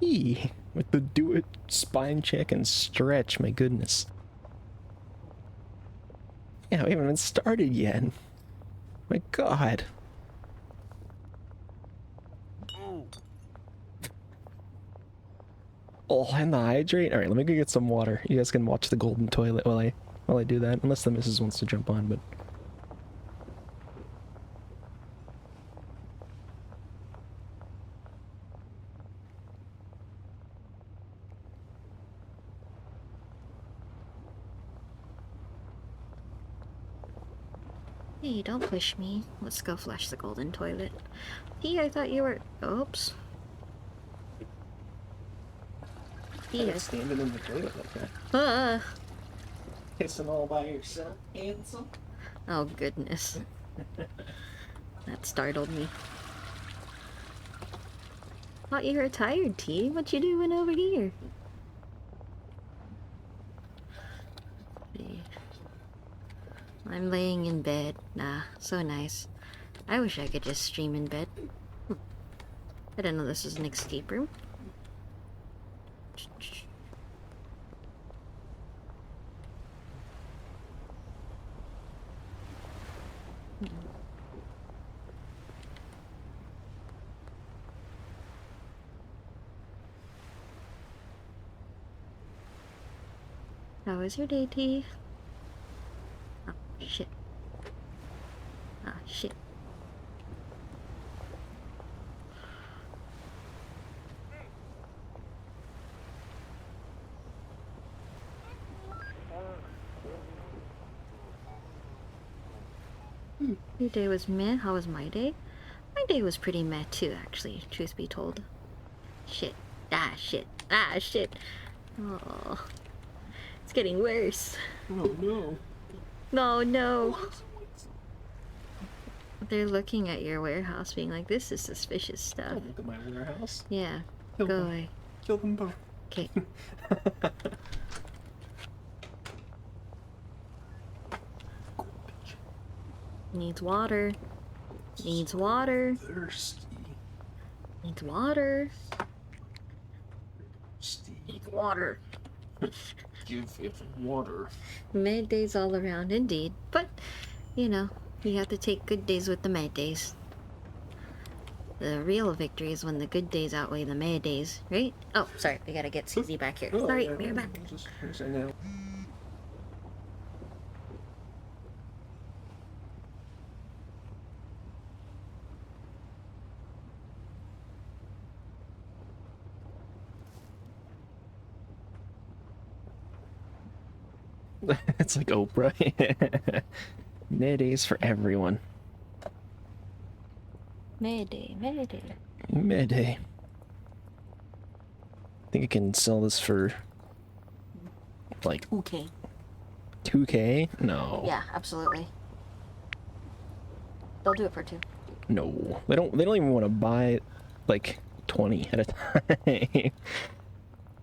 Eee, with the do it spine check and stretch, my goodness. Yeah, we haven't even started yet. My god. Oh, and the hydrate. All right, let me go get some water. You guys can watch the golden toilet while I do that, unless the missus wants to jump on. But Hey, don't push me. Let's go flush the golden toilet. Hey, I thought you were... Oops. yeah, standing in the toilet like that, pissing all by yourself, handsome. Oh, goodness. That startled me. Thought you were tired, T. What you doing over here? I'm laying in bed. Nah, so nice. I wish I could just stream in bed. I didn't know this was an escape room. How was your day, T? Oh, shit. Ah, shit. Your day was meh. How was my day? My day was pretty meh too, actually, truth be told. Shit. Ah, shit. Ah, shit. Oh. It's getting worse. Oh no. No, no. They're looking at your warehouse being like, this is suspicious stuff. Look at my warehouse. Yeah. Kill Go them. away. Kill them both. Okay. Needs water. Needs water. Thirsty. Needs water. Thirsty. Needs water. Give it water. Mad days all around, indeed. But, you know, you have to take good days with the mad days. The real victory is when the good days outweigh the mad days, right? Oh, sorry, we gotta get Susie back here. Oh, Sorry, yeah, we're back. Just now. It's like Oprah. Maydays for everyone. Mayday, mayday. Mayday. I think I can sell this for like 2K. 2K? No. Yeah, absolutely. They'll do it for 2. No. They don't even want to buy like 20 at a time.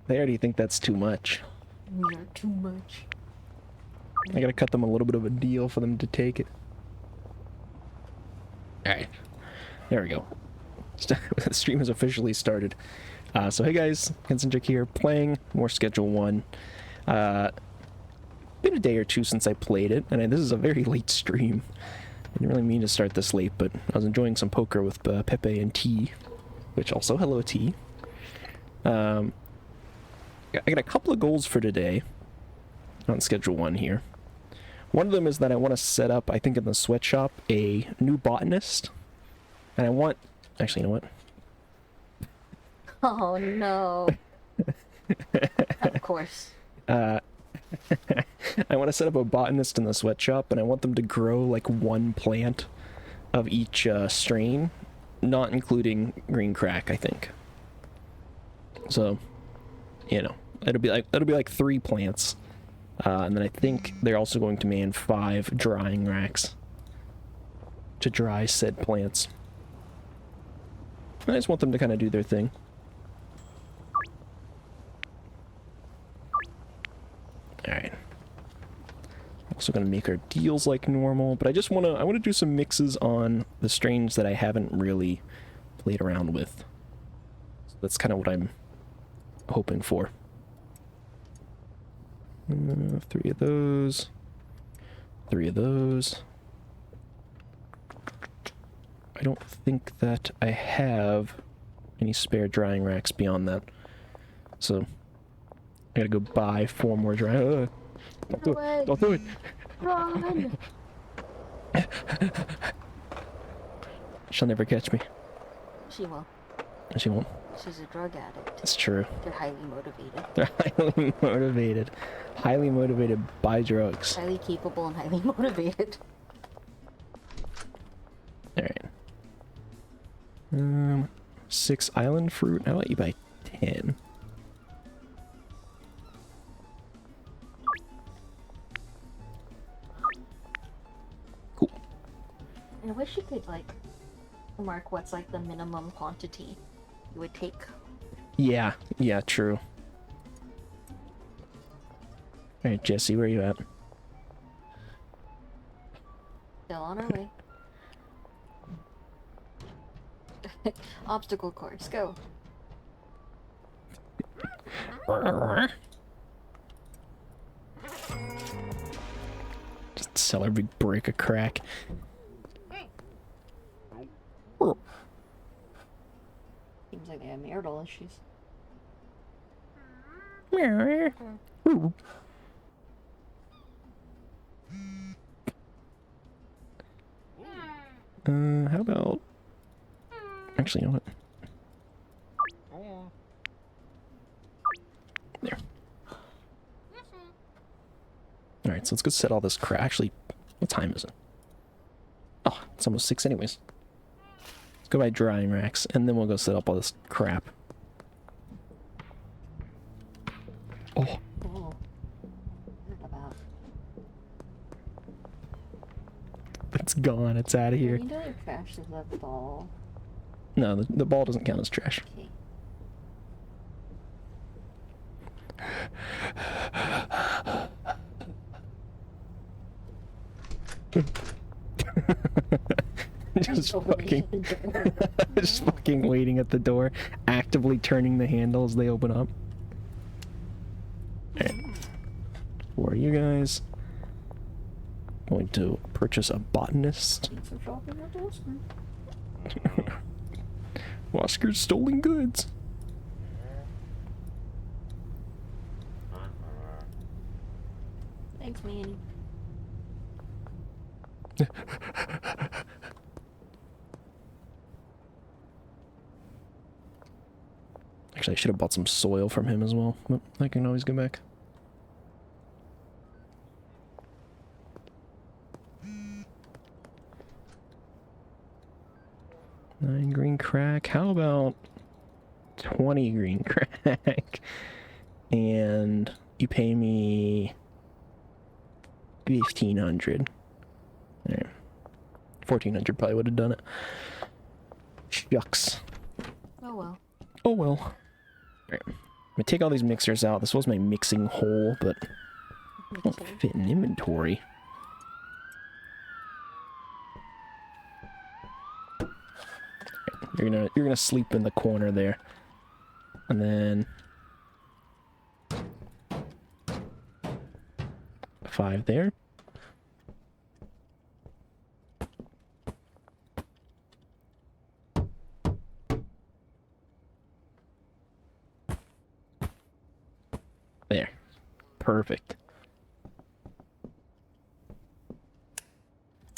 They already think that's too much. We are too much. I gotta cut them a little bit of a deal for them to take it. Alright. There we go. The stream has officially started. So hey guys, Kensenjik here, playing more Schedule 1. Been a day or two since I played it, and this is a very late stream. I didn't really mean to start this late, but I was enjoying some poker with Pepe and T, which also, hello T. I got a couple of goals for today on Schedule 1 here. One of them is that I want to set up, I think in the sweatshop, a new botanist. And I want... Actually, you know what? Oh no. Of course. I want to set up a botanist in the sweatshop, and I want them to grow like one plant of each strain, not including green crack, I think. So, you know, it'll be like 3 plants. And then I think they're also going to man 5 drying racks to dry said plants. I just want them to kind of do their thing. Alright. Also gonna make our deals like normal, but I want to do some mixes on the strains that I haven't really played around with. So that's kind of what I'm hoping for. 3 of those. 3 of those. I don't think that I have any spare drying racks beyond that. So, I gotta go buy 4 more drying... Don't do it! Don't do it! Run! She'll never catch me. She will. She won't. She's a drug addict. It's true. They're highly motivated. They're highly motivated. Highly motivated by drugs. Highly capable and highly motivated. Alright. 6 island fruit. I'll let you buy 10. Cool. I wish you could, like, mark what's, like, the minimum quantity you would take. Yeah, yeah, true. Alright, Jesse, where are you at? Still on our way. Obstacle course, go. Just sell every brick of crack. Seems like they have marital issues. How about... Actually, you know what? There. Alright, so let's go set all this crap. Actually, what time is it? Oh, it's almost 6 anyways. Let's go buy drying racks, and then we'll go set up all this crap. Oh. Oh. What about? It's gone. It's out of here. You know your trash is a ball. No, the ball doesn't count as trash. Okay. Just fucking... just fucking waiting at the door, actively turning the handle as they open up. Alright. For you guys... going to purchase a botanist. Thanks for shopping at Oscar. Oscar's stolen goods. Thanks, Manny. Actually, I should have bought some soil from him as well, but I can always go back. Nine green crack. How about 20 green crack? And you pay me 1,500. Alright. 1,400 probably would have done it. Shucks. Oh well. Oh well. Alright. I'm gonna take all these mixers out. This was my mixing hole, but it won't fit in inventory. You're gonna sleep in the corner there. And then 5 there. There. Perfect.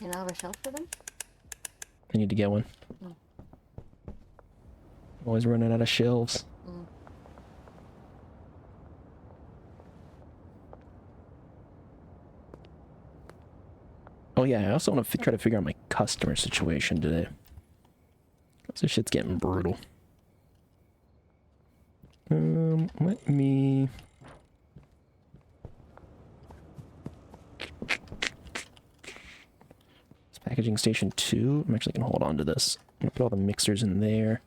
You don't have a shelf for them? I need to get one. Mm. Always running out of shelves. Mm. Oh yeah, I also want to try to figure out my customer situation today. This shit's getting brutal. Let me... It's packaging station 2. I'm actually going to hold on to this. I'm going to put all the mixers in there.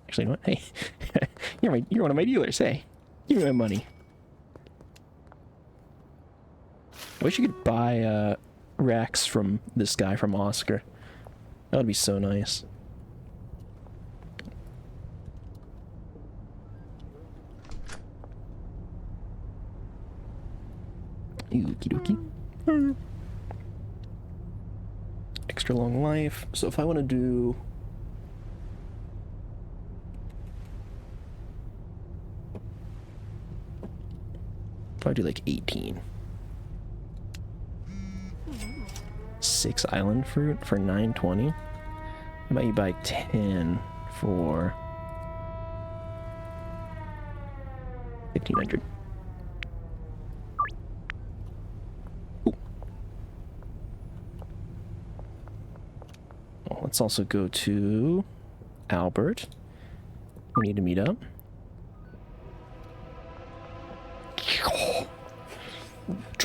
Actually, you know what? Hey, you're one of my dealers. Hey, give me my money. I wish you could buy racks from this guy from Oscar. That would be so nice. Okie dokie. Extra long life. So if I want to do... Probably do like 18. 6 island fruit for 920. How about you buy 10 for 1500? Ooh. Well, let's also go to Albert. We need to meet up.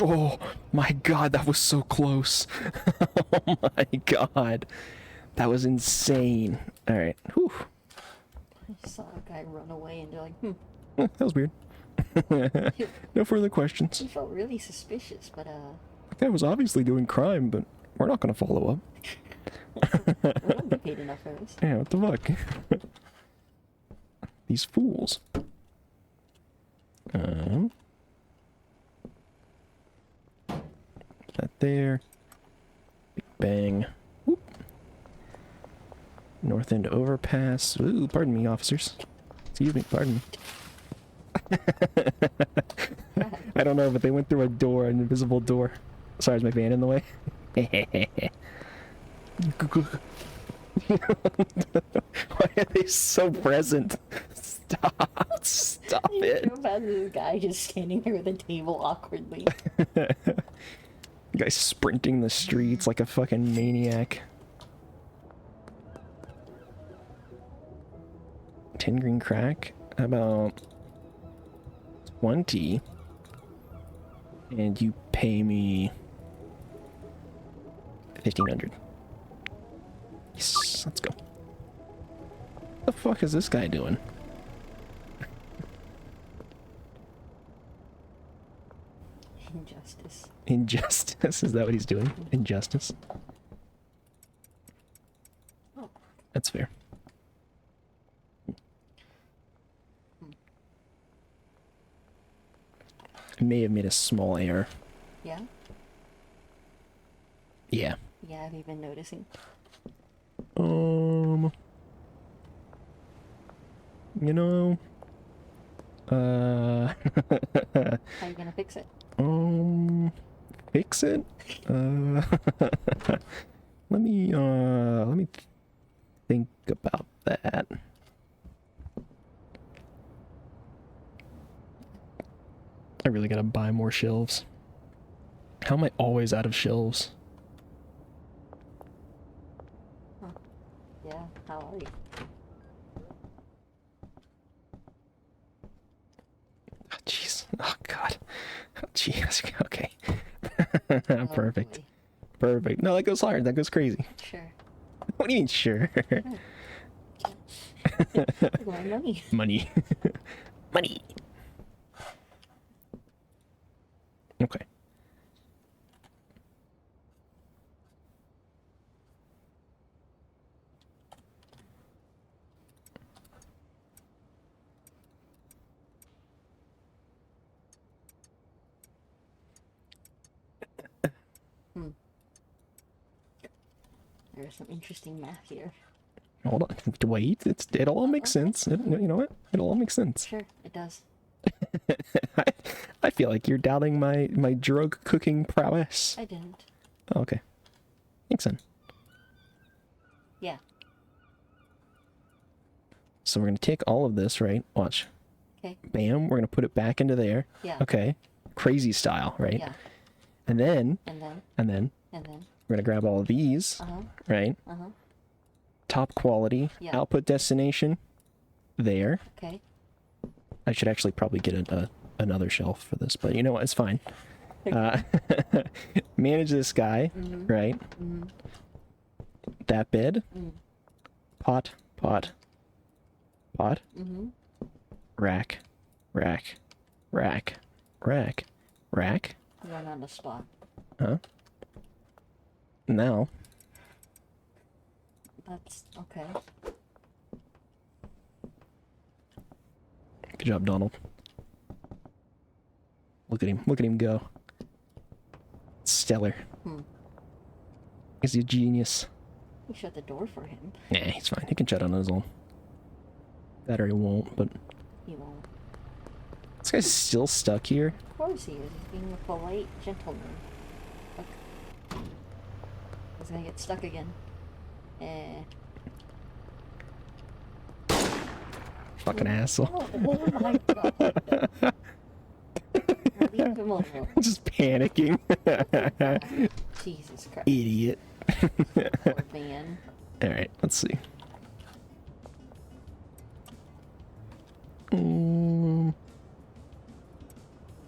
Oh my god, that was so close. Oh my god. That was insane. Alright. Whew. I saw a guy run away and they're like, That was weird. No further questions. He felt really suspicious, but That guy was obviously doing crime, but we're not gonna follow up. we don't get paid enough for this. Yeah, what the fuck? These fools. That there. Big bang. Whoop. North End overpass. Ooh, pardon me, officers. Excuse me, pardon me. I don't know, but they went through a door, an invisible door. Sorry, is my van in the way? Why are they so present? Stop it. How about this guy just standing there with a table awkwardly? Guy sprinting the streets like a fucking maniac. 10 green crack? How about 20? And you pay me 1500. Yes, let's go. What the fuck is this guy doing? Injustice. Injustice? Is that what he's doing? Injustice? Oh. That's fair. I may have made a small error. Yeah? Yeah. Yeah, have you been noticing? You know, How you gonna fix it? fix it? Let me think about that. I really gotta buy more shelves. How am I always out of shelves? Yeah, how are you? Oh, jeez. Oh, God. Oh, jeez. Okay. Oh, Perfect. boy. Perfect. No, that goes hard. That goes crazy. Sure. What do you mean, sure? More money. Money. Money. Okay. There's some interesting math here. Hold on. Wait. It all makes sense. You know what? It all makes sense. Sure, it does. I feel like you're doubting my drug cooking prowess. I didn't. Oh, okay. Makes sense. Yeah. So we're gonna take all of this, right? Watch. Okay. Bam. We're gonna put it back into there. Yeah. Okay. Crazy style, right? Yeah. And then, And then. we're gonna grab all of these, right? Top quality, Yeah. output destination, there. Okay. I should actually probably get another shelf for this, but you know what? It's fine. Manage this guy, right? That bed. Pot. Rack. You're on the spot. Huh? Now, That's okay. good job, Donald. Look at him go. stellar. He's a genius. You shut the door for him. Nah, he's fine. He can chat on his own. That or he won't, but... He won't. This guy's still stuck here. Of course he is. He's being a polite gentleman. Look. He's gonna get stuck again. Fucking asshole. Oh my god. Leave him alone. Just panicking. Jesus Christ. Idiot. Poor man. Alright, let's see.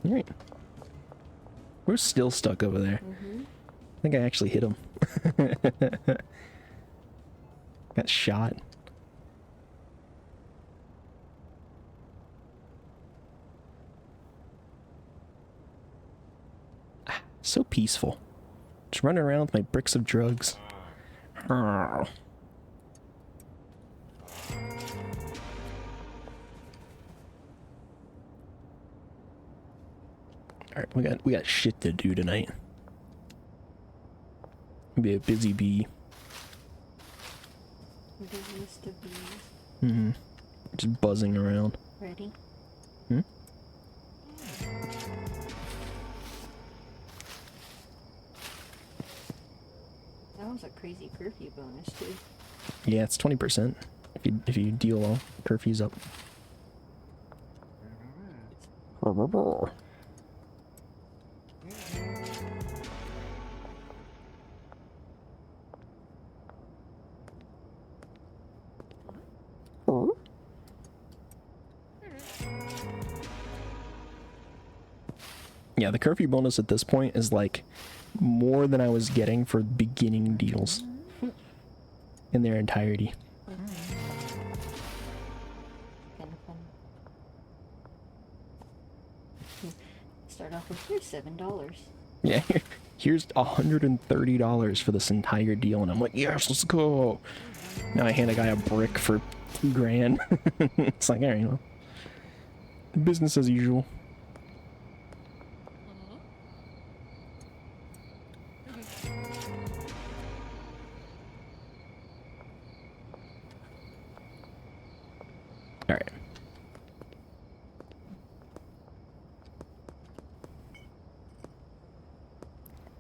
Alright. We're still stuck over there. I think I actually hit him. Got shot. So peaceful. Just running around with my bricks of drugs. Alright, we got shit to do tonight. Be a busy bee. Business to bees. Just buzzing around. Ready? That was a crazy curfew bonus too. Yeah, it's 20% if you deal well. Curfew's up. Yeah, the curfew bonus at this point is like more than I was getting for beginning deals in their entirety. Kind of fun. Start off with here's $7. Yeah, here's $130 for this entire deal, and I'm like, yes, let's go. Now I hand a guy a brick for $2,000. It's like, all right, well, business as usual. All right.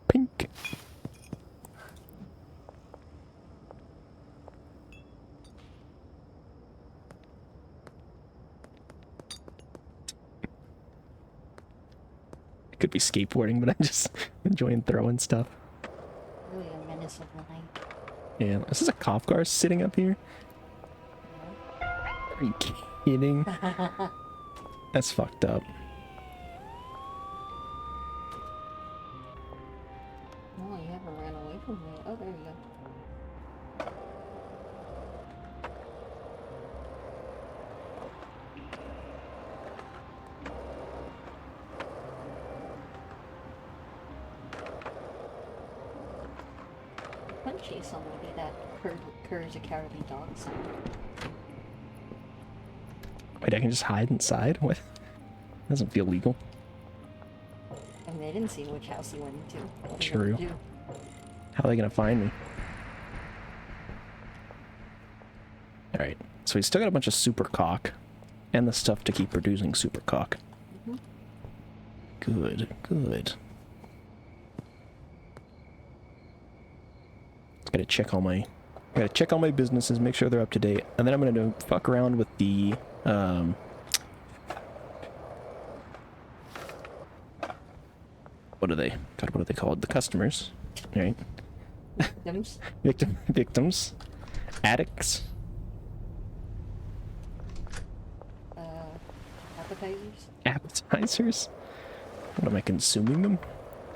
Pink. It could be skateboarding, but I'm just enjoying throwing stuff. Really a menace of the night. Yeah, is this a cop car sitting up here? Are you kidding? That's fucked up. No, you haven't ran away from me. Oh, there you go. Punch chase somebody that curs a cowardly dog sound. Wait, I can just hide inside? What? Doesn't feel legal. I mean, they didn't see which house he went into. What are they True. gonna do? How are they gonna find me? Alright, so he's still got a bunch of super cock and the stuff to keep producing super cock. Good, good. Gotta check all my businesses, make sure they're up to date, and then I'm gonna fuck around with the what are they? God, what are they called? The customers, right? Victims? Victims, addicts. Appetizers? Appetizers? What am I consuming them?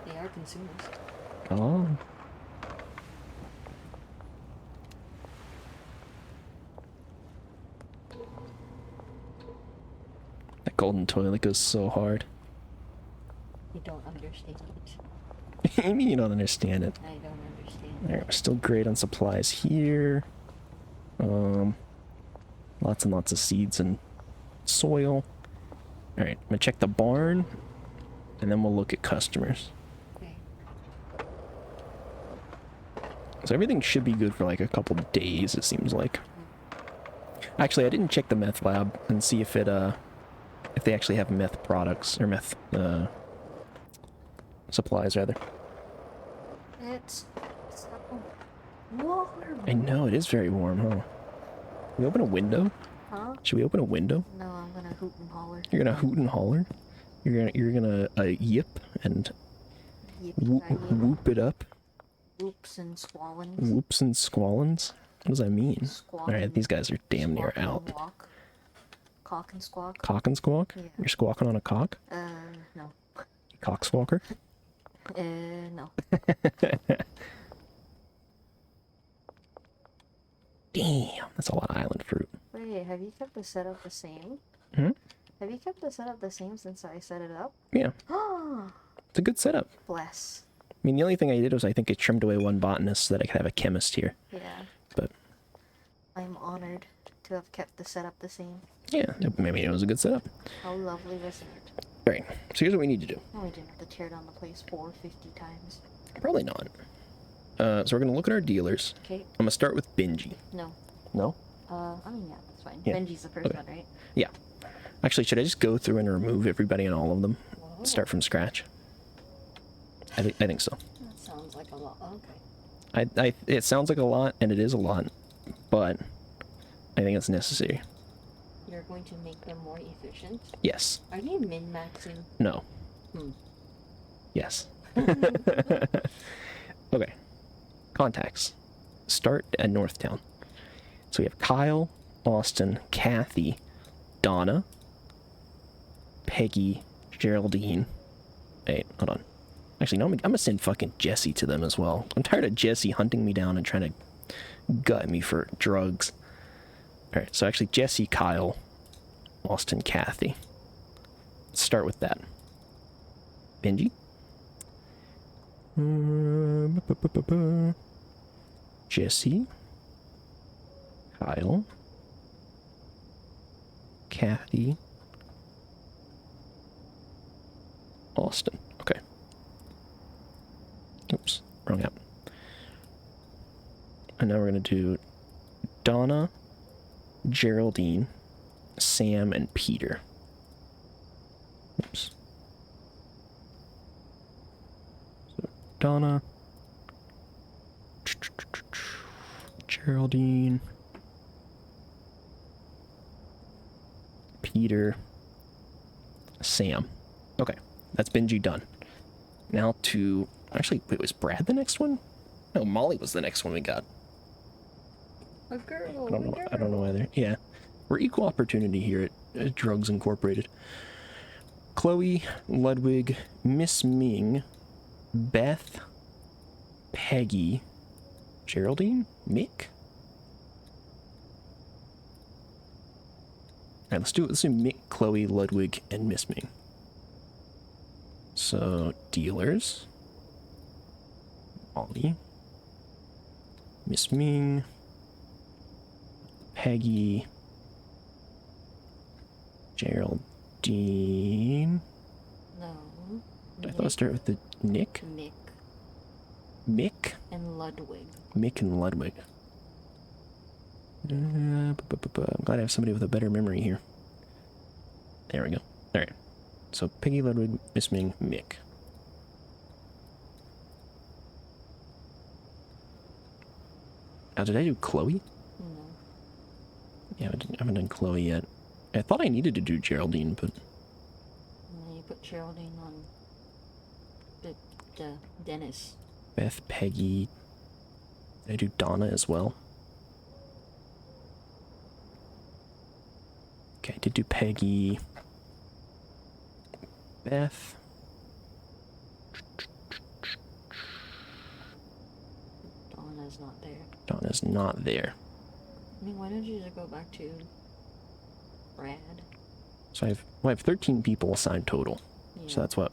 They are consumers. Oh. That golden toilet goes so hard. You don't understand it. You mean you don't understand it? I don't understand. Alright, we're still great on supplies here. Lots and lots of seeds and soil. Alright, I'm gonna check the barn, and then we'll look at customers. Okay. So everything should be good for like a couple days, it seems like. Actually, I didn't check the meth lab and see if if they actually have meth products, or meth, supplies, rather. It's so warm. I know, it is very warm, huh? Can we open a window? Huh? Should we open a window? No, I'm gonna hoot and holler. You're gonna hoot and holler? You're gonna yip and whoop it up? Whoops and squallins. Whoops and squallins? What does that mean? Squawk Alright, and- these guys are damn near squawk and out. walk. Cock and squawk. Cock and squawk? Yeah. You're squawking on a cock? No. Cock squawker? No. Damn, that's a lot of island fruit. Wait, have you kept the setup the same? Hmm? Have you kept the setup the same since I set it up? Yeah, Oh, it's a good setup. bless. I mean, the only thing I did was I think I trimmed away one botanist so that I could have a chemist here. Yeah. But, I'm honored to have kept the setup the same. yeah, maybe it was a good setup. How lovely was it? Alright, so here's what we need to do. No, we didn't have to tear down the place 450 times. Probably not. So we're going to look at our dealers. Okay, I'm going to start with Benji. no. No? I mean, yeah, that's fine. Yeah. Benji's the first Okay. one, right? Yeah. Actually, should I just go through and remove everybody and all of them? Whoa. Start from scratch? I think so. That sounds like a lot. Okay. It sounds like a lot, and it is a lot, but I think it's necessary. You're going to make them more efficient? Yes. Are you min-maxing? No. Hmm. Yes. Okay. Contacts. Start at Northtown. So we have Kyle, Austin, Kathy, Donna, Peggy, Geraldine. Wait, hold on. Actually, no, I'm gonna send fucking Jesse to them as well. I'm tired of Jesse hunting me down and trying to gut me for drugs. Alright, so actually Jesse, Kyle, Austin, Kathy. Let's start with that. Benji? Jesse, Kyle, Kathy, Austin. Okay. Oops, wrong app. And now we're going to do Donna, Geraldine, Sam, and Peter. Oops. So Donna, Geraldine, Peter, Sam. Okay, that's Benji done. Now to... Actually, wait, was Brad the next one? No, Molly was the next one we got. A girl. I don't know either. Yeah. We're equal opportunity here at Drugs Incorporated. Chloe, Ludwig, Miss Ming, Beth, Peggy, Geraldine, Mick? Alright, let's do Mick, Chloe, Ludwig, and Miss Ming. So, dealers. Molly. Miss Ming. Peggy. Geraldine. No. I thought I started with the Nick. Mick Mick. and Ludwig. Mick and Ludwig. I'm glad I have somebody with a better memory here. There we go. Alright. So Peggy, Ludwig, Miss Ming, Mick. Now, did I do Chloe? No. Yeah, I haven't done Chloe yet. I thought I needed to do Geraldine, but... And then you put Geraldine on the Dennis. Beth, Peggy... Did I do Donna as well? Okay, I did do Peggy... Beth... Donna's not there. Donna's not there. I mean, why don't you just go back to Brad? So I have 13 people assigned total. Yeah. So that's what?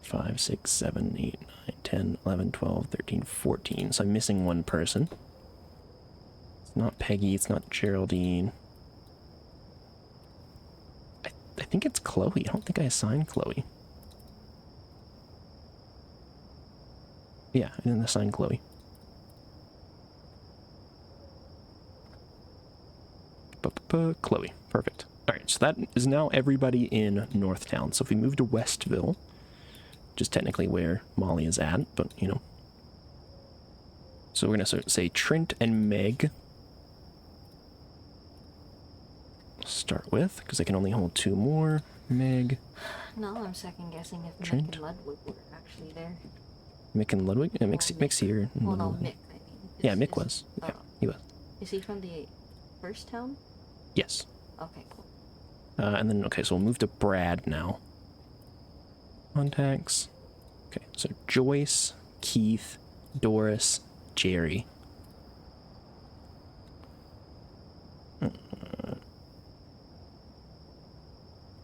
5, 6, 7, 8, 9, 10, 11, 12, 13, 14. So I'm missing one person. It's not Peggy, it's not Geraldine. I think it's Chloe. I don't think I assigned Chloe. Yeah, I didn't assign Chloe. Chloe. Perfect. All right, so that is now everybody in Northtown. So if we move to Westville, which is technically where Molly is at, but you know. So we're gonna say Trent and Meg. Start with, because I can only hold 2 more. Meg. No, I'm second guessing if Trent? Mick and Ludwig were actually there. Mick and Ludwig? Yeah, Mick's here. Well, no, Mick, I mean. Yeah, Mick was. Yeah, he was. Is he from the first town? Yes. Okay, cool. And then, okay, so we'll move to Brad now. Contacts. Okay, so Joyce, Keith, Doris, Jerry.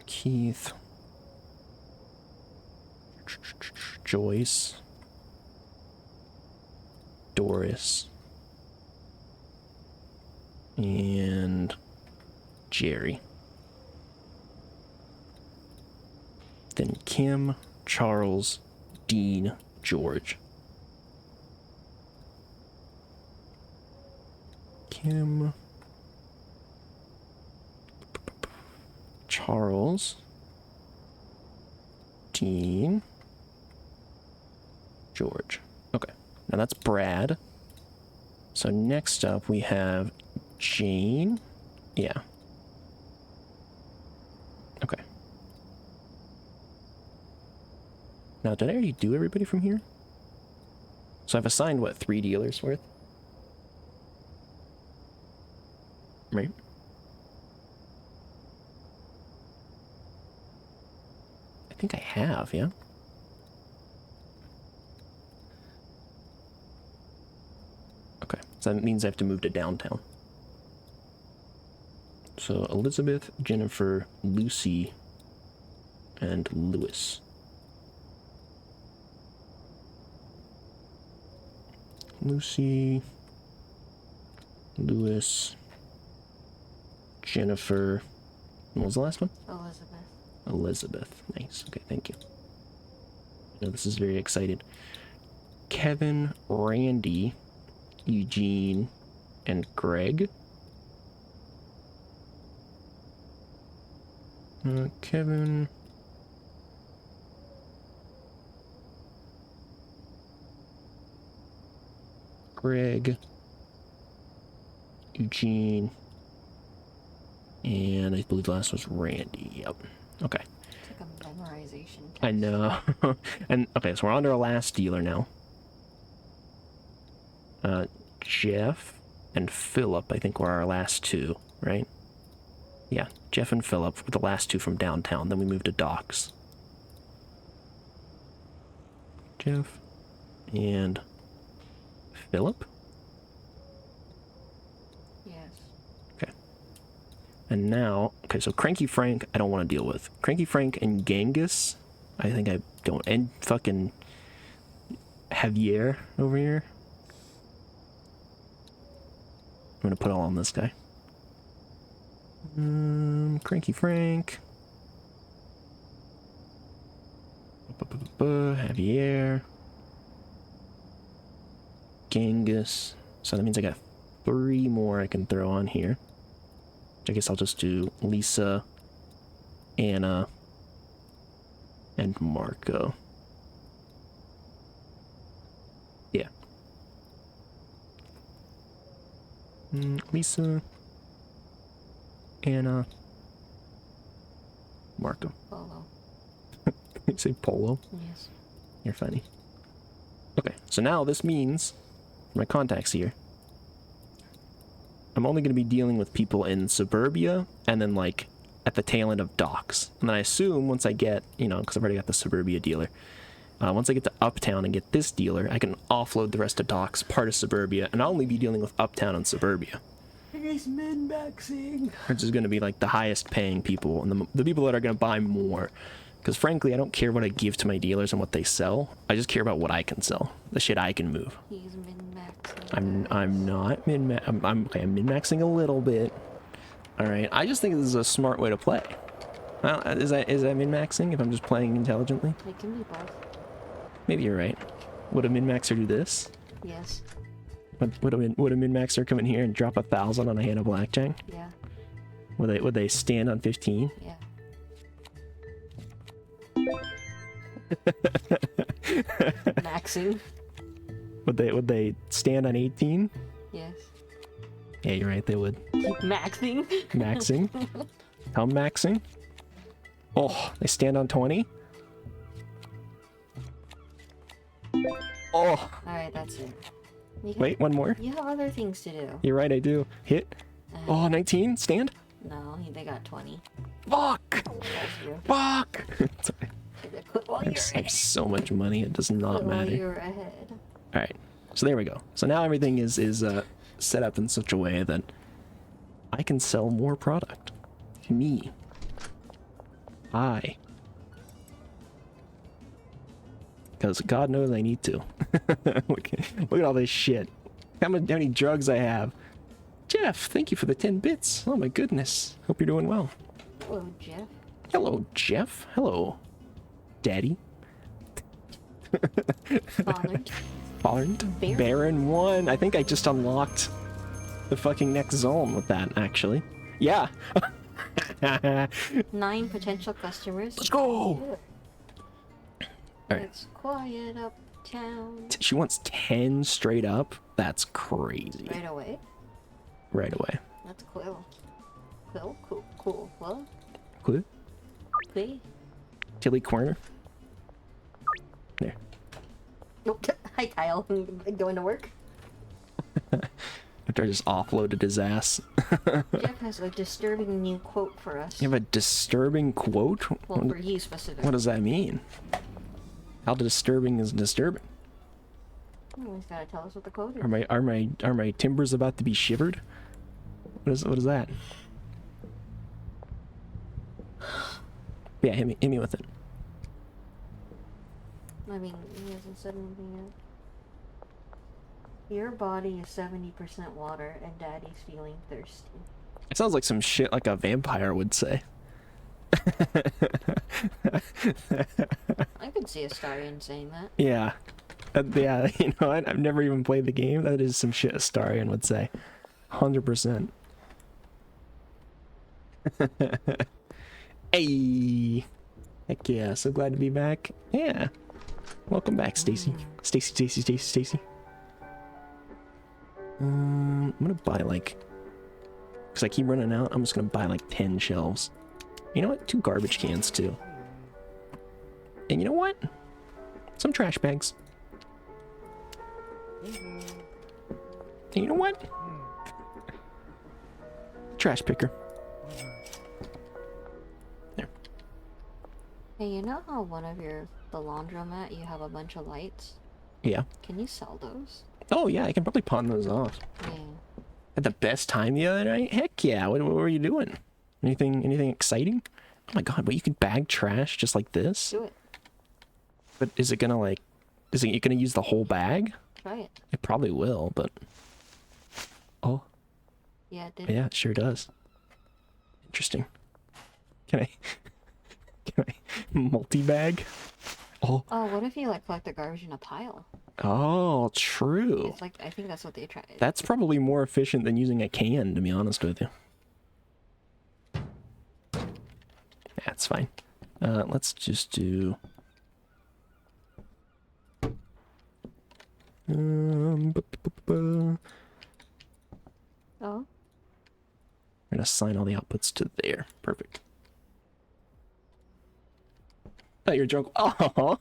Keith. Joyce. Doris. And Jerry. Then Kim, Charles, Dean, George. Kim, Charles, Dean, George. Okay, now that's Brad. So next up we have Jane. Yeah. Okay. Now, did I already do everybody from here? So I've assigned, what, 3 dealers worth? Right? I think I have, yeah? Okay, so that means I have to move to downtown. So Elizabeth, Jennifer, Lucy, and Lewis. Lucy, Lewis, Jennifer. What was the last one? Elizabeth. Elizabeth. Nice. Okay, thank you. I know this is very excited. Kevin, Randy, Eugene, and Greg. Kevin. Greg. Eugene. And I believe the last was Randy. Yep. Okay. It's like a memorization test. I know. And okay, so we're on to our last dealer now. Jeff and Philip, I think, were our last 2, right? Yeah, Jeff and Philip were the last 2 from downtown. Then we moved to Docks. Jeff and Philip? Yes. Okay. And now, okay, so Cranky Frank, I don't want to deal with. Cranky Frank and Genghis, I think I don't. And fucking Javier over here. I'm gonna put all on this guy. Cranky Frank. Javier. Genghis. So that means I got 3 more I can throw on here. I guess I'll just do Lisa, Anna, and Marco. Yeah. Lisa, Anna, Marco. Polo. You say Polo? Yes. You're funny. Okay, so now this means my contacts here. I'm only going to be dealing with people in suburbia and then like at the tail end of Docks. And then I assume once I get, you know, because I've already got the suburbia dealer. Once I get to Uptown and get this dealer, I can offload the rest of Docks, part of suburbia, and I'll only be dealing with Uptown and suburbia. He's min-maxing. Which is going to be like the highest paying people and the people that are going to buy more. Because frankly, I don't care what I give to my dealers and what they sell. I just care about what I can sell, the shit I can move. He's min-maxing. I'm not min-maxing. I'm min-maxing a little bit. All right. I just think this is a smart way to play. Well, is that min-maxing if I'm just playing intelligently? It can be both. Maybe you're right. Would a min-maxer do this? Yes. Would a min-maxer come in here and drop 1,000 on a hand of blackjack? Yeah. Would they stand on 15? Yeah. Maxing. Would they stand on 18? Yes. Yeah, you're right, they would. Maxing. Maxing. How maxing? Oh, they stand on 20? Oh, Alright, that's it. wait, one more. You have other things to do. You're right, I do. Hit. Oh, 19? Stand? No, they got 20. Fuck! That's you. Fuck! Sorry. Well, I have so much money, it does not matter. You're ahead. Alright, so there we go. So now everything is set up in such a way that I can sell more product. Me. I. Because God knows I need to. look at all this shit. How many drugs I have. Jeff, thank you for the 10 bits. Oh my goodness. Hope you're doing well. Hello, Jeff. Hello, Jeff. Hello, Daddy. Bothered. Bothered. Baron. Baron 1. I think I just unlocked the fucking next zone with that, actually. Yeah. 9 potential customers. Let's go! Alright. It's quiet uptown. She wants 10 straight up? That's crazy. Right away. Right away. That's cool. Cool. Well, Cool. cool. Tilly Corner. There. Oh, hi, Kyle. Going to work? After I just offloaded his ass. Jeff has a disturbing new quote for us. You have a disturbing quote? Well, for you specifically. What does that mean? How disturbing is disturbing? You always gotta tell us what the quote is. Are my timbers about to be shivered? What is that? Yeah, hit me with it. I mean, he hasn't said anything yet. Your body is 70% water, and Daddy's feeling thirsty. It sounds like some shit like a vampire would say. I could see a Starian saying that. Yeah. Yeah, you know what? I've never even played the game. That is some shit a Starian would say. 100%. Hey! Heck yeah, so glad to be back. Yeah. Welcome back, Stacy. Stacy. I'm gonna buy like... Because I keep running out, I'm just gonna buy like 10 shelves. You know what? 2 garbage cans too. And you know what? Some trash bags. And you know what? Trash picker. There. Hey, you know how the laundromat, you have a bunch of lights? Yeah. Can you sell those? Oh yeah, I can probably pawn those off. Yeah. Had the best time the other night? Heck yeah, what were you doing? Anything exciting? Oh my god, but you can bag trash just like this? Do it. But is it gonna use the whole bag? Try it. It probably will, but... Oh. Yeah, it did. Yeah, it sure does. Interesting. Can I multi-bag? Oh. Oh, what if you collect the garbage in a pile? Oh, true. It's I think that's what they tried. That's probably more efficient than using a can, to be honest with you. That's fine. Let's just do... We're Oh? gonna assign all the outputs to there. Perfect. Oh, you're drunk. Oh,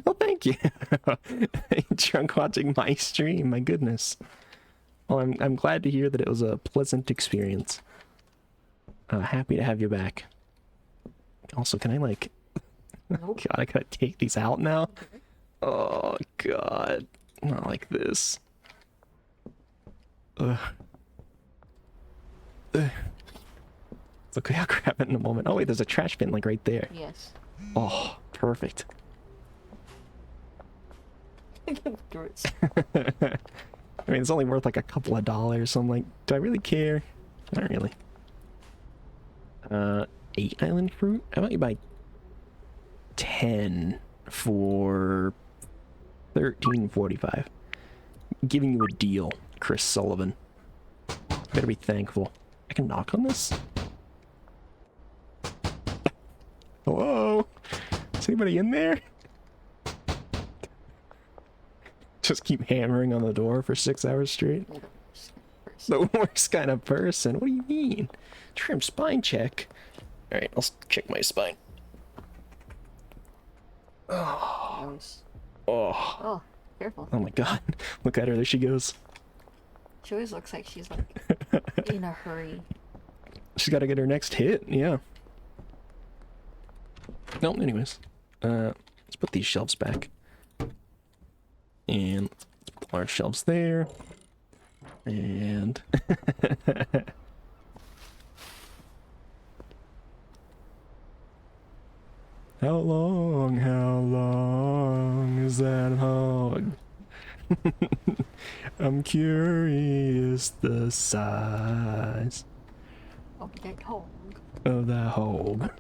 well, thank you. Drunk watching my stream. My goodness. Well, I'm glad to hear that it was a pleasant experience. Happy to have you back. Also, can I Nope. God, I gotta take these out now. Oh God, not like this. Ugh. Ugh. It's okay. I'll grab it in a moment. Oh wait, there's a trash bin right there. Yes. Oh, perfect. I mean, it's only worth a couple of dollars, so I'm like, do I really care? Not really. 8 island fruit? How about you buy 10 for $13.45? Giving you a deal, Chris Sullivan. Better be thankful. I can knock on this? Hello? Is anybody in there? Just keep hammering on the door for 6 hours straight. The worst kind of person? What do you mean? Trim spine check. Alright, I'll check my spine. Oh. Gross. Oh. Oh, careful. Oh my god. Look at her, there she goes. She always looks like she's like in a hurry. She's gotta get her next hit, yeah. No, anyways. Let's put these shelves back. And let's put the large shelves there. And how long is that hog? I'm curious the size Oh, that hog. of that hog.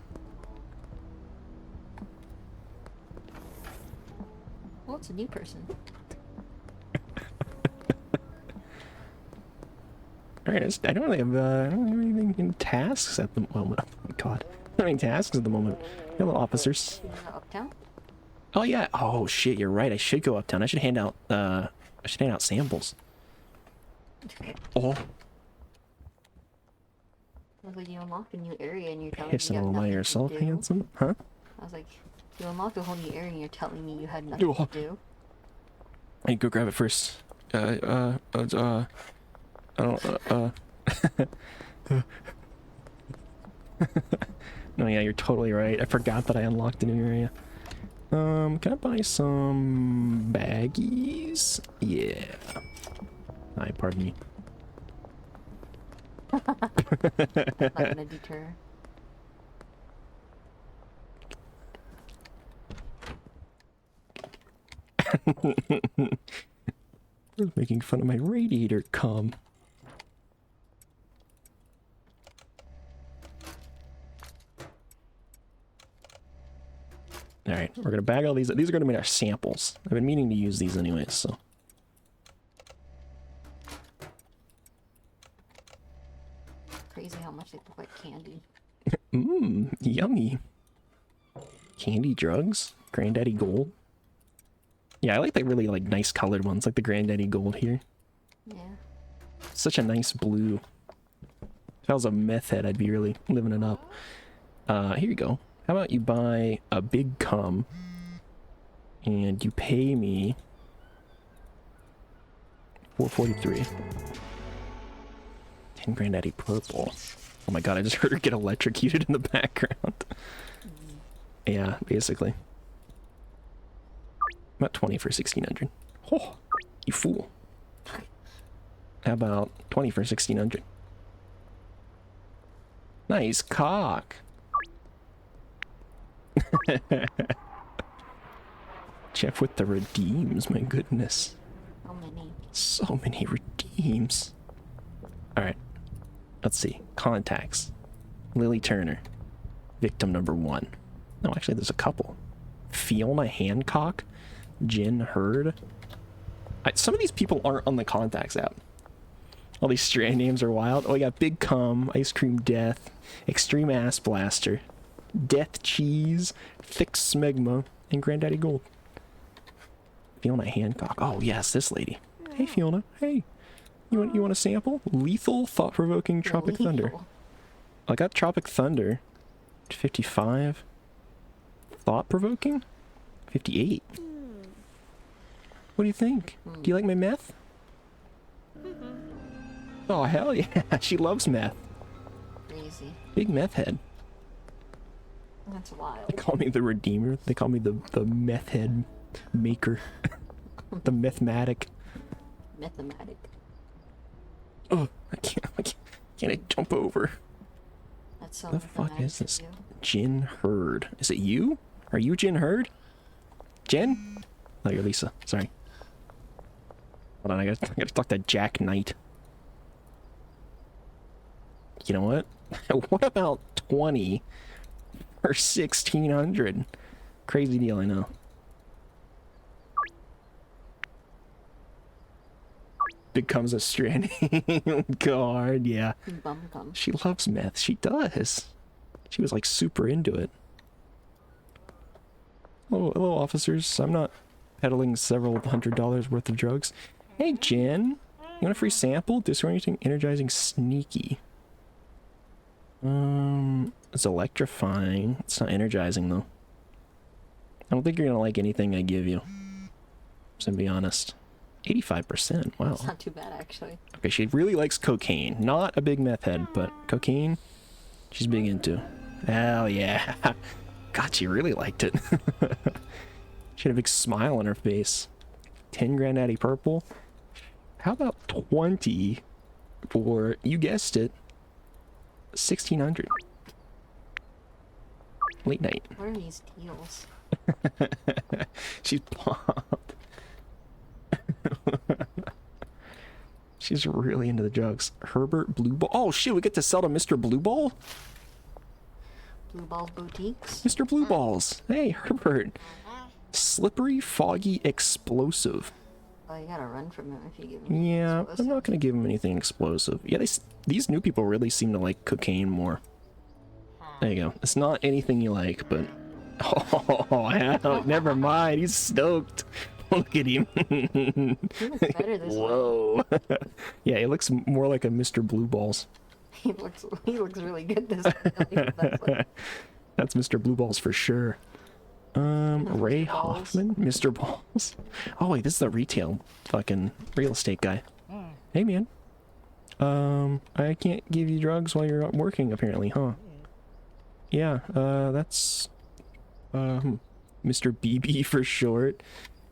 Well, it's a new person. Alright, I don't really have, I don't have anything in tasks at the moment. Oh god. I don't have any tasks at the moment. Hello, officers. You wanna go uptown? Oh yeah. Oh shit, you're right. I should go uptown. I should hand out, samples. Oh. I was like, you unlocked a new area and you're telling me Pissing you have all by nothing yourself, to do. handsome? Huh? I was like, you unlocked a whole new area and you're telling me you had nothing to do. I go grab it first. I don't, No, yeah, you're totally right. I forgot that I unlocked a new area. Can I buy some baggies? Yeah. Hi, pardon me. Not gonna deter. Making fun of my radiator cum. Alright, we're gonna bag all these. These are gonna be our samples. I've been meaning to use these anyways, so. Crazy how much they look like candy. Mmm, yummy. Candy drugs? Granddaddy gold? Yeah, I like the really like nice colored ones, like the Granddaddy gold here. Yeah. Such a nice blue. If I was a meth head, I'd be really living it up. Here you go. How about you buy a big cum and you pay me $4.43. 10 Granddaddy purple. Oh my god, I just heard her get electrocuted in the background. Yeah, basically. About 20 for 1600. Oh, you fool. How about 20 for 1600? Nice cock. Jeff with the redeems, my goodness. How many? So many redeems. Alright. Let's see. Contacts. Lily Turner. Victim number 1. No, actually, there's a couple. Fiona Hancock. Jen Hurd. Some of these people aren't on the contacts app. All these strand names are wild. Oh, we got Big Cum, Ice Cream Death, Extreme Ass Blaster, Death Cheese, Thick Smegma, and Granddaddy Gold. Fiona Hancock. Oh, yes, this lady. Hey, Fiona. Hey. You want a sample? Lethal, thought-provoking Tropic Thunder. I got Tropic Thunder. 55. Thought-provoking? 58. What do you think? Do you like my meth? Oh, hell yeah. She loves meth. Crazy. Big meth head. That's They wild. call me the Redeemer. They call me the meth head maker. The methmatic. Mathematic. Oh, I can't I jump over? That's so The fuck mathematic is this? of you. Jen Hurd. Is it you? Are you Jen Hurd? Jen? Oh, you're Lisa. Sorry. Hold on, I gotta talk to Jack Knight. You know what? What about 20 or 1600? Crazy deal, I know. Becomes a stranding guard, yeah. Bum cum. She loves meth. She does. She was like super into it. hello, officers. I'm not peddling several $100 worth of drugs. Hey, Jen. You want a free sample? Disorienting, energizing, sneaky. It's electrifying. It's not energizing, though. I don't think you're gonna like anything I give you. Just to be honest. 85%, wow. It's not too bad, actually. Okay, she really likes cocaine. Not a big meth head, but cocaine, she's big into. Hell yeah. God, she really liked it. She had a big smile on her face. 10 Granddaddy Purple. How about 20 for, you guessed it, 1600. Late night. What are these deals? She's pumped. She's really into the drugs. Herbert Blue Ball. Oh shit, we get to sell to Mr. Blue Ball? Blue Ball Boutiques? Mr. Blue Balls. Hey, Herbert. Slippery, foggy, explosive. Oh, you gotta run from him if you give him. Yeah, I'm not gonna give him anything explosive. Yeah, these new people really seem to like cocaine more. There you go. It's not anything you like, but... Oh, hell, never mind. He's stoked. Look at him. He looks better this way. Whoa. Yeah, he looks more like a Mr. Blue Balls. He looks really good this way. That's Mr. Blue Balls for sure. Ray Hoffman, Mr. Balls. Oh wait, this is the retail fucking real estate guy. Hey man. I can't give you drugs while you're working apparently, huh? Yeah, that's Mr. BB for short.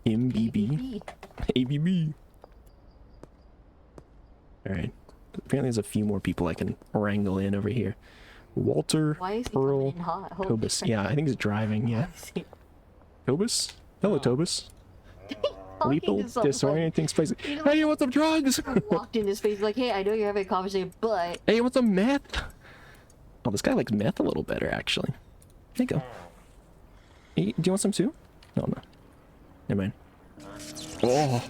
MBB. ABB. Alright. Apparently there's a few more people I can wrangle in over here. Walter Why is he Earl coming in hot? Holy Tobus. crap. Yeah, I think he's driving, yeah. Tobus? Hello, Tobus. Talking Lethal, to someone. disorienting, spicy. You know, Hey, you want some drugs? walked in his face like, hey, I know you're having a conversation, but Hey, you want some meth? Oh, this guy likes meth a little better, actually. There you go. Hey, do you want some too? No, no. Never mind. Oh.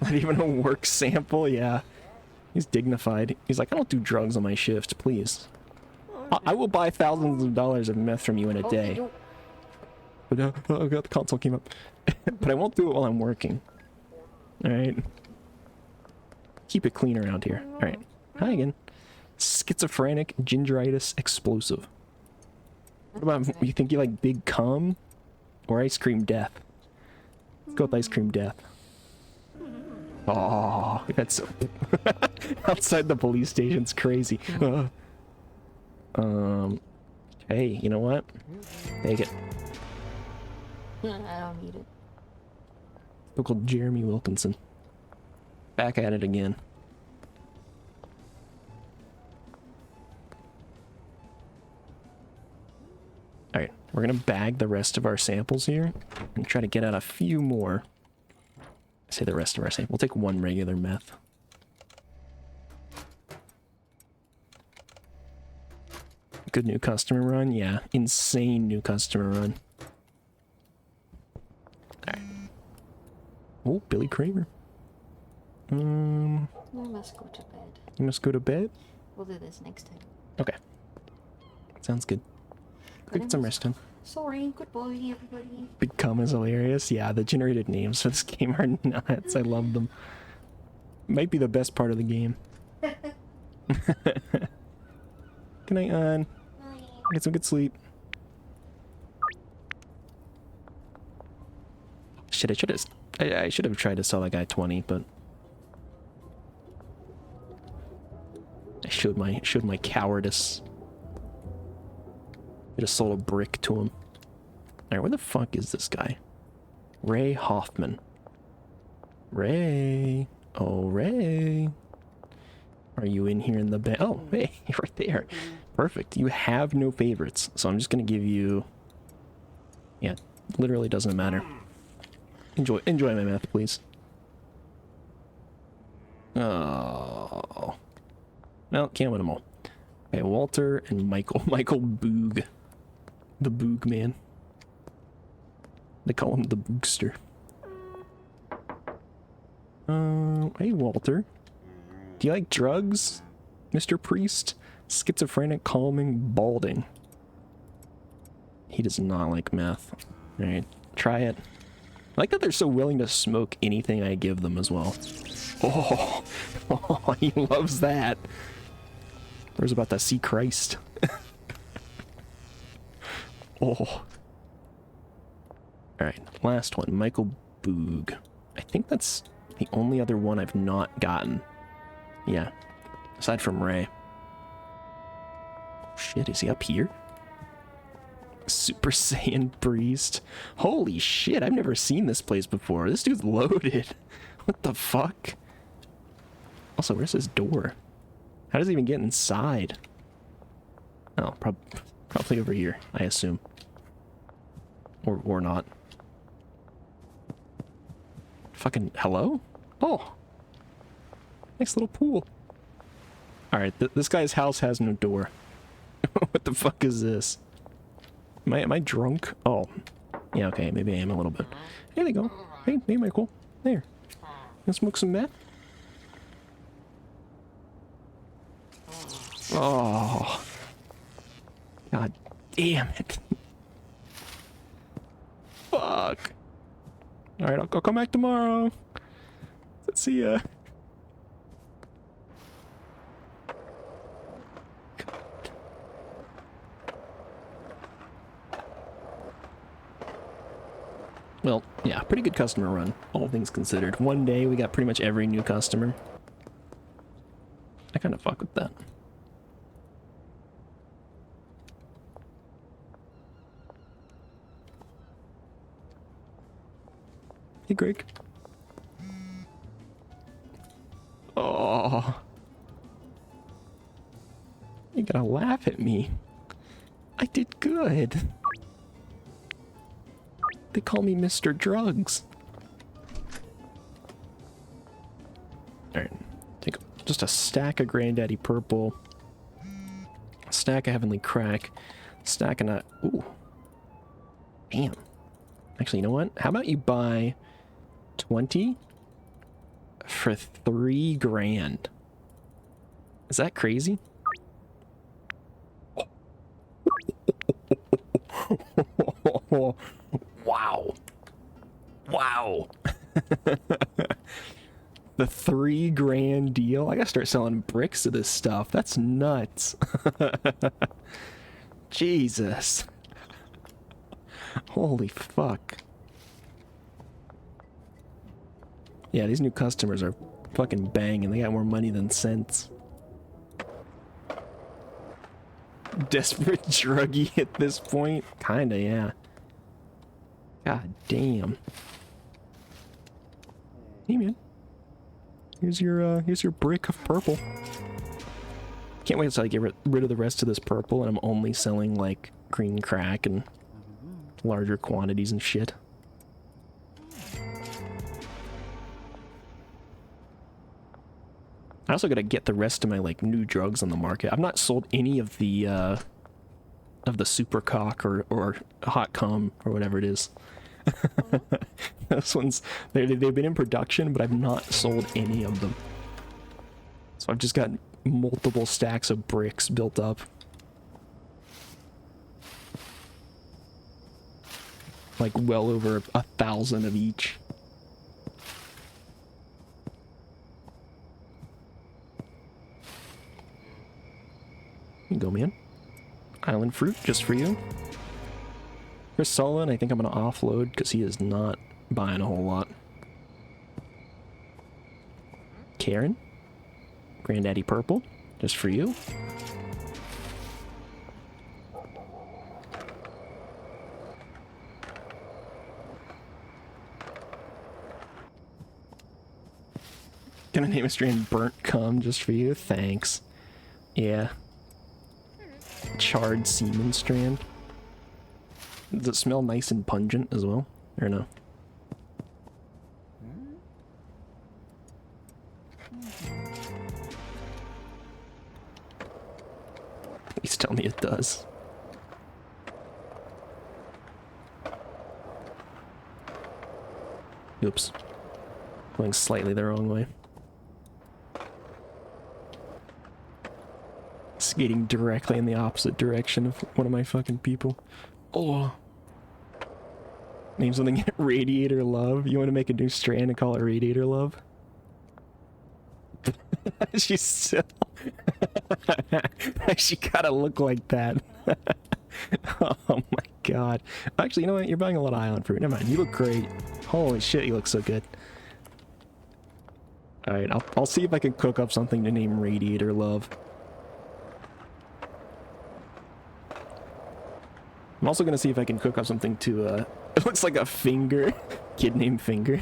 Not even a work sample? Yeah. He's dignified. He's like, I don't do drugs on my shift, please. I will buy thousands of dollars of meth from you in a day. But oh god, the console came up. But I won't do it while I'm working. Alright. Keep it clean around here. Alright. Hi again. Schizophrenic, gingeritis, explosive. What about, you think you like big cum? Or ice cream death? Let's go with ice cream death. Oh, that's so... Outside the police station's crazy. Hey, you know what? Take it. I don't need it. Local Jeremy Wilkinson. Back at it again. Alright, we're gonna bag the rest of our samples here and try to get out a few more. I say the rest of our samples. We'll take one regular meth. Good new customer run? Yeah, insane new customer run. Alright. Oh, Billy Kramer. I must go to bed. You must go to bed? We'll do this next time. Okay. Sounds good. Go get some rest, huh? Sorry, goodbye, everybody. Big cum is hilarious. Yeah, the generated names for this game are nuts. I love them. Might be the best part of the game. Good night, Ann. Get some good sleep. Shit, I should have tried to sell that guy 20, but I showed my cowardice. I just sold a brick to him. Alright, where the fuck is this guy? Ray Hoffman. Ray. Oh, Ray. Are you in here in the bed? Oh, hey, you're right there. Perfect. You have no favorites, so I'm just gonna give you... Yeah, literally doesn't matter. Enjoy my meth, please. Oh. Well, can't win them all. Okay, Walter and Michael. Michael Boog. The Boog Man. They call him the Boogster. Hey, Walter. Do you like drugs, Mr. Priest? Schizophrenic, calming, balding. He does not like meth. Alright, try it. I like that they're so willing to smoke anything I give them as well. Oh, oh, he loves that. I was about to see Christ. Oh. Alright, last one. Michael Boog. I think that's the only other one I've not gotten. Yeah. Aside from Ray. Shit, is he up here? Super Saiyan Priest. Holy shit, I've never seen this place before. This dude's loaded. What the fuck? Also, where's his door? How does he even get inside? Oh, probably over here, I assume. Or not. Fucking hello? Oh. Nice little pool. Alright, this guy's house has no door. What the fuck is this? Am I drunk? Oh. Yeah, okay, maybe I am a little bit. Hey, there you go. Hey, Michael. There. Gonna smoke some meth? Oh. God damn it. Fuck. Alright, I'll come back tomorrow. See ya. Well, yeah, pretty good customer run, all things considered. One day we got pretty much every new customer. I kind of fuck with that. Hey, Greg. Oh. You gotta laugh at me. I did good. They call me Mr. Drugs. Alright. Take just a stack of Granddaddy Purple. A stack of Heavenly Crack. Stack of nut. Ooh. Damn. Actually, you know what? How about you buy 20 for 3 grand? Is that crazy? Wow. Wow. The 3 grand deal? I gotta start selling bricks of this stuff. That's nuts. Jesus. Holy fuck. Yeah, these new customers are fucking banging. They got more money than sense. Desperate druggie at this point? Kinda, yeah. God damn. Hey man. Here's your brick of purple. Can't wait until I get rid of the rest of this purple and I'm only selling like green crack and larger quantities and shit. I also gotta get the rest of my like new drugs on the market. I've not sold any of the super cock or hot cum or whatever it is. Those ones, they've been in production, but I've not sold any of them. So I've just got multiple stacks of bricks built up. Like well over 1,000 of each. Here you go, man. Island fruit, just for you. Chris Sullivan, I think I'm going to offload because he is not buying a whole lot. Karen. Granddaddy Purple, just for you. Gonna name a strand Burnt Cum just for you. Thanks. Yeah. Charred Semen strand. Does it smell nice and pungent as well? Or no? Please tell me it does. Oops. Going slightly the wrong way. Skating directly in the opposite direction of one of my fucking people. Oh. Name something Radiator Love. You want to make a new strand and call it Radiator Love? She's still... she gotta look like that. Oh my god. Actually, you know what? You're buying a lot of Ion Fruit. Never mind. You look great. Holy shit, you look so good. Alright, I'll see if I can cook up something to name Radiator Love. I'm also gonna see if I can cook up something to, it looks like a finger. Kid named Finger.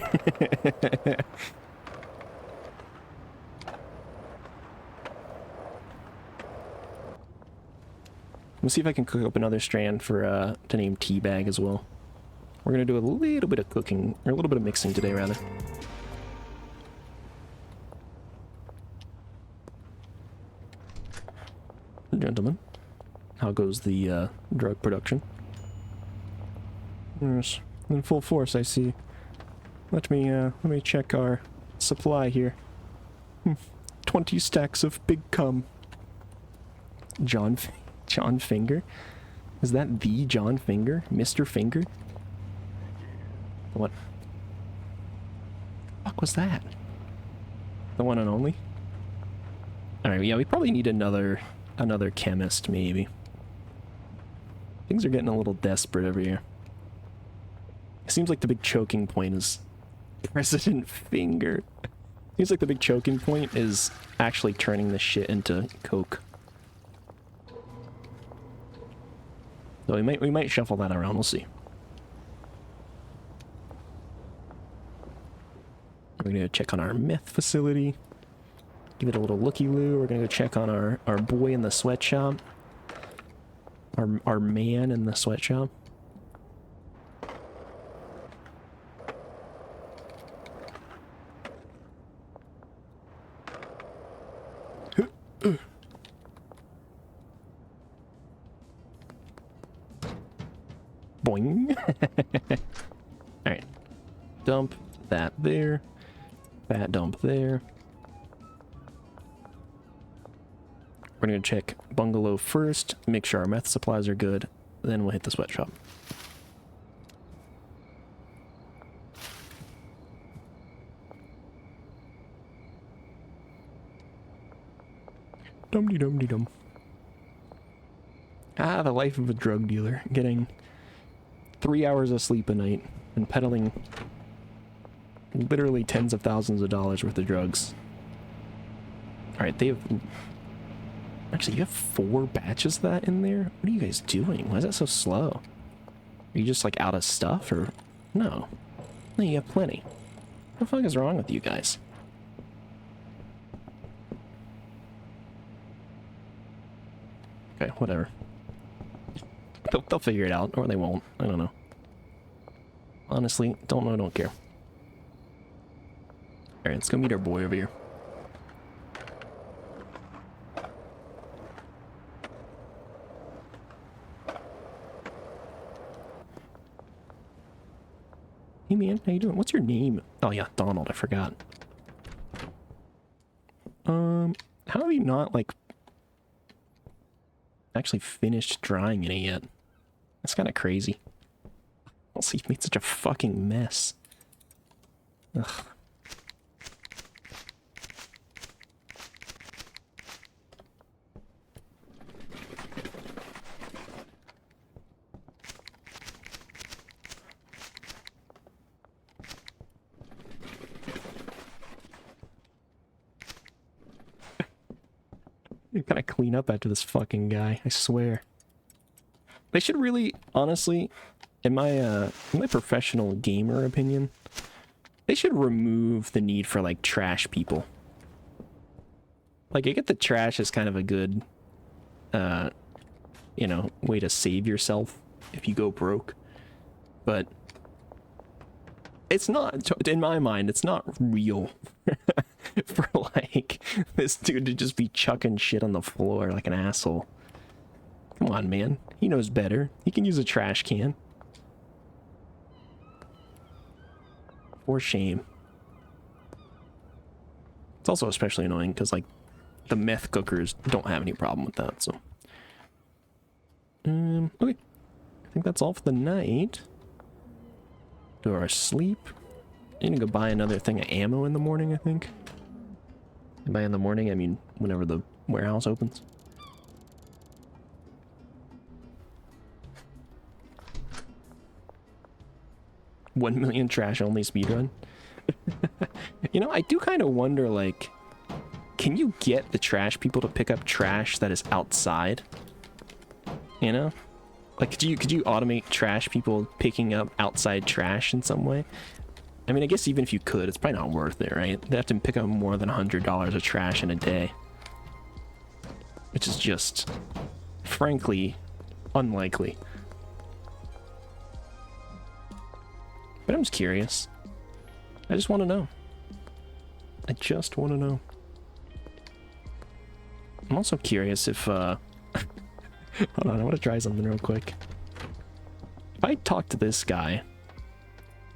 Let's see if I can cook up another strand for, to name Teabag as well. We're gonna do a little bit of cooking, or a little bit of mixing today, rather. Gentlemen, how goes the, drug production? Yes, in full force, I see. Let me check our supply here. 20 stacks of big cum. John Finger? Is that the John Finger? Mr. Finger? What? The fuck was that? The one and only? Alright, yeah, we probably need another chemist, maybe. Things are getting a little desperate over here. It seems like the big choking point is President Finger. Seems like the big choking point is actually turning this shit into coke. So we might shuffle that around, we'll see. We're gonna check on our meth facility. Give it a little looky-loo. We're gonna go check on our boy in the sweatshop. Our man in the sweatshop. Boing. Alright. Dump that there. That dump there. We're gonna check bungalow first, make sure our meth supplies are good, then we'll hit the sweatshop. Dum-de-dum-de-dum. Ah, the life of a drug dealer. Getting 3 hours of sleep a night and peddling literally tens of thousands of dollars worth of drugs. Alright, they have... Actually, you have 4 batches of that in there? What are you guys doing? Why is that so slow? Are you just, like, out of stuff, or... No. No, you have plenty. What the fuck is wrong with you guys? Okay, whatever. They'll figure it out, or they won't. I don't know. Honestly, don't know, don't care. Alright, let's go meet our boy over here. Hey man, how you doing? What's your name? Oh yeah, Donald, I forgot. How have you not, like, actually finished drying any yet? That's kind of crazy. Also, you've made such a fucking mess. Ugh. You gotta clean up after this fucking guy, I swear. They should really, honestly, in my professional gamer opinion, they should remove the need for, like, trash people. Like, I get that trash is kind of a good, you know, way to save yourself if you go broke. But it's not, in my mind, it's not real for, like, this dude to just be chucking shit on the floor like an asshole. Come on, man. He knows better. He can use a trash can. For shame. It's also especially annoying because, like, the meth cookers don't have any problem with that, so. Okay. I think think that's all for the night. Do our sleep. I'm gonna go buy another thing of ammo in the morning, I think. And by in the morning, I mean whenever the warehouse opens. $1 million trash only speedrun. You know, I do kind of wonder, like, can you get the trash people to pick up trash that is outside? You know? Like, could you automate trash people picking up outside trash in some way? I mean, I guess even if you could, it's probably not worth it, right? They have to pick up more than $100 of trash in a day. Which is just, frankly, unlikely. But I'm just curious. I just want to know. I just want to know. I'm also curious if, hold on, I want to try something real quick. If I talk to this guy,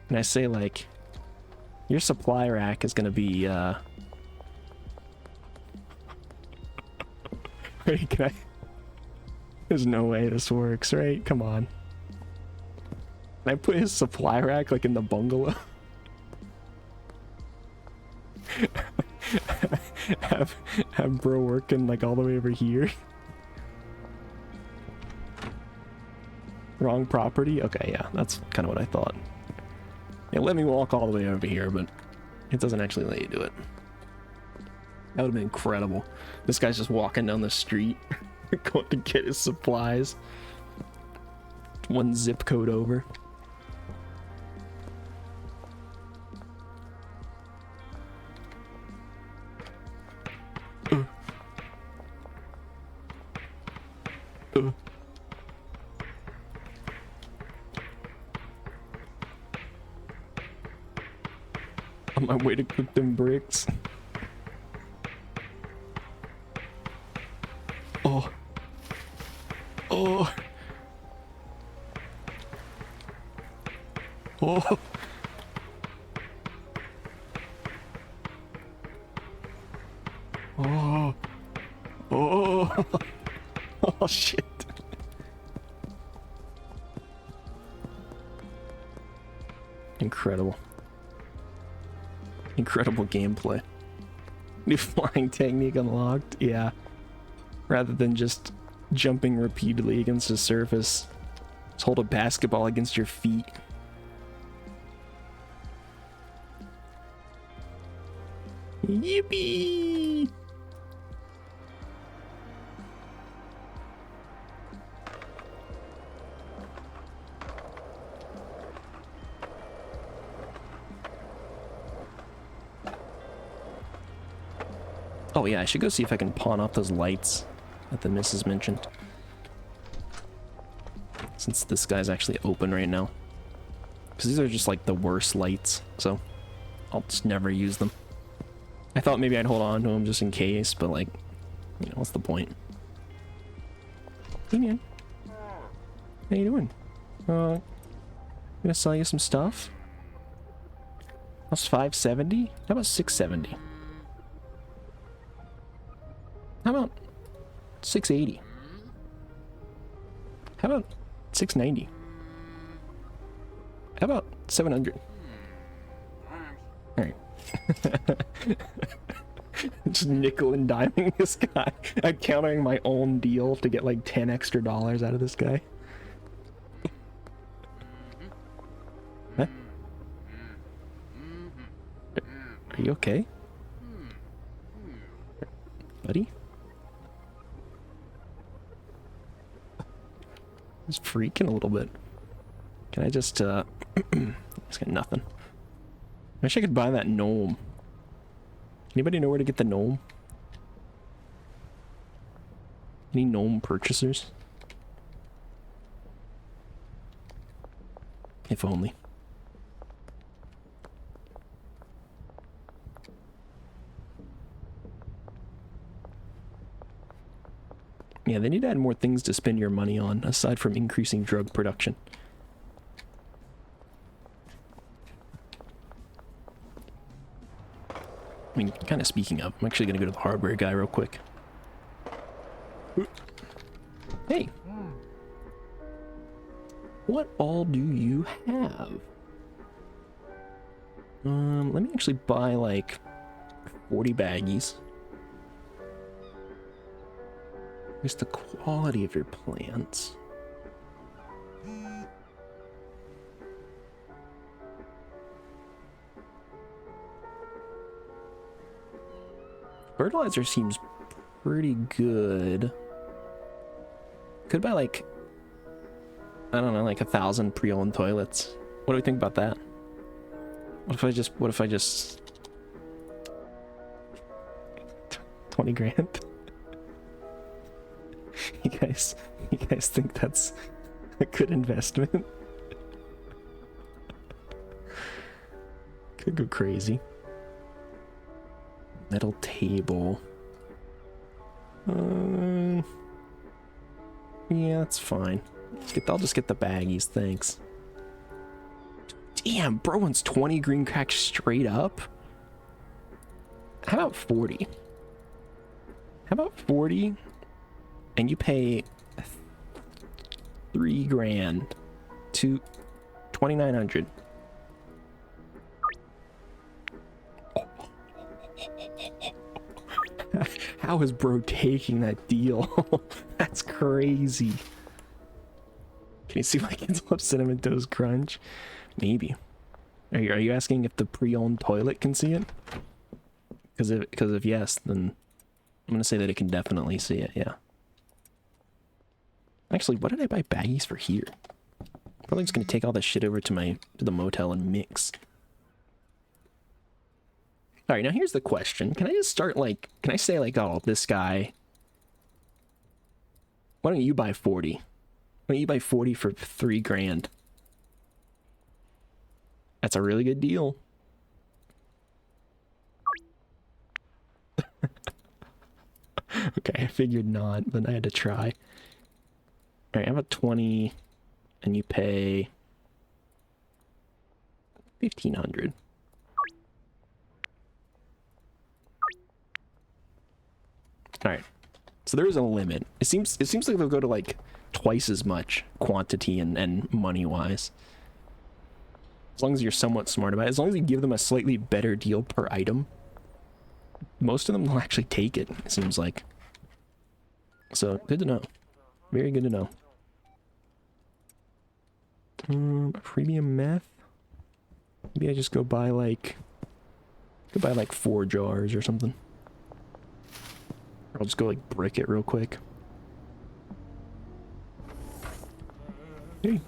and I say, like, your supply rack is going to be, Wait, can I... There's no way this works, right? Come on. Can I put his supply rack, like, in the bungalow? have bro working, like, all the way over here? Wrong property? Okay, yeah, that's kind of what I thought. It let me walk all the way over here, but it doesn't actually let you do it. That would have been incredible. This guy's just walking down the street, going to get his supplies. One zip code over. On my way to cook them bricks. Oh. Oh. Oh. Oh. Oh. Oh, shit. Incredible. Incredible gameplay. New flying technique unlocked. Yeah. Rather than just jumping repeatedly against the surface, just hold a basketball against your feet. Yippee! Oh yeah, I should go see if I can pawn off those lights that the missus mentioned. Since this guy's actually open right now. Because these are just like the worst lights, so I'll just never use them. I thought maybe I'd hold on to them just in case, but like, you know, what's the point? Hey man. How you doing? Gonna sell you some stuff? That's $570? How about $670? How about $680? How about $690? How about $700? Alright. Just nickel and diming this guy. I'm countering my own deal to get like 10 extra dollars out of this guy. Huh? Are you okay? Buddy? He's freaking a little bit. Can I just, he's got nothing. I wish I could buy that gnome. Anybody know where to get the gnome? Any gnome purchasers? If only. Yeah, they need to add more things to spend your money on, aside from increasing drug production. I mean, kind of speaking of, I'm actually going to go to the hardware guy real quick. Hey! What all do you have? Let me actually buy like 40 baggies. Here's the quality of your plants. Fertilizer seems pretty good. Could buy like, I don't know, like 1,000 pre-owned toilets. What do we think about that? What if I just 20 grand? You guys think that's a good investment? Could go crazy. Metal table. Yeah, that's fine. I'll just get the baggies, thanks. Damn, bro wants 20 green cracks straight up. How about 40? How about 40? And you pay 3 grand to 2,900. How is bro taking that deal? That's crazy. Can you see my kids love Cinnamon Toast Crunch? Maybe. Are you asking if the pre-owned toilet can see it? Because if yes, then I'm gonna say that it can definitely see it. Yeah. Actually, what did I buy baggies for here? Probably just gonna take all this shit over to the motel and mix. All right, now here's the question. Can I just start like, can I say like, oh, this guy, why don't you buy 40? Why don't you buy 40 for 3 grand? That's a really good deal. Okay, I figured not, but I had to try. All right, how about 20 and you pay 1,500. All right, so there is a limit. It seems like they'll go to like twice as much quantity and money wise. As long as you're somewhat smart about it, as long as you give them a slightly better deal per item, most of them will actually take it, it seems like. So good to know. Very good to know. Premium meth. Maybe I just go buy like 4 jars or something. Or I'll just go like brick it real quick. Hey,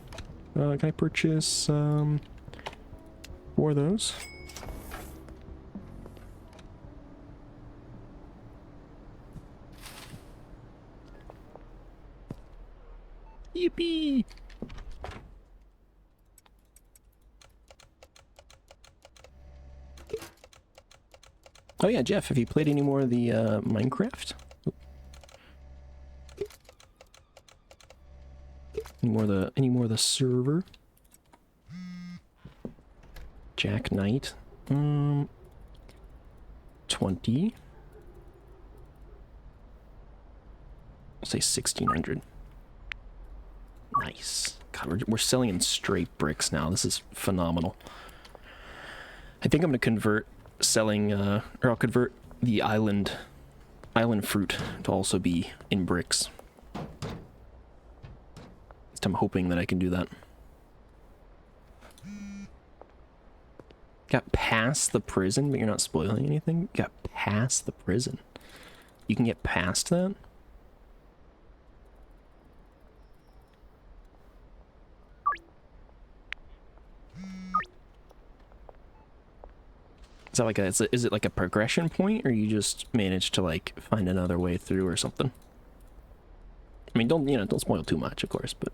can I purchase 4 of those? Yippee! Oh yeah, Jeff, have you played any more of the Minecraft? Any more of the server? Jack Knight. 20. I'll say 1,600. Nice. God, we're selling in straight bricks now. This is phenomenal. I think I'm gonna convert selling, or I'll convert the island fruit to also be in bricks. I'm hoping that I can do that. Got past the prison, but you're not spoiling anything? Got past the prison. You can get past that? Is that like is it like a progression point, or you just manage to like find another way through or something? I mean, don't spoil too much, of course, but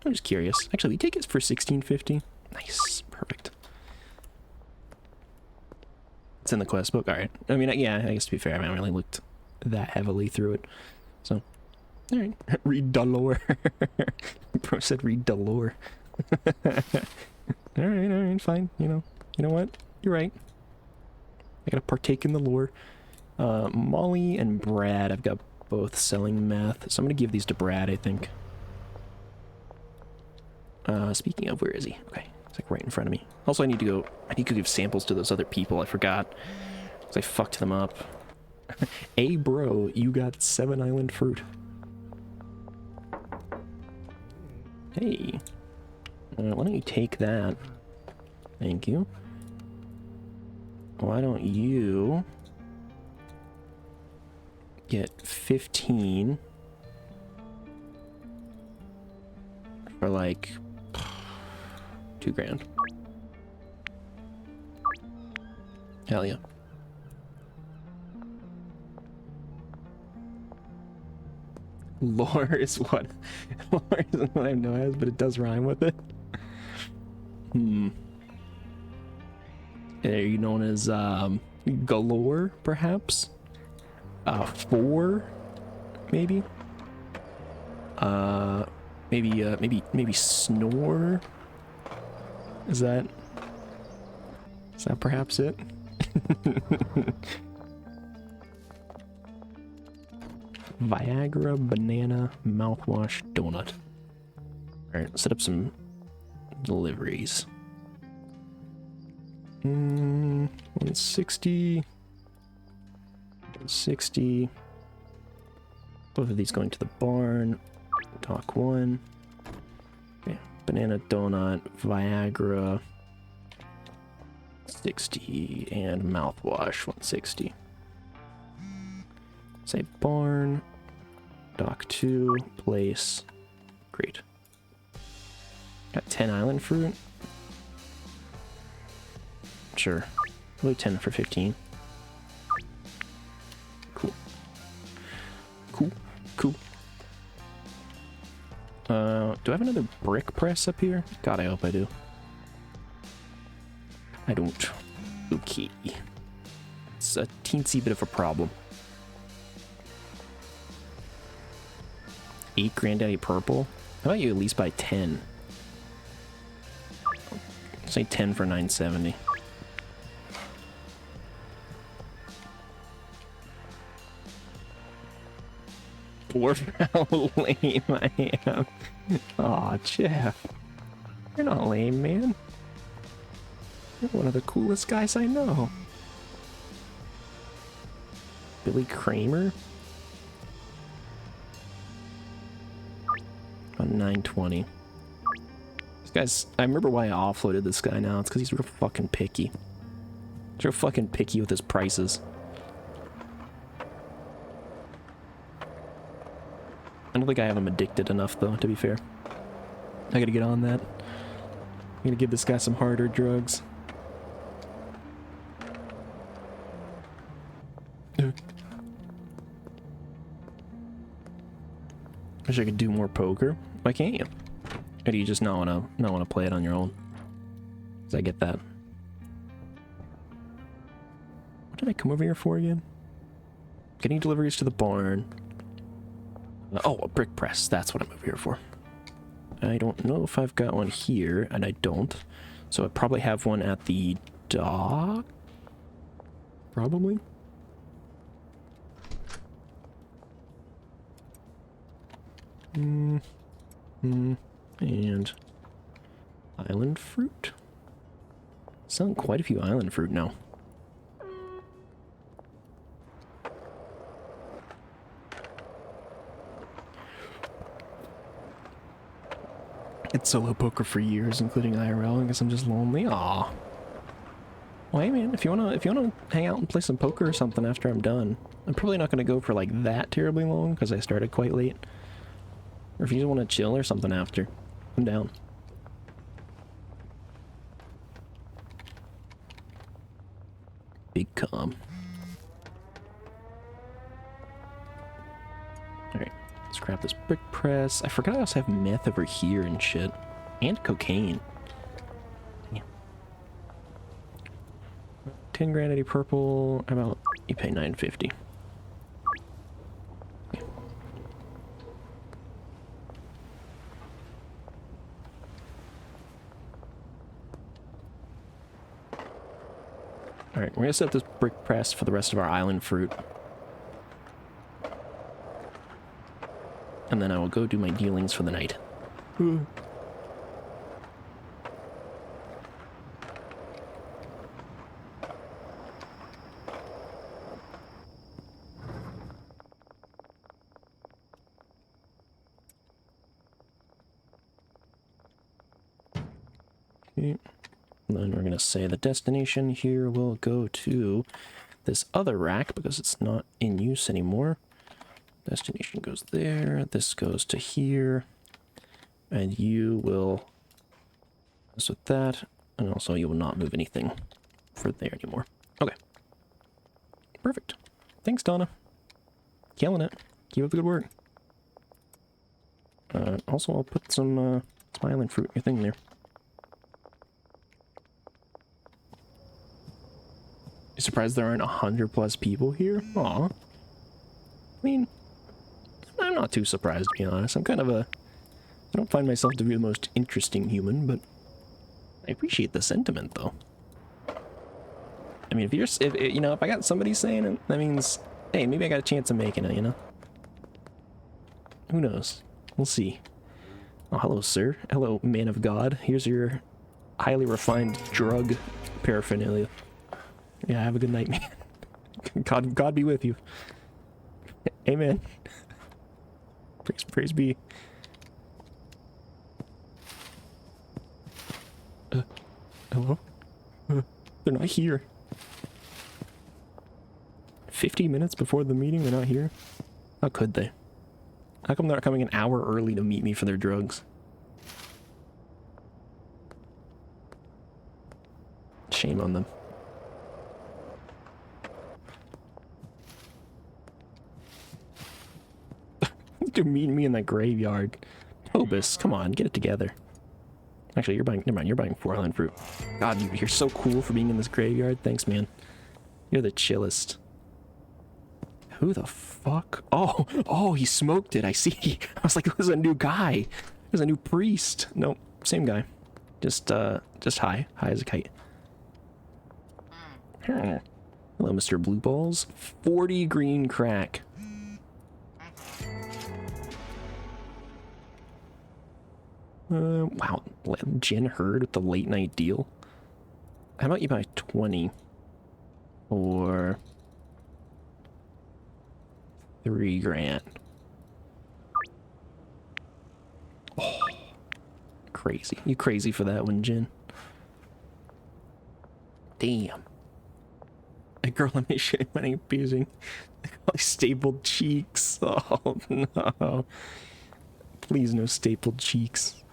I'm just curious. Actually, we take it for 1,650. Nice, perfect. It's in the quest book. All right. I mean, yeah, I guess to be fair, I haven't really looked that heavily through it. So, all right. Read the lore. Bro said read the lore. all right, fine. You know what? You're right. I gotta partake in the lore. Molly and Brad, I've got both selling meth, so I'm gonna give these to Brad, I think. Speaking of, where is he? Okay, it's like right in front of me. Also, I need to go give samples to those other people. I forgot. Because I fucked them up. Hey, bro, you got 7 island fruit. Hey. Why don't you take that? Thank you. Why don't you get 15 for like 2 grand. Hell yeah. Lore is what? Lore isn't what I know as, but it does rhyme with it. Are you known as galore, perhaps? 4, maybe. Maybe snore. Is that perhaps it? Viagra, banana, mouthwash, donut. Alright, set up some deliveries. 160. 160. Both of these going to the barn. Dock 1. Okay, banana, donut, Viagra, 60, and mouthwash, 160. Say barn, dock 2, place, great. Got 10 island fruit. Sure, we'll do 10 for 15. Cool. Cool, cool. Do I have another brick press up here? God, I hope I do. I don't. Okay. It's a teensy bit of a problem. 8 Granddaddy Purple? How about you at least buy 10? Say 10 for 970. Poor how lame I am. Aw, Jeff. You're not lame, man. You're one of the coolest guys I know. Billy Kramer? On 920. This guy's... I remember why I offloaded this guy now. It's because he's real fucking picky. He's real fucking picky with his prices. I don't think I have him addicted enough, though, to be fair. I gotta get on that. I'm gonna give this guy some harder drugs. Wish I could do more poker. Why can't you? Or do you just not wanna play it on your own? 'Cause I get that. What did I come over here for again? Getting deliveries to the barn. Oh, a brick press. That's what I'm over here for. I don't know if I've got one here, and I don't. So I probably have one at the dock? Probably. And island fruit. Selling quite a few island fruit now. It's solo poker for years, including IRL. I guess I'm just lonely. Aw. Well, hey man, if you wanna hang out and play some poker or something after I'm done, I'm probably not gonna go for like that terribly long because I started quite late. Or if you just want to chill or something after, I'm down. Big calm. Alright, let's grab this brick press. I forgot I also have meth over here and shit. And cocaine. Yeah. 10 Granddaddy Purple. How about you pay $9.50? Alright, we're gonna set up this brick press for the rest of our island fruit. And then I will go do my dealings for the night. Okay. And then we're going to say the destination here will go to this other rack because it's not in use anymore. Destination goes there. This goes to here. And you will mess with that. And also you will not move anything for there anymore. Okay. Perfect. Thanks, Donna. Killing it. Keep up the good work. Also, I'll put some smiling fruit in your thing there. You surprised there aren't 100+ people here? Aw. I mean, I'm not too surprised, to be honest. I'm kind of a... I don't find myself to be the most interesting human, but I appreciate the sentiment, though. I mean, if I got somebody saying it, that means, hey, maybe I got a chance of making it, you know? Who knows? We'll see. Oh, hello, sir. Hello, man of God. Here's your highly refined drug paraphernalia. Yeah, have a good night, man. God be with you. Amen. Praise be. Hello? They're not here. 50 minutes before the meeting, they're not here? How could they? How come they're not coming an hour early to meet me for their drugs? Shame on them. They're meeting me in the graveyard. Tobus, come on, get it together. Actually, you're buying... Never mind, you're buying 4 island fruit. God, you're so cool for being in this graveyard. Thanks, man. You're the chillest. Who the fuck? Oh, he smoked it. I see. I was like, it was a new guy. It was a new priest. Nope, same guy. Just high. High as a kite. Hello, Mr. Blue Balls. 40 green crack. Wow. Jen Hurd with the late night deal. How about you buy 20? Or... 3 grand. Oh, crazy. You crazy for that one, Jen. Damn. A girl I'm shitting money abusing. Stapled cheeks. Oh, no. Please, no stapled cheeks.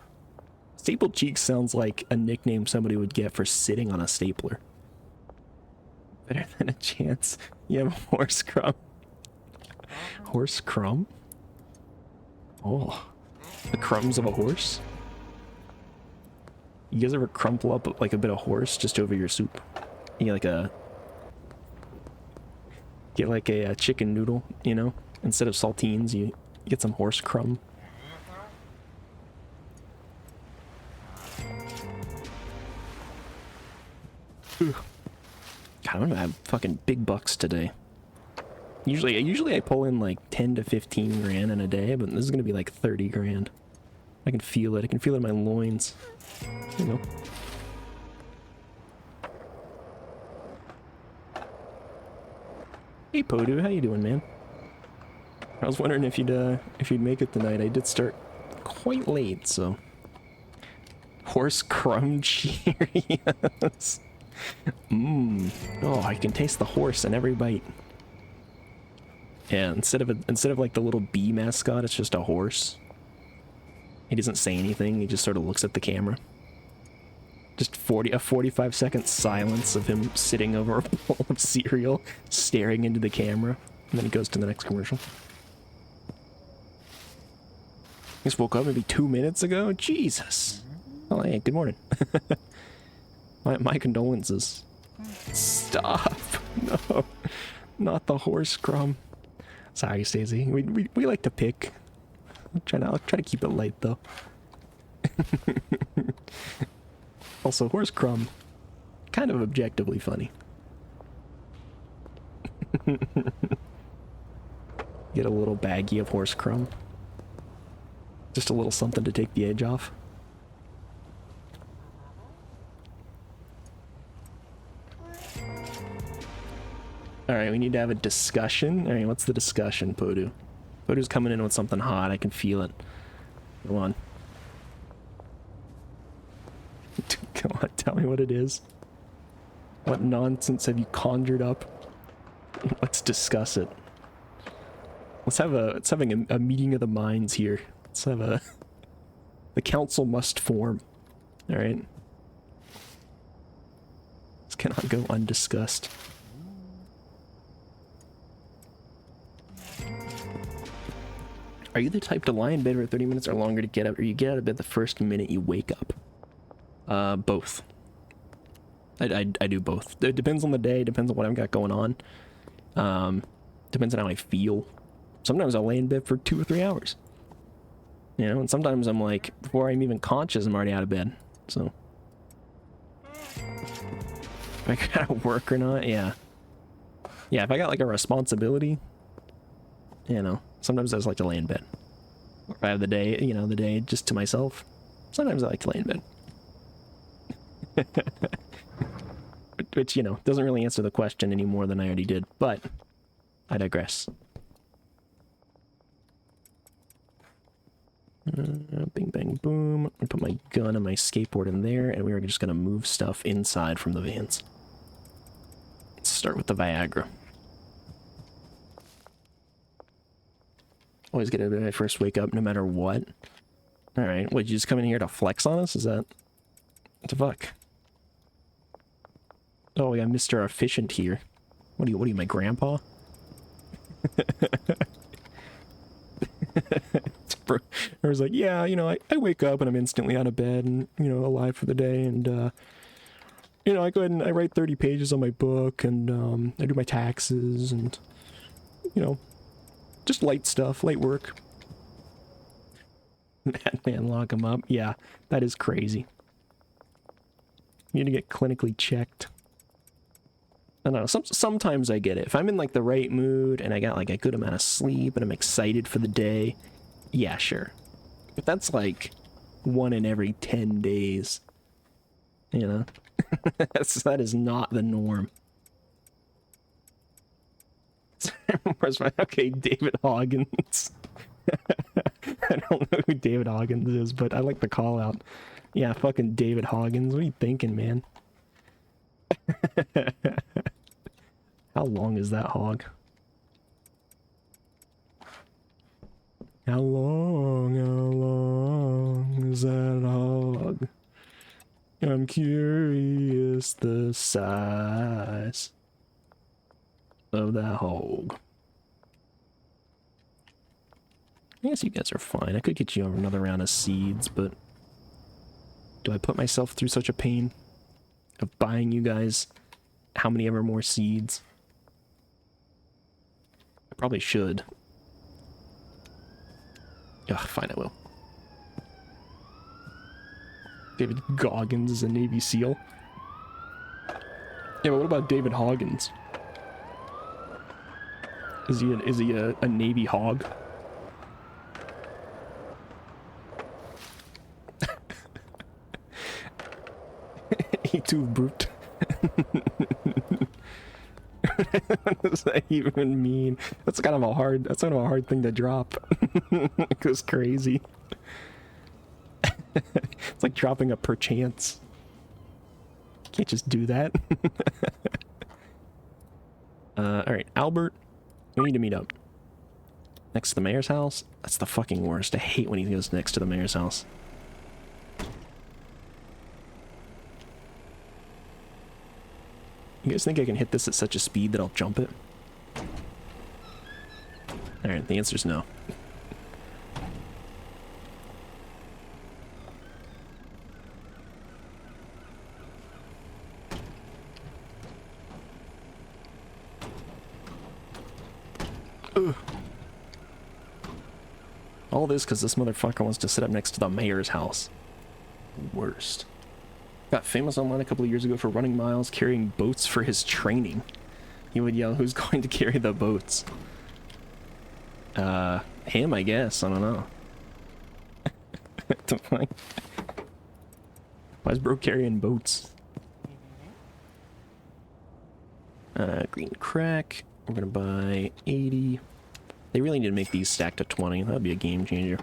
Stapled cheeks sounds like a nickname somebody would get for sitting on a stapler. Better than a chance. You have a horse crumb. Horse crumb? Oh. The crumbs of a horse? You guys ever crumple up like a bit of horse just over your soup? You get like a chicken noodle, you know? Instead of saltines, you get some horse crumb. God, I'm gonna have fucking big bucks today. Usually I pull in like 10 to 15 grand in a day, but this is gonna be like 30 grand. I can feel it. I can feel it in my loins. You know. Hey Podu, how you doing, man? I was wondering if you'd make it tonight. I did start quite late, so. Horse crumb Cheerios. Mmm. Oh, I can taste the horse in every bite. Yeah, instead of like the little bee mascot, it's just a horse. He doesn't say anything, he just sort of looks at the camera. Just a 45-second silence of him sitting over a bowl of cereal, staring into the camera, and then he goes to the next commercial. Just woke up maybe 2 minutes ago? Jesus! Oh, hey, good morning. My condolences. Stop! No, not the horse crumb. Sorry, Stacey. We like to pick. I'll try to keep it light though. Also, horse crumb, kind of objectively funny. Get a little baggie of horse crumb. Just a little something to take the edge off. Alright, we need to have a discussion. Alright, what's the discussion, Podu? Podu's coming in with something hot, I can feel it. Go on. Come on, tell me what it is. What nonsense have you conjured up? Let's discuss it. Let's having a meeting of the minds here. Let's have a... The council must form. Alright? This cannot go undiscussed. Are you the type to lie in bed for 30 minutes or longer to get up, or you get out of bed the first minute you wake up? Both. I do both. It depends on the day, depends on what I've got going on. Depends on how I feel. Sometimes I'll lay in bed for 2 or 3 hours. You know, and sometimes I'm like, before I'm even conscious, I'm already out of bed. So. If I gotta work or not, yeah. Yeah, if I got like a responsibility, you know, sometimes I just like to lay in bed. Or if I have the day, you know, the day just to myself, sometimes I like to lay in bed. Which, you know, doesn't really answer the question any more than I already did, but I digress. Bing, bang, boom. I put my gun and my skateboard in there, and we are just going to move stuff inside from the vans. Let's start with the Viagra. Always get it when I first wake up, no matter what. Alright, what, you just come in here to flex on us? Is that... What the fuck? Oh, we got Mr. Efficient here. What are you, my grandpa? I was like, yeah, you know, I wake up and I'm instantly out of bed and, you know, alive for the day, and, you know, I go ahead and I write 30 pages on my book, and, I do my taxes, and, you know, just light stuff, light work. Madman, lock him up. Yeah, that is crazy. You need to get clinically checked. I don't know, sometimes I get it. If I'm in, like, the right mood, and I got, like, a good amount of sleep, and I'm excited for the day, yeah, sure. But that's, like, 1 in every 10 days. You know? That is not the norm. Okay, David Hoggins. I don't know who David Hoggins is, but I like the call out. Yeah, fucking David Hoggins. What are you thinking, man? How long is that hog? How long is that hog? I'm curious the size of that hog. I guess you guys are fine. I could get you another round of seeds, but do I put myself through such a pain of buying you guys how many ever more seeds? I probably should. Ugh, fine, I will. David Goggins is a Navy SEAL. Yeah, but what about David Hoggins? Is he a Navy hog? He too brute. What does that even mean? That's kind of a hard thing to drop. It goes crazy. It's like dropping a perchance. Can't just do that. Alright, Albert, we need to meet up. Next to the mayor's house? That's the fucking worst. I hate when he goes next to the mayor's house. You guys think I can hit this at such a speed that I'll jump it? Alright, the answer's no. Ugh. All this because this motherfucker wants to sit up next to the mayor's house. Worst. Got famous online a couple of years ago for running miles carrying boats for his training. He would yell, "Who's going to carry the boats?" Him, I guess. I don't know. What the fuck? Why is bro carrying boats? Green crack. We're gonna buy 80. They really need to make these stack to 20. That'd be a game changer.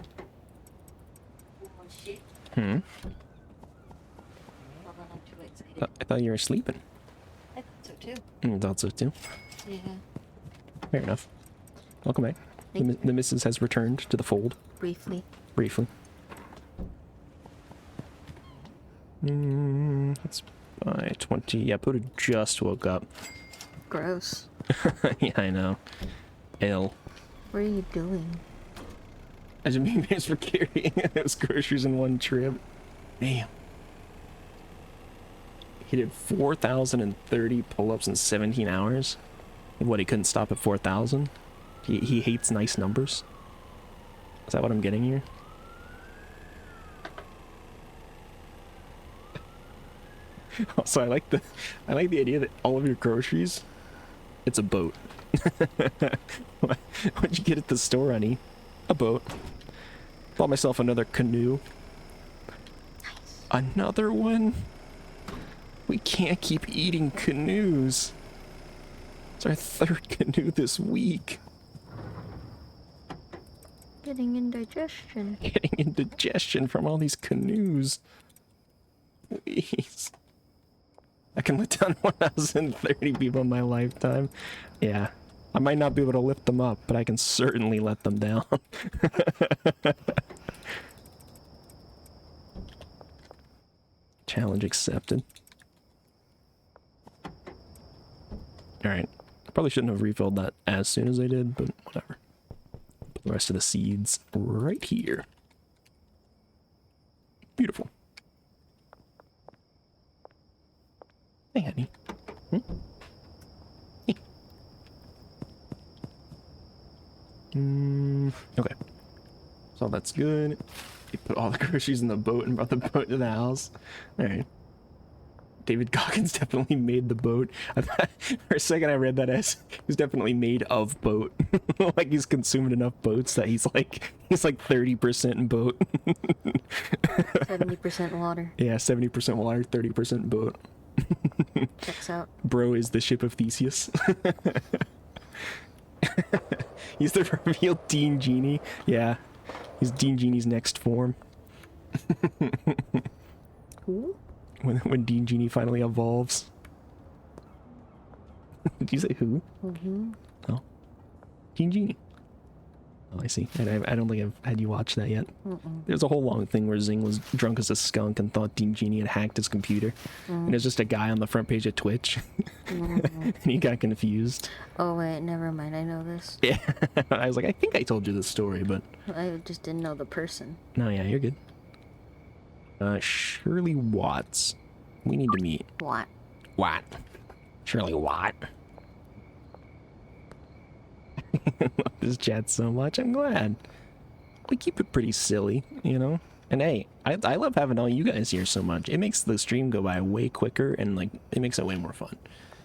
I thought you were sleeping. I thought so too. Thought so too. Yeah. Fair enough. Welcome back. Thank The missus has returned to the fold. Briefly. Briefly. That's by 20. Yeah, Poda just woke up. Gross. Yeah, I know. Ill. What are you doing? As being famous for carrying those groceries in one trip. Damn. He did 4,030 pull-ups in 17 hours. What, he couldn't stop at 4,000? He hates nice numbers? Is that what I'm getting here? Also, I like the idea that all of your groceries, it's a boat. What'd you get at the store, honey? A boat. Bought myself another canoe. Nice. Another one? We can't keep eating canoes. It's our third canoe this week. Getting indigestion. Getting indigestion from all these canoes. Please. I can let down 1,030 people in my lifetime. Yeah. I might not be able to lift them up, but I can certainly let them down. Challenge accepted. Alright. I probably shouldn't have refilled that as soon as I did, but whatever. Put the rest of the seeds right here. Beautiful. Hey, honey. Hey. Okay. So that's good. You put all the groceries in the boat and brought the boat to the house. Alright. David Goggins definitely made the boat. I thought, for a second I read that as he's definitely made of boat. Like he's consumed enough boats that he's like 30% in boat. 70% water. Yeah, 70% water, 30% boat. Checks out. Bro is the ship of Theseus. He's the revealed Dean Genie. Yeah, he's Dean Genie's next form. Who? When Dean Genie finally evolves. Did you say who? Mm-hmm. Oh. Dean Genie. Oh, I see. I don't think I've had you watch that yet. There's a whole long thing where Zing was drunk as a skunk and thought Dean Genie had hacked his computer. And there's just a guy on the front page of Twitch. And he got confused. Oh wait, never mind. I know this. Yeah. I was like, I think I told you this story, but... I just didn't know the person. No, yeah, you're good. Shirley Watts. We need to meet. What? Watt. Shirley Watt. I love this chat so much. I'm glad. We keep it pretty silly, you know? And hey, I love having all you guys here so much. It makes the stream go by way quicker and like it makes it way more fun.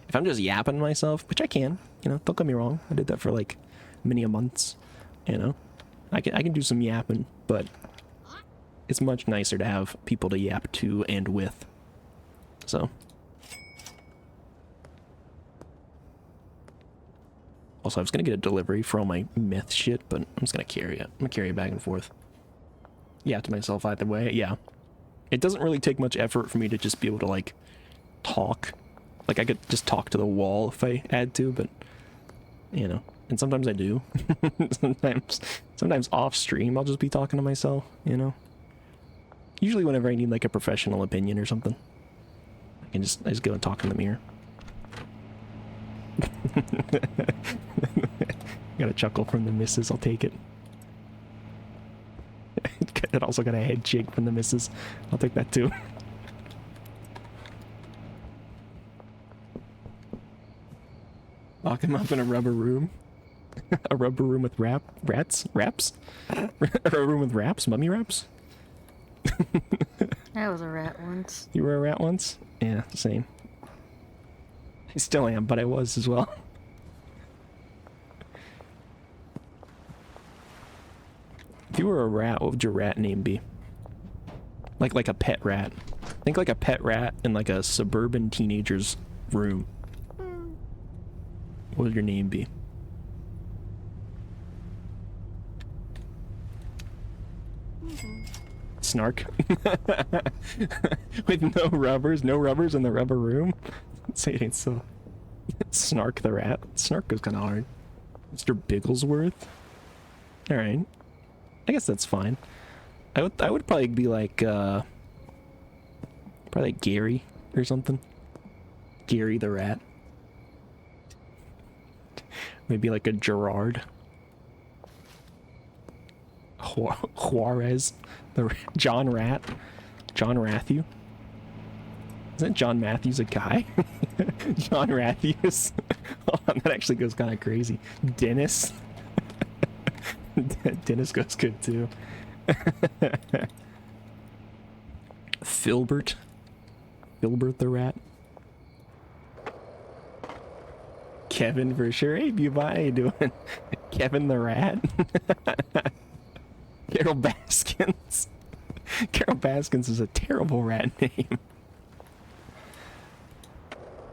If I'm just yapping myself, which I can, you know, don't get me wrong. I did that for like many a months, you know? I can do some yapping, but it's much nicer to have people to yap to and with. So. Also, I was gonna get a delivery for all my myth shit, but I'm just gonna carry it. I'm gonna carry it back and forth. Yeah, to myself either way. Yeah. It doesn't really take much effort for me to just be able to, like, talk. Like, I could just talk to the wall if I had to, but, you know. And sometimes I do. Sometimes off stream, I'll just be talking to myself, you know. Usually whenever I need, like, a professional opinion or something. I just go and talk in the mirror. Got a chuckle from the missus, I'll take it. It also got a head shake from the missus. I'll take that too. Lock him up in a rubber room. A rubber room with rats? A rubber room with wraps? Mummy wraps? I was a rat once. You were a rat once? Yeah, same. I still am, but I was as well. If you were a rat, what would your rat name be? Like a pet rat. Think like a pet rat in like a suburban teenager's room. What would your name be? Snark. With no rubbers in the rubber room. Say it ain't so. Snark the rat. Snark goes kind of hard. Mr. Bigglesworth. All right. I guess that's fine. I would probably be like probably like Gary or something. Gary the rat. Maybe like a Gerard. Juarez, the John Rat, John Ratthew. Isn't John Matthews a guy? John Matthews. Oh, that actually goes kind of crazy. Dennis. Dennis goes good too. Filbert. Filbert the rat. Kevin for sure. Hey, Bubba, how you doing? Kevin the rat. Carol Baskins. Carol Baskins is a terrible rat name.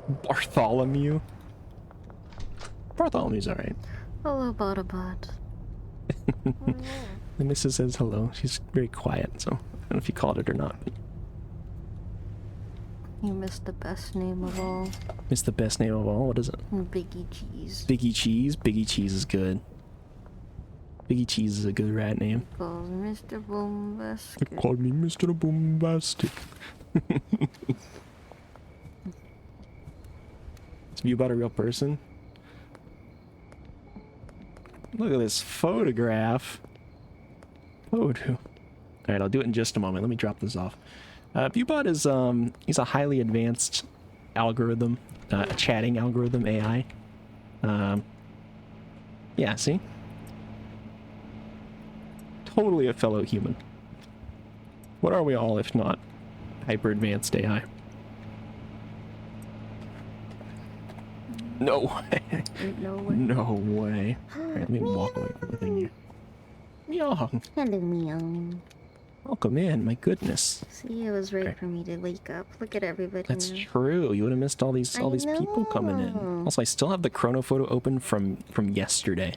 Bartholomew. Bartholomew's alright. Hello, Bottabot. The missus says hello. She's very quiet, so I don't know if you called it or not. But... You missed the best name of all. Missed the best name of all? What is it? Biggie Cheese. Biggie Cheese? Biggie Cheese is good. Biggie Cheese is a good rat name. He calls Mr. Bombastic. They call me Mr. Bombastic. Is you about a real person? Look at this photograph. Photo. Alright, I'll do it in just a moment. Let me drop this off. Viewbot is, he's a highly advanced algorithm, a chatting algorithm AI. Yeah, see? Totally a fellow human. What are we all if not hyper advanced AI? No way. No way. No way. Alright, let me walk away from the thing here. Meow. Hello, meow. Welcome in, my goodness. See, it was right for me to wake up. Look at everybody That's now. true. You would have missed all these people coming in. Also, I still have the chrono photo open from yesterday,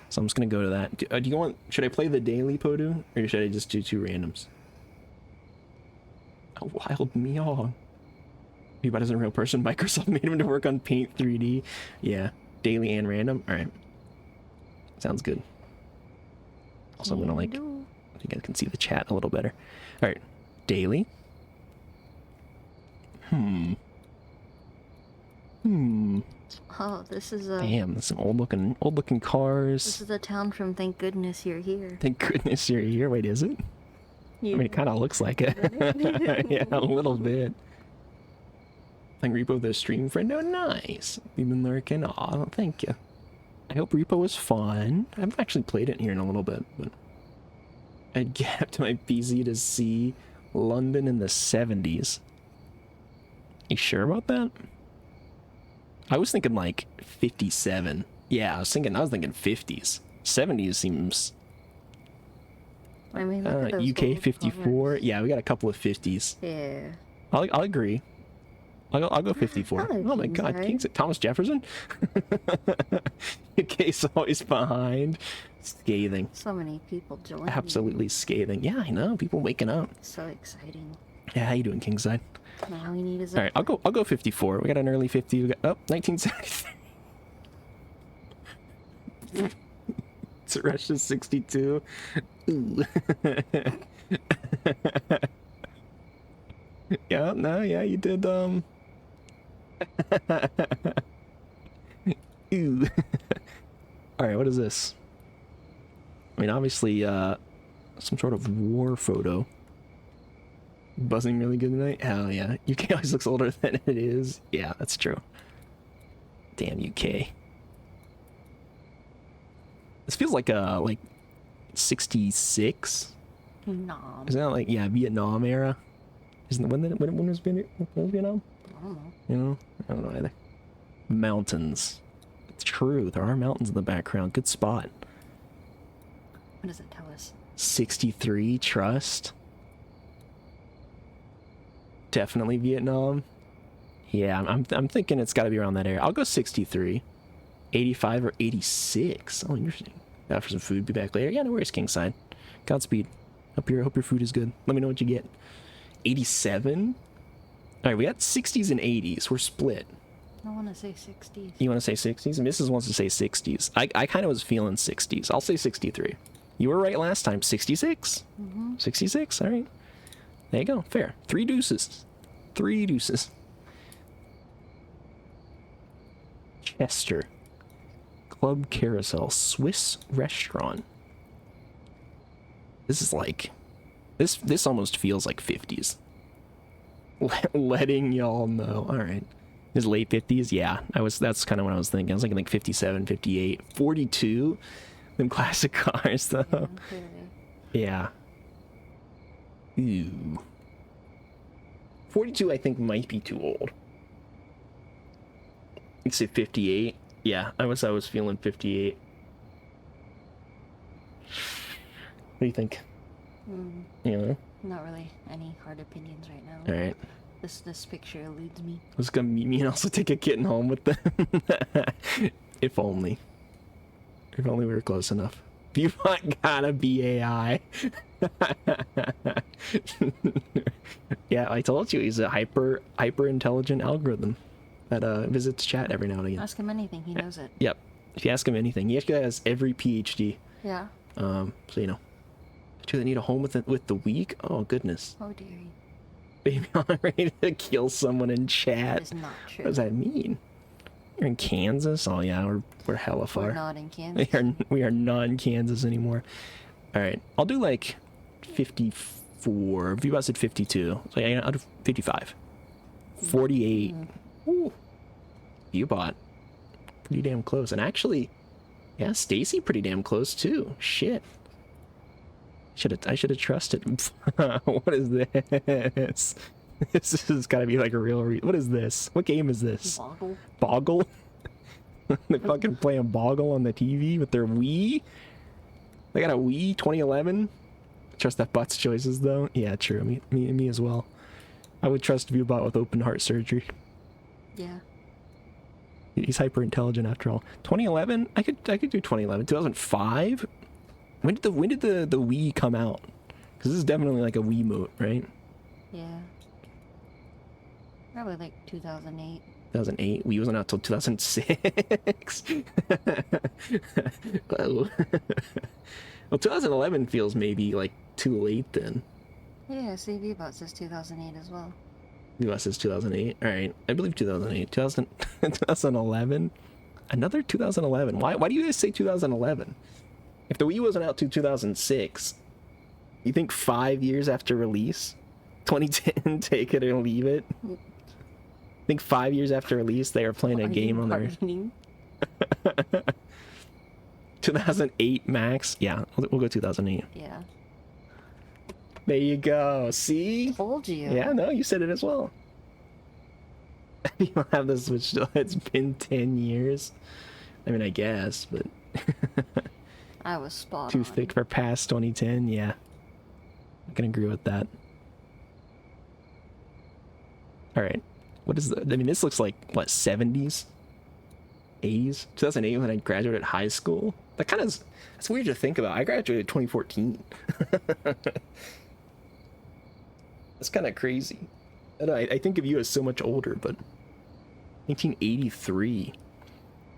so I'm just gonna go to that. Do you want? Should I play the daily Podu, or should I just do two randoms? A wild meow. Peabody isn't a real person. Microsoft made him to work on Paint 3D. Yeah, daily and random. All right, sounds good. Also, I'm gonna like. I think I can see the chat a little better. All right, daily. Oh, this is a... Damn, that's some old looking cars. This is a town from Thank Goodness You're Here. Thank goodness you're here. Wait, is it? Yeah. I mean, it kind of looks like it. Yeah, a little bit. Thank Repo the stream friend. Oh, nice. You've been lurking. Aw, thank you. I hope Repo was fun. I haven't actually played it here in a little bit, but I'd get up to my PC to see London in the 70s. You sure about that? I was thinking like 57. Yeah, I was thinking 50s. 70s seems... I mean, look at those UK old 54. cars. Yeah, we got a couple of 50s. Yeah. I'll agree. I'll go 54. Hello, Oh my god, Kingside. King's Thomas Jefferson? UK's always behind. Scathing. So many people joining. Absolutely scathing. Yeah, I know. People waking up. So exciting. Yeah, how you doing, Kingside? Now all we need is Alright, I'll go 54. We got an early 50. We got 1973. It's Rush to 62. Ooh. Yeah, no, yeah, you did, Ooh. Alright, what is this? I mean, obviously, some sort of war photo. Buzzing really good tonight? Hell yeah. UK always looks older than it is. Yeah, that's true. Damn UK. This feels like, 66? Nom. Isn't that like, yeah, Vietnam era? Isn't when was Vietnam? I don't know. You know? I don't know either. Mountains. It's true. There are mountains in the background. Good spot. What does it tell us? 63 trust. Definitely Vietnam. Yeah, I'm thinking it's got to be around that area. I'll go 63. 85 or 86. Oh, interesting. Got for some food. Be back later. Yeah, no worries, Kingside. Godspeed. Hope your food is good. Let me know what you get. 87. All right, we got 60s and 80s. We're split. I want to say 60s. You want to say 60s? Mrs. wants to say 60s. I kind of was feeling 60s. I'll say 63. You were right last time. 66. 66. All right. There you go. Fair. 3 deuces. 3 deuces. Chester. Club Carousel. Swiss restaurant. This is like... This almost feels like 50s. Letting y'all know. All right. Is late 50s? Yeah. That's kind of what I was thinking. I was thinking like 57, 58, 42. Them classic cars, though. Yeah. Ew. 42, I think, might be too old. You'd say 58. Yeah, I was feeling 58. What do you think? You know? Not really any hard opinions right now. All right. This picture eludes me. Let's go meet me and also take a kitten home with them. If only. If only we were close enough. You gotta be AI. Yeah, I told you he's a hyper intelligent algorithm that visits chat every now and again. Ask him anything, he knows it. Yep. If you ask him anything, he actually has every PhD. Yeah. So you know. Do they need a home with the week? Oh goodness. Oh dearie. Baby, I'm ready to kill someone in chat. That is not true. What does that mean? You're in Kansas? Oh yeah, we're hella far. We're not in Kansas. We are not in Kansas anymore. All right, I'll do like 54. Viewbot said 52. So yeah, I'll do 55. 48. Ooh. Viewbot. Pretty damn close. And actually, yeah, Stacy pretty damn close too. Shit. I should have trusted. What is this? This has got to be like a real. What is this? What game is this? Boggle. Boggle? They fucking playing Boggle on the TV with their Wii? They got a Wii 2011? Trust that bot's choices though? Yeah, true. Me as well. I would trust Viewbot with open heart surgery. Yeah. He's hyper intelligent after all. 2011? I could do 2011. 2005? When did the Wii come out? Because this is definitely like a Wiimote, right? Yeah. Probably like 2008. 2008? Wii wasn't out till 2006. Well, 2011 feels maybe like too late then. Yeah, CVBot says 2008 as well. US is 2008. All right, I believe 2008. 2011. Another 2011. Why do you guys say 2011? If the Wii wasn't out till 2006, you think 5 years after release? 2010, take it or leave it? I think 5 years after release, they were playing a game on their... 2008 max? Yeah, we'll go 2008. Yeah. There you go. See? Told you. Yeah, no, you said it as well. You'll have the Switch still. It's been 10 years. I mean, I guess, but... I was spot Too on. thick for past 2010, yeah. I can agree with that. Alright. What is the... I mean, this looks like, what, 70s? 80s? 2008 when I graduated high school? That kind of... That's weird to think about. I graduated 2014. That's kind of crazy. I think of you as so much older, but 1983.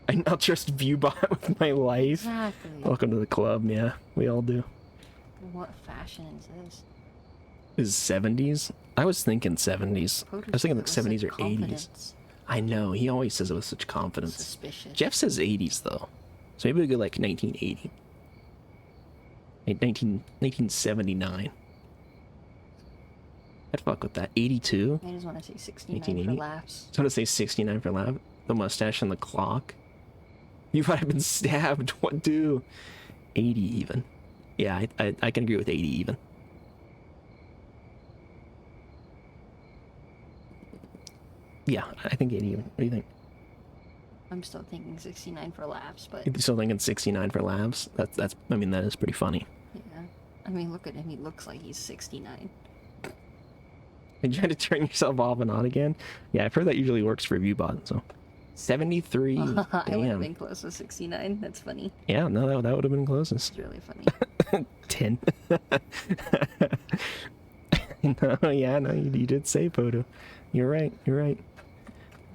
I now trust Viewbot with my life. Exactly. Welcome to the club. Yeah, we all do. What fashion is this? Is 70s? I was thinking 70s. I was thinking like 70s or 80s. I know. He always says it with such confidence. Suspicious. Jeff says 80s though, so maybe we go like 1980. 1979. I'd fuck with that. 82? I just want to say 69 for laughs. I want to say 69 for laugh. The mustache and the clock. You might have been stabbed. What do? 80 even. Yeah, I can agree with 80 even. Yeah, I think 80 even. What do you think? I'm still thinking 69 for laughs, but... You're still thinking 69 for laughs? That's I mean, that is pretty funny. Yeah. I mean, look at him. He looks like he's 69. Are you trying to turn yourself off and on again? Yeah, I've heard that usually works for Viewbot, so... 73. I would have Damn. been close to 69. That's funny. Yeah, no, that would have been closest. It's really funny. 10. No, yeah, no, you did say photo. You're right. You're right.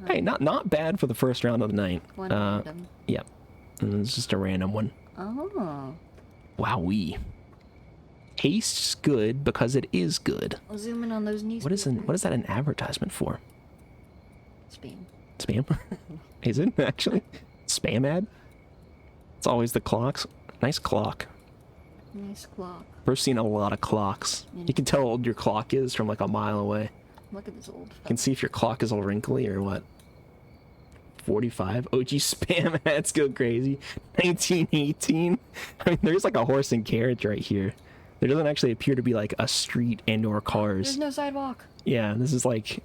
Hey, not bad for the first round of the night. One random. Yep. And it's just a random one. Oh. Wowee. Tastes good because it is good. I'll zoom in on those newspapers. What is that an advertisement for? Spam. Spam? Is it actually? Spam ad? It's always the clocks. Nice clock. Nice clock. We've seen a lot of clocks. You can tell how old your clock is from like a mile away. Look at this old You can see if your clock is all wrinkly or what. 45? OG spam ads go crazy. 1918? I mean, there's like a horse and carriage right here. There doesn't actually appear to be like a street and or cars. There's no sidewalk. Yeah, this is like...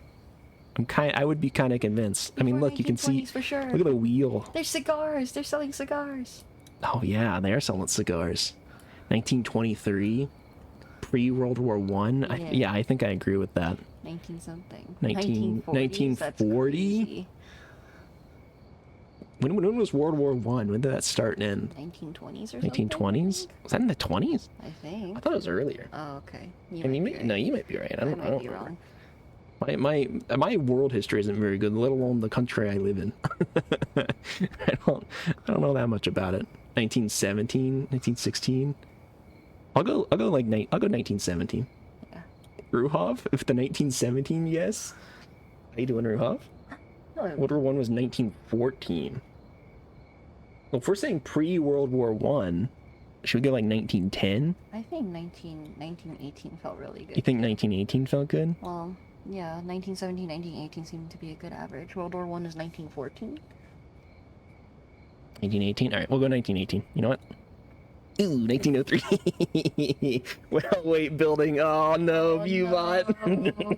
I would be kind of convinced. I mean, look, you can see... For sure. Look at the wheel. There's cigars. They're selling cigars. Oh yeah, they're selling cigars. 1923, pre-World War One. Yeah, I think I agree with that. 19 something. 1940. When was World War One? When did that start and end? 1920s or 1920s? Was that in the 20s? I think. I thought it was earlier. Oh, okay. No, you might be right. I don't might be wrong. My world history isn't very good, let alone the country I live in. I don't know that much about it. 1917, 1916. I'll go 1917. Yeah. Ruhov, if the 1917, yes. How you doing, Ruhov? World War One was 1914. Well, if we're saying pre-World War One, should we go like 1910? I think 1918 felt really good. You think 1918 felt good? Well, yeah, 1917, 1918 seemed to be a good average. World War One is 1914. 1918? Alright, we'll go 1918. You know what? Ooh, 1903. Well, wait, building. Oh no, Viewbot.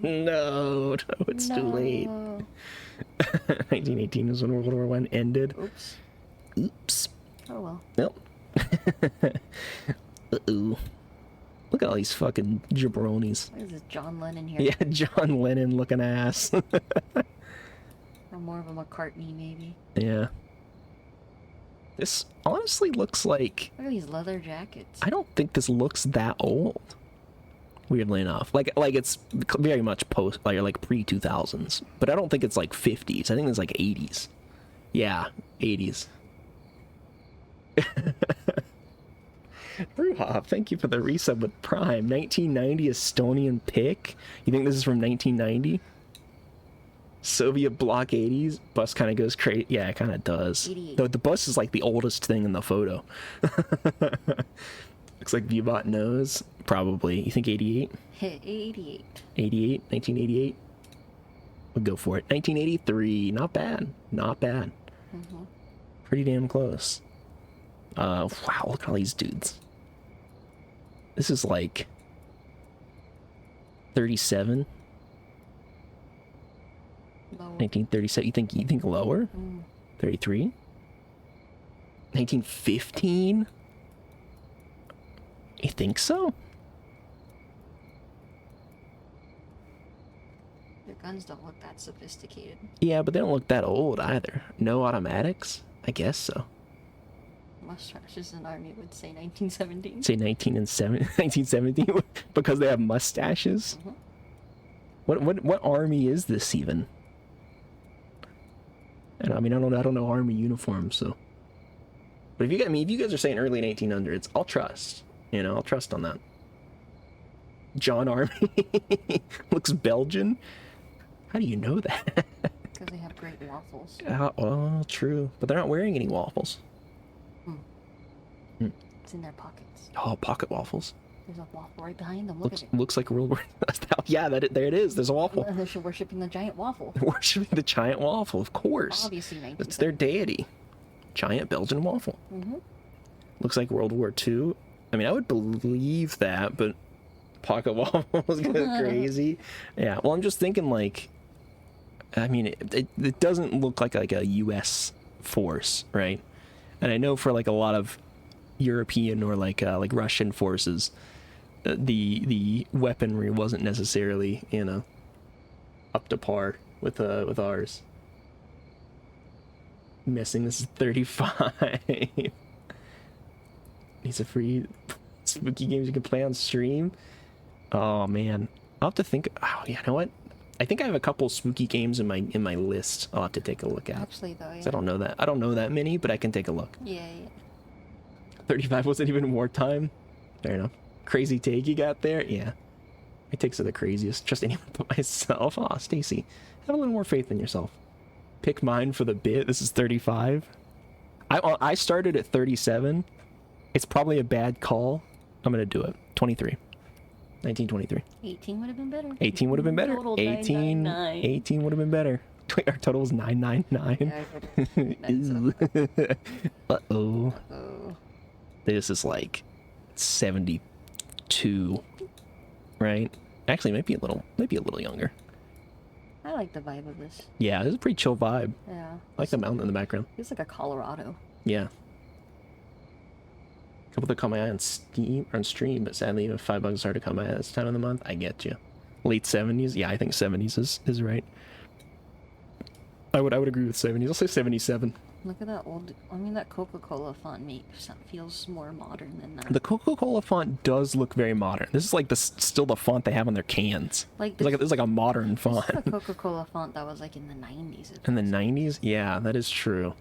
No, it's too late. 1918 is when World War One ended. Oops. Oh well. Nope. Uh-oh. Look at all these fucking jabronis. What is this, John Lennon here? Yeah, John Lennon looking ass. Or more of a McCartney, maybe. Yeah. This honestly looks like... Look at these leather jackets. I don't think this looks that old. Weirdly enough. Like it's very much post, like pre-2000s. But I don't think it's like 50s. I think it's like 80s. Yeah, 80s. Ruhov, thank you for the resub with Prime. 1990 Estonian pick. You think this is from 1990? Soviet Bloc 80s. Bus kind of goes crazy. Yeah, it kind of does. Though the bus is like the oldest thing in the photo. Looks like Viewbot knows. Probably. You think 88? 88. 88? 1988? We'll go for it. 1983. Not bad. Not bad. Mm-hmm. Pretty damn close. Wow, look at all these dudes. This is like 37. Lower. 1937. You think lower? 33? 1915? You think so? Their guns don't look that sophisticated. Yeah, but they don't look that old either. No automatics? I guess so. Mustaches in army would say 1917. Say 1917 because they have mustaches? Mm-hmm. What army is this even? And I mean, I don't know army uniforms, so. But if you guys are saying early 1900s, I'll trust. You know, I'll trust on that. John Army looks Belgian. How do you know that? Because they have great waffles. Well, true, but they're not wearing any waffles. It's in their pockets. Oh, pocket waffles. There's a waffle right behind them. Look at it. Looks like a real. Yeah, there it is. There's a waffle. They're worshiping the giant waffle. They're worshiping the giant waffle, of course. Obviously, That's their deity. Giant Belgian waffle. Mm-hmm. Looks like World War II. I mean, I would believe that, but pocket waffles go crazy. Yeah. Well, I'm just thinking like. I mean, it doesn't look like a U.S. force, right? And I know for like a lot of European or like Russian forces, the weaponry wasn't necessarily, you know, up to par with ours. Missing, this is 35. Needs a free Spooky games you can play on stream. Oh man, I'll have to think. Oh, you know what? I think I have a couple spooky games in my list. I'll have to take a look at. Actually, though, 'Cause yeah. I don't know that. I don't know that many, but I can take a look. Yeah. 35 wasn't even wartime. Fair enough. Crazy take you got there. Yeah, my takes are the craziest. Trust anyone but myself. Aw, Stacy, have a little more faith in yourself. Pick mine for the bit. This is 35. I started at 37. It's probably a bad call. I'm gonna do it. 23. 1923. 18 would have been better. 18 would have been better. Total 18. 999. 18 would have been better. Wait, our total was 999. Uh-oh. Oh. This is like 72, right? Actually, maybe a little younger. I like the vibe of this. Yeah, this is a pretty chill vibe. Yeah. I like the mountain in the background. It's like a Colorado. Yeah. A couple that caught my eye on stream, but sadly, even $5 is hard to caught my eye this time of the month. I get you. Late 70s? Yeah, I think 70s is right. I would agree with 70s. I'll say 77. Look at that old. I mean, that Coca-Cola font feels more modern than that. The Coca-Cola font does look very modern. This is like still the font they have on their cans. Like It's like a modern font. This is the Coca-Cola font that was like in the 90s. In the 90s? Yeah, that is true.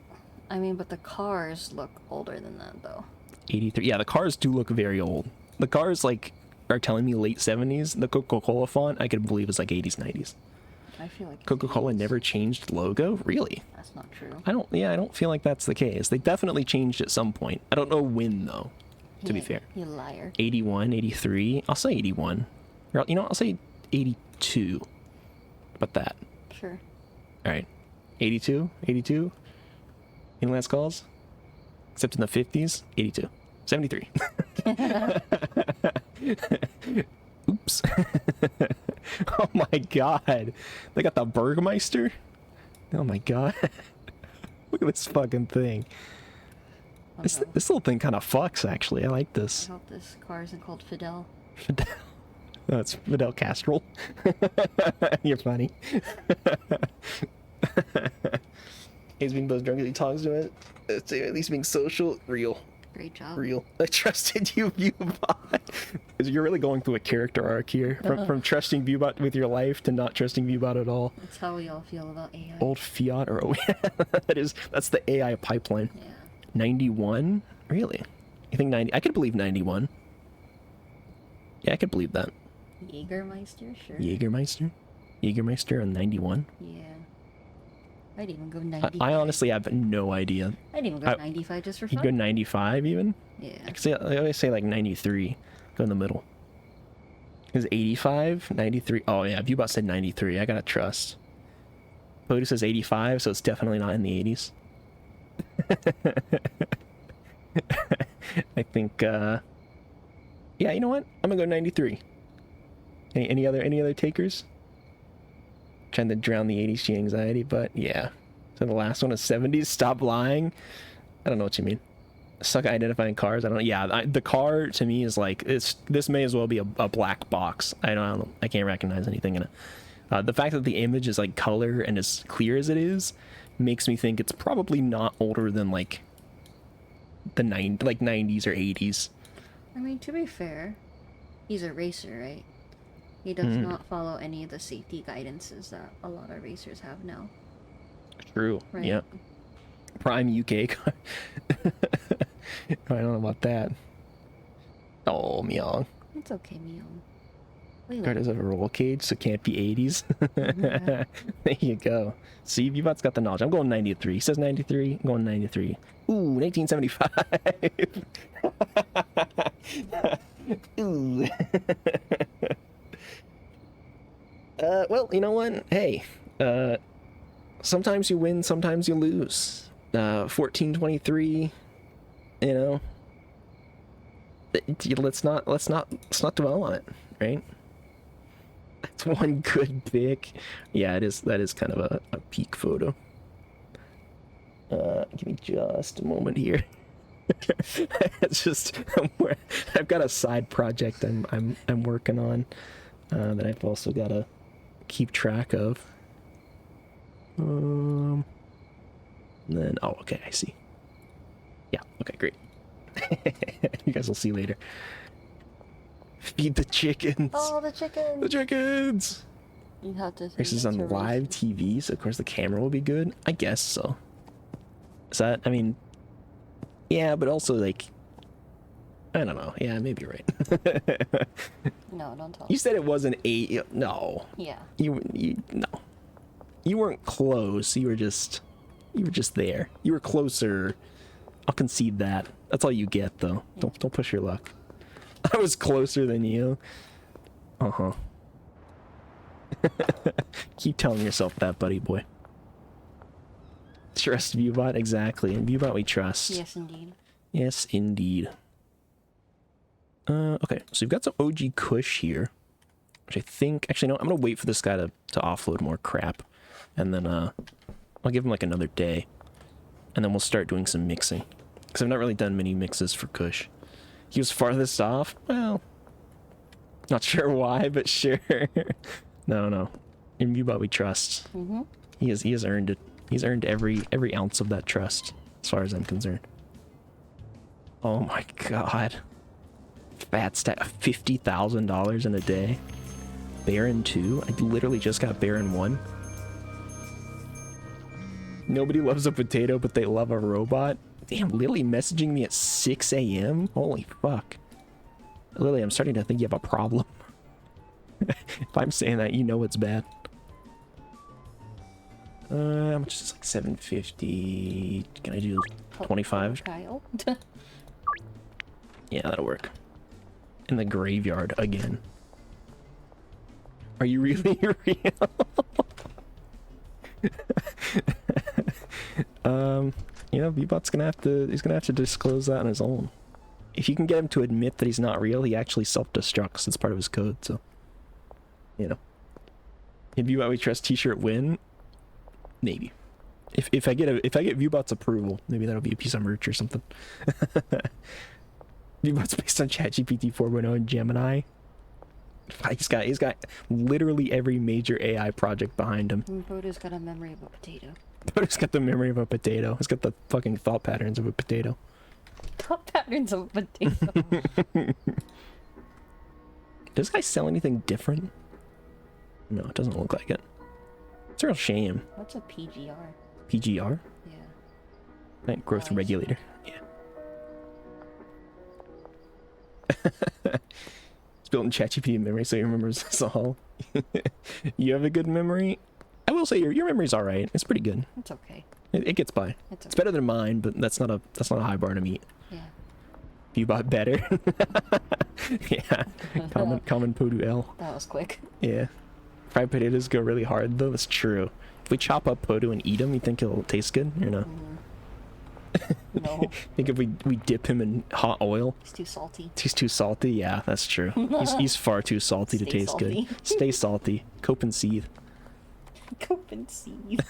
I mean, but the cars look older than that, though. 83. Yeah, the cars do look very old. The cars like are telling me late 70s. The Coca-Cola font I could believe is like 80s, 90s. I feel like it's Coca-Cola 80s. never changed logo? Really? That's not true. I don't feel like that's the case. They definitely changed at some point. I don't know when though, to be fair. You liar. 81, 83. I'll say 81. Or, you know, I'll say 82. How about that? Sure. All right. 82? 82? Any last calls? Except in the 50s? 82. 73. Oops. Oh my god. They got the Burgmeister? Oh my god. Look at this fucking thing. This little thing kind of fucks, actually. I like I this. hope this car isn't called Fidel. Fidel. No, it's Fidel Castro. You're funny. He's being both drunk as he talks to it. It's at least being social. Real. Great job. Real. I trusted you, Viewbot. Because you're really going through a character arc here. From trusting Viewbot with your life to not trusting Viewbot at all. That's how we all feel about AI. Old Fiat or that's the AI pipeline. Yeah. 91? Really? You think 90? I could believe 91. Yeah, I could believe that. Jägermeister, sure. Jägermeister on 91? Yeah. I'd even go 95. I honestly have no idea. I'd even go 95 just for You'd fun. go 95 even? Yeah. I always say like 93. Go in the middle. Is 85? 93? Oh yeah, Viewbot said 93. I gotta trust. Bodhi says 85, so it's definitely not in the 80s. I think, yeah, you know what? I'm gonna go 93. Any other takers? Trying to drown the 80s G anxiety, but yeah. So the last one is 70s. Stop lying. I don't know what you mean. Suck at identifying cars. I don't know. Yeah, the car to me is like this may as well be a black box. I don't know. I can't recognize anything in it. The fact that the image is like color and as clear as it is makes me think it's probably not older than like the 90s or 80s. I mean, to be fair, he's a racer, right? He does not follow any of the safety guidances that a lot of racers have now. True. Right. Yeah. Prime UK car. I don't know about that. Oh, meow. It's okay, Meow. We Car like does have a roll cage, so can't be 80s. There you go. See, Viewbot's got the knowledge. I'm going 93. He says 93. I'm going 93. Ooh, 1975. Ooh. Well, you know what? Hey, sometimes you win, sometimes you lose. 1423, you know. Let's not dwell on it, right? That's one good pick. Yeah, it is. That is kind of a peak photo. Give me just a moment here. It's just I've got a side project I'm working on that I've also got to keep track of. Then okay, I see. Yeah, okay, great. You guys will see later. Feed the chickens. Oh, the chicken. The chickens. You have to. This is on live TV, so of course the camera will be good. I guess so. Is that? I mean, yeah, but also like, I don't know. Yeah, maybe you're right. No, don't tell. You said it wasn't 8. No. Yeah. You no. You weren't close. You were just there. You were closer. I'll concede that. That's all you get, though. Don't push your luck. I was closer than you. Uh-huh. Keep telling yourself that, buddy boy. Trust Viewbot, exactly. In Viewbot we trust. Yes, indeed. Yes, indeed. Okay, so we've got some OG Kush here, which I think... Actually, no, I'm going to wait for this guy to offload more crap. And then, I'll give him, like, another day. And then we'll start doing some mixing. Because I've not really done many mixes for Kush. He was farthest off? Well, not sure why, but sure. No. In Viewbot we trust. Mm-hmm. He has earned it. He's earned every ounce of that trust, as far as I'm concerned. Oh my god. Fat stack, $50,000 in a day. Baron 2? I literally just got Baron 1. Nobody loves a potato, but they love a robot. Damn, Lily messaging me at 6 a.m.? Holy fuck. Lily, I'm starting to think you have a problem. If I'm saying that, you know it's bad. How much is like 750? Can I do 25? Kyle. Yeah, that'll work. In the graveyard again. Are you really real? You know, Bebop's he's gonna have to disclose that on his own. If you can get him to admit that he's not real, he actually self-destructs. It's part of his code, so you know. If Bebop we trust t-shirt win, maybe. If I get Viewbot's approval, maybe that'll be a piece of merch or something. Viewbot's based on ChatGPT 4.0 and Gemini. He's got literally every major AI project behind him. Bodo's got a memory of a potato. Bodo's got the memory of a potato. He's got the fucking thought patterns of a potato. Thought patterns of a potato. Does this guy sell anything different? No, it doesn't look like it. It's a real shame. What's a PGR? PGR? Yeah. Like growth regulator. Yeah. It's built in ChatGPT memory, so he remembers us all. You have a good memory? I will say your memory's all right. It's pretty good. It's okay. It gets by. It's okay. Better than mine, but that's not a high bar to meet. Yeah. You bought better. Yeah. Common Podu L. That was quick. Yeah. Fried potatoes go really hard though. That's true. If we chop up Podu and eat him, you think it'll taste good or no? No. Think if we dip him in hot oil? He's too salty. He's too salty. Yeah, that's true. He's far too salty to taste salty. good. Stay salty. Cope and seethe. Cope and seethe.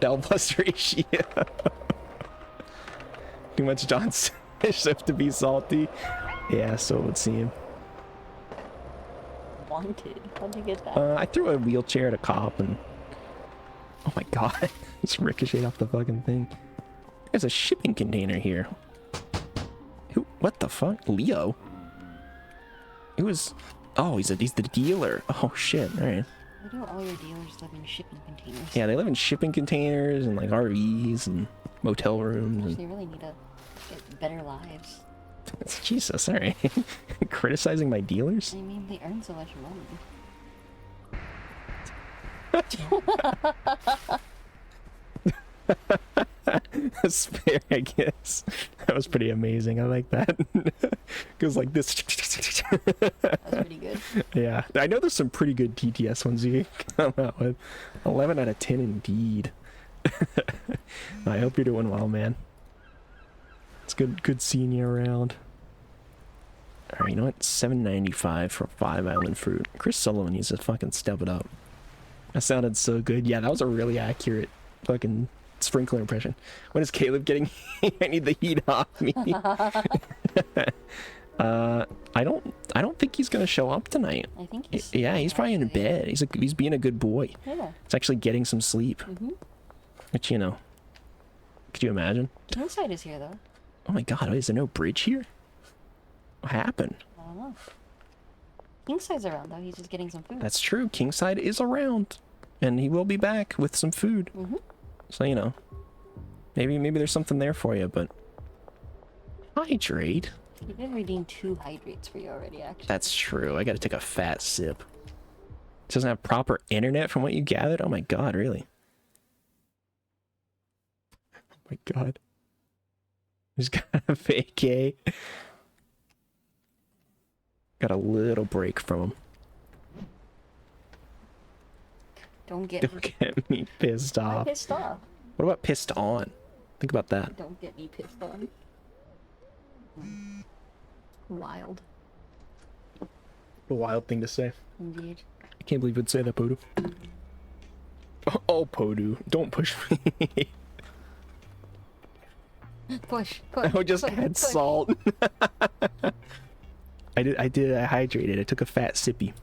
L plus ratio. Too much Johnson stuff to be salty. Yeah, so it would seem. Wanted. How'd you get that? I threw a wheelchair at a cop and... Oh my god. It's ricocheted off the fucking thing. There's a shipping container here. Who? What the fuck? Leo? It was... Oh, he's the dealer. Oh shit, alright. Why do all your dealers live in shipping containers? Yeah, they live in shipping containers and like RVs and motel rooms. And... They really need to get better lives. Jesus, alright. Criticizing my dealers? I mean, they earn so much money. That's fair, I guess. That was pretty amazing. I like that. Goes like this. That's pretty good. Yeah, I know there's some pretty good TTS ones you can come out with. 11 out of 10 indeed. I hope you're doing well, man. It's good seeing you around. Alright, you know what? $7.95 for 5 island fruit. Chris Sullivan needs to fucking step it up. That sounded so good. Yeah, that was a really accurate fucking sprinkler impression. When is Caleb getting... I need the heat off me. I I don't think he's gonna show up tonight. I think he's Yeah, he's probably in actually. bed. He's being a good boy. Yeah. He's actually getting some sleep. Which, you know, could you imagine? Inside is here though. Oh my god, is there no bridge here? What happened? I don't know. Kingside's around though. He's just getting some food. That's true. Kingside is around. And he will be back with some food. So, you know, maybe there's something there for you, but hydrate. He did redeem 2 hydrates for you already, actually. That's true. I gotta take a fat sip. It doesn't have proper internet from what you gathered? Oh my god, really? Oh my god. He's got a vacay. Got a little break from him. Don't get me pissed I'm off. pissed off. What about pissed on? Think about that. Don't get me pissed on. Wild. A wild thing to say. Indeed. I can't believe you'd say that, Podu. Oh, Podu, don't push me. Push. I just had salt. I hydrated. I took a fat sippy.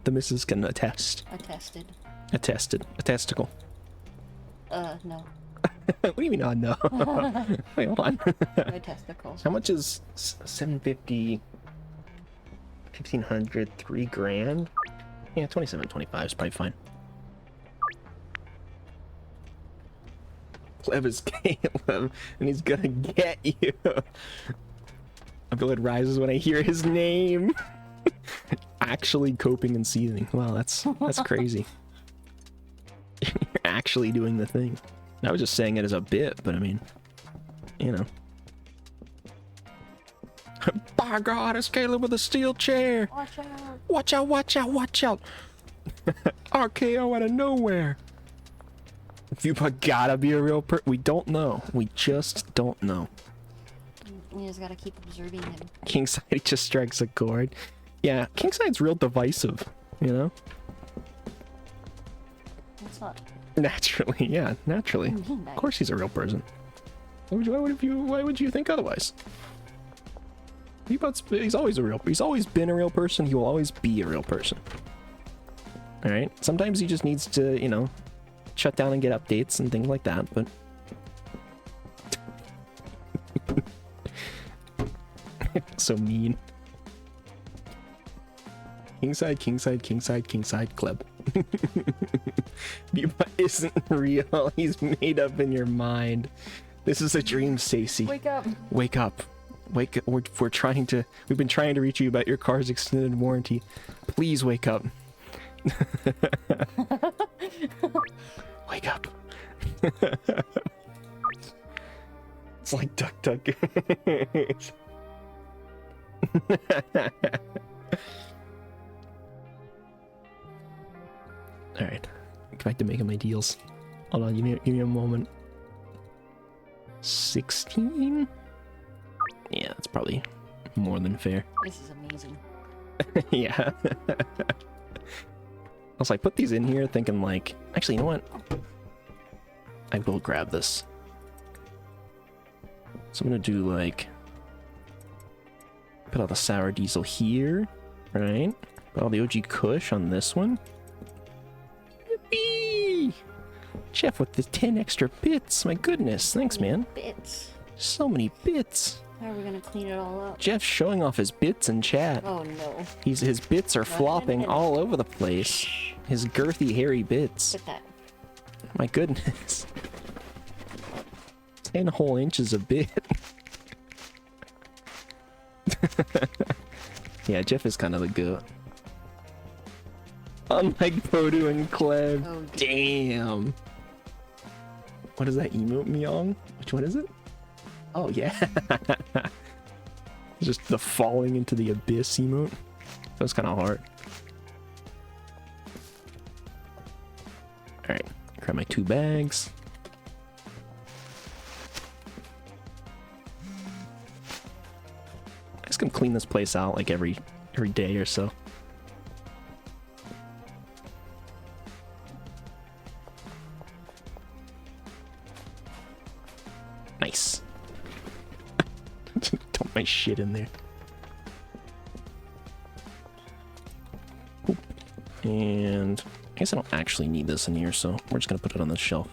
The missus can attest. Attested. Attested. A testicle. No. What do you mean, no? Wait, hold on. My testicles. How much is 750, 1500, 3 grand? Yeah, 27.25 is probably fine. Clev is Caleb, and he's gonna get you. My blood rises when I hear his name. Actually coping and seething. Wow, that's crazy. You're actually doing the thing. I was just saying it as a bit, but I mean, you know. By God, it's Caleb with a steel chair. Watch out. Watch out, watch out, watch out. RKO out of nowhere. You gotta be a real we don't know. We just don't know. You just gotta keep observing him. Kingside just strikes a chord. Yeah, Kingside's real divisive, you know? It's not. Naturally, yeah, naturally. Nice. Of course he's a real person. Why would you think otherwise? He's always been a real person. He will always be a real person. All right. Sometimes he just needs to, you know, shut down and get updates and things like that. But so mean. Kingside, club. Bupa isn't real. He's made up in your mind. This is a dream, Stacy. Wake up. Wake up. Wake up. We've been trying to reach you about your car's extended warranty. Please wake up. Wake up. It's like Duck Duck. Alright. Get back to making my deals. Hold on, give me a moment. 16? Yeah, that's probably more than fair. This is amazing. Yeah. I was like, put these in here thinking like, actually, you know what? I will grab this. So I'm gonna do like, put all the sour diesel here, right? Put all the OG Kush on this one. Yippee! Jeff with the 10 extra bits. My goodness, thanks, man. Bits. So many bits. How are we gonna clean it all up? Jeff's showing off his bits in chat. Oh no. His bits are flopping all over the place. His girthy, hairy bits. Put that. My goodness. 10 whole inches of bit. Yeah, Jeff is kind of the goat. Unlike Podu and Clem. Oh, damn. What is that emote meong? Which one is it? Oh, yeah. Just the falling into the abyss emote. That was kind of hard. Alright, grab my 2 bags. I just gonna clean this place out like every day or so. Nice. Dump my shit in there. And I guess I don't actually need this in here, so we're just gonna put it on the shelf.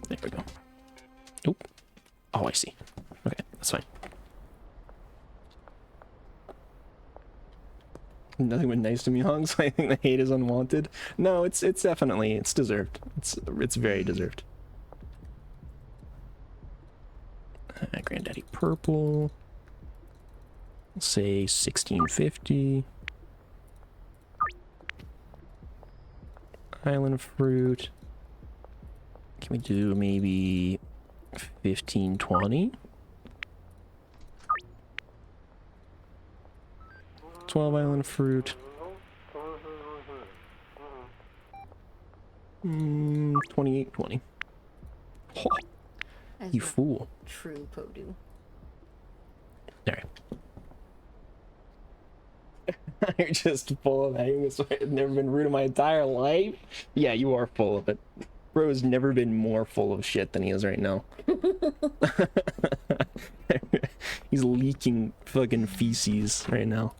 There we go. Oop. Oh, I see. Okay, that's fine. Nothing but nice to me, Hong, so I think the hate is unwanted. No, it's definitely, it's deserved. It's very deserved. Granddaddy purple. We'll say 1650. Island fruit. Can we do maybe 1520? 12 island fruit. 2820. Oh, As you a fool. true Podu. Alright. You're just full of anger. I've never been rude in my entire life. Yeah, you are full of it. Bro's never been more full of shit than he is right now. He's leaking fucking feces right now.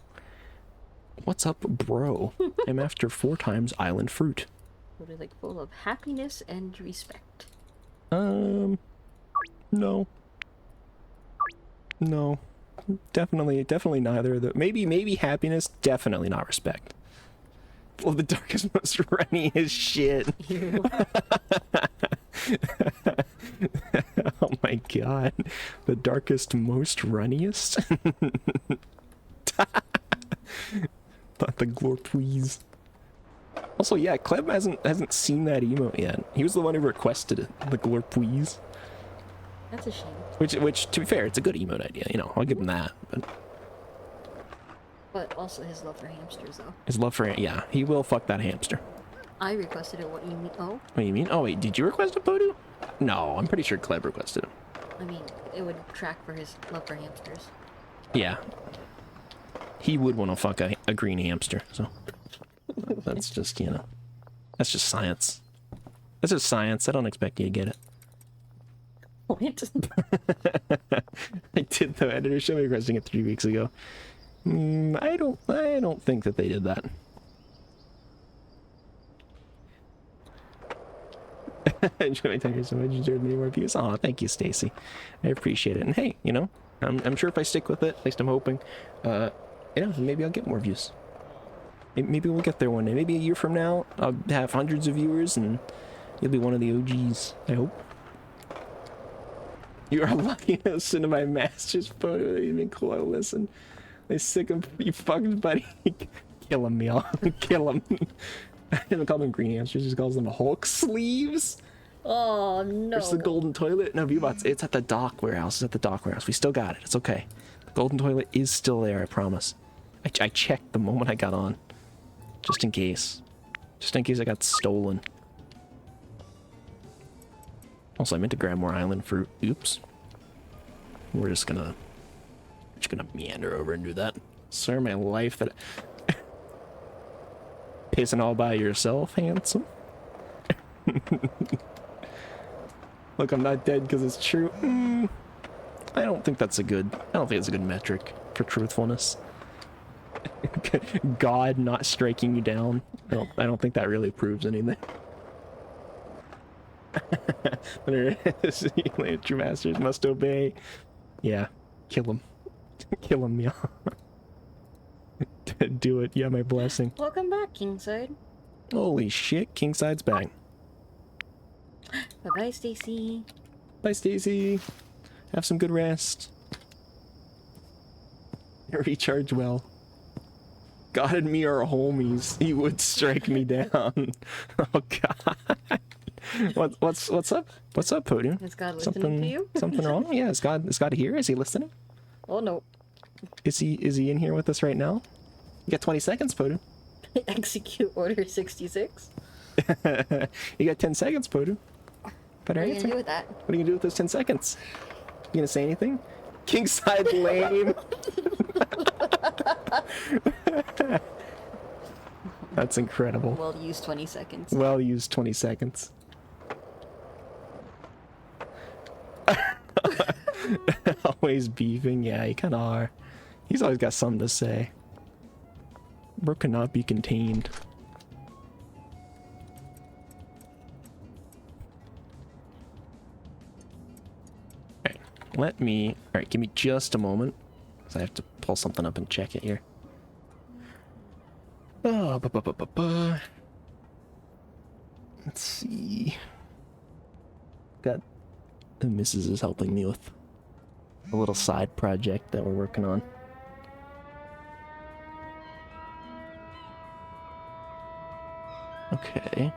What's up, bro? I'm after 4 times island fruit. What are like full of happiness and respect. No. No. Definitely neither of the. Maybe happiness, definitely not respect. Well, the darkest, most runniest shit. Oh my god. The darkest, most runniest? Thought the glore please. Also, yeah, Cleb hasn't seen that emote yet. He was the one who requested it, the glore please. That's a shame. Which, to be fair, it's a good emote idea. You know, I'll give him that. But also his love for hamsters, though. His love for, yeah, he will fuck that hamster. I requested it. What you mean? Oh, What do you mean? Oh wait, did you request a Podu? No, I'm pretty sure Cleb requested it. I mean, it would track for his love for hamsters. Yeah. He would want to fuck a green hamster, so. That's just, you know. That's just science. That's just science. I don't expect you to get it. What? I did, though. Editor showed me requesting it 3 weeks ago. I don't think that they did that. Enjoy my time here so much. You deserve many more views. Aw, thank you, Stacy. I appreciate it. And hey, you know, I'm sure if I stick with it, at least I'm hoping, you know, maybe I'll get more views. Maybe we'll get there one day. Maybe a year from now, I'll have hundreds of viewers and you'll be one of the OGs, I hope. You are lucky to listen to my master's photo. It'd been cool to listen. They sick of you fucking buddy. Kill him, y'all. Kill him. I don't call them green hamsters, just calls them Hulk sleeves. Oh no. Where's the golden toilet? No, Viewbots, it's at the dock warehouse. It's at the dock warehouse. We still got it. It's okay. The golden toilet is still there, I promise. I checked the moment I got on. Just in case. Just in case I got stolen. Also, I meant to grab more island fruit. Oops. We're just gonna meander over and do that. Sir, my life that pissing all by yourself, handsome. Look, I'm not dead because it's true. I don't think that's a good metric for truthfulness. God not striking you down. I don't think that really proves anything. True masters must obey. Yeah, kill him. Kill him, yeah. Do it. Yeah, my blessing. Welcome back, Kingside. Holy shit, Kingside's back. Bye bye, Stacy. Bye, Stacy. Have some good rest. Recharge well. God and me are homies. He would strike me down. Oh God. What's up? What's up, Podu? Is God listening to you? Something wrong? Yeah, is God here? Is he listening? Oh no. Is he in here with us right now? You got 20 seconds, Podu. Execute order 66. You got 10 seconds, Podu. What are you gonna do with that? What are you gonna do with those 10 seconds? You gonna say anything? Kingside lame. That's incredible. Well used 20 seconds. Well used 20 seconds. Oh Always beefing. Yeah, you kind of are. He's always got something to say. Bro cannot be contained. Alright, alright, give me just a moment. Because I have to pull something up and check it here. Oh, let's see. Got the missus is helping me with a little side project that we're working on. Okay.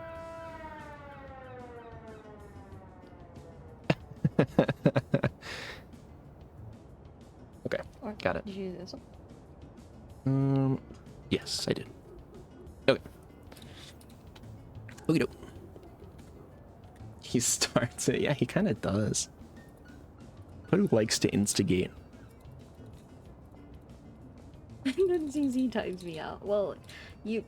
Okay, Or got it. did you do this one? Yes, I did. Okay. Okie doke. He starts it. Yeah, he kind of does. Who likes to instigate? ZZ types me out. Well, you.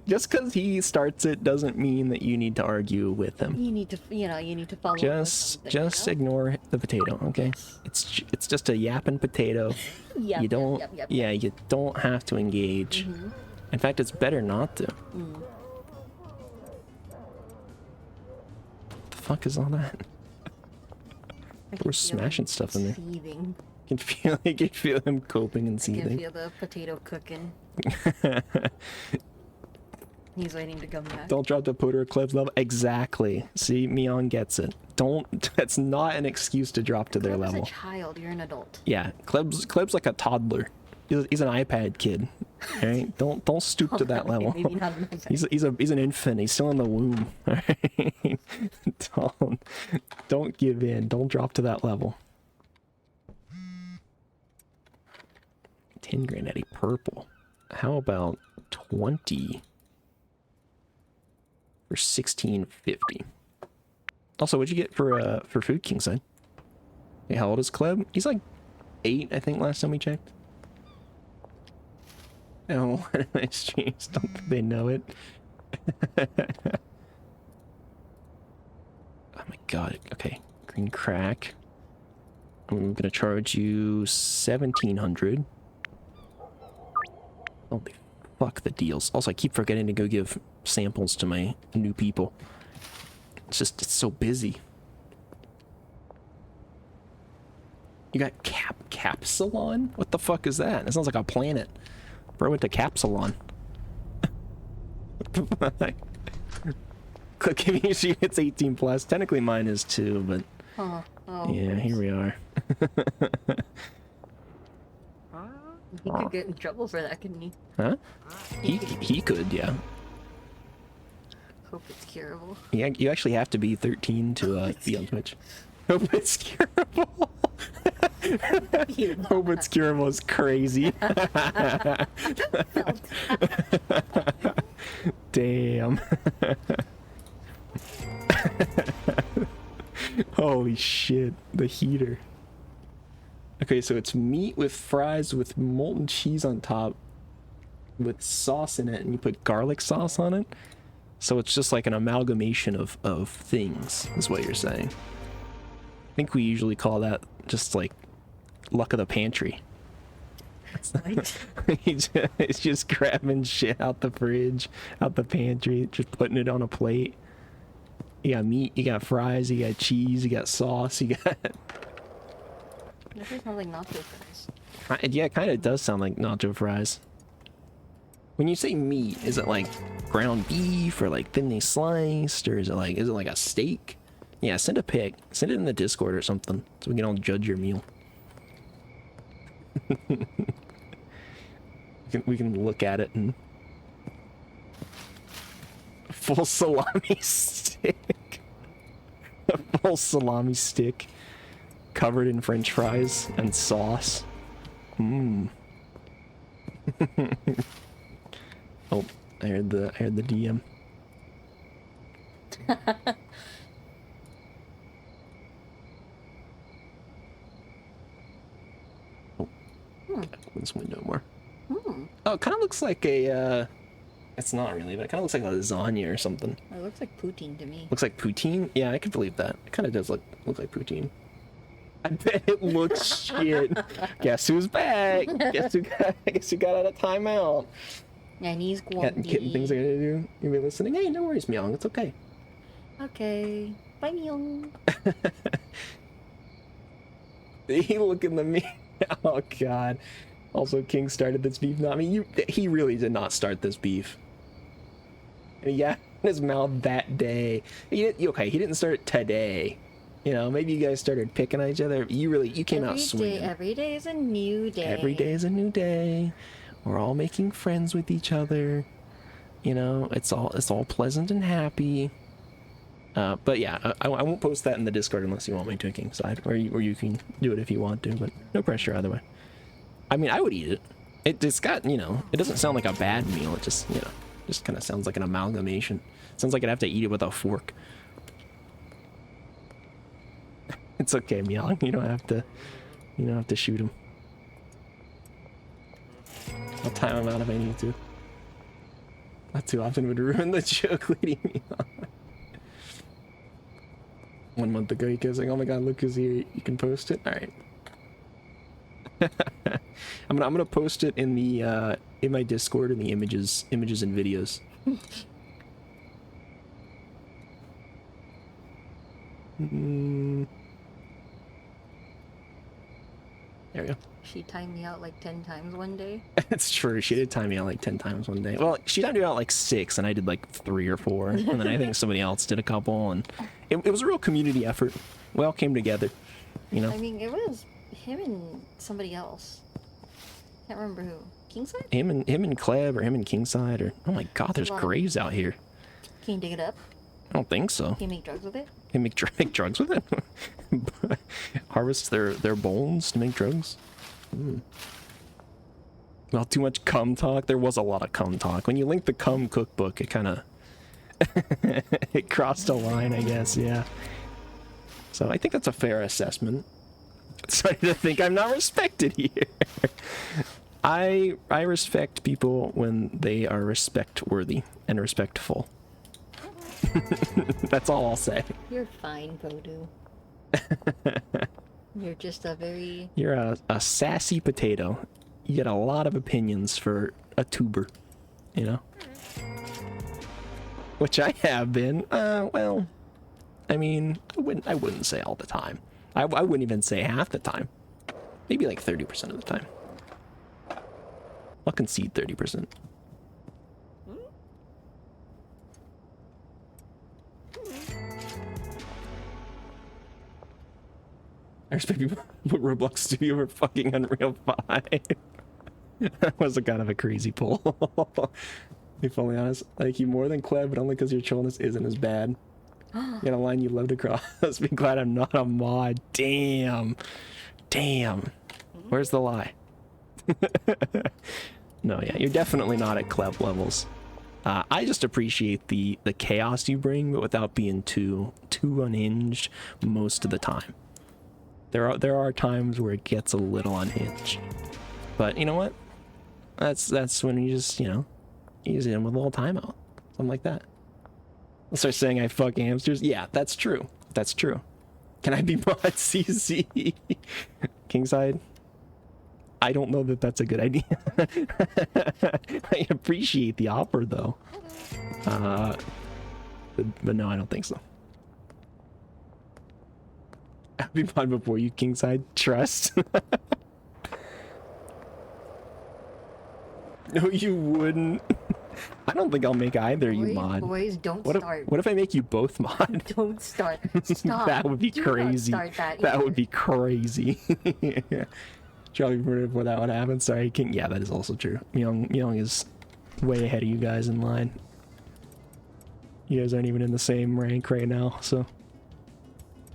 Just because he starts it doesn't mean that you need to argue with him. You need to, you need to follow. Up with something, Just you know? ignore the potato, okay? It's just a yapping potato. Yep, You don't. Yep. Yeah, you don't have to engage. In fact, it's better not to. The fuck is all that? We're smashing stuff in there. Seething. You can feel him coping and I can seething. feel the potato cooking. He's waiting to come back. Don't drop the Potter Klebs level. Exactly. See, Mion gets it. Don't. That's not an excuse to drop to their Kleb's level. a child. You're an adult. Yeah, Kleb's like a toddler. He's an iPad kid. All right, don't stoop to that level. Maybe not an iPad. He's an infant. He's still in the womb. All right? Don't give in. Don't drop to that level. 10 granddaddy purple. How about 20 for 1650? Also, what'd you get for food, Kingside? Hey, how old is Kleb? He's like 8, I think, last time we checked. Oh, what a nice streams. Don't think they know it. Oh my god. Okay. Green crack. I'm gonna charge you 1700. Holy fuck the deals. Also, I keep forgetting to go give samples to my new people. It's so busy. You got Capsalon? What the fuck is that? That sounds like a planet. Bro went to Capsalon. What the fuck? Click if you see it's 18 plus. Technically mine is too, but yeah, here we are. He could get in trouble for that, couldn't he? Huh? He could, yeah. Hope it's curable. Yeah, you actually have to be 13 to be on Twitch. Hope it's curable. Hope it's curable is crazy. Damn. Holy shit, the heater. Okay, so it's meat with fries with molten cheese on top with sauce in it, and you put garlic sauce on it. So it's just like an amalgamation of things, is what you're saying. I think we usually call that just like luck of the pantry. It's just grabbing shit out the fridge, out the pantry, just putting it on a plate. You got meat, you got fries, you got cheese, you got sauce, you got... This is something nacho fries. Yeah, it kind of does sound like nacho fries. When you say meat, is it like ground beef or like thinly sliced, or is it like a steak? Yeah, send a pic. Send it in the Discord or something so we can all judge your meal. we can look at it and full salami stick. A full salami stick covered in French fries and sauce. Mmm. Oh, I heard the DM. Oh, open this window more. Oh, it kind of looks like a. It's not really, but it kind of looks like a lasagna or something. It looks like poutine to me. Looks like poutine? Yeah, I could believe that. It kind of does look like poutine. I bet it looks shit. Guess who's back? Guess who got out of timeout? And he's Got grumpy. kitten things I gotta do. You be listening? Hey, no worries, Meowing. It's okay. Okay. Bye, Myung. He look in the me. Oh god. Also, King started this beef, not me. He really did not start this beef. And yeah, in his mouth that day. Okay, he didn't start it today. You know, maybe you guys started picking on each other. You came out swinging. Every day is a new day. Every day is a new day. We're all making friends with each other. You know, it's all pleasant and happy. But yeah, I won't post that in the Discord unless you want me to, King Side, or you can do it if you want to, but no pressure either way. I mean, I would eat it. It's got, you know, it doesn't sound like a bad meal. It just, you know, just kind of sounds like an amalgamation. Sounds like I'd have to eat it with a fork. It's okay, Meowing. You don't have to shoot him. I'll time him out if I need to. Not too often would ruin the joke leading me on. 1 month ago, you guys like, oh my god, look who's here. You can post it. All right. I'm gonna post it in the in my Discord in the images and videos. There we go. She timed me out like 10 times one day. It's true. She did time me out like 10 times one day. Well, she timed me out like 6, and I did like 3 or 4. And then I think somebody else did a couple, and it was a real community effort. We all came together, you know? I mean, it was him and somebody else. Can't remember who. Kingside? Him and Kleb, or him and Kingside, or... Oh my god, there's graves out here. Can you dig it up? I don't think so. Can you make drugs with it? Can you make drugs with it? Harvest their bones to make drugs? Well, too much cum talk. There was a lot of cum talk. When you link the cum cookbook, it kind of it crossed a line, I guess. Yeah. So I think that's a fair assessment. Sorry to think I'm not respected here. I respect people when they are respect worthy and respectful. That's all I'll say. You're fine, Voodoo. You're just a very... You're a sassy potato. You get a lot of opinions for a tuber, you know? Which I have been. Well, I mean, I wouldn't say all the time. I wouldn't even say half the time. Maybe like 30% of the time. I'll concede 30%. I respect people who put Roblox Studio over fucking Unreal 5. That was a kind of a crazy pull. To be fully honest, I like you more than Kleb, but only because your chillness isn't as bad. You got a line you love to cross. Be glad I'm not a mod. Damn. Where's the lie? No, yeah, you're definitely not at Kleb levels. I just appreciate the chaos you bring, but without being too unhinged most of the time. There are times where it gets a little unhinged, but you know what? That's when you just, you know, use it with a little timeout, something like that. I'll start saying I fuck hamsters. Yeah, that's true. That's true. Can I be mod CZ? Kingside? I don't know that that's a good idea. I appreciate the offer though. But no, I don't think so. I'd be mod before you, Kingside. Trust. No, you wouldn't. I don't think I'll make either you mod. Boys, don't start. What if I make you both mod? Don't start. Stop. That would be crazy. Do not start that would be crazy. Charlie before that would happen. Sorry, King. Yeah, that is also true. Myung is way ahead of you guys in line. You guys aren't even in the same rank right now, so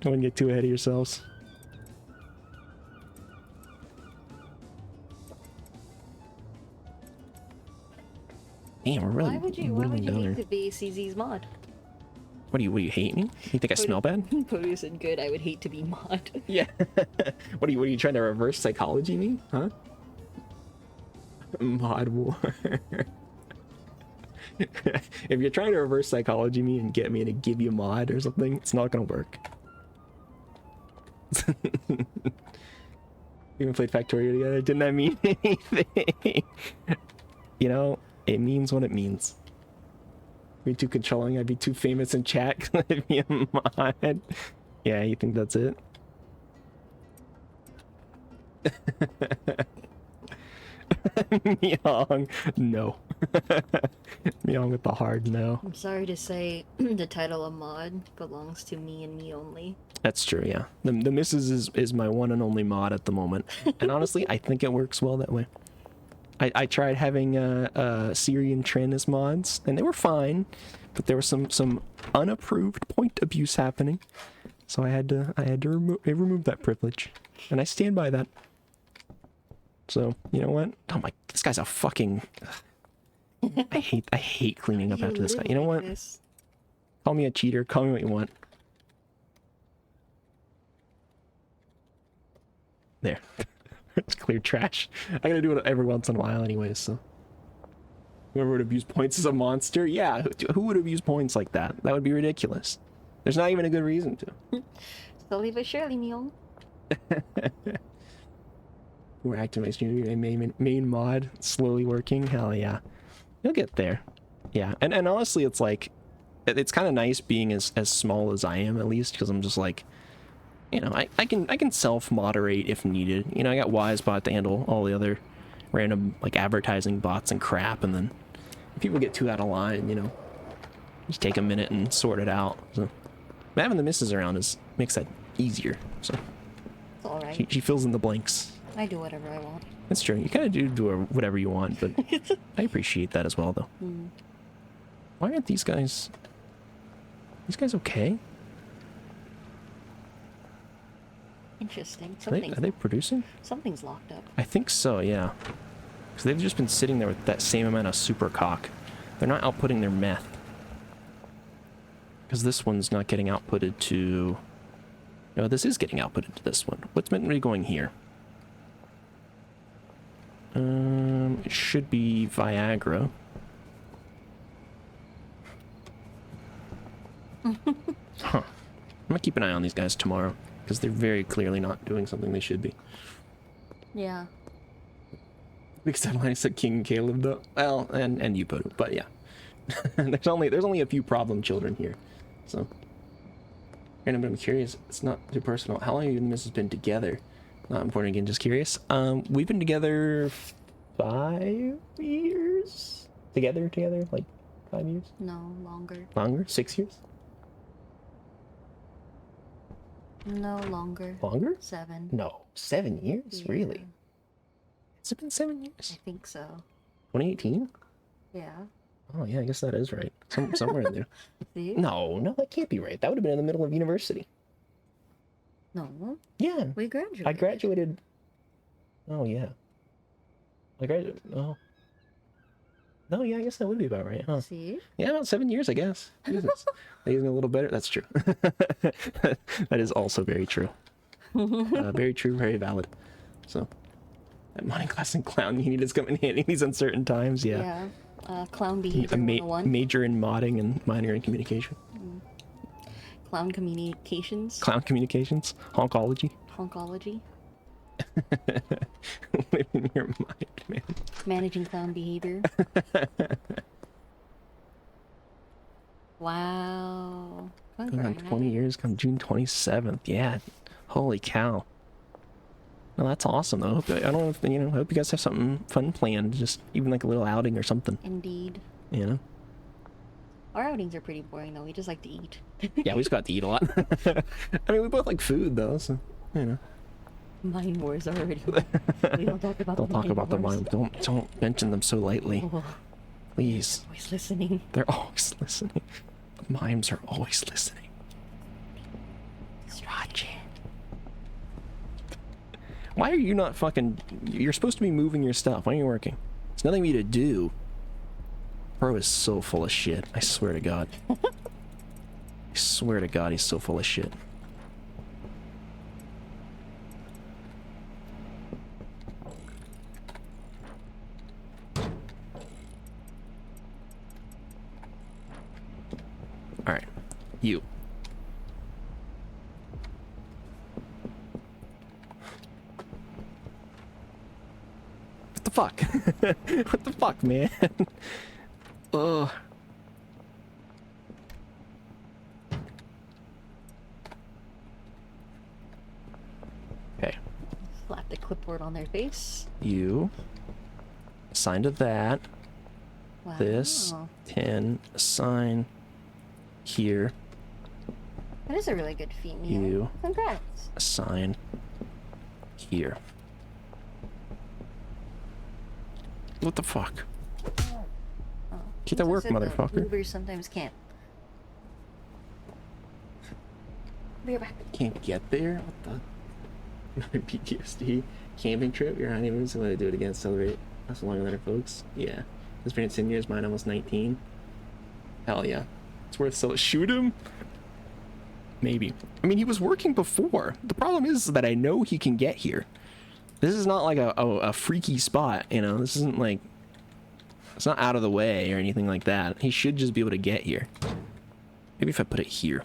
I wouldn't get too ahead of yourselves. Damn, we're really Why would you hate to be CZ's mod? What do you hate me? You think I smell bad? Podu said good, I would hate to be mod. Yeah. What are you trying to reverse psychology me? Huh? Mod war. If you're trying to reverse psychology me and get me to give you mod or something, it's not gonna work. We haven't played Factorio together. Didn't that mean anything? You know, it means what it means. Be too controlling. I'd be too famous in chat. 'Cause I'd be a mod. Yeah, you think that's it? Myong, no. Myong with the hard no. I'm sorry to say, the title of mod belongs to me and me only. That's true, yeah. The missus is my one and only mod at the moment. And honestly, I think it works well that way. I tried having Siri and Trin as mods, and they were fine, but there was some unapproved point abuse happening. So I had to remove that privilege. And I stand by that. So, you know what? Oh my, this guy's a fucking... I hate cleaning up after this guy. You know what? Call me a cheater. Call me what you want. There. It's clear trash. I gotta do it every once in a while anyways, so. Whoever would abuse points is a monster? Yeah, who would abuse points like that? That would be ridiculous. There's not even a good reason to. Slowly but surely, Neil. We're activating a main mod, slowly working. Hell yeah. You'll get there. Yeah, and honestly, it's like, it's kind of nice being as small as I am, at least, because I'm just like, you know, I can self-moderate if needed. You know, I got Wisebot to handle all the other random, like, advertising bots and crap, and then if people get too out of line, you know, just take a minute and sort it out. So having the missus around makes that easier, so. It's alright. She fills in the blanks. I do whatever I want. That's true. You kind of do whatever you want, but I appreciate that as well, though. Mm. Why aren't these guys... These guys okay? Interesting. Are they producing? Something's locked up. I think so, yeah. Because they've just been sitting there with that same amount of super cock. They're not outputting their meth. Because this one's not getting outputted to... No, this is getting outputted to this one. What's meant to be going here? It should be Viagra. Huh. I'm gonna keep an eye on these guys tomorrow, because they're very clearly not doing something they should be. Yeah. Except when I said King and Caleb, though. Well, and you put it, but yeah. there's only a few problem children here, so. And I'm curious. It's not too personal. How long have you and Mrs. been together? Not important again. Just curious. We've been together 5 years. Together, like 5 years. No, longer. Longer? 6 years. No, longer. Longer? 7. No, 7 years. Yeah. Really? Has it been 7 years? I think so. 2018. Yeah. Oh yeah, I guess that is right. Somewhere in there. See? No, that can't be right. That would have been in the middle of university. No. Yeah. We graduated. I graduated. Oh yeah. I graduated. Oh. No, yeah, I guess that would be about right, huh? See? Yeah, about 7 years, I guess. Jesus. Aging a little better. That's true. That is also very true. Very true, very valid. So, that modding class and clown meeting is coming in handy in these uncertain times. Yeah. Yeah. Clown behavior 101. Major in modding and minor in communication. Clown communications. Clown communications. Honkology. Honkology. Live in your mind, man. Managing clown behavior. Wow. Going on 20 years, come June 27th. Yeah. Holy cow. Well, that's awesome, though. I don't know if, you know, I hope you guys have something fun planned. Just even like a little outing or something. Indeed. You know? Our outings are pretty boring, though. We just like to eat. Yeah, we just got to eat a lot. I mean, we both like food, though, so, you know. Mind wars already. We don't talk about Don't talk about the mind. Don't mention them so lightly. Oh, Please. always listening. They're always listening. The mimes are always listening. Watch it. Why are you not fucking... You're supposed to be moving your stuff. Why aren't you working? There's nothing for you to do. Bro is so full of shit. I swear to God. I swear to God, he's so full of shit. Alright. You. the fuck? What the fuck, man? Ugh. Okay. Slap the clipboard on their face. You. Assign to that. Wow. This. 10. Assign. Here. That is a really good feat, Mia. You. Congrats. Assign. Here. What the fuck? Oh. Get to work, Said the motherfucker. Ubers sometimes can't. Be right back. Can't get there? What the? PTSD. Camping trip? Your honeymoon, so I'm gonna do it again. Celebrate. That's a long letter, folks. Yeah. His parents 10 years, mine almost 19. Hell yeah. It's worth so shoot him? Maybe. I mean, he was working before. The problem is that I know he can get here. This is not like a freaky spot, you know? This isn't like... It's not out of the way or anything like that. He should just be able to get here. Maybe if I put it here.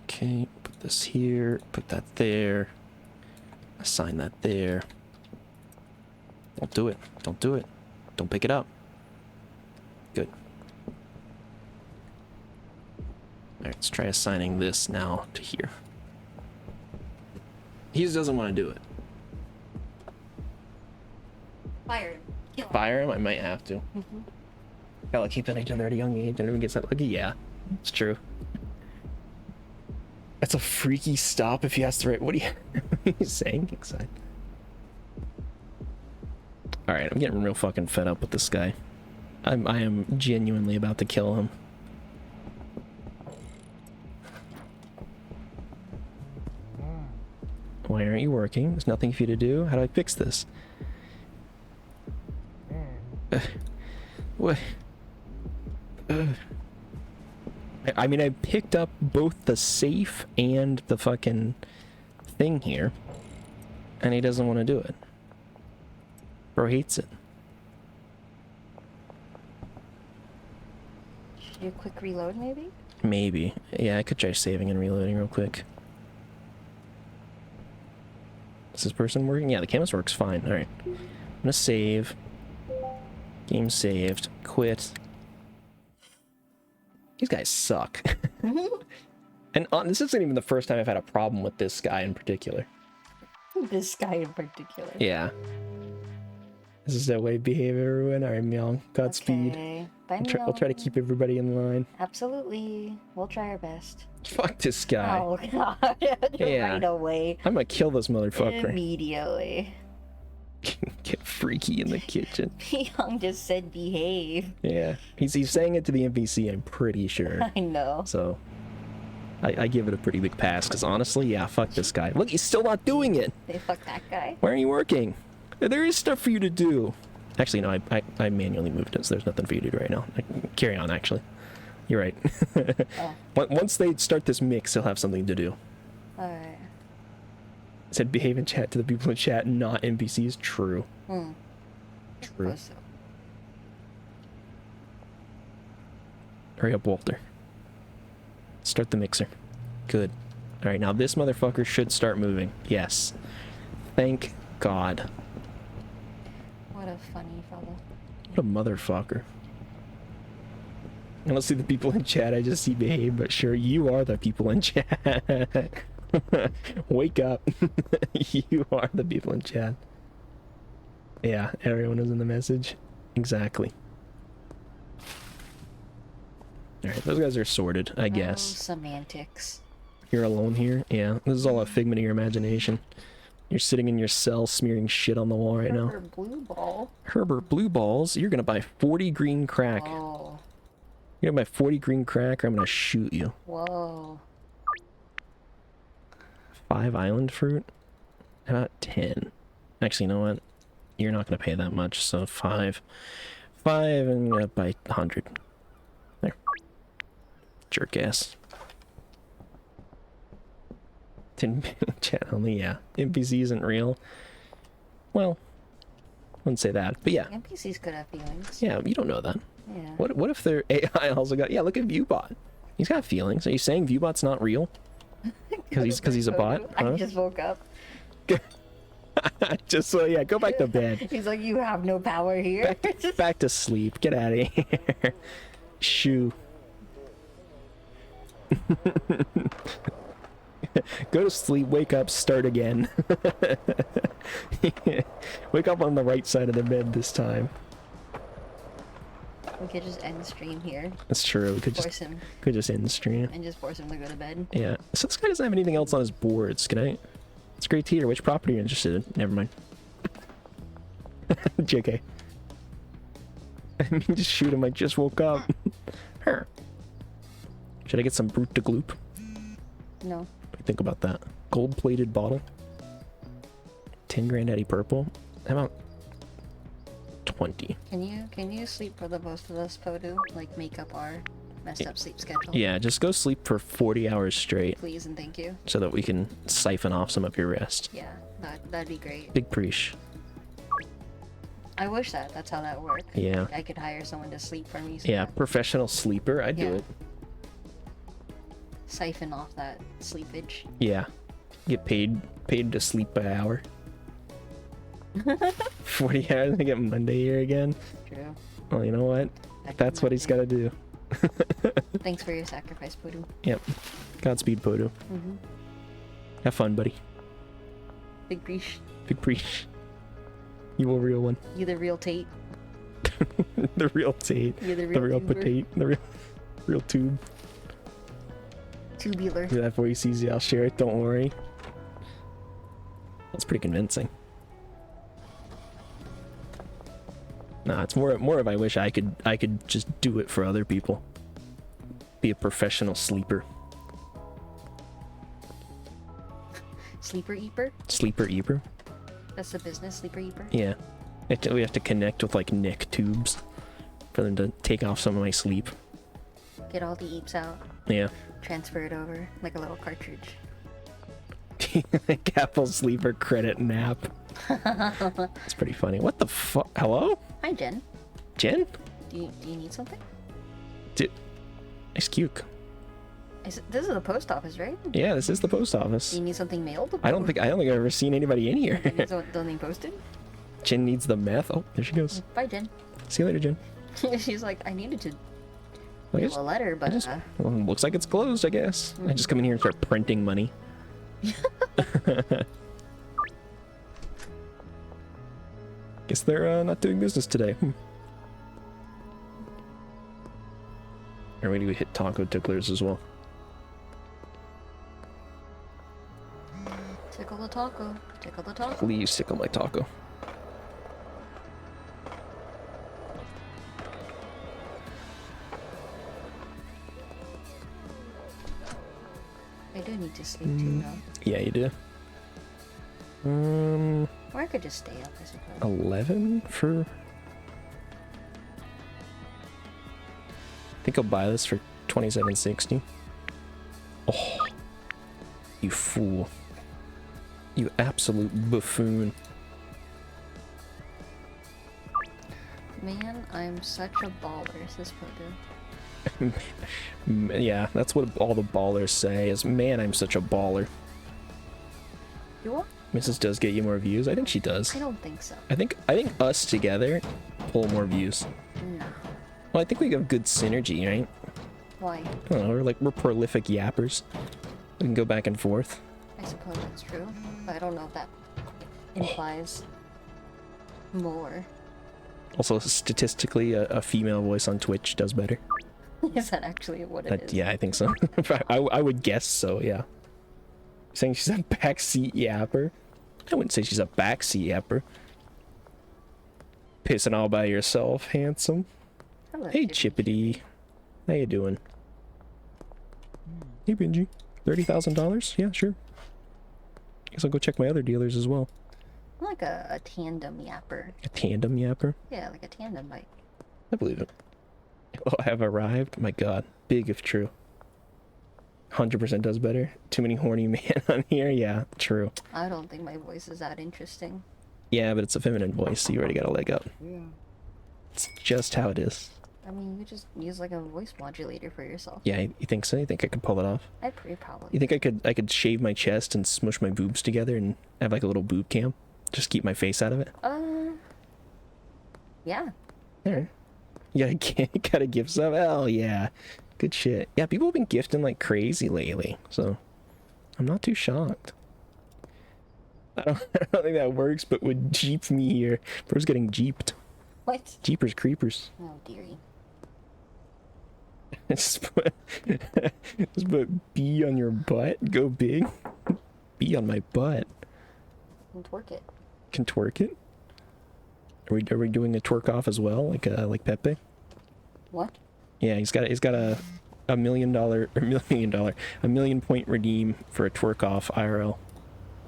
Okay, put this here, put that there. Assign that there. Don't do it. Don't do it. Don't pick it up. Good. Alright, let's try assigning this now to here. He just doesn't want to do it. Fire him. Kill him. Fire him? I might have to. Gotta keep on each other at a young age. Everyone gets that lucky. Yeah, it's true. That's a freaky stop if you ask the right. What are you saying? Excited. All right, I'm getting real fucking fed up with this guy. I am genuinely about to kill him. Why aren't you working? There's nothing for you to do. How do I fix this? What? I mean, I picked up both the safe and the fucking thing here, and he doesn't want to do it. Bro hates it. Do a quick reload, maybe? Maybe. Yeah, I could try saving and reloading real quick. Is this person working? Yeah, the canvas works fine. Alright. I'm gonna save. Game saved. Quit. These guys suck. And this isn't even the first time I've had a problem with this guy in particular. This guy in particular. Yeah. This is the way behave, everyone. Alright, Meow. Godspeed. Okay. Bye, I'll try to keep everybody in line. Absolutely. We'll try our best. Fuck this guy. Oh, God. Yeah. Right away. I'm gonna kill this motherfucker. Immediately. Get freaky in the kitchen. Young just said behave. Yeah. He's saying it to the NPC, I'm pretty sure. I know. So, I give it a pretty big pass, because honestly, yeah, fuck this guy. Look, he's still not doing it! They fuck that guy. Why aren't you working? There is stuff for you to do. Actually, no, I manually moved it, so there's nothing for you to do right now. Carry on, actually. You're right. Oh. Once they start this mix, they'll have something to do. Alright. It said behave in chat to the people in chat, not NPCs. True. True. Suppose so. Hurry up, Walter. Start the mixer. Good. Alright, now this motherfucker should start moving. Yes. Thank God. What a funny fellow. What a motherfucker. I don't see the people in chat, I just see behave, but sure, you are the people in chat. Wake up. You are the people in chat. Yeah, everyone is in the message. Exactly. Alright, those guys are sorted, I guess. Semantics. You're alone here? Yeah, this is all a figment of your imagination. You're sitting in your cell smearing shit on the wall right now. Herbert Blue Ball. Herbert Blue Balls? You're gonna buy 40 green crack. Oh. You're gonna buy 40 green crack or I'm gonna shoot you. Whoa. 5 island fruit? How about 10? Actually, you know what? You're not gonna pay that much, so 5. 5 and I'm gonna buy 100. There. Jerk ass. 10 chat only, yeah. NPC isn't real. Well, I wouldn't say that, but yeah. NPCs could have feelings. Yeah, you don't know that. Yeah. What if their AI also got... Yeah, look at Viewbot. He's got feelings. Are you saying Viewbot's not real? Because he's a bot? I Huh? just woke up. Just so, yeah, go back to bed. He's like, you have no power here. Back to sleep. Get out of here. Shoo. Go to sleep, wake up, start again. Wake up on the right side of the bed this time. We could just end the stream here. That's true. We could just end the stream. And just force him to go to bed. Yeah. So this guy doesn't have anything else on his boards. Can I? It's great to hear. Which property are you interested in? Never mind. JK. I mean, just shoot him. I just woke up. Should I get some Brute de Gloop? No. What do you think about that? Gold-plated bottle. 10 grand Eddie Purple. How about 20? Can you sleep for the both of us, Podu? Like, make up our messed up sleep schedule? Yeah, just go sleep for 40 hours straight. Please and thank you. So that we can siphon off some of your rest. Yeah, that'd be great. Big preach. I wish that's how that worked. Yeah. Like, I could hire someone to sleep for me. So Yeah, professional sleeper. I'd do it. Siphon off that sleepage. Yeah. Get paid to sleep by hour. 40 hours and get Monday here again. True. Well, you know what? That's what he's got to do. Thanks for your sacrifice, Podu. Yep. Godspeed, Podu. Have fun, buddy. Big preach. Big preach. You a real one. You the real Tate. The real Tate. You're the The real tuber. potato. The real tube. Tubular. Do that for you, CZ. I'll share it. Don't worry. That's pretty convincing. Nah, it's more of I wish I could just do it for other people. Be a professional sleeper. Sleeper Eeper? Sleeper eater? That's the business, Sleeper Eeper? Yeah. We have to connect with like neck tubes for them to take off some of my sleep. Get all the eeps out. Yeah. Transfer it over like a little cartridge. Apple sleeper credit nap. It's pretty funny. What the fuck? Hello? Hi, Jen. Jen? Do you need something? Nice cuke. This is the post office, right? Yeah, this is the post Do office. you need something mailed? I don't think I've ever seen anybody in here. You need something posted? Jen needs the meth. Oh, there she goes. Bye, Jen. See you later, Jen. She's like, I needed to I mail guess- a letter, but well, looks like it's closed, I guess. I just come in here and start printing money. Guess they're not doing business today. Or maybe we hit taco ticklers as well. tickle the taco. Tickle the taco. Please tickle my taco. I do need to sleep too, though. Yeah, you do. Or I could just stay up, I suppose. 11 for... I think I'll buy this for $27.60. Oh, you fool. You absolute buffoon. Man, I'm such a baller, says Podu. Yeah, that's what all the ballers say is, man, I'm such a baller. You what? Mrs. does get you more views. I think she does. I don't think so. I think us together pull more views. No. Well, I think we have good synergy, right? Why? I don't know, we're prolific yappers. We can go back and forth. I suppose that's true, but I don't know if that implies more. Also, statistically, a female voice on Twitch does better. Is that actually what it is? Yeah, I think so. I would guess so, yeah. Saying she's a backseat yapper? I wouldn't say she's a backseat yapper. Pissing all by yourself, handsome. Hello, Hey, Chippy. Chippity. How you doing? Hey, Benji. $30,000? Yeah, sure. Guess I'll go check my other dealers as well. I'm like a tandem yapper. A tandem yapper? Yeah, like a tandem bike. I believe it. Oh, I have arrived? My god. Big if true. 100% does better. Too many horny men on here? Yeah, true. I don't think my voice is that interesting. Yeah, but it's a feminine voice, so you already got a leg up. Yeah. It's just how it is. I mean, you just use like a voice modulator for yourself. Yeah, you think so? You think I could pull it off? I pretty probably. You think I could shave my chest and smush my boobs together and have like a little boob cam? Just keep my face out of it. Yeah. There. You gotta give some. Hell yeah. Good shit. Yeah, people have been gifting like crazy lately, so I'm not too shocked. I don't, I don't think that works, but would Jeep me here. Bro's getting Jeeped. What? Jeepers creepers. Oh, dearie. Just put B on your butt. Go big. B on my butt. And twerk it. Can twerk it. Are we doing a twerk off as well, like Pepe? What? Yeah, he's got a $1 million a million point redeem for a twerk off IRL.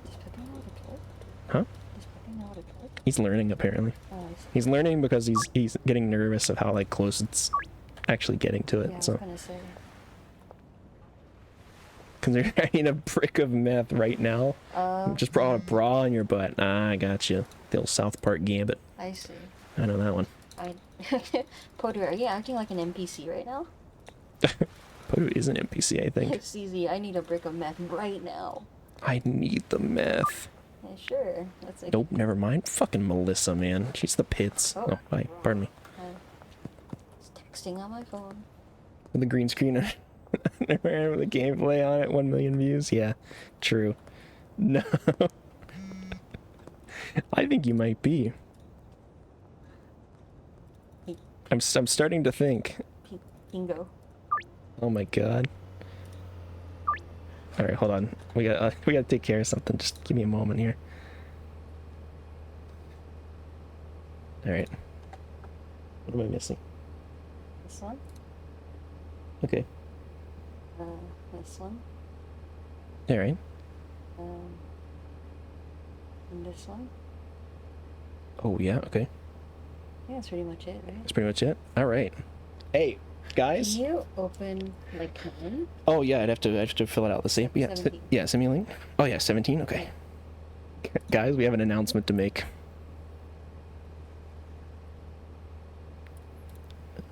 Does Pepe know how to twerk? Huh? Does Pepe know how to twerk? He's learning apparently. Oh, I see. He's learning because he's getting nervous of how like close it's actually getting to it. Yeah, I So was gonna say. considering a brick of meth right now, just put a bra on your butt. Ah, I got you. The old South Park gambit. I see. I know that one. Podu, are you acting like an NPC right now? Podu is an NPC, I think. CZ, I need a brick of meth right now. I need the meth. Yeah, sure. That's like. Nope, never mind. Fucking Melissa, man. She's the pits. Oh, hi. Pardon me. It's texting on my phone. With the green screen with the gameplay on it, 1 million views. Yeah, true. No. I think you might be. I'm starting to think. Bingo. Oh my god. All right, hold on. We gotta take care of something. Just give me a moment here. All right. What am I missing? This one? Okay. This one? All right. And this one? Oh yeah. Okay. Yeah, that's pretty much it, right? That's pretty much it. All right. Hey, guys. Can you open, like, one? Oh yeah, I have to fill it out the same. Yeah, 17. yeah, send me a link. Oh yeah, 17. Okay. Guys, we have an announcement to make.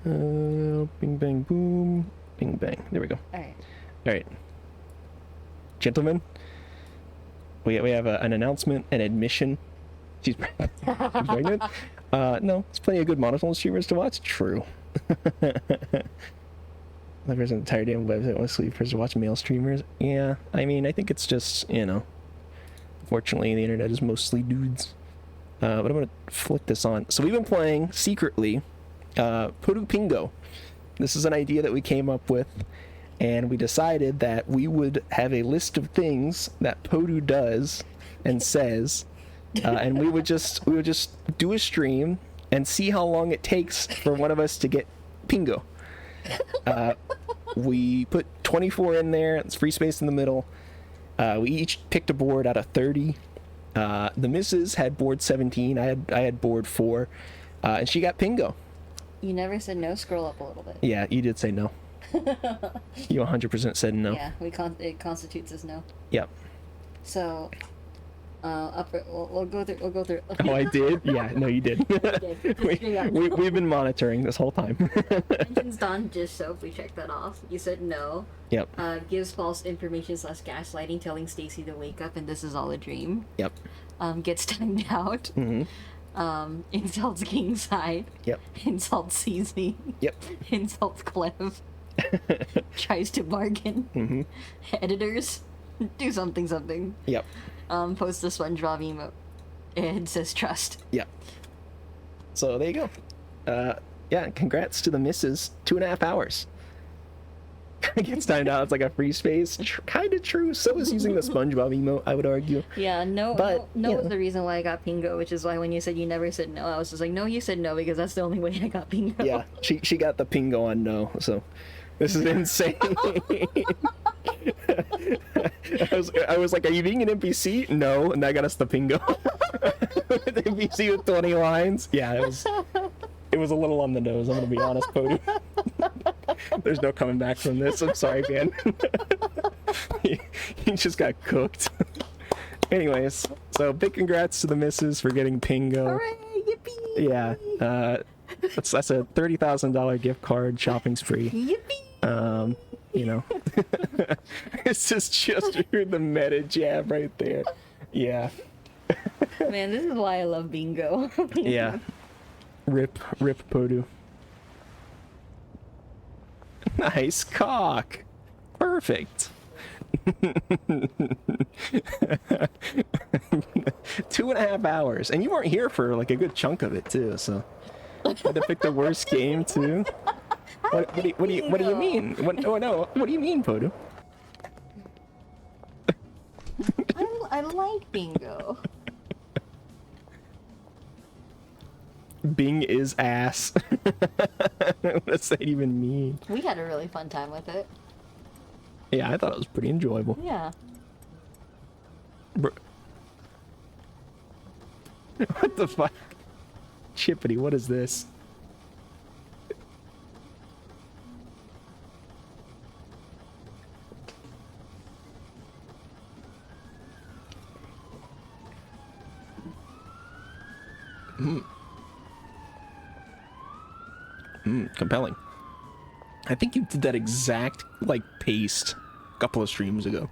Bing bang boom, bing bang. There we go. Alright. All right, gentlemen. We have an announcement, an admission. She's pregnant. No, there's plenty of good monotone streamers to watch. True. There's an entire damn website honestly for to watch male streamers. Yeah, I mean, I think it's just, you know, fortunately the internet is mostly dudes. But I'm gonna flick this on. So we've been playing secretly Podu Pingo. This is an idea that we came up with, and we decided that we would have a list of things that Podu does and says, and we would just do a stream and see how long it takes for one of us to get Pingo. We put 24 in there. It's free space in the middle. We each picked a board out of 30. The missus had board 17. I had board 4, and she got Pingo. You never said no. Scroll up a little bit. Yeah, you did say no. You 100% said no. Yeah, it constitutes as no. Yep. So, we'll go through. We'll go through. Oh, I did? Yeah, no, you did. We've been monitoring this whole time. Mentions Don just so if we check that off. You said no. Yep. Gives false information / gaslighting, telling Stacy to wake up and this is all a dream. Yep. Gets timed out. Mm-hmm. Insults Kingside. Yep. Insults CZ. Yep. Insults Clev. Tries to bargain. Mm-hmm. Editors. Do something. Yep. Post the SpongeBob emote. It says trust. Yep. So there you go. Yeah, congrats to the missus. 2.5 hours. Gets timed out. It's like a free space. Kind of true. So is using the SpongeBob emote, I would argue. Yeah, no But, no you was know. the reason why I got Pingo, which is why when you said you never said no, I was just like, no, you said no because that's the only way I got Pingo. Yeah, she got the Pingo on no, so this is insane. I was like, are you being an NPC? No, and that got us the Pingo. The NPC with 20 lines. Yeah, it was a little on the nose, I'm gonna be honest, Podu. There's no coming back from this. I'm sorry, man. He just got cooked. Anyways, so big congrats to the missus for getting Pingo. Hooray! Yippee! Yeah, that's a $30,000 gift card shopping spree. Yippee! You know, this is just the meta jab right there. Yeah. Man, this is why I love bingo. Yeah. Rip Podu. Nice cock. Perfect. 2.5 hours, and you weren't here for like a good chunk of it too. So I had to pick the worst game too. What do you mean? Oh no, what do you mean, Podu? I like bingo. Bing is ass. What does that even mean? We had a really fun time with it. Yeah, I thought it was pretty enjoyable. Yeah. Bro. What the fuck? Chippity, what is this? Compelling. I think you did that exact, like, paste a couple of streams ago.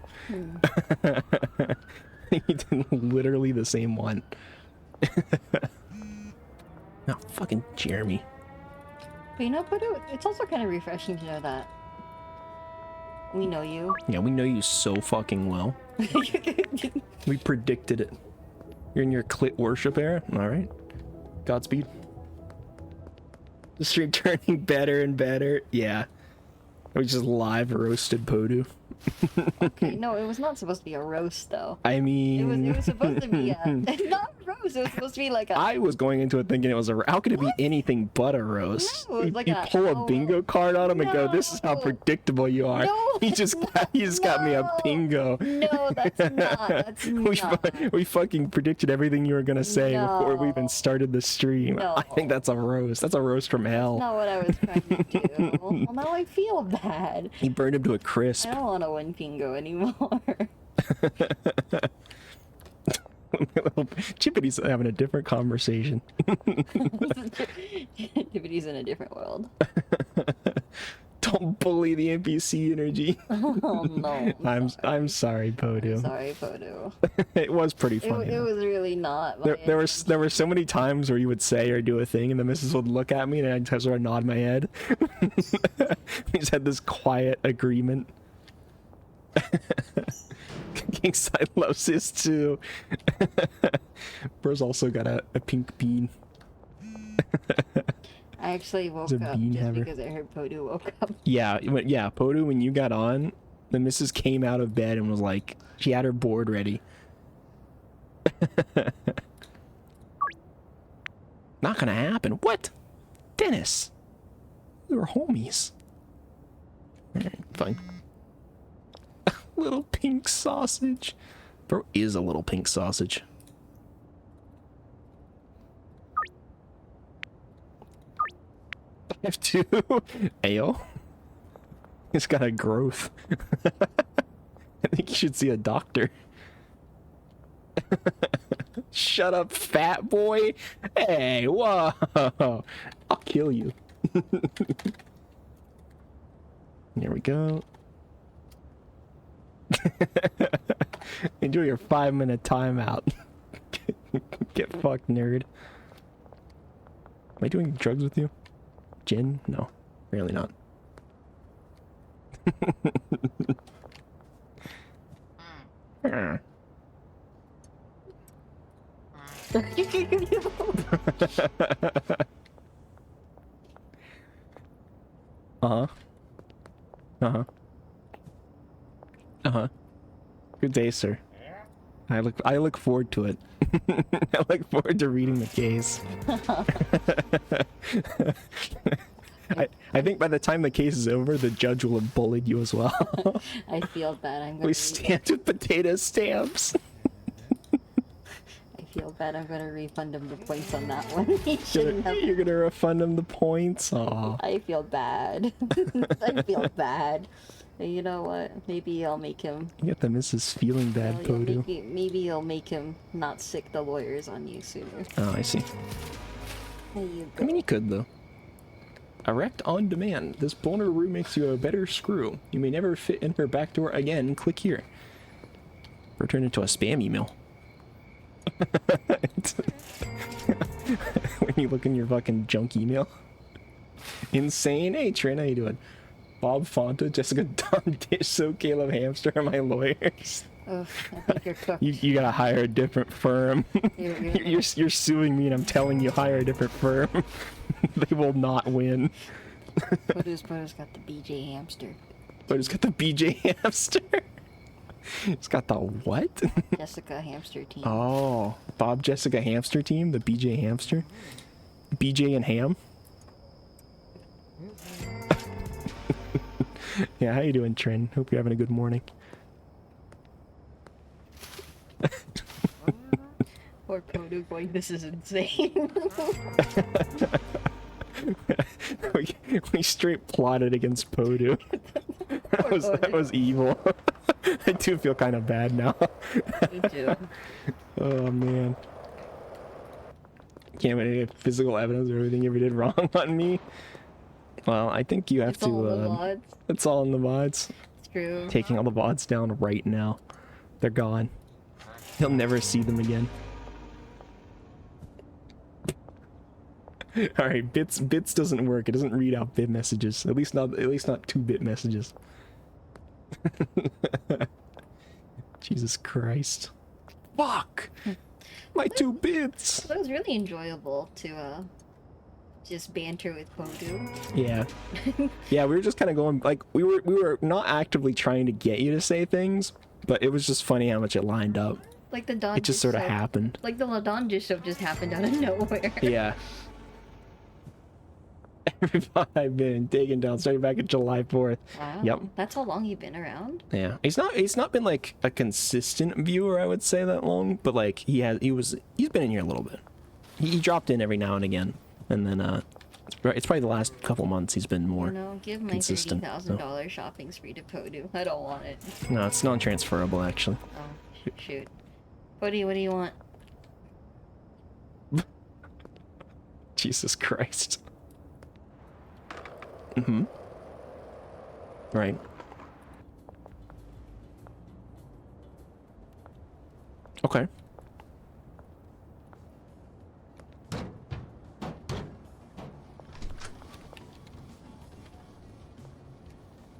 You did literally the same one. Oh, fucking Jeremy. But you know, it's also kind of refreshing to know that we know you. Yeah, we know you so fucking well. We predicted it. You're in your clit worship era? Alright. Godspeed. The stream turning better and better. Yeah. We just live roasted Podu. Okay, no, it was not supposed to be a roast, though. I mean... It was supposed to be not a roast, it was supposed to be like a... I was going into it thinking it was a... How could it be anything but a roast? No, it was like you pull a bingo card on him and go, this is how No. predictable you are. No. He just got me a bingo. No, that's not. That's not. We fucking predicted everything you were gonna say before we even started the stream. No. I think that's a roast. That's a roast from hell. Not what I was trying to do. Well, now I feel bad. He burned him to a crisp. I don't want to win bingo anymore. Chippity's having a different conversation. Activities in a different world. Don't bully the NPC energy. Oh no. I'm sorry, Podu. Sorry, Podu. It was pretty funny. It was really not. There were so many times where you would say or do a thing, and the missus would look at me, and I'd sort of nod my head. We just had this quiet agreement. Kingside loves this too. Bro's also got a pink bean. I actually woke He's up a bean just haver. because I heard Podu woke up. Yeah, Podu, when you got on, the missus came out of bed and was like, she had her board ready. Not gonna happen. What? Dennis! We were homies. Alright, fine. Little pink sausage. Bro is a little pink sausage. I have two. Ayo. He's got a growth. I think you should see a doctor. Shut up, fat boy. Hey, whoa. I'll kill you. Here we go. Enjoy your 5-minute timeout. Get fucked, nerd. Am I doing drugs with you? Gin? No, really not. Uh-huh. Uh-huh. Uh-huh. Good day, sir. I look forward to it. I look forward to reading the case. I think by the time the case is over, the judge will have bullied you as well. I feel bad. We stand with potato stamps. I feel bad. I'm gonna refund him the points on that one. He shouldn't have. You're gonna refund him the points? Aw. I feel bad. I feel bad. You know what? Maybe I'll make him. You got the missus feeling bad, Podu. Maybe you'll make him not sick the lawyers on you sooner. Oh, I see. There you I go. mean, you could, though. Erect on demand. This boner room makes you a better screw. You may never fit in her back door again. Click here. Or turn into a spam email. When you look in your fucking junk email. Insane. Hey, Trin, how you doing? Bob Fonta, Jessica Don Disso, Caleb Hamster are my lawyers. Oh, I think you're cooked. You gotta hire a different firm. You're You're suing me and I'm telling you hire a different firm. They will not win. Poto's got the BJ hamster. But it's got the BJ Hamster. It's got the what? Jessica hamster team. Oh, Bob Jessica Hamster team, the BJ Hamster. BJ and Ham. Yeah, how you doing, Trin? Hope you're having a good morning. Poor Poto going, this is insane. we straight plotted against Podu. That was evil. I do feel kind of bad now. Me too. Oh man. Can't have any physical evidence of everything you ever did wrong on me. Well, I think you have It's all in the to. mods. It's all in the mods. It's true. Taking all the VODs down right now. They're gone. He'll never see them again. Alright, bits doesn't work. It doesn't read out bit messages. At least not 2-bit messages. Jesus Christ. Fuck! My 2 bits! That was really enjoyable to just banter with Podu. Yeah. Yeah, we were just kind of going, like, we were not actively trying to get you to say things, but it was just funny how much it lined up. Like the Don It just sort of happened. Like the Ladonja show just happened out of nowhere. Yeah. Every pod I've been taken down starting back at July 4th. Wow. Yep. That's how long you've been around? Yeah. He's not been like a consistent viewer, I would say, that long, but like he's been in here a little bit. He dropped in every now and again. And then it's probably the last couple months he's been more Give my consistent. $30,000 shopping spree to Podu. I don't want it. No, it's non-transferable actually. Oh, shoot. Podu, what do you want? Jesus Christ. Mm-hmm. Right. Okay.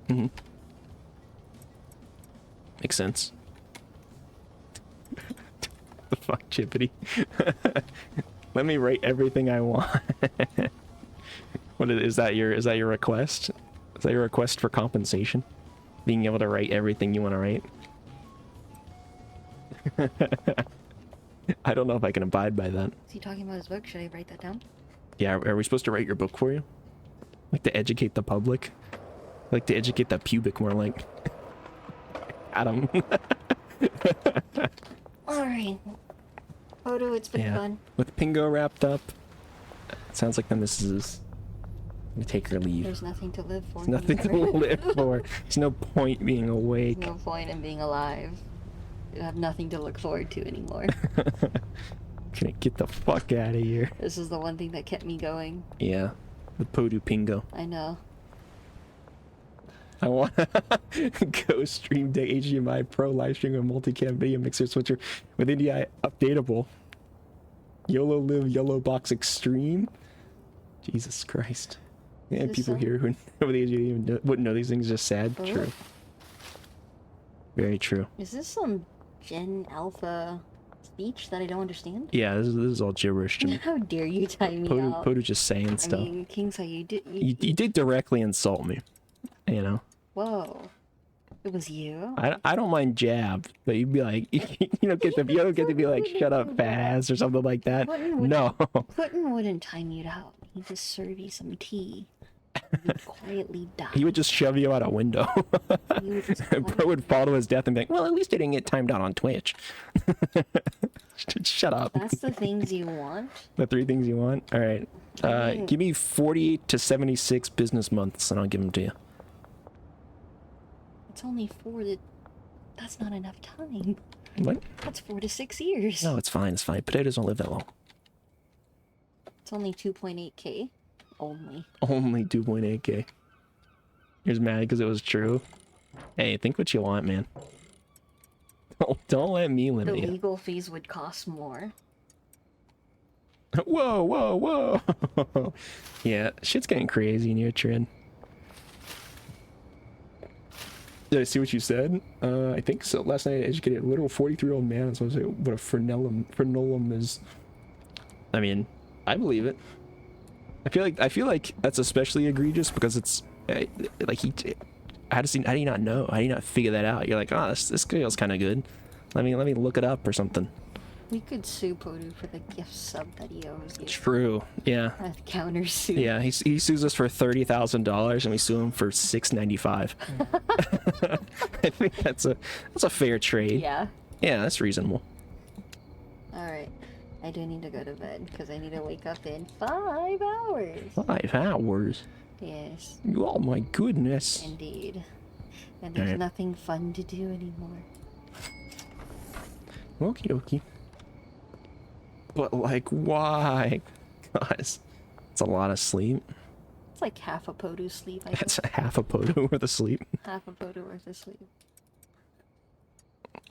Mm-hmm. Makes sense. The fuck, Chippity. Let me write everything I want. What is that your request? Is that your request for compensation? Being able to write everything you want to write? I don't know if I can abide by that. Is he talking about his book? Should I write that down? Yeah, are we supposed to write your book for you? Like to educate the public? Like to educate the pubic more like. Adam. Alright. Podu, it's been fun. With Pingo wrapped up, it sounds like the missus is gonna take her leave. There's nothing to live for. There's nothing to live for. There's no point being awake. No point in being alive. You have nothing to look forward to anymore. Gonna get the fuck out of here. This is the one thing that kept me going. Yeah, the Podu Pingo. I know. I want to go stream Deck HDMI Pro live stream a multicam video mixer switcher with NDI updatable. YOLO Live YOLO Box Extreme. Jesus Christ. Yeah, people here who wouldn't know these things, just sad. Oh. True. Very true. Is this some Gen Alpha speech that I don't understand? Yeah, this is all gibberish to me. How dare you tie me out? Podu just saying stuff. I mean, Kingside, you did. You did directly insult me. You know. Whoa. It was you? I don't mind jab, but you'd be like, you don't get to be like, shut up, fat ass, or something like that. No. Putin wouldn't time you out. He'd just serve you some tea. You'd quietly die. He would just shove you out a window. Bro would fall to his death and be like, well, at least I didn't get timed out on Twitch. Shut up. That's the things you want? The 3 things you want? All right. Give me 48 to 76 business months, and I'll give them to you. It's only 4 to... That's not enough time. What? That's 4 to 6 years. No, it's fine. It's fine. Potatoes don't live that long. It's only 2.8k. Only. Only 2.8k. You're just mad because it was true. Hey, think what you want, man. Don't let me The limit you. legal fees would cost more. Whoa, whoa, whoa. Yeah, shit's getting crazy in your trend. Did I see what you said? I think so. Last night I educated a literal 43-year-old man, so I was like, what a frenulum is. I mean, I believe it. I feel like that's especially egregious because it's like how do you not know? How do you not figure that out? You're like, oh, this girl's kind of good. Let me look it up or something. We could sue Podu for the gift sub that he owes you. True. Yeah. A counter sue. Yeah. He sues us for $30,000 and we sue him for $695. I think that's a fair trade. Yeah. Yeah, that's reasonable. All right. I do need to go to bed because I need to wake up in 5 hours. 5 hours. Yes. Oh my goodness. Indeed. And there's Alright. nothing fun to do anymore. Okie dokie. But like, why? Guys, it's a lot of sleep. It's like half a Podu sleep. I That's guess. a half a Podu worth of sleep. Half a Podu worth of sleep.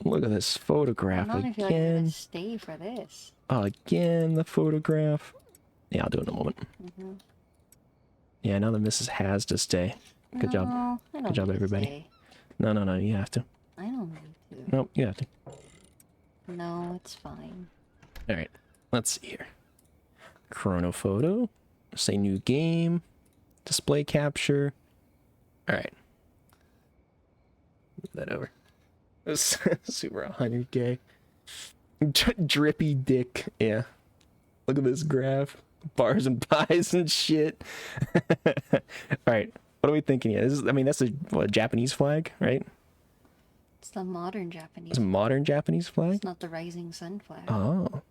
Look at this photograph I don't feel like I'm again. gonna stay for this. Again, the photograph. Yeah, I'll do it in a moment. Mm-hmm. Yeah, now the missus has to stay. Good job. No, I don't Good job, need to everybody. stay. No, you have to. I don't need to. Nope, you have to. No, it's fine. All right, let's see here. Chrono photo. Say new game. Display capture. All right. Move that over. Super 100K. Drippy dick. Yeah. Look at this graph. Bars and pies and shit. All right. What are we thinking here? That's a Japanese flag, right? It's the modern Japanese. It's a modern Japanese flag. It's not the rising sun flag. Oh.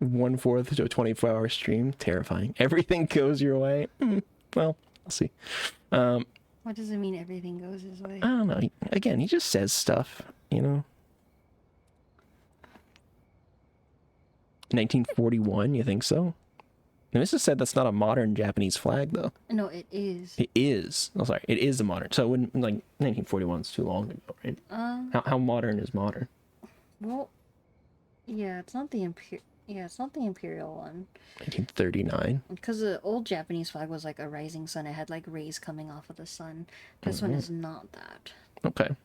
1/4 to a 24-hour stream. Terrifying. Everything goes your way. Well, I'll see. What does it mean everything goes his way? I don't know. Again, he just says stuff, you know? 1941, you think so? And this is said that's not a modern Japanese flag, though. No, it is. It is. Oh, sorry. It is a modern. So, when like 1941 is too long ago, right? How modern is modern? Well, yeah, it's not the imperial one. 1939. Because the old Japanese flag was like a rising sun. It had like rays coming off of the sun. This one is not that. Okay.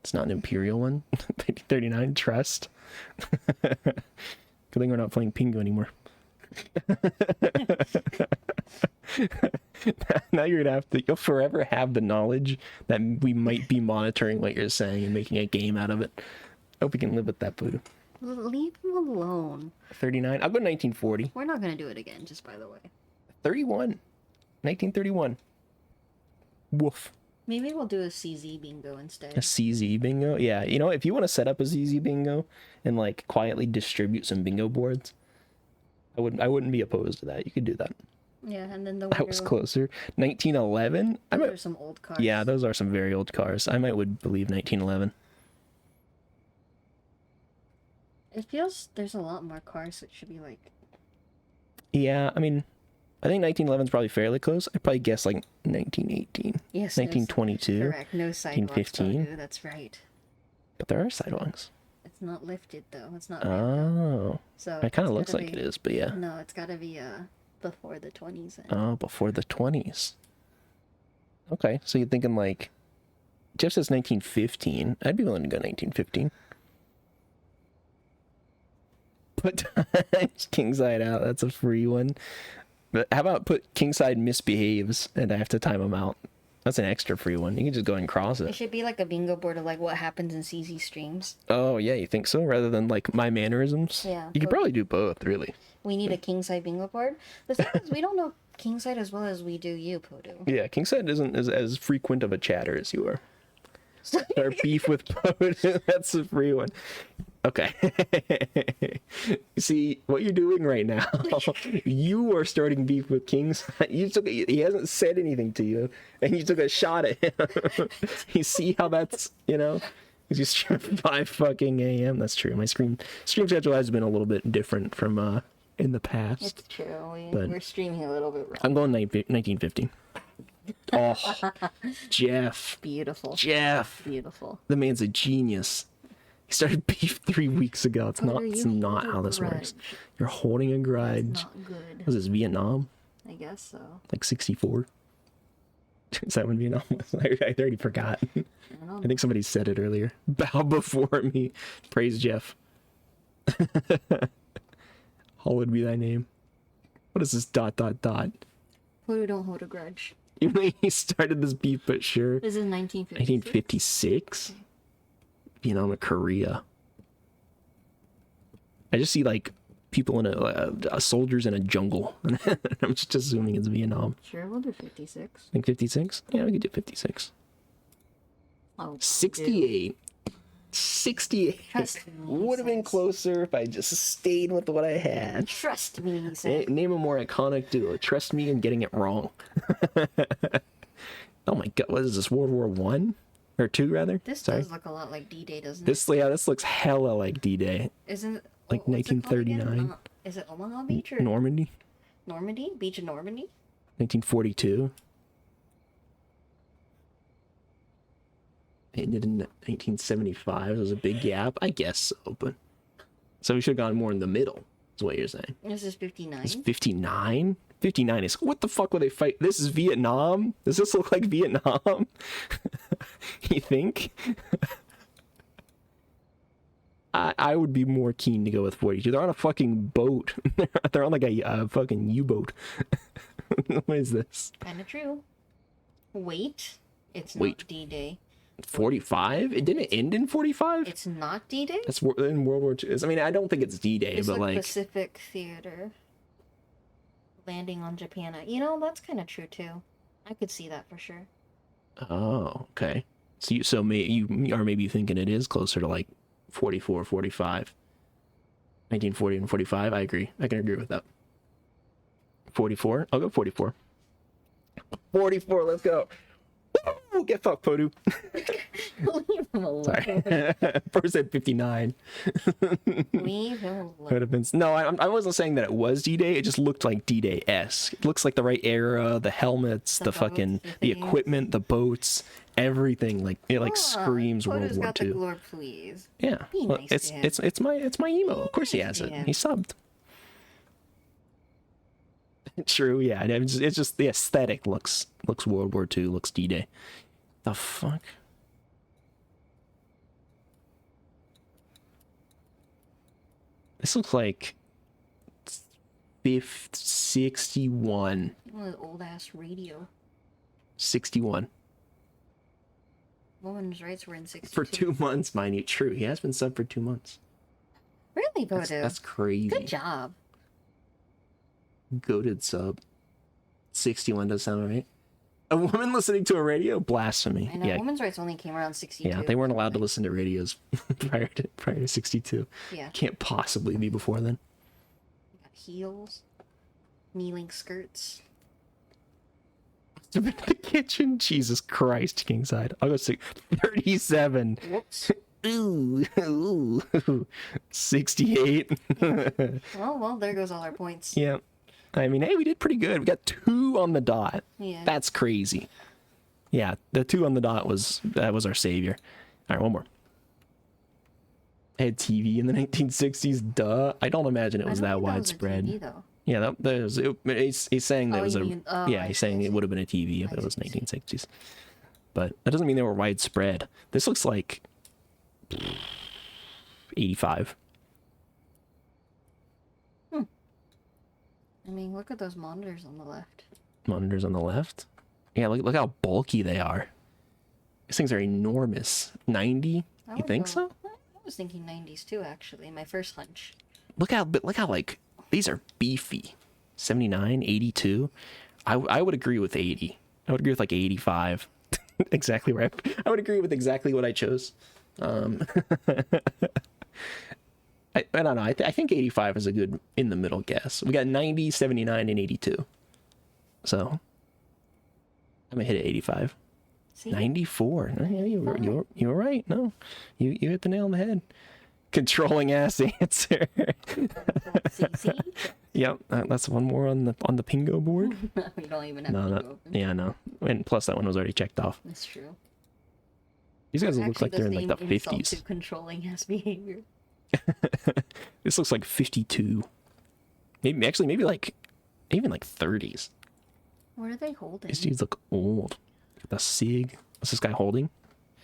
It's not an imperial one. 1939. Trust. Good thing we're not playing Pingu anymore. Now you'll forever have the knowledge that we might be monitoring what you're saying and making a game out of it. I hope you can live with that, Pluto. Leave him alone. 39. I'll go 1940. We're not gonna do it again, just by the way. 31. 1931. Woof. Maybe we'll do a CZ bingo instead. A CZ bingo? Yeah, you know, if you want to set up a CZ bingo and like quietly distribute some bingo boards, I wouldn't be opposed to that. You could do that. Yeah, and then the I was closer. 1911. Those are some old cars. Yeah, those are some very old cars. I would believe 1911. It feels there's a lot more cars, so it should be like. Yeah, I mean, I think 1911 is probably fairly close. I'd probably guess like 1918. Yes. 1922. Correct. No sidewalks. 1915. Podu, that's right. But there are sidewalks. It's not lifted though. It's not. ramped up. Oh. So It kind it's of looks gotta like be- it is, but yeah. No, it's gotta be before the 20s. Then. Oh, before the 20s. Okay, so you're thinking like, Jeff says 1915. I'd be willing to go 1915. Put Kingside out. That's a free one. But how about put Kingside misbehaves and I have to time him out? That's an extra free one. You can just go ahead and cross It it. should be like a bingo board of like what happens in CZ streams. Oh, yeah, you think so? Rather than like my mannerisms? Yeah, You could but- probably do both, really. We need a kingside bingo board. The thing is, we don't know kingside as well as we do you, Podu. Yeah, Kingside isn't as frequent of a chatter as you are. Our beef with Podu, that's a free one. Okay. See, what you're doing right now, you are starting beef with Kings. He hasn't said anything to you, and you took a shot at him. You see how that's, you know? He's just 5 fucking a.m. That's true. My stream schedule has been a little bit different from in the past. It's true. But- We're streaming a little bit wrong. I'm going 1950. Oh, Jeff. Beautiful. Jeff. Beautiful. The man's a genius. He started beef 3 weeks ago. It's not. It's not how this works. You're holding a grudge. That's not good. Was this Vietnam? I guess so. Like 64? Is that when Vietnam was? I already forgot. I think somebody said it earlier. Bow before me. Praise Jeff. Hallowed be thy name. What is this ... Who don't hold a grudge? You know he started this beef, but sure. This is 1956. 1956? Okay. Vietnam or Korea. I just see like people in soldiers in a jungle. I'm just assuming it's Vietnam. Sure, we'll do 56. Think 56? Yeah, we could do 56. Oh, 68. 68. Would have been closer if I just stayed with what I had. Trust me, he said. Name a more iconic duo. Trust me in getting it wrong. Oh my god, what is this? World War One? Or two, rather? This Sorry. does look a lot like D-Day, doesn't it? This looks hella like D-Day. Isn't it? Like what's it called again? 1939. Is it Omaha Beach or Normandy? Normandy? Beach of Normandy? 1942. Ended in 1975. It was a big gap. I guess so, but... So we should have gone more in the middle, is what you're saying. This is 59. It's 59? 59 is... What the fuck would they fight? This is Vietnam? Does this look like Vietnam? You think? I would be more keen to go with 42. They're on a fucking boat. They're on like a fucking U-boat. What is this? Kinda true. Wait. It's Wait. not D-Day. 45? It didn't end in 45? It's not D-Day? That's in World War II. I mean, I don't think it's D-Day, It's but like... Pacific Theater. Landing on Japan. You know, that's kind of true too. I could see that for sure. Oh, okay. So you are maybe thinking it is closer to like 44, 45. 1940 and 45, I agree. I can agree with that. 44? I'll go 44. 44, let's go. Woo! Get fucked, Podu. Leave him alone. Sorry. First at 59. Leave him alone. Could have been... No, I wasn't saying that it was D-Day. It just looked like D-Day-esque. It looks like the right era, the helmets, the fucking... The equipment, the boats, everything. Like, it like screams World Podu's War got II. the glory, please. Yeah. Be Well, nice to him. it's my emo. Of course he has it. Yeah. He subbed. True, yeah. It's just the aesthetic looks World War II, looks D-Day. The fuck? This looks like 61. Old ass radio. 61. Women's rights were in 62. For 2 months, mind you. True, he has been subbed for 2 months. Really, Podu? That's crazy. Good job. Goated sub. 61 does sound right. A woman listening to a radio? Blasphemy. I know, Yeah, women's rights only came around 62. yeah, they weren't allowed to listen to radios prior to 62. Yeah. Can't possibly be before then. We got heels. Kneeling skirts. In the kitchen? Jesus Christ, Kingside. I'll go 37. Whoops. Ooh. 68. Well, there goes all our points. Yeah. I mean, hey, we did pretty good. We got 2 on the dot. Yeah. That's crazy. Yeah, the 2 on the dot was our savior. All right, one more. Had TV in the 1960s. Duh. I don't imagine it was that widespread. That was a TV, though. Yeah, he's saying that was he's saying it would have been a TV if it was see. 1960s. But that doesn't mean they were widespread. This looks like 85. I mean, look at those monitors on the left. Monitors on the left. Yeah, look how bulky they are. These things are enormous. 90? You think so? I was thinking 90s too, actually. My first hunch. Look how like these are beefy. 79, 82. I would agree with 80. I would agree with like 85. Exactly right. I would agree with exactly what I chose. I don't know. I think 85 is a good in the middle guess. We got 90, 79, and 82. So I'm gonna hit it 85. See? 94. No, yeah, you were right. No, you hit the nail on the head. Controlling ass answer. See? Yep, that's one more on the Pingo board. We don't even have No, to that, go open. yeah, no. And plus that one was already checked off. That's true. These guys look Actually, like they're in like the same insult 50s. to controlling ass behavior. This looks like 52. Maybe like even like 30s. What are they holding? These dudes look old. The SIG. What's this guy holding?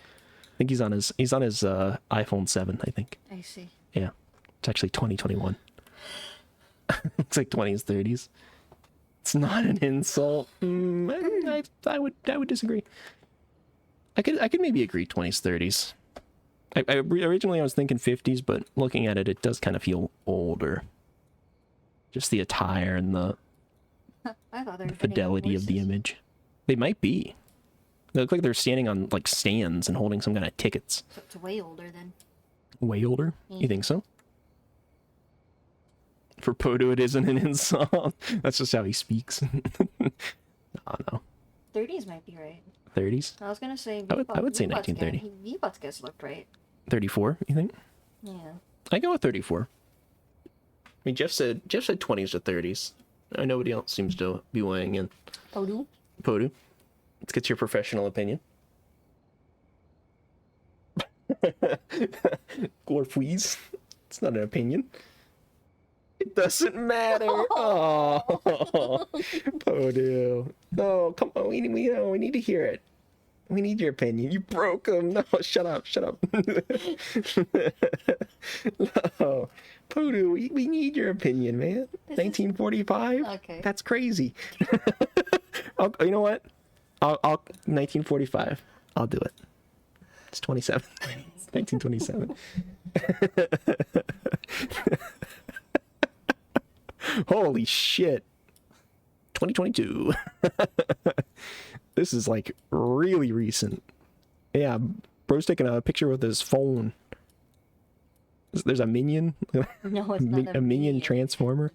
I think he's on his iPhone 7, I think. I see. Yeah. It's actually 2021. It's like 20s, 30s. It's not an insult. I would disagree. I could maybe agree 20s, 30s. Originally I was thinking 50s, but looking at it, it does kind of feel older. Just the attire and the I thought they were fidelity of the image. They might be. They look like they're standing on like stands and holding some kind of tickets. So it's way older then. Way older? You think so? For Poto, it isn't an insult. That's just how he speaks. Oh no. 30s might be right. 30s? I was gonna say. I would say 1930. V-Bucks guys looked right. 34, you think? Yeah. I go with 34. I mean, Jeff said 20s to 30s. Nobody else seems to be weighing in. Podu? Podu, let's get your professional opinion. Glorfweeze. It's not an opinion. It doesn't matter. Oh, Podu. No, come on. We need to hear it. We need your opinion. You broke him. No, shut up. No. Podu, we need your opinion, man. 1945? Okay. That's crazy. You know what? I'll 1945. I'll do it. It's 27. It's 1927. Holy shit. 2022. This is like really recent. Yeah, bro's taking a picture with his phone. There's a minion. No, it's not A minion transformer.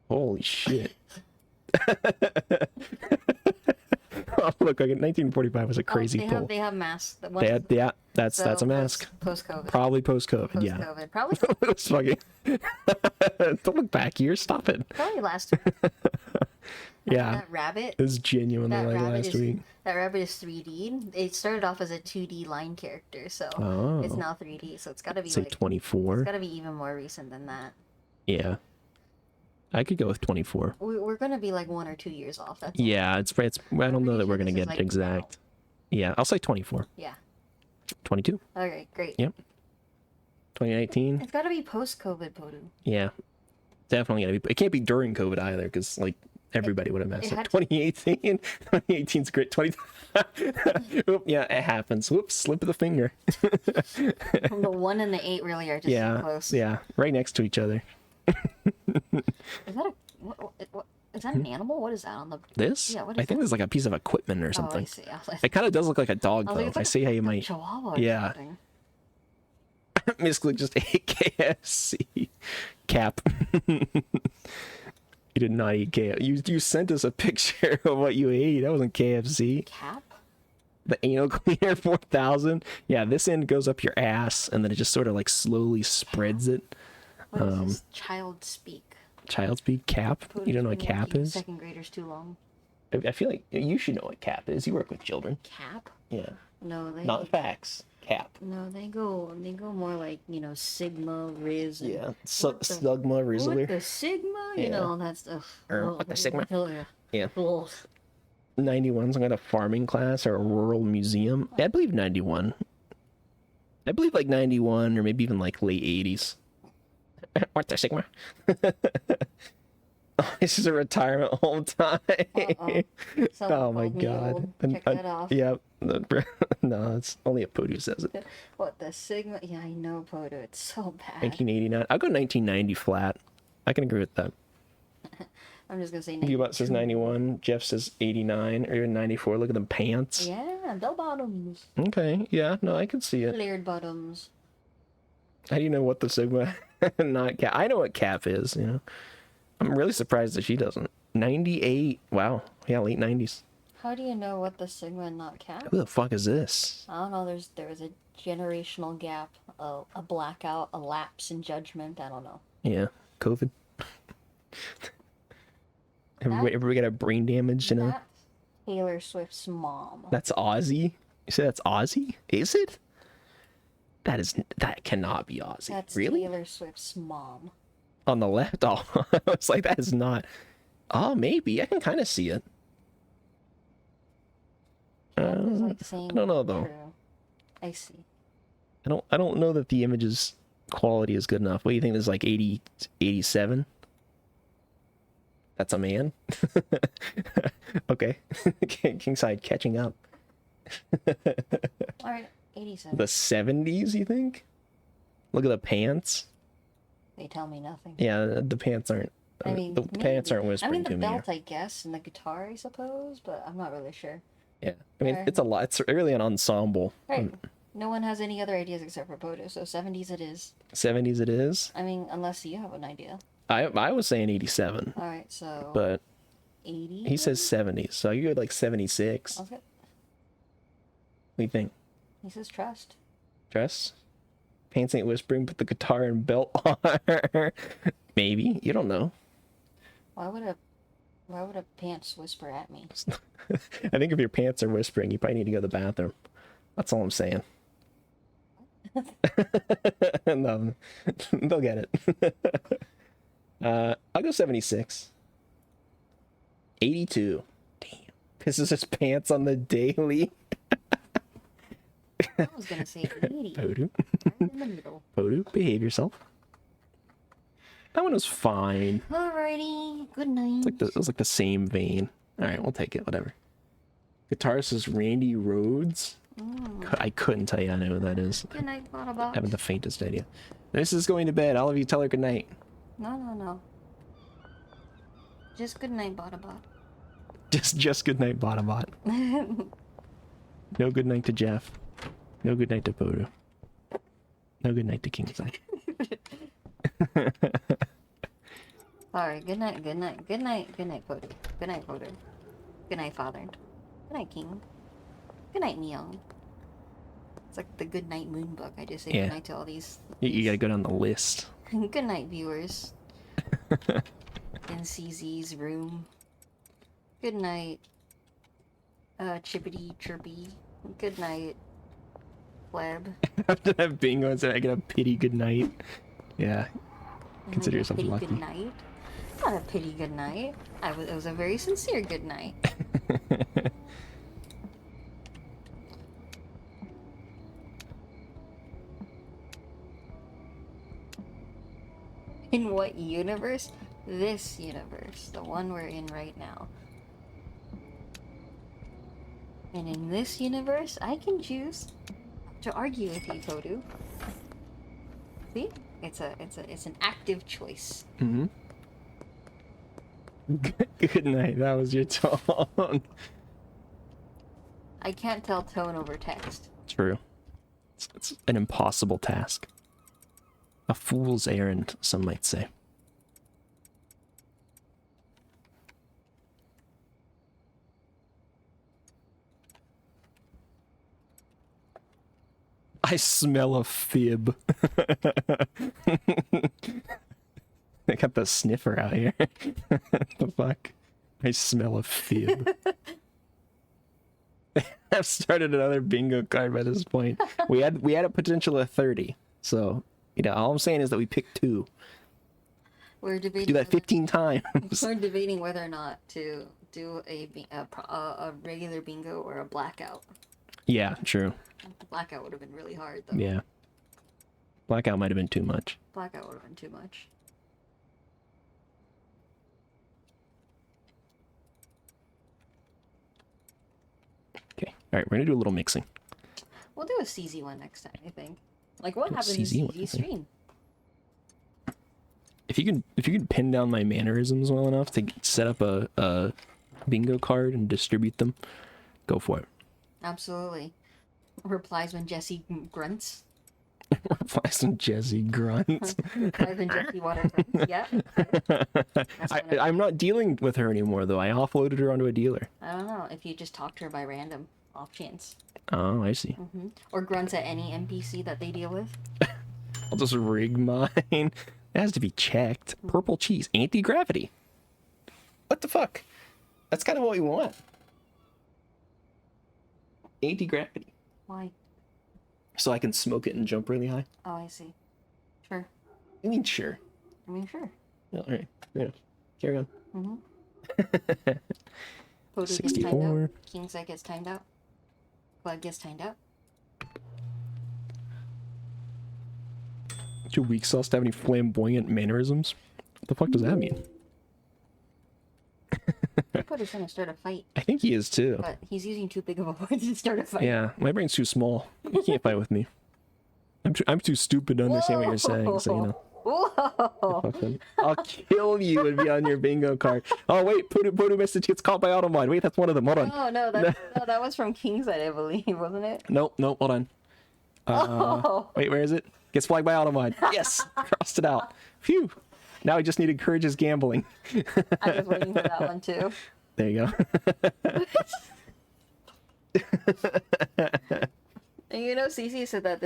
Holy shit. Oh, look, like 1945 was a crazy pull. They have masks. Yeah, that's a mask. Post-COVID. Probably post-COVID, yeah. Post-COVID. Probably. It's fucking... Don't look back here. Stop it. Probably last week. Yeah. That rabbit. It was genuinely like last week. That rabbit is 3D. It started off as a 2D line character, so it's now 3D. So it's got to be Say like 24. It's got to be even more recent than that. Yeah. I could go with 24. We're gonna be like 1 or 2 years off. That's Yeah, it's. I don't know that we're gonna this is get like it exact. Yeah, I'll say 24. Yeah. 22. Okay, great. Yep. 2019. It's got to be post-COVID, Podu. Yeah, definitely gotta be. It can't be during COVID either, because like everybody would have messed up. had 2018. 2018's great. 20. Oop, yeah, it happens. Whoops, slip of the finger. The 1 and the 8 really are just Yeah, close. yeah, right next to each other. Is that what is that an animal? What is that on the? This? Yeah, what I is think that? it's like a piece of equipment or Oh, I something. see. I was like, It kind of does look like a dog, though. it's I like see how you a might. Chihuahua. Or Yeah. something. Basically just ate KFC. Cap. You did not eat KFC. You sent us a picture of what you ate. That wasn't KFC. Cap? The anal cleaner 4000. Yeah, this end goes up your ass, and then it just sort of like slowly spreads it. What is this? Child speak. Child speak cap. You don't know what cap is? Second graders too long. I feel like you should know what cap is. You work with children. Cap? Yeah. No, they Not facts. Cap. No, they go more like, Sigma, Riz. And Yeah. what the- Sigma, What Rizzler. the Sigma? You Yeah. know, all that stuff. Or what the Sigma? Yeah. Yeah. Ugh. 91's got a farming class or a rural museum. I believe 91. I believe like 91 or maybe even like late 80s. What the Sigma? Oh, this is a retirement home time. Oh my god. Check that off. Yep. No, it's only a Podu says it. What the Sigma? Yeah, I know, Poto. It's so bad. 1989. I'll go 1990 flat. I can agree with that. I'm just gonna say. Bubot says 91. Jeff says 89 or even 94. Look at them pants. Yeah, bell bottoms. Okay. Yeah. No, I can see it. Flared bottoms. How do you know what the Sigma not cap? I know what cap is, you know. I'm really surprised that she doesn't. 98. Wow. Yeah, late 90s. How do you know what the Sigma and not cap? Who the fuck is this? I don't know. There was a generational gap, a blackout, a lapse in judgment. I don't know. Yeah. COVID. Everybody got a brain damage, you know? That's Taylor Swift's mom. That's Ozzy? You say that's Ozzy? Is it? That cannot be Ozzy. That's really? Taylor Swift's mom. On the left? Oh, I was like, that is not. Oh, maybe. I can kind of see it. That was like saying I don't know, though. true. I see. I don't know that the image's quality is good enough. What do you think? There's like 80, 87? That's a man? Okay. Kingside catching up. Alright, 87. The 70s, you think? Look at the pants. They tell me nothing. Yeah, the pants aren't. I mean, the pants aren't I whispering mean, the to me. belt, I guess, and the guitar, I suppose, but I'm not really sure. Yeah, I mean, it's a lot. It's really an ensemble. Right. No one has any other ideas except for Bodo, so 70s it is. 70s it is. I mean, unless you have an idea. I was saying 87. Alright, so... But 80? he says 70s, so you go like 76. Okay. What do you think? He says trust. Dress? Pants ain't whispering, but the guitar and belt are. Maybe. You don't know. Why would a pants whisper at me? I think if your pants are whispering, you probably need to go to the bathroom. That's all I'm saying. No, they'll get it. I'll go 76. 82. Damn. Pisses his pants on the daily. I was gonna say 80. Podu. Right in the middle. Podu, behave yourself. That one was fine. Alrighty, good night. It was like the same vein. All right, we'll take it. Whatever. Guitarist is Randy Rhoads. I couldn't tell you. I know who that is. Good night, I Bottlebot. haven't the faintest idea. This is going to bed. All of you tell her good night. No. Just good night, Bottlebot. Just good night, Bottomot. No good night to Jeff. No good night to Podu. No good night to Kingside. Alright, good night, Podu. Good night, Podu. Good night, Father. Good night, King. Good night, Neon. It's like the good night moon book. I just say Yeah. good night to all these. You gotta go down the list. Good night, viewers. In CZ's room. Good night, Chippity Chirpy. Good night, Pleb. After that bingo, I said I get a pity good night. Yeah. And Consider then a yourself pity lucky. Good night. Not a pity good night. It was a very sincere good night. In what universe? This universe, the one we're in right now. And in this universe, I can choose to argue with you, Podu. See? It's an active choice. Mm-hmm. Good night. That was your tone. I can't tell tone over text. True. It's an impossible task. A fool's errand, some might say. I smell a fib. They got the sniffer out here. The fuck? I smell a fib. I've started another bingo card by this point. We had a potential of 30. So, all I'm saying is that we picked 2. We're debating. Do that 15 times. We're debating whether or not to do a regular bingo or a blackout. Yeah, true. Blackout would have been really hard, though. Yeah. Blackout might have been too much. Blackout would have been too much. Okay. All right, we're gonna do a little mixing. We'll do a CZ one next time, I think. Like, what Do a happened in CZ one, CZ I think. stream? If you can pin down my mannerisms well enough to set up a bingo card and distribute them, go for it. Absolutely. Replies when Jesse grunts. Replies from Jesse grunts. Replies when Jesse water grunts. Yeah. I'm not dealing with her anymore though. I offloaded her onto a dealer. I don't know if you just talk to her by random, off chance. Oh, I see. Or grunts at any NPC that they deal with. I'll just rig mine. It has to be checked. Purple cheese, anti-gravity. What the fuck? That's kind of what we want. Anti-gravity. Why? So I can smoke it and jump really high. Oh, I see. Sure. I mean, sure. I mean, sure. All right. Yeah. Carry on. Mm-hmm. Podu gets timed 64. out. Kingside gets timed out. Glad gets timed out. Do weak sauce have any flamboyant mannerisms? What the fuck does that mean? Podu's gonna start a fight, I think he is too. but he's using too big of a word to start a fight. Yeah, my brain's too small. You can't fight with me. I'm too stupid to understand what you're saying, so you know. Whoa! Fucking, I'll kill you would be on your bingo card. Oh wait, Podu missed it. Gets caught by Automod. Wait, that's one of them. Hold on. Oh no, that was from Kingside, I believe, wasn't it? Nope, hold on. Wait, where is it? Gets flagged by Automod. Yes, crossed it out. Phew. Now I just need to encourage his gambling. I was waiting for that one too. There you go. And you know, Cece said that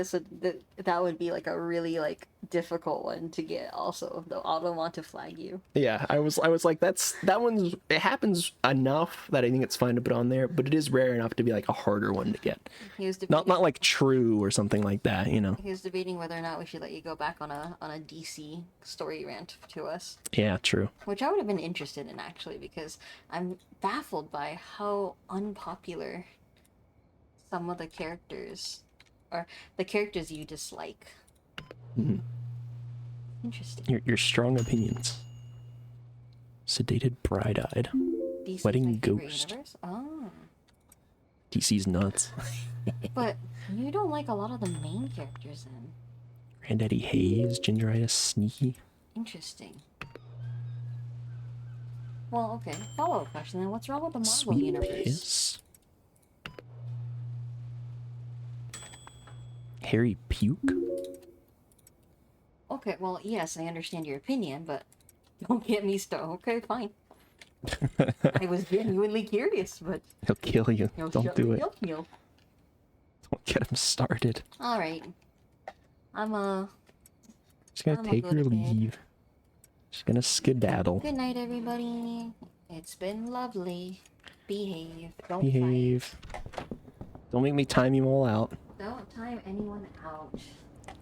that would be like a really like difficult one to get. Also, the auto want to flag you. Yeah, I was like, that one's, it happens enough that I think it's fine to put on there, but it is rare enough to be like a harder one to get. He was debating, Not like true or something like that, you know. he was debating whether or not we should let you go back on a DC story rant to us, Yeah, true. which I would have been interested in actually, because I'm baffled by how unpopular some of the characters, or the characters you dislike. Mm-hmm. Interesting. Your strong opinions. Sedated, bright-eyed. DC's Wedding my favorite Ghost. universe? Oh. DC's nuts. But you don't like a lot of the main characters then. Granddaddy Hayes, Gingeritis, Sneaky. Interesting. Well, okay. Follow-up question then. What's wrong with the Marvel Sweet universe? Piss. Harry Puke? Okay, well, yes, I understand your opinion, but don't get me started. Okay, fine. I was genuinely curious, but He'll kill you. you'll Don't shut do me it. up, Neil. Don't get him started. All right. Just gonna I'm gonna take go your to bed. leave. Just gonna skedaddle. Good night, everybody. It's been lovely. Behave. Don't Behave. Don't make me time you all out. fight. Don't time anyone out.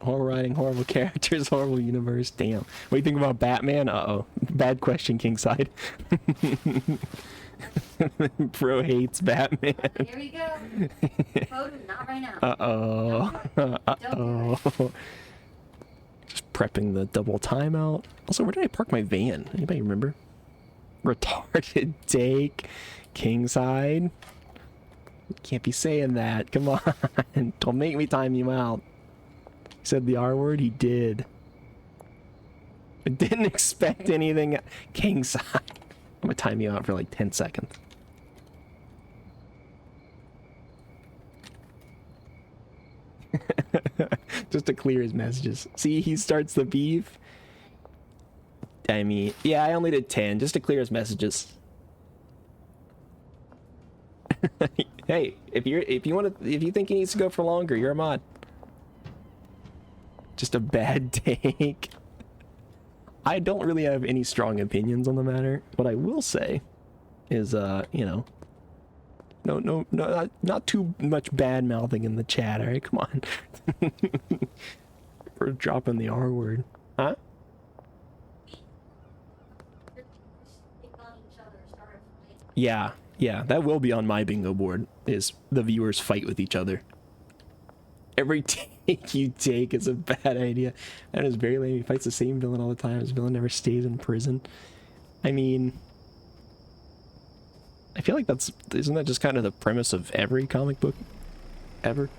Horror writing, horrible characters, horrible universe. Damn. What do you think about Batman? Uh-oh. Bad question, Kingside. Bro hates Batman. Here we go. Vote not right now. Uh-oh. Uh-oh. Just prepping the double timeout. Also, where did I park my van? Anybody remember? Retarded take. Kingside. Can't be saying that. Come on. Don't make me time you out. He said the R word. He did. I didn't expect anything. Kingside. I'm gonna time you out for like 10 seconds. Just to clear his messages. See, he starts the beef. I mean, yeah, I only did 10 just to clear his messages. Hey, if you think he needs to go for longer, you're a mod. Just a bad take. I don't really have any strong opinions on the matter. What I will say is, you know, no, not too much bad mouthing in the chat. All right, come on. We're dropping the R word, huh? Yeah, that will be on my bingo board, is the viewers fight with each other. Every take you take is a bad idea. That is very lame. He fights the same villain all the time. His villain never stays in prison. I mean, I feel like isn't that just kind of the premise of every comic book ever?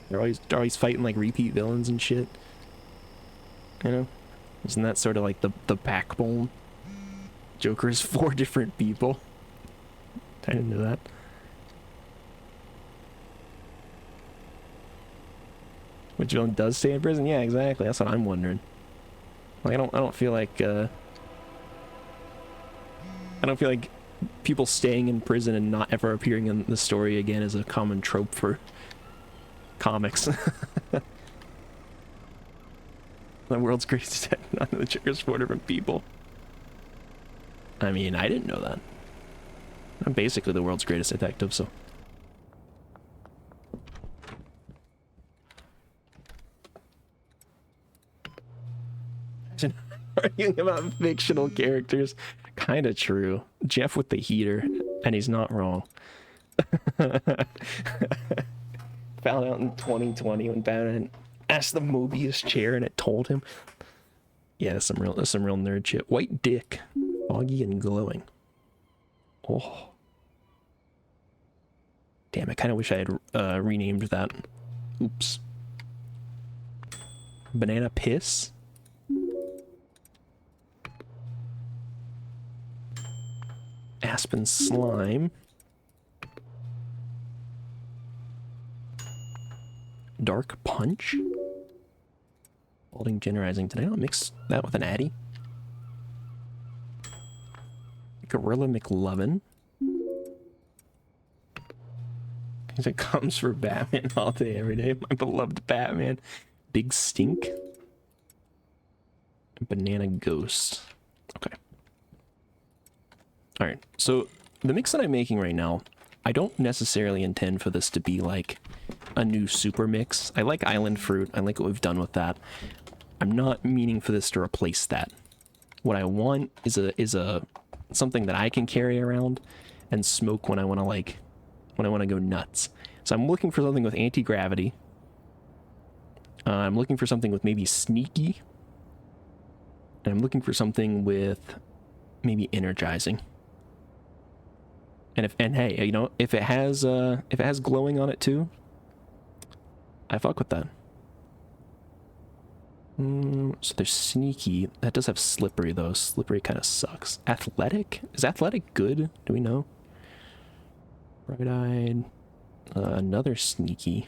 They're always fighting like repeat villains and shit. You know? Isn't that sort of like the backbone? Joker is 4 different people. I didn't know that. Which villain does stay in prison? Yeah, exactly. That's what I'm wondering. Like, I don't feel like people staying in prison and not ever appearing in the story again is a common trope for comics. The world's greatest detective, none of the triggers 4 different people. I mean, I didn't know that. I'm basically the world's greatest detective, so. Arguing about fictional characters. Kinda true. Jeff with the heater, and he's not wrong. Found out in 2020 when Batman asked the Mobius chair and it told him. Yeah, that's some real nerd shit. White dick. Foggy and glowing. Oh. Damn, I kind of wish I had renamed that. Oops. Banana piss. Aspen slime. Dark punch. Balding generalizing. Did I not mix that with an Addy? Gorilla McLovin. It comes for Batman all day, every day. My beloved Batman. Big stink. Banana ghost. Okay. Alright, so the mix that I'm making right now, I don't necessarily intend for this to be like a new super mix. I like island fruit. I like what we've done with that. I'm not meaning for this to replace that. What I want is a something that I can carry around and smoke when I want to go nuts. So I'm looking for something with anti-gravity. I'm looking for something with maybe sneaky. And I'm looking for something with maybe energizing. And hey, you know, if it has glowing on it too, I fuck with that. So there's sneaky. That does have slippery though. Slippery kind of sucks. Athletic? Is athletic good? Do we know? Bright-eyed. Another sneaky.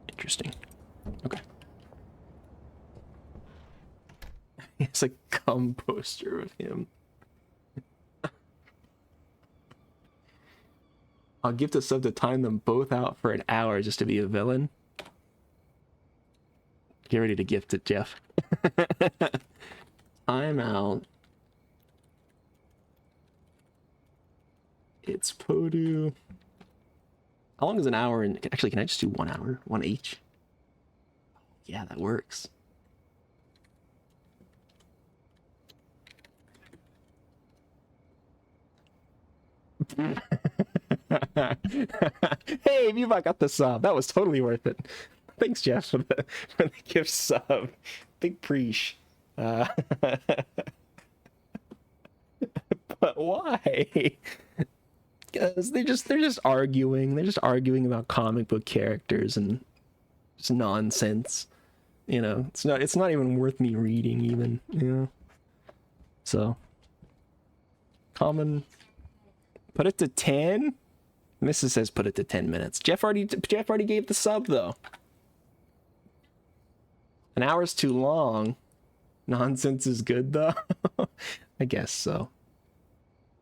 Interesting. Okay. It's a cum poster of him. I'll gift a sub to time them both out for an hour just to be a villain. Get ready to gift it, Jeff. Time out. It's Podu. How long is an hour? And actually, can I just do 1 hour? One each? Yeah, that works. Hey, Mewbot got the sub. That was totally worth it. Thanks, Jeff, for the gift sub. Big preach. But why? Because they're just arguing. They're just arguing about comic book characters and just nonsense. You know, it's not even worth me reading even, you know. So common, put it to 10. Mrs. says put it to 10 minutes. Jeff already gave the sub though. An hour's too long. Nonsense is good though. I guess so.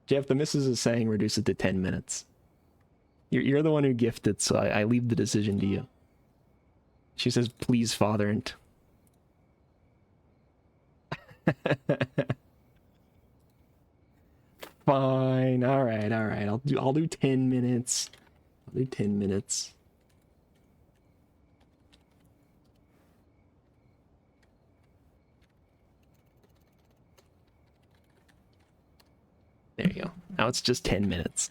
Jeff, the missus is saying reduce it to 10 minutes. You're the one who gifted, so I leave the decision to you. She says, please, father. And fine. All right. I'll do 10 minutes. I'll do 10 minutes. There you go. Now it's just 10 minutes.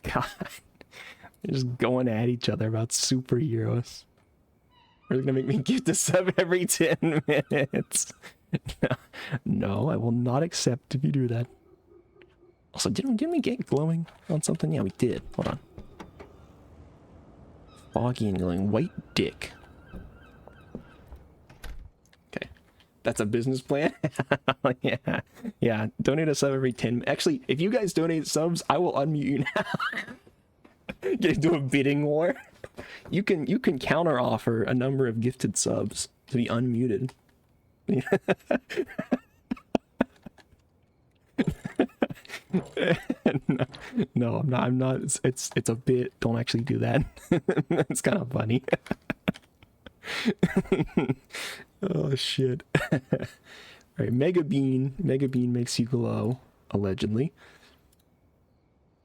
God. They're just going at each other about superheroes. They're gonna make me gift a sub every 10 minutes. No, I will not accept if you do that. Also, didn't we get glowing on something? Yeah, we did. Hold on. Foggy and glowing. White dick. Okay. That's a business plan? Yeah. Yeah. Donate a sub every 10. Actually, if you guys donate subs, I will unmute you now. Get into a bidding war. You can counter offer a number of gifted subs to be unmuted. No, I'm not. It's a bit. Don't actually do that. It's kind of funny. Oh shit. Alright, Mega Bean. Mega Bean makes you glow, allegedly.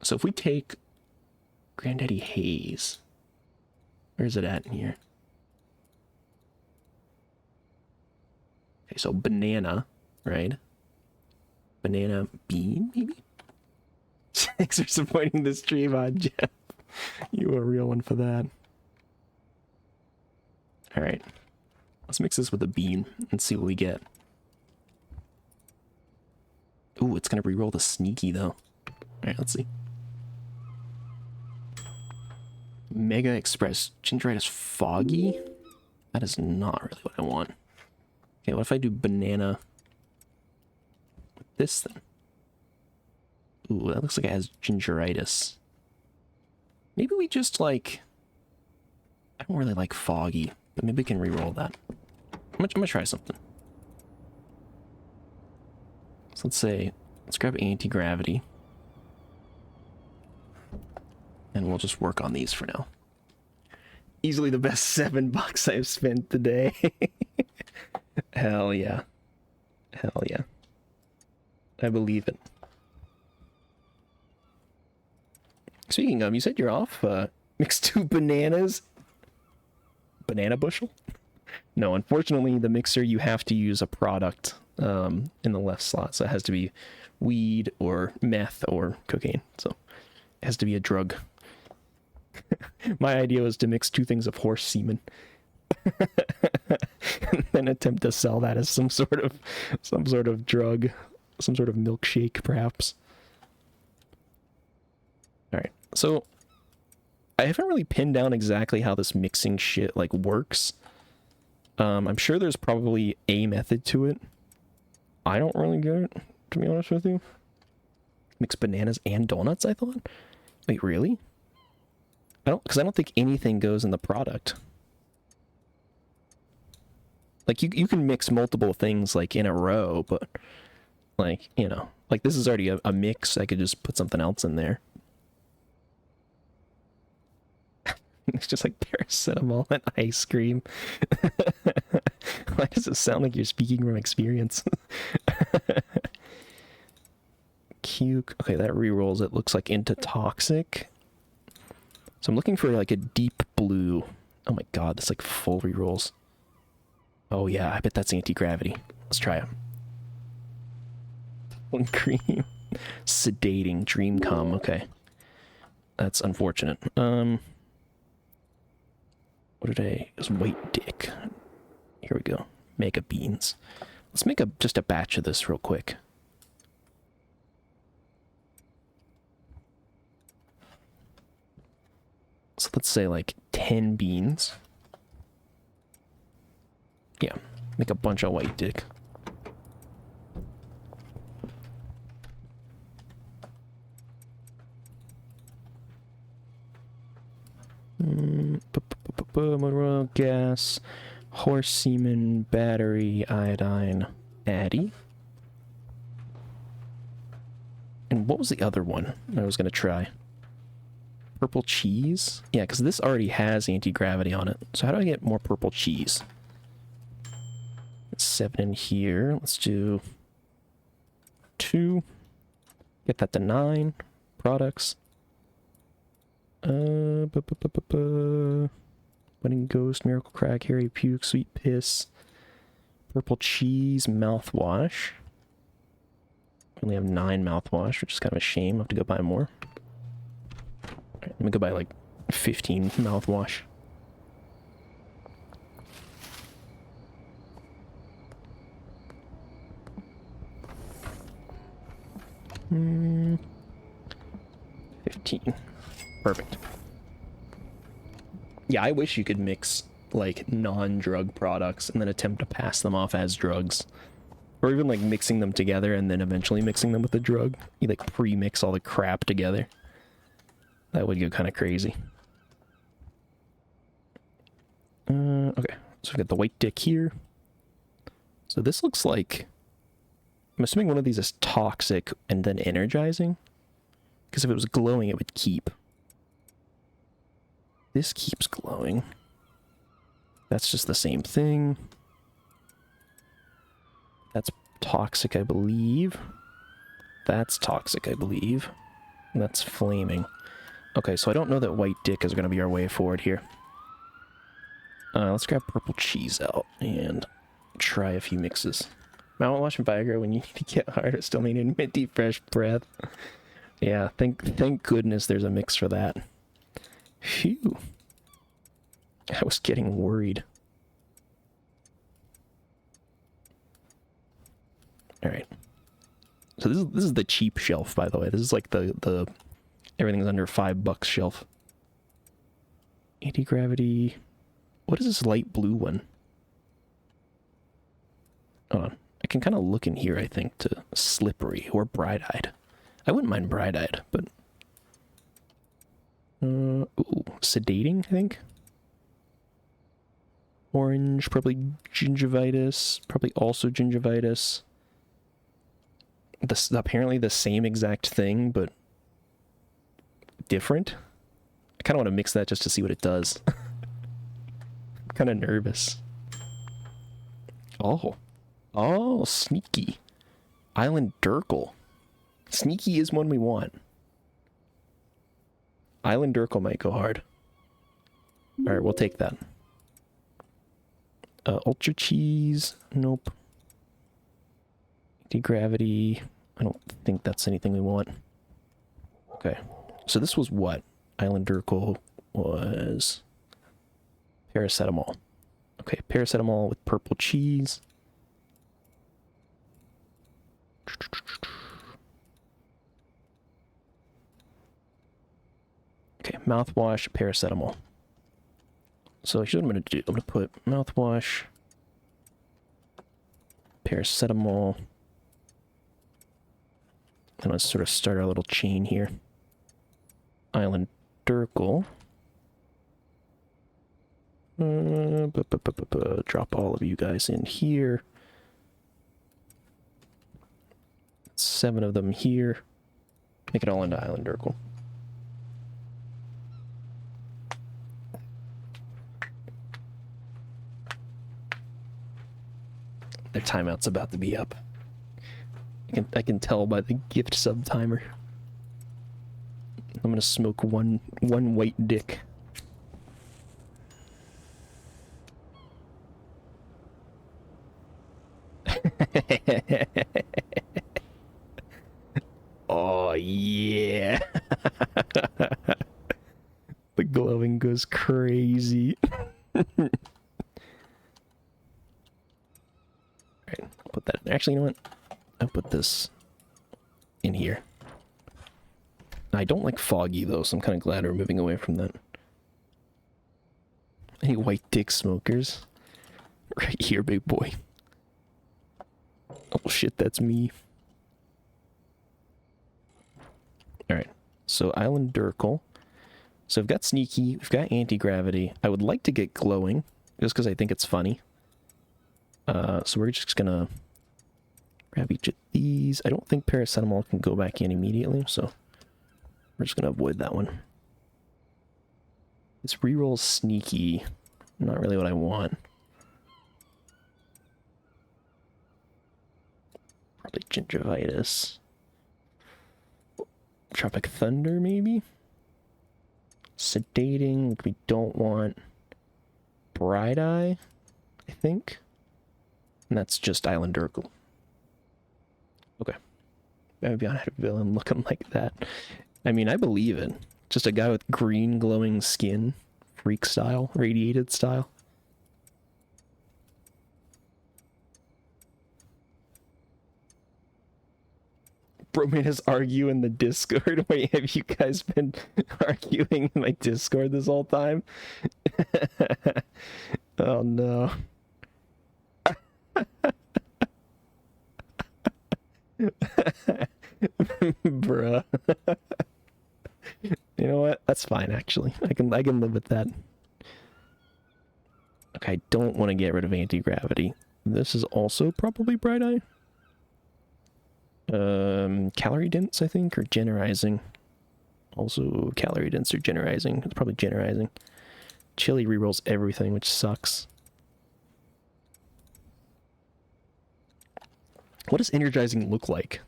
So if we take Granddaddy Haze, where's it at in here? Okay, so banana, right? Banana bean, maybe? Thanks for supporting the stream on Jeff. You were a real one for that. Alright. Let's mix this with a bean and see what we get. Ooh, it's gonna reroll the sneaky though. Alright, let's see. Mega Express Gingeritis Foggy? That is not really what I want. Okay, what if I do banana with this then? Ooh, that looks like it has gingeritis. Maybe we just like... I don't really like Foggy, but maybe we can reroll that. I'm gonna try something. So let's say, let's grab anti-gravity. And we'll just work on these for now. Easily the best $7 I've spent today. Hell yeah. Hell yeah. I believe it. Speaking of, you said you're off, mix 2 bananas. Banana bushel? No, unfortunately, the mixer, you have to use a product in the left slot. So it has to be weed or meth or cocaine. So it has to be a drug. My idea was to mix 2 things of horse semen. And then attempt to sell that as some sort of drug, some sort of milkshake, perhaps. Alright, so I haven't really pinned down exactly how this mixing shit like works. I'm sure there's probably a method to it. I don't really get it, to be honest with you. Mix bananas and donuts, I thought? Wait, really? Because I don't think anything goes in the product. Like, you can mix multiple things, like, in a row, but, like, you know, like, this is already a mix. I could just put something else in there. It's just like paracetamol and ice cream. Why does it sound like you're speaking from experience? Cute. Okay, that rerolls. It looks like into toxic. So I'm looking for like a deep blue. Oh my god, that's like full rerolls. Oh yeah, I bet that's anti-gravity. Let's try it. One cream. Sedating. Dream come. Okay. That's unfortunate. What did I... It was white dick. Here we go. Mega beans. Let's make just a batch of this real quick. So let's say like 10 beans. Yeah, make a bunch of white dick. Motor oil, gas, horse semen, battery, iodine, Addy. And what was the other one I was going to try? Purple cheese? Yeah, because this already has anti-gravity on it. So how do I get more purple cheese? It's 7 in here. Let's do 2. Get that to 9. Products. Wedding Ghost, Miracle Crack, Hairy Puke, Sweet Piss, Purple Cheese, Mouthwash. I only have 9 mouthwash, which is kind of a shame. I have to go buy more. Alright, let me go buy like 15 mouthwash. Hmm. 15. Perfect. Yeah, I wish you could mix like non-drug products and then attempt to pass them off as drugs. Or even like mixing them together and then eventually mixing them with a drug. You like pre-mix all the crap together. That would go kind of crazy. Okay, so we've got the white dick here. So this looks like... I'm assuming one of these is toxic and then energizing. Because if it was glowing, it would keep. This keeps glowing. That's just the same thing. That's toxic, I believe. That's toxic, I believe. And that's flaming. Okay, so I don't know that white dick is going to be our way forward here. Let's grab purple cheese out and try a few mixes. Mouthwash and Viagra when you need to get hard, still needing minty fresh breath. Yeah, thank goodness there's a mix for that. Phew. I was getting worried. Alright. So this is the cheap shelf, by the way. This is like the everything's under $5 shelf. Anti-gravity. What is this light blue one? Hold on. I can kind of look in here, I think, to slippery or bright-eyed. I wouldn't mind bright-eyed, but... ooh, sedating, I think? Orange, probably gingivitis. Probably also gingivitis. This apparently the same exact thing, but different. I kind of want to mix that just to see what it does. I'm kind of nervous. Oh, sneaky. Island Durkle. Sneaky is one we want. Island Durkle might go hard. Alright, we'll take that. Ultra cheese. Nope. Anti-gravity. I don't think that's anything we want. Okay. So this was what? Island Durkle was... paracetamol. Okay, paracetamol with purple cheese. Okay, mouthwash, paracetamol. So here's what I'm going to do. I'm going to put mouthwash, paracetamol, and let's sort of start our little chain here. Island Durkle. Drop all of you guys in here. 7 of them here. Make it all into Island Durkle. Their timeout's about to be up. I can tell by the gift sub timer. I'm gonna smoke one white dick. Oh yeah. The glowing goes crazy. Alright, I'll put that in there. Actually, you know what? I'll put this in here. I don't like foggy though, so I'm kind of glad we're moving away from that. Any white dick smokers? Right here, big boy. Oh shit, that's me. Alright, so Island Durkle. So we've got Sneaky, we've got Anti-Gravity. I would like to get Glowing, just because I think it's funny. So we're just gonna grab each of these. I don't think Paracetamol can go back in immediately, so we're just gonna avoid that one. This reroll Sneaky, not really what I want. Probably gingivitis. Tropic Thunder, maybe? Sedating, we don't want. Bright Eye, I think. And that's just Island Durkle. Okay. Maybe I had a villain looking like that. I mean, I believe it. Just a guy with green glowing skin. Freak style, radiated style. Bro made us argue in the Discord. Wait, have you guys been arguing in my Discord this whole time? Oh no. Bruh. You know what? That's fine actually. I can live with that. Okay, I don't want to get rid of anti-gravity. This is also probably Bright Eye. Calorie dense, I think, or generizing. Also calorie dense or generizing. It's probably generizing. Chili rerolls everything, which sucks. What does energizing look like?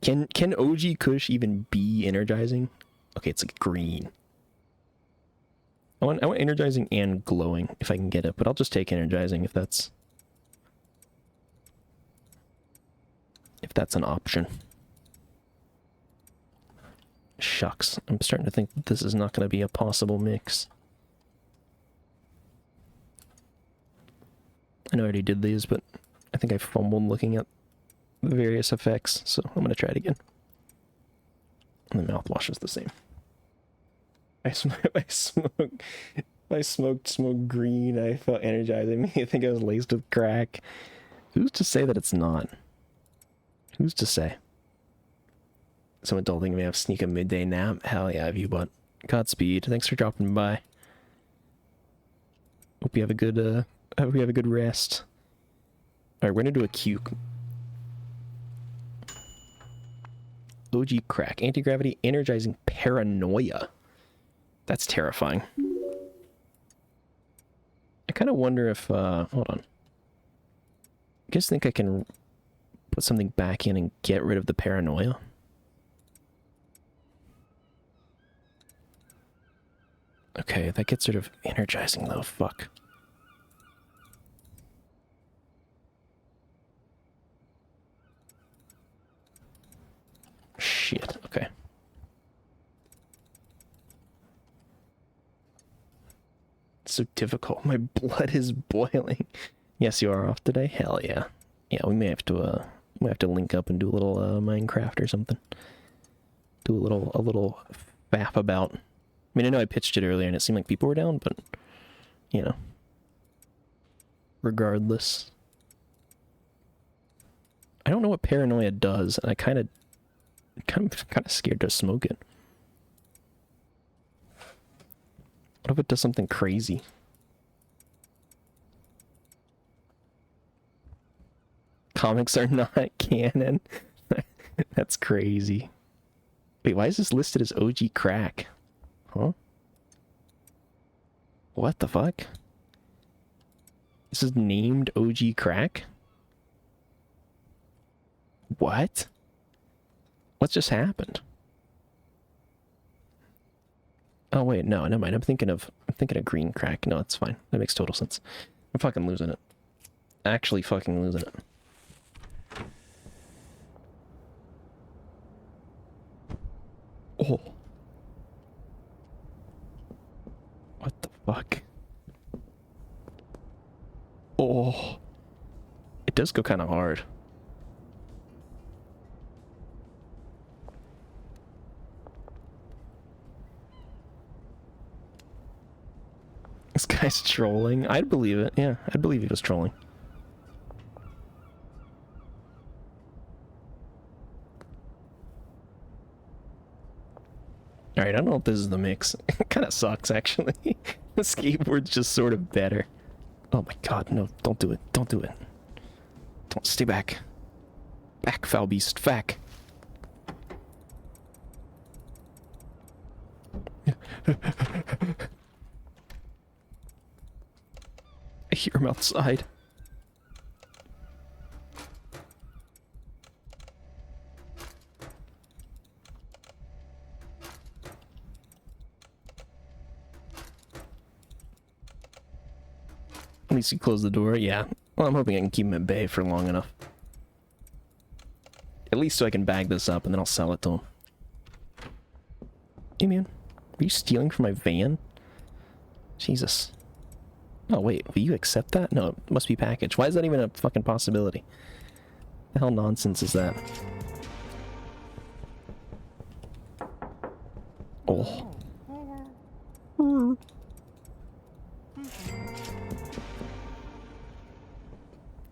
Can OG Kush even be energizing? Okay, it's like green. I want energizing and glowing if I can get it, but I'll just take energizing if that's an option. Shucks, I'm starting to think that this is not going to be a possible mix. I know I already did these, but I think I fumbled looking at the various effects, so I'm going to try it again. And the mouthwash is the same. I smoked green. I felt energizing. I think I was laced with crack. Who's to say that it's not? Who's to say? Some adulting may have sneak a midday nap. Hell yeah, have you, but Godspeed. Thanks for dropping by. Hope you have a good rest. Alright, we're gonna do a cuke. OG crack. Anti-gravity energizing paranoia. That's terrifying. I kind of wonder if, hold on. I guess think I can put something back in and get rid of the paranoia. Okay, that gets rid of energizing though, fuck. Shit, okay. It's so difficult. My blood is boiling. Yes, you are off today? Hell yeah. Yeah, we may have to link up and do a little Minecraft or something. Do a little faff about. I mean, I know I pitched it earlier and it seemed like people were down, but you know. Regardless. I don't know what paranoia does, and I kind of scared to smoke it. What if it does something crazy? Comics are not canon. That's crazy. Wait, why is this listed as OG crack? Huh? What the fuck? This is named OG crack? What? What just happened? Oh wait, no, never mind. I'm thinking of green crack. No, it's fine. That makes total sense. I'm fucking losing it. Actually fucking losing it. Oh. What the fuck? Oh. It does go kind of hard. This guy's trolling. I'd believe it. Yeah, I'd believe he was trolling. Alright, I don't know if this is the mix. It kind of sucks, actually. The skateboard's just sort of better. Oh my god, no, don't do it. Don't do it. Don't, stay back. Back, foul beast, back. I hear him outside. At least he closed the door, yeah. Well, I'm hoping I can keep him at bay for long enough. At least so I can bag this up and then I'll sell it to him. Hey man, are you stealing from my van? Jesus. Oh wait, will you accept that? No, it must be packaged. Why is that even a fucking possibility? The hell nonsense is that? Oh.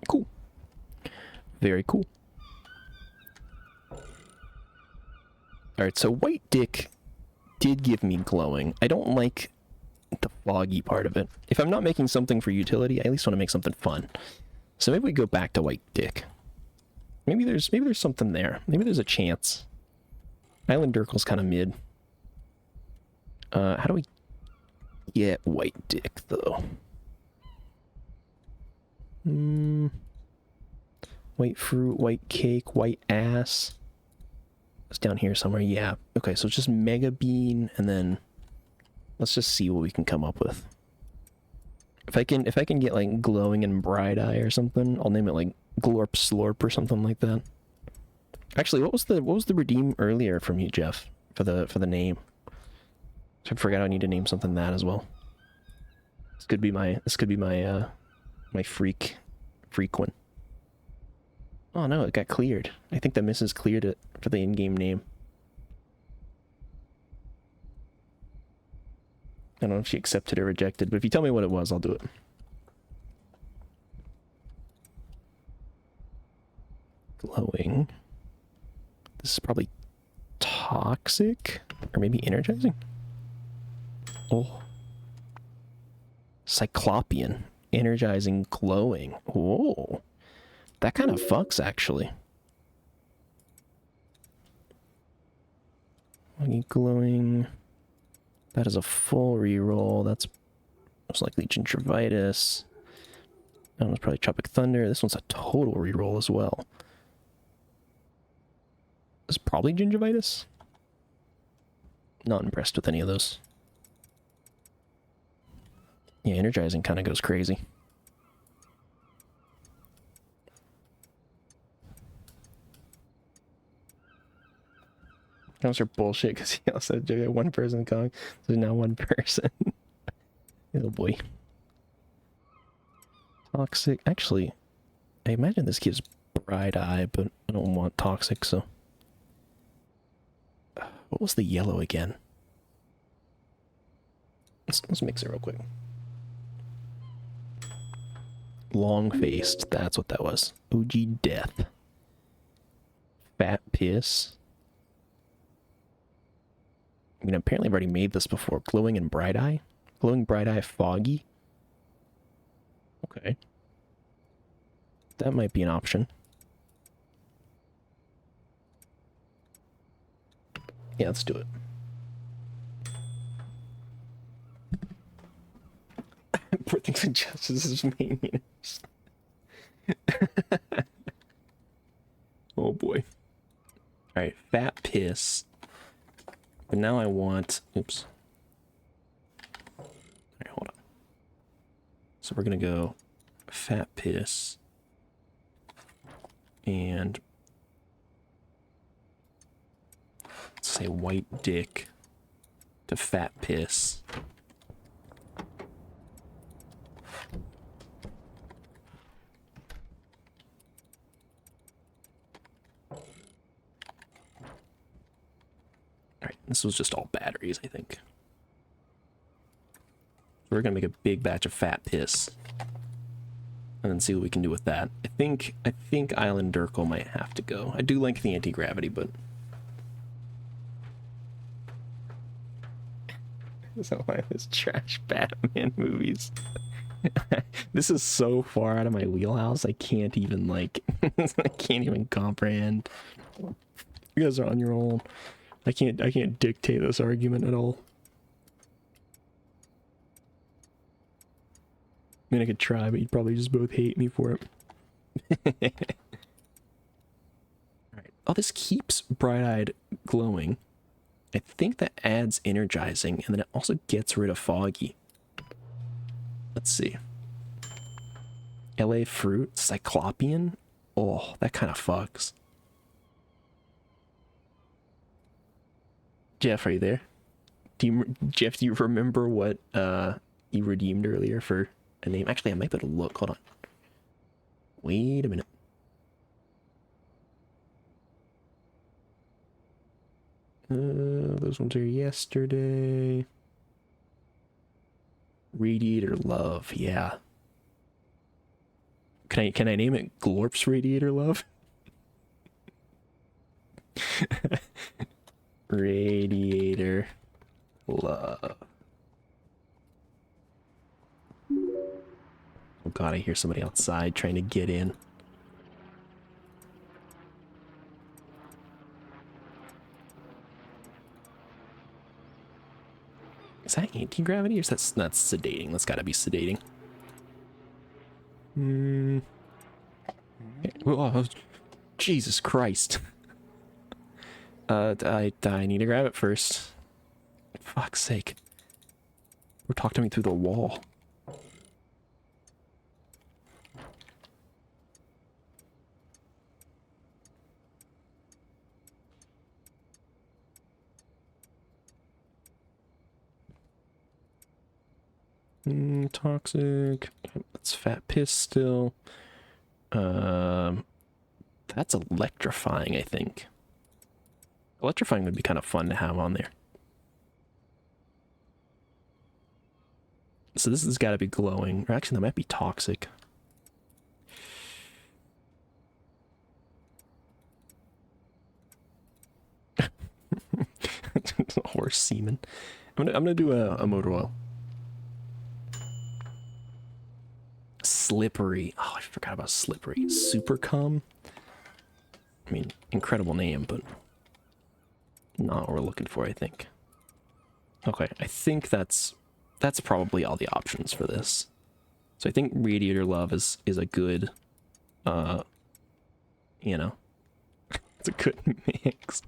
Cool. Very cool. Alright, so white dick did give me glowing. I don't like the foggy part of it. If I'm not making something for utility, I at least want to make something fun. So maybe we go back to white dick. Maybe there's something there. Maybe there's a chance. Island Urkel's kind of mid. How do we get white dick though? What White fruit, white cake, white ass. It's down here somewhere. Yeah. Okay, so it's just mega bean, and then let's just see what we can come up with. If I can get like glowing and bright eye or something, I'll name it like Glorp Slorp or something like that. Actually, what was the redeem earlier from you, Jeff, for the name? I forgot I need to name something that as well. This could be my my freak one. Oh no, it got cleared. I think the missus cleared it for the in-game name. I don't know if she accepted or rejected, but if you tell me what it was, I'll do it. Glowing. This is probably toxic? Or maybe energizing? Oh. Cyclopean. Energizing, glowing. Whoa. That kind of fucks, actually. I need glowing. That is a full reroll. That's most likely gingivitis. That one's probably Tropic Thunder. This one's a total reroll as well. This is probably gingivitis. Not impressed with any of those. Yeah, energizing kind of goes crazy. Those are bullshit because he also did one person Kong. There's now one person. Oh boy. Toxic. Actually, I imagine this gives bright eye, but I don't want toxic, so. What was the yellow again? Let's mix it real quick. Long-faced. That's what that was. OG death. Fat piss. I mean, apparently I've already made this before. Glowing and bright eye? Glowing bright eye foggy? Okay. That might be an option. Yeah, let's do it. Poor things and justice is millionaires. Oh boy. Alright, fat piss. But now I want, oops. Alright, hold on. So we're gonna go fat piss and let's say white dick to fat piss. Alright, this was just all batteries, I think. We're gonna make a big batch of fat piss. And then see what we can do with that. I think Island Durkle might have to go. I do like the anti-gravity, but... So why this trash Batman movies? This is so far out of my wheelhouse, I can't even, like... I can't even comprehend. You guys are on your own. I can't dictate this argument at all. I mean, I could try, but you'd probably just both hate me for it. Alright. Oh, this keeps bright-eyed glowing. I think that adds energizing, and then it also gets rid of foggy. Let's see. LA fruit, cyclopean? Oh, that kind of fucks. Jeff, are you there? Jeff, do you remember what you redeemed earlier for a name? Actually, I might be able to look. Hold on. Wait a minute. Those ones are yesterday. Radiator Love, yeah. Can I name it Glorp's Radiator Love? Radiator Love. Oh god, I hear somebody outside trying to get in. Is that anti-gravity or is that's sedating? That's gotta be sedating. Oh, Jesus Christ. I need to grab it first. Fuck's sake. We're talking to me through the wall. Toxic. That's fat piss still. That's electrifying, I think. Electrifying would be kind of fun to have on there. So this has got to be glowing. Or actually, that might be toxic. Horse semen. I'm gonna do a motor oil. Slippery. Oh, I forgot about slippery. Super cum. I mean, incredible name, but not what we're looking for, I think. Okay, I think that's probably all the options for this. So I think Radiator Love is a good, you know, it's a good mix.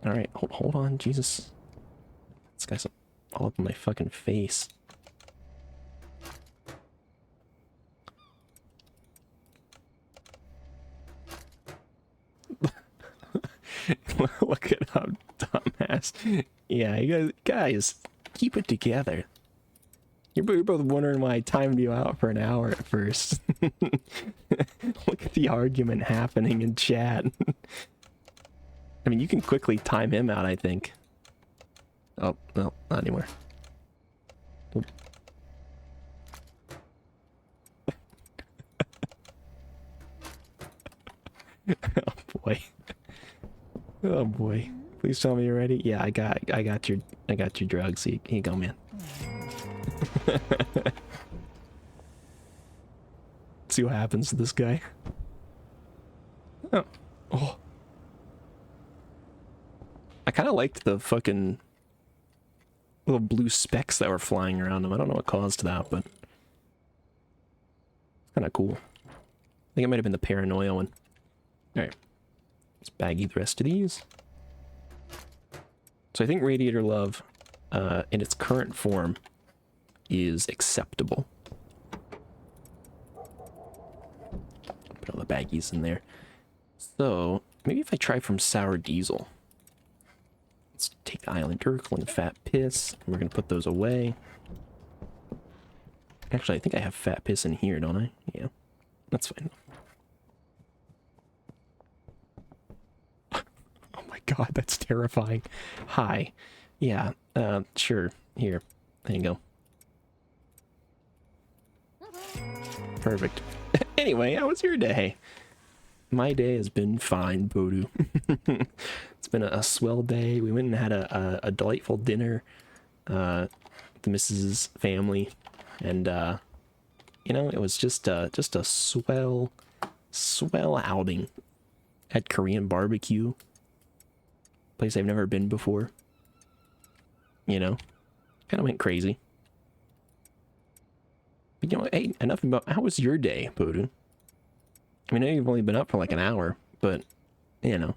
All right, hold on, Jesus. This guy's all up in my fucking face. Look at how dumbass. Yeah, you guys, keep it together. You're both wondering why I timed you out for an hour at first. Look at the argument happening in chat. I mean, you can quickly time him out, I think. Oh, no, not anymore. Oop. Oh boy. Oh boy. Please tell me you're ready. Yeah, I got your drugs. Here you go, man. See what happens to this guy. Oh. Oh. I kind of liked the fucking little blue specks that were flying around him. I don't know what caused that, but it's kind of cool. I think it might have been the paranoia one. Alright. Let's baggy the rest of these. So I think Radiator Love, in its current form, is acceptable. Put all the baggies in there. So, maybe if I try from Sour Diesel. Let's take Island Urkel and Fat Piss. And we're going to put those away. Actually, I think I have Fat Piss in here, don't I? Yeah. That's fine. Oh my god, that's terrifying. Hi. Yeah, sure. Here. There you go. Perfect. Anyway, how was your day? My day has been fine, Bodu. It's been a swell day. We went and had a delightful dinner with the Mrs. family, and you know, it was just a swell outing at Korean barbecue, place I've never been before. You know, kind of went crazy. But you know, hey, enough about how was your day, Bodu? I mean, I know you've only been up for like an hour, but, you know.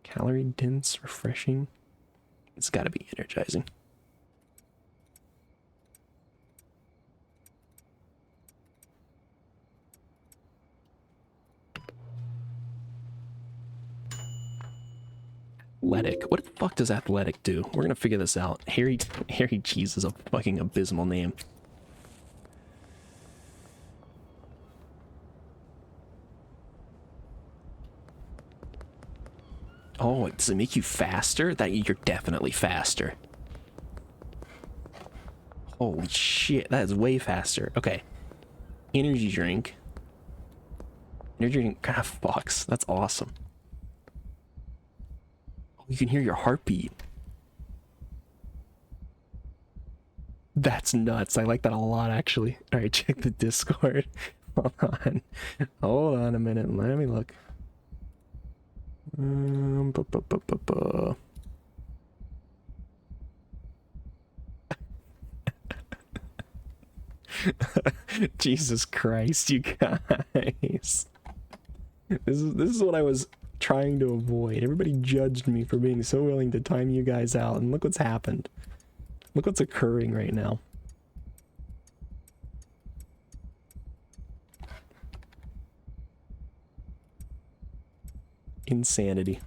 Calorie dense, refreshing. It's gotta be energizing. Athletic. What the fuck does athletic do? We're gonna figure this out. Harry Cheese is a fucking abysmal name. Oh, does it make you faster? That you're definitely faster. Holy shit, that is way faster. Okay. Energy drink. Energy drink kind of fucks. That's awesome. Oh, you can hear your heartbeat. That's nuts. I like that a lot, actually. All right, check the Discord. Hold on. Hold on a minute. Let me look. Jesus Christ, you guys. This is what I was trying to avoid. Everybody judged me for being so willing to time you guys out, and look what's happened. Look what's occurring right now. Insanity.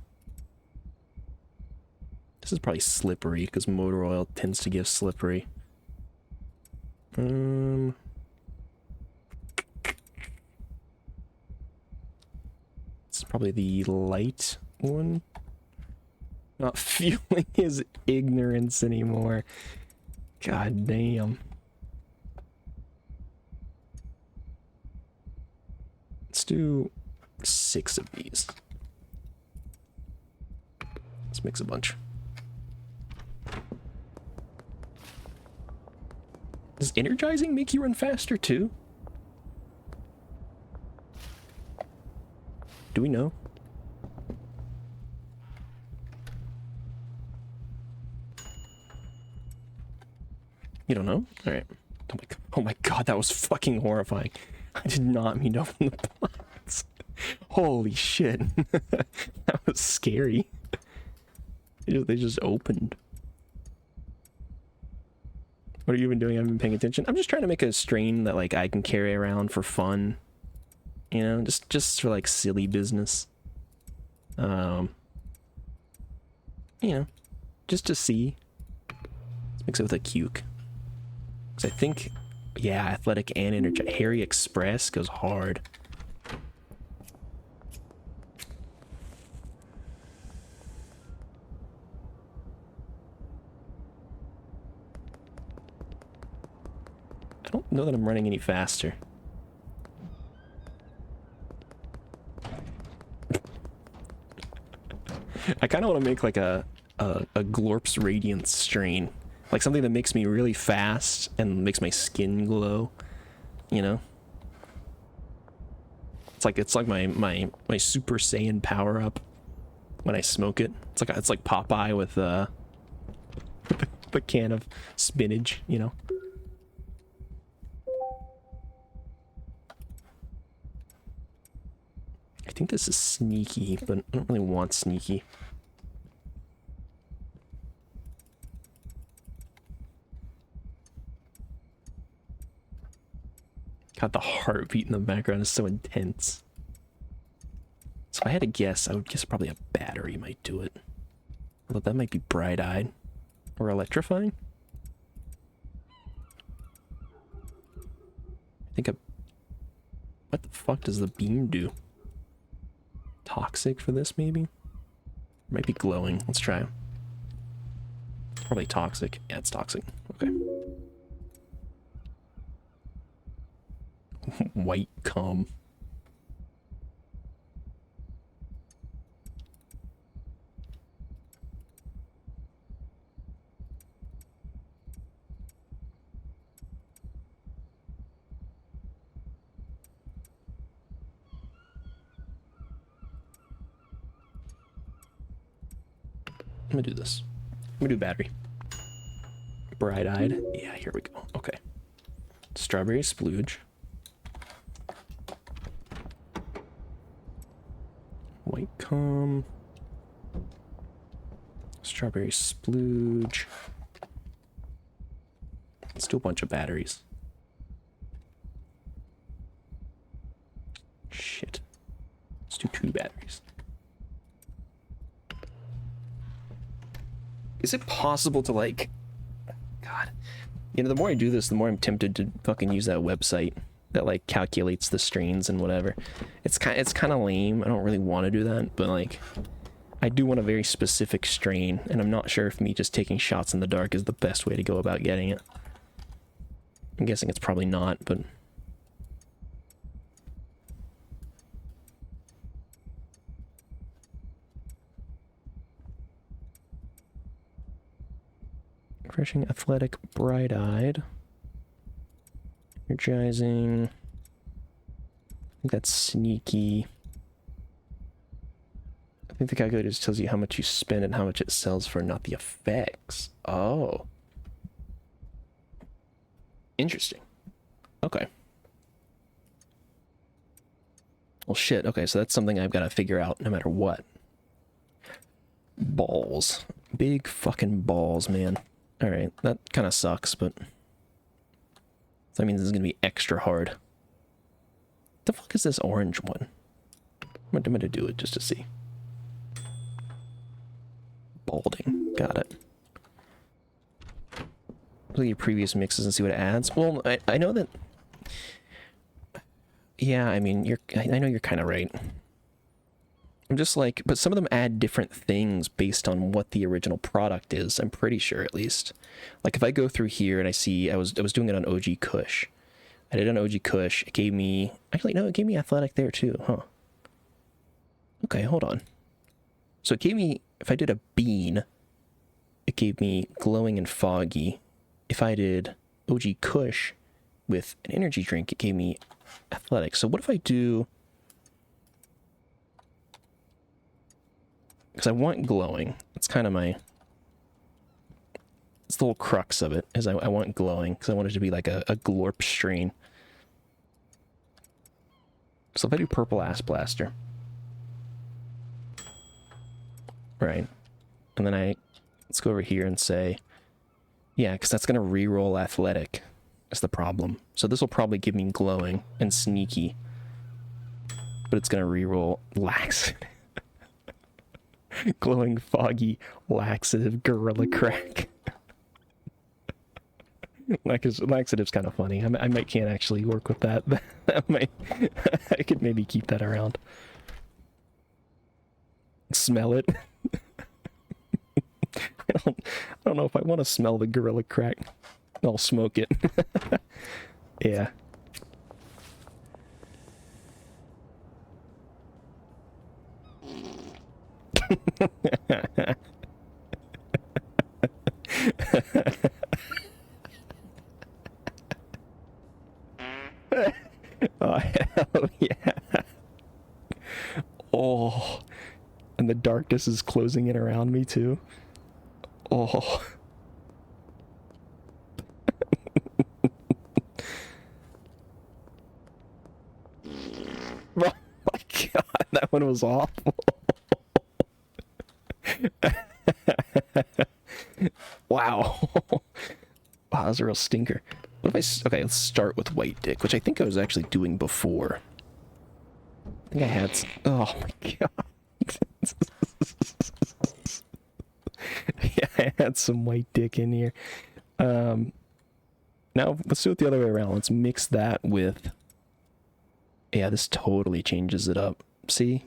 This is probably slippery because motor oil tends to give slippery. It's probably the light one. Not fueling his ignorance anymore. God damn. Let's do 6 of these. Let's mix a bunch. Does energizing make you run faster too? Do we know? You don't know? Alright. Oh my god, that was fucking horrifying. I did not mean to open the pots. Holy shit. That was scary. They just opened. What have you been doing? I haven't been paying attention. I'm just trying to make a strain that like I can carry around for fun. You know, just for like silly business. You know, just to see. Let's mix it with a cuke. Because I think, yeah, athletic and energy. Harry Express goes hard. I don't know that I'm running any faster. I kind of want to make like a Glorp's Radiance strain. Like something that makes me really fast and makes my skin glow. You know? It's like my Super Saiyan power up when I smoke it. It's like Popeye with the can of spinach, you know? I think this is sneaky, but I don't really want sneaky. God, the heartbeat in the background is so intense. So if I had to guess, I would guess probably a battery might do it. Although that might be bright-eyed. Or electrifying? I think what the fuck does the beam do? Toxic for this, maybe? Might be glowing. Let's try. Probably toxic. Yeah, it's toxic. Okay. White cum. I'm gonna do this. I'm gonna do battery. Bright-eyed. Yeah, here we go. Okay. Strawberry splooge. White cum. Strawberry splooge. Let's do a bunch of batteries. Shit. Let's do 2 batteries. Is it possible to like... God. You know, the more I do this, the more I'm tempted to fucking use that website that like calculates the strains and whatever. It's kind of lame. I don't really want to do that, but like I do want a very specific strain, and I'm not sure if me just taking shots in the dark is the best way to go about getting it. I'm guessing it's probably not, but refreshing, athletic, bright-eyed, energizing. I think that's sneaky. I think the calculator just tells you how much you spend and how much it sells for, not the effects. Oh. Interesting. Okay. Well, shit. Okay, so that's something I've got to figure out no matter what. Balls. Big fucking balls, man. Alright, that kind of sucks, but... that means this is going to be extra hard. The fuck is this orange one? I'm going to do it just to see. Balding. Got it. Look at your previous mixes and see what it adds. Well, I know that... yeah, I mean, I know you're kind of right. I'm just like, but some of them add different things based on what the original product is. I'm pretty sure, at least. Like if I go through here and I see I was doing it on OG Kush. I did it on OG Kush. It gave me actually no, it gave me athletic there too, huh? Okay, hold on. So it gave me, if I did a bean, it gave me glowing and foggy. If I did OG Kush with an energy drink, it gave me athletic. So what if I do? Because I want glowing. That's kind of my... it's the whole crux of it, is I want glowing, because I want it to be like a glorp strain. So if I do purple ass blaster... right. And then let's go over here and say... yeah, because that's going to reroll athletic. That's the problem. So this will probably give me glowing and sneaky. But it's going to reroll lax. Glowing, foggy, laxative, gorilla crack. Laxative's kind of funny. I might can't actually work with that. That might... I could maybe keep that around. Smell it. I don't know if I want to smell the gorilla crack. I'll smoke it. Yeah. Oh, hell yeah. Oh, and the darkness is closing in around me too. Oh. Oh my god, that one was awful. Wow. Wow, that was a real stinker. What if okay, let's start with white dick, which I think I was actually doing before. I think I had oh my god. Yeah, I had some white dick in here. Now let's do it the other way around. Let's mix that with... yeah, this totally changes it up. See?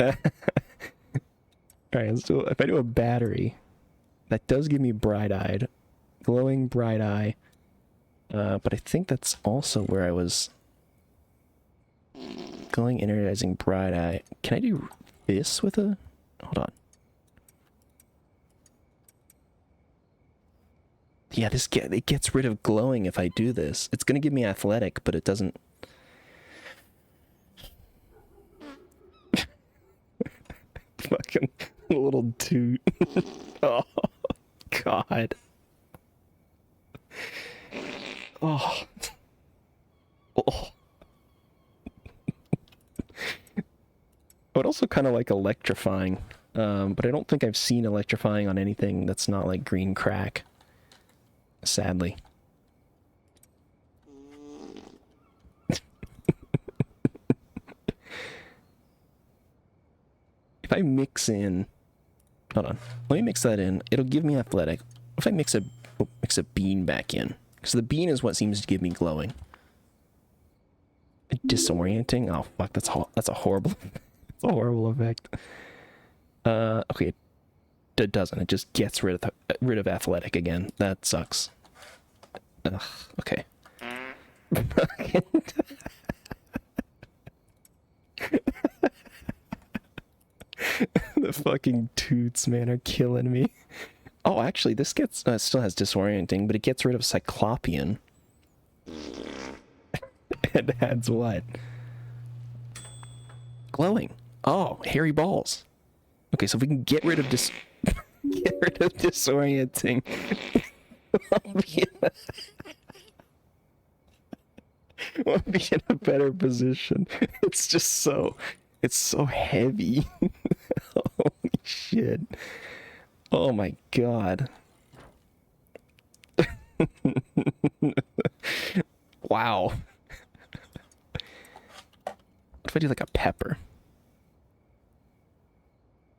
Alright, let's do it. If I do a battery, that does give me bright-eyed. Glowing bright eye. But I think that's also where I was... glowing, energizing bright eye. Can I do this with a... hold on. Yeah, it gets rid of glowing if I do this. It's gonna give me athletic, but it doesn't... fucking little toot. Oh, God. Oh. Oh. I would also kind of like electrifying, but I don't think I've seen electrifying on anything that's not like green crack. Sadly. If I mix in... hold on. Let me mix that in. It'll give me athletic. If I mix a bean back in? Because the bean is what seems to give me glowing. Disorienting? Oh, fuck. That's a horrible... it's a horrible effect. Okay. It doesn't. It just gets rid of athletic again. That sucks. Ugh. Okay. The fucking toots, man, are killing me. Oh, actually, this gets still has disorienting, but it gets rid of cyclopean. It adds what? Glowing. Oh, hairy balls. Okay, so if we can get rid of disorienting, I'll be in a better position. It's just it's so heavy. Holy shit. Oh my god. Wow. What if I do like a pepper?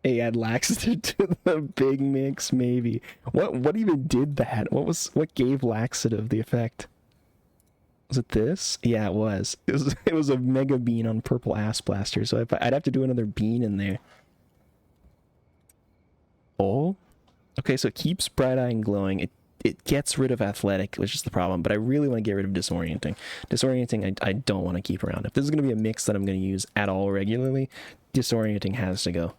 Hey, add laxative to the big mix, maybe. What even did that? What gave laxative the effect? Was it this? Yeah, it was. It was a mega bean on purple ass blaster, so I'd have to do another bean in there. Oh, okay, so it keeps bright eye and glowing. It gets rid of athletic, which is the problem, but I really want to get rid of disorienting. Disorienting, I don't want to keep around. If this is going to be a mix that I'm going to use at all regularly, disorienting has to go.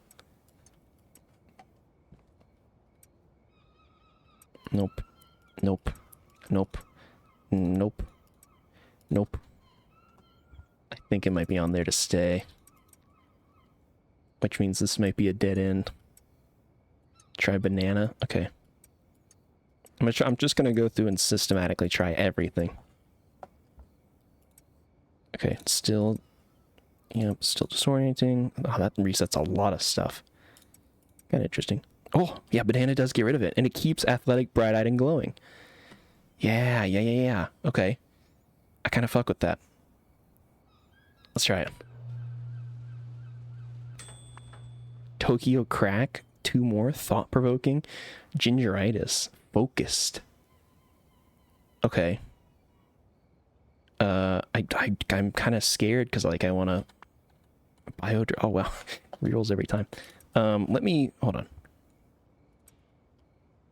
Nope. Nope. Nope. Nope. Nope. I think it might be on there to stay. Which means this might be a dead end. Try banana. Okay. I'm just gonna go through and systematically try everything. Okay, still... Yep, still disorienting. Oh, that resets a lot of stuff. Kinda interesting. Oh, yeah, banana does get rid of it. And it keeps athletic, bright-eyed, and glowing. Yeah. Okay. I kind of fuck with that. Let's try it. Tokyo Crack. 2 more. Thought-provoking. Gingeritis. Focused. Okay. I'm kind of scared because, like, I want to... Oh, well. Rerolls every time. Let me... Hold on.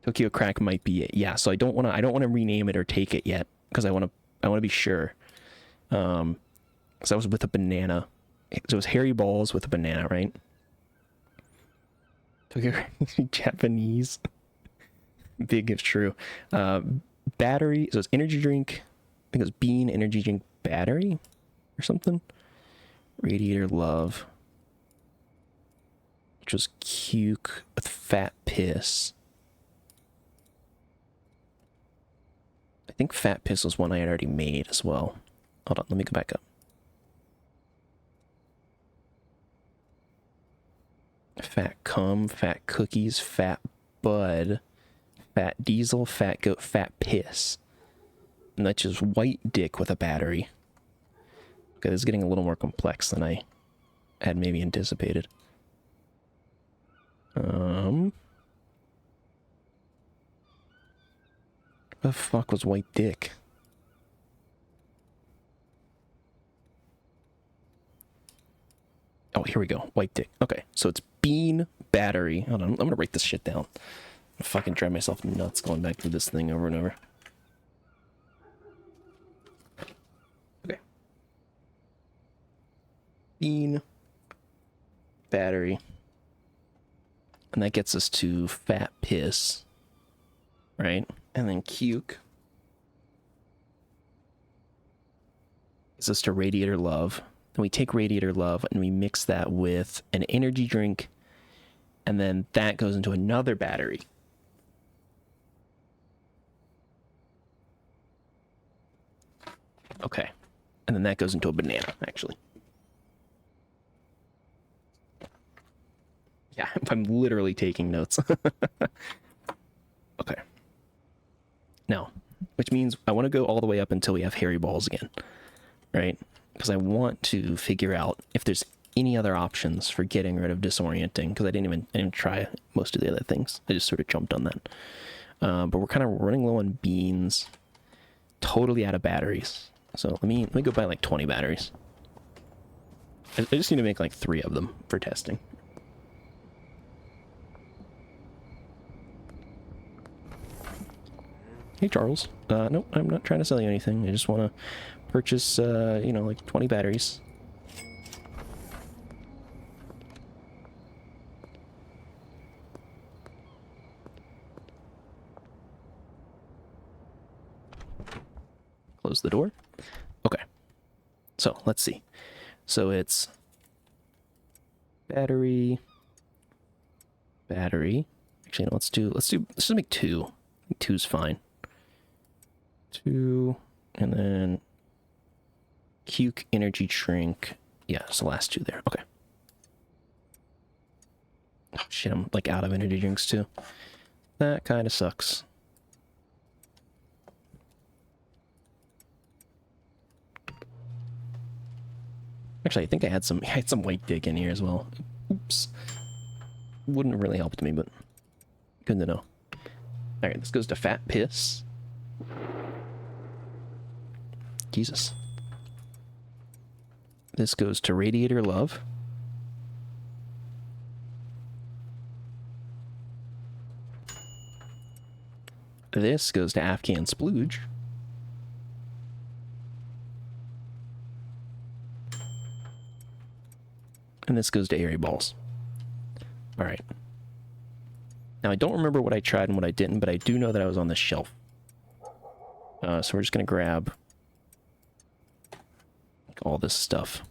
Tokyo Crack might be it. Yeah, so I don't want to rename it or take it yet because I want to be sure. Because that was with a banana. So it was hairy balls with a banana, right? Tokyo Japanese. Big if true. Battery. So it's energy drink. I think it was bean energy drink battery or something. Radiator love. Which was cuke with fat piss. I think fat piss was one I had already made as well. Hold on, let me go back up. Fat cum, fat cookies, fat bud, fat diesel, fat goat, fat piss. And that's just white dick with a battery. Okay, this is getting a little more complex than I had maybe anticipated. The fuck was white dick? Oh, here we go. White dick. Okay, so it's bean battery. Hold on, I'm gonna write this shit down. I'm fucking drive myself nuts going back through this thing over and over. Okay. Bean battery. And that gets us to fat piss. Right? And then cuke. Gets us to radiator love. Then we take radiator love and we mix that with an energy drink. And then that goes into another battery. Okay. And then that goes into a banana, actually. Yeah, I'm literally taking notes. Okay. Now, which means I want to go all the way up until we have hairy balls again, right? Because I want to figure out if there's any other options for getting rid of disorienting, because I didn't even try most of the other things. I just sort of jumped on that. But we're kind of running low on beans, totally out of batteries. So let me go buy like 20 batteries. I just need to make like 3 of them for testing. Hey, Charles. Nope, I'm not trying to sell you anything. I just want to purchase, you know, like 20 batteries. Close the door. Okay. So, let's see. So it's battery. Actually, no, let's just make 2. 2's fine. 2, and then Cuke energy drink. Yeah, it's the last 2 there. Okay. Oh, shit, I'm like out of energy drinks too. That kind of sucks. Actually, I think I had some white dick in here as well. Oops. Wouldn't have really helped me, but good to know. Alright, this goes to Fat Piss. Jesus. This goes to Radiator Love. This goes to Afghan Splooge. And this goes to Airy Balls. Alright. Now, I don't remember what I tried and what I didn't, but I do know that I was on this shelf. So we're just going to grab all this stuff.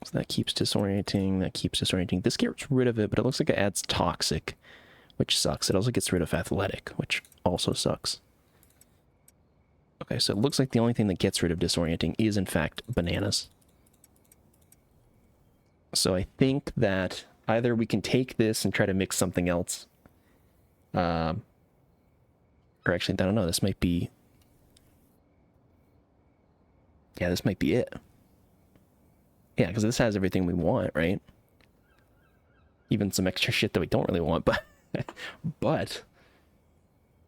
So that keeps disorienting, that keeps disorienting. This gets rid of it, but it looks like it adds Toxic, which sucks. It also gets rid of Athletic, which also sucks. Okay, so it looks like the only thing that gets rid of disorienting is, in fact, bananas. So I think that either we can take this and try to mix something else. Or actually, I don't know, this might be... Yeah, this might be it. Yeah, because this has everything we want, right? Even some extra shit that we don't really want, but... but...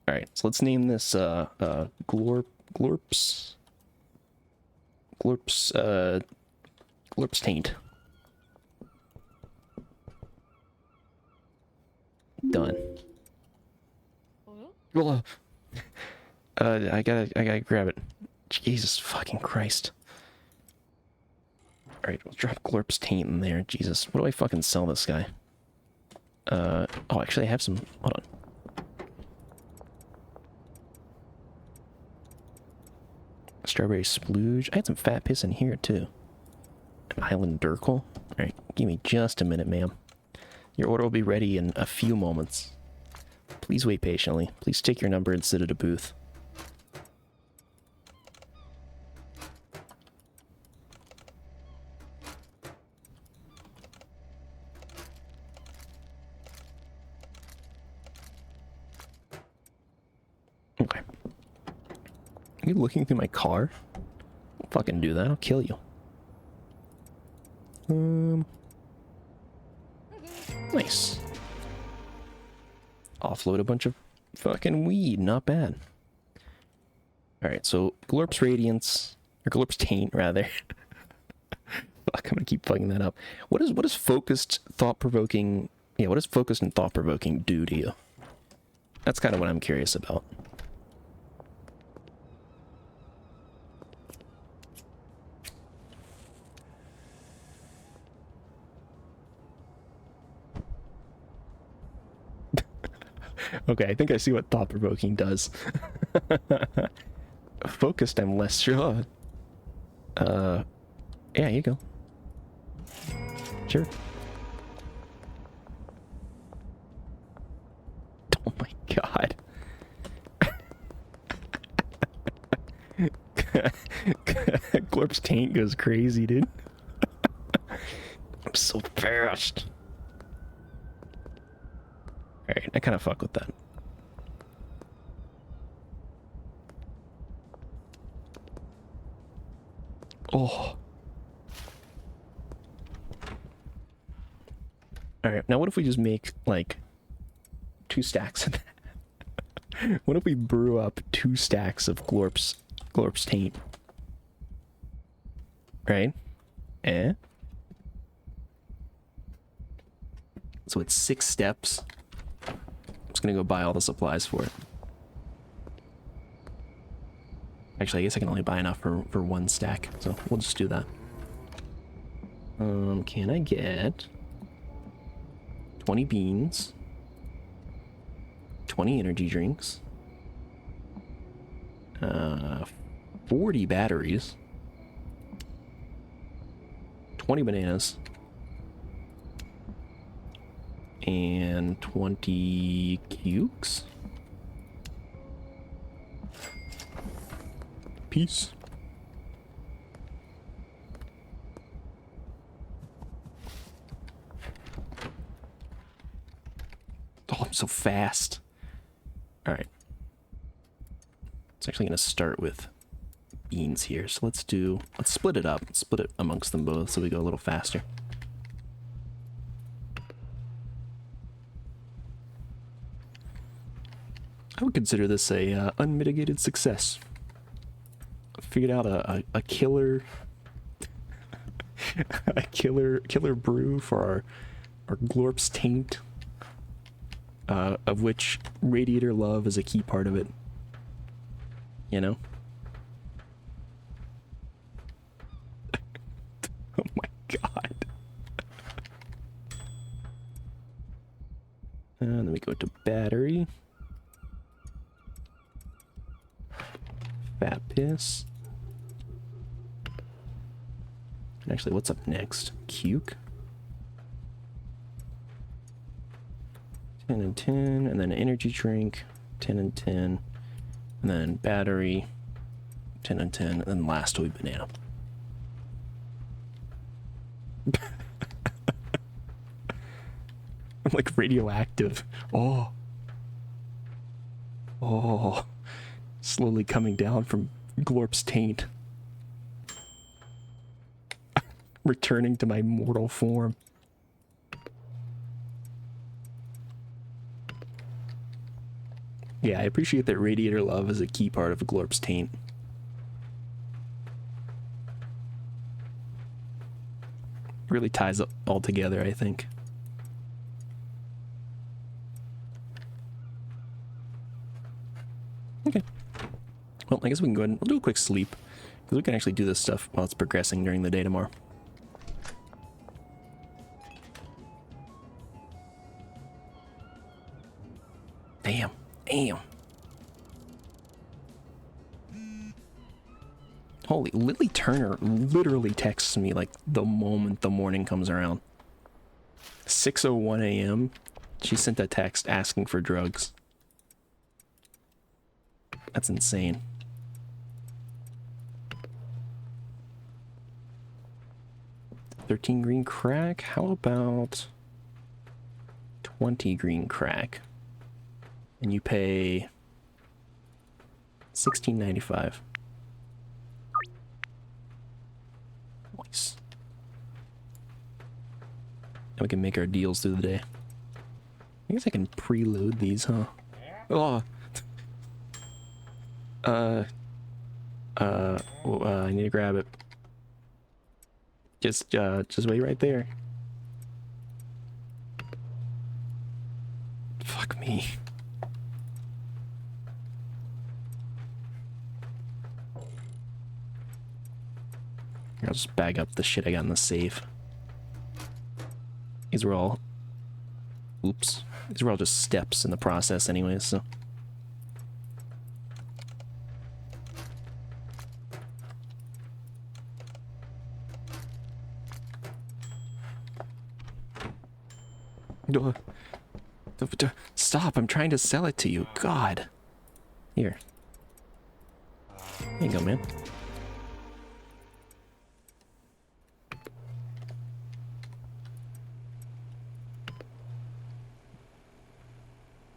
Alright, so let's name this, Glorps... Glorps Taint. Done. Well, I gotta grab it. Jesus fucking Christ. Alright, we'll drop Glorp's Taint in there. Jesus, what do I fucking sell this guy? Oh, actually I have some, hold on. Strawberry Splooge. I had some Fat Piss in here too. An Island Durkle. Alright, give me just a minute, ma'am. Your order will be ready in a few moments. Please wait patiently. Please take your number and sit at a booth. Okay. Are you looking through my car? Don't fucking do that. I'll kill you. Nice. Offload a bunch of fucking weed. Not bad. Alright, so Glorp's Radiance, or Glorp's Taint, rather. Fuck, I'm gonna keep fucking that up. What is focused, thought-provoking... Yeah, what does focused and thought-provoking do to you? That's kind of what I'm curious about. Okay, I think I see what thought-provoking does. Focused, I'm less sure. Yeah, here you go. Sure. Oh my god. Glorp's Taint goes crazy, dude. I'm so fast. Alright, I kind of fuck with that. Oh. Alright, now what if we just make, like, 2 stacks of that? What if we brew up 2 stacks of Glorp's Taint? Right? Eh? So it's 6 steps. I'm just gonna go buy all the supplies for it. Actually, I guess I can only buy enough for 1 stack, so we'll just do that. Can I get 20 beans, 20 energy drinks, 40 batteries, 20 bananas, and 20 cukes? Peace. Oh, I'm so fast. Alright. It's actually going to start with beans here. So let's split it up. Let's split it amongst them both so we go a little faster. I would consider this a unmitigated success. I figured out a killer killer brew for our Glorp's Taint, of which Radiator Love is a key part of it. You know? Oh my god. And then we go to battery. Fat piss. And actually, what's up next? Cuke. 10 and 10, and then energy drink, 10 and 10, and then battery, 10 and 10, and then last will be banana. I'm like radioactive. Oh. Oh. Slowly coming down from Glorp's Taint. Returning to my mortal form. Yeah, I appreciate that Radiator Love is a key part of Glorp's Taint. Really ties it all together, I think. Okay. Well, I guess we can go ahead and we'll do a quick sleep, because we can actually do this stuff while it's progressing during the day tomorrow. Damn. Damn. Holy, Lily Turner literally texts me like the moment the morning comes around. 6:01 a.m. She sent a text asking for drugs. That's insane. $13 green crack. How about 20 green crack? And you pay $16.95. Nice. And we can make our deals through the day. I guess I can preload these, huh? Oh. I need to grab it. Just wait right there. Fuck me. I'll just bag up the shit I got in the safe. These were all... Oops. These were all just steps in the process anyways, so... Stop, I'm trying to sell it to you. God. Here. There you go, man.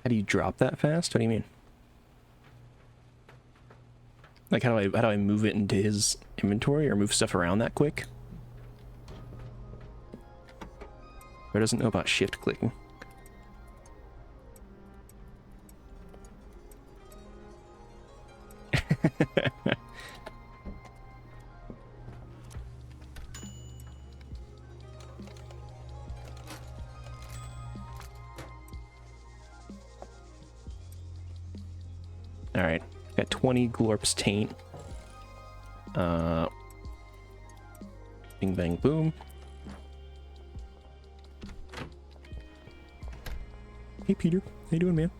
How do you drop that fast? What do you mean? Like how do I move it into his inventory or move stuff around that quick? Or doesn't know about shift clicking. Alright, got 20 Glorp's Taint. Bing bang boom. Hey Peter, how you doing, man?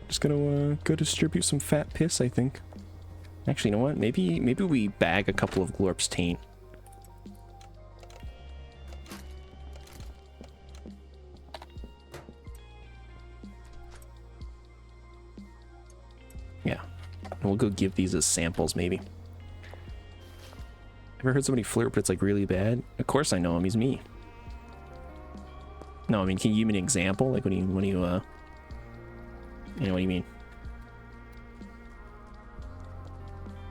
Just gonna go distribute some fat piss, I think. Actually, you know what? Maybe we bag a couple of Glorp's Taint. we'll go give these as samples, maybe. Ever heard somebody flirt, but it's like really bad? Of course I know him. He's me. No, I mean, can you give me an example? Like, when you, you know, what do you mean?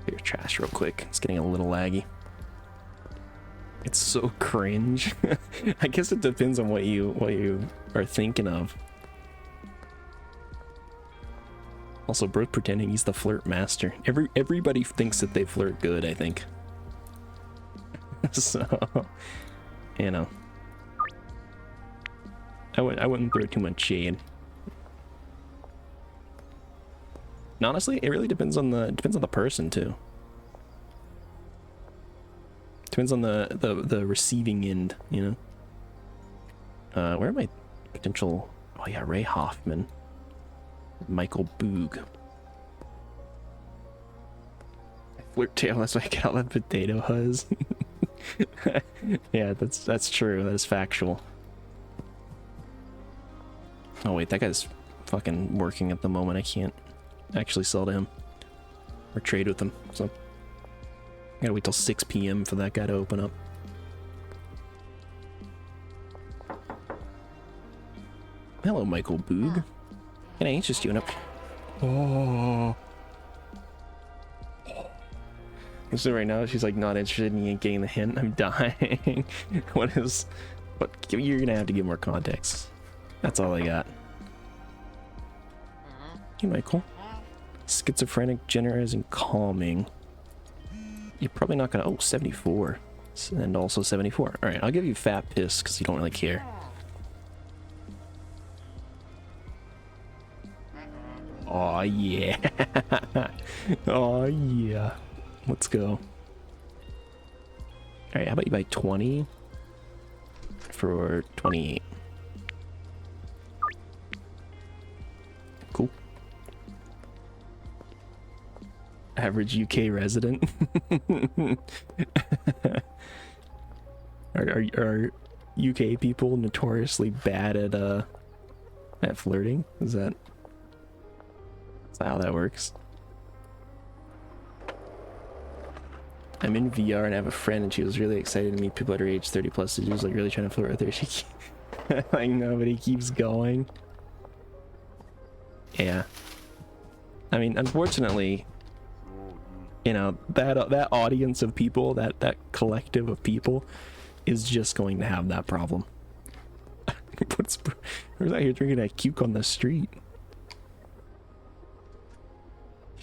Your trash real quick. It's getting a little laggy. It's so cringe. I guess it depends on what you are thinking of. Also, Brooke pretending he's the flirt master. Everybody thinks that they flirt good, I think. So, you know, I wouldn't throw too much shade. And honestly, it really depends on the person too. Depends on the receiving end, you know. Where are my potential? Oh yeah, Ray Hoffman, Michael Boog. Flirt tail. That's why I call that potato huzz. Yeah, that's true. That is factual. Oh wait, that guy's fucking working at the moment. I can't actually sell to him or trade with him, so I gotta wait till 6 p.m. for that guy to open up. Hello, Michael Boog. Can I interest you in up? Oh. So right now she's like not interested in getting the hint. I'm dying. What? You're gonna have to give more context. That's all I got. Hey, Michael. Schizophrenic, generous, and calming. You're probably not gonna. Oh, 74. And also 74. Alright, I'll give you fat piss because you don't really care. Oh yeah. Oh yeah. Let's go. Alright, how about you buy 20 for 28? Cool. Average UK resident. Are UK people notoriously bad at flirting? Is that how that works? I'm in VR and I have a friend and she was really excited to meet people at her age 30 plus. She was like really trying to flirt with her. She like nobody keeps going. Yeah. I mean, unfortunately, you know, that audience of people, that collective of people is just going to have that problem. Who's out here drinking that cuke on the street?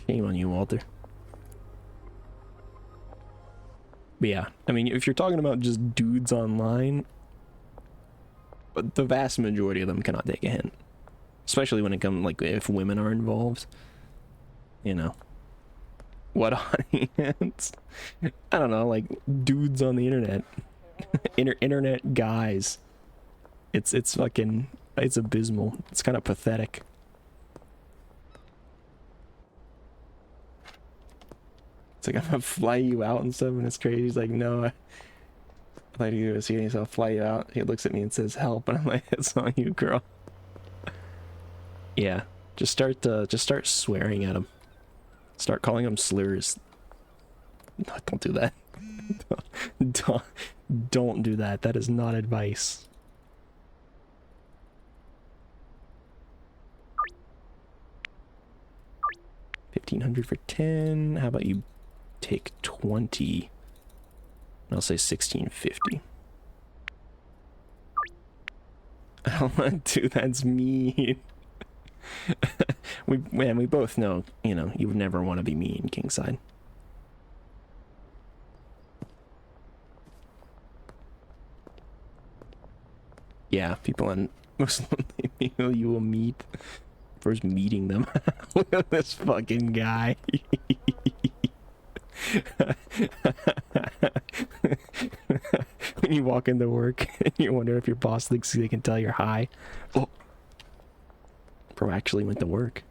Shame on you, Walter. But yeah, I mean, if you're talking about just dudes online, but the vast majority of them cannot take a hint. Especially when it comes, like, if women are involved. You know. What audience? I don't know, like, dudes on the internet. Internet guys. It's fucking, it's abysmal. It's kind of pathetic. It's like, I'm gonna fly you out and stuff, and it's crazy. He's like, no, I thought you were seeing yourself fly you out. He looks at me and says, help, and I'm like, it's on you, girl. Yeah, just start swearing at him. Start calling him slurs. No, don't do that. Don't do that. That is not advice. $1,500 for 10. How about you take 20? And I'll say $1,650. I don't want to. That's mean. we both know, you know, you would never want to be mean, Kingside. Yeah, people on most lonely people you will meet. First meeting them. Look at this fucking guy. When you walk into work and you wonder if your boss thinks they can tell you're high. Oh. Bro actually went to work.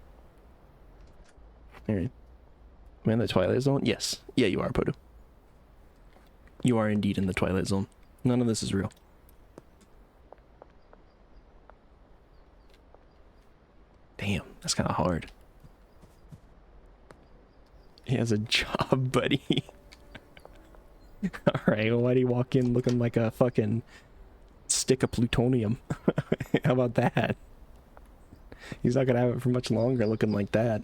Alright. Am I in the Twilight Zone? Yes. Yeah, you are, Podu. You are indeed in the Twilight Zone. None of this is real. Damn, that's kind of hard. He has a job, buddy. Alright, well, why do you walk in looking like a fucking stick of plutonium? How about that? He's not gonna have it for much longer looking like that.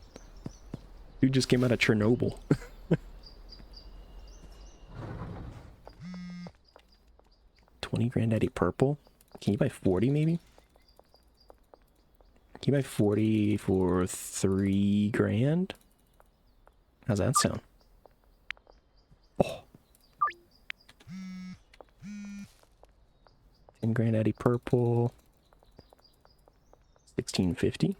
Dude just came out of Chernobyl. 20 Granddaddy Purple? Can you buy 40 maybe? Can you buy 40 for 3 grand? How's that sound? Oh. 10 Granddaddy Purple. 1650.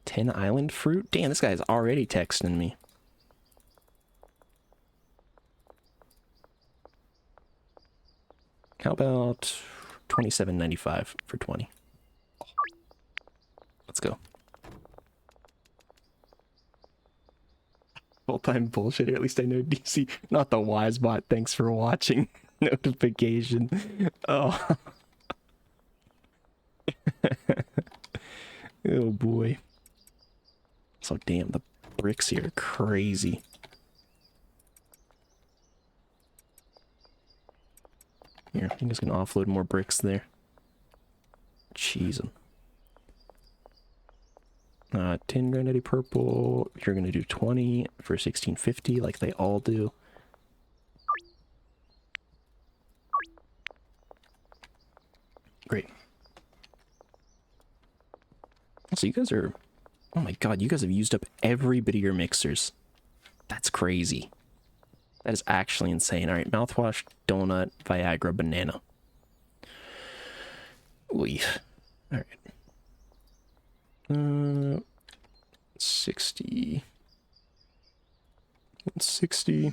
Ten Island Fruit? Damn, this guy's already texting me. How about $27.95 for 20? Let's go. Full-time bullshit. At least I know DC. Not the wise bot. Thanks for watching. Notification. Oh. Oh boy. So damn, the bricks here are crazy. Here, I'm just gonna offload more bricks there. Cheese them. 10 Granddaddy Purple. You're gonna do 20 for 1650, like they all do. Great. So you guys are... Oh my god, you guys have used up every bit of your mixers. That's crazy. That is actually insane. Alright, mouthwash, donut, Viagra, banana. Leaf. Alright. 60. 160.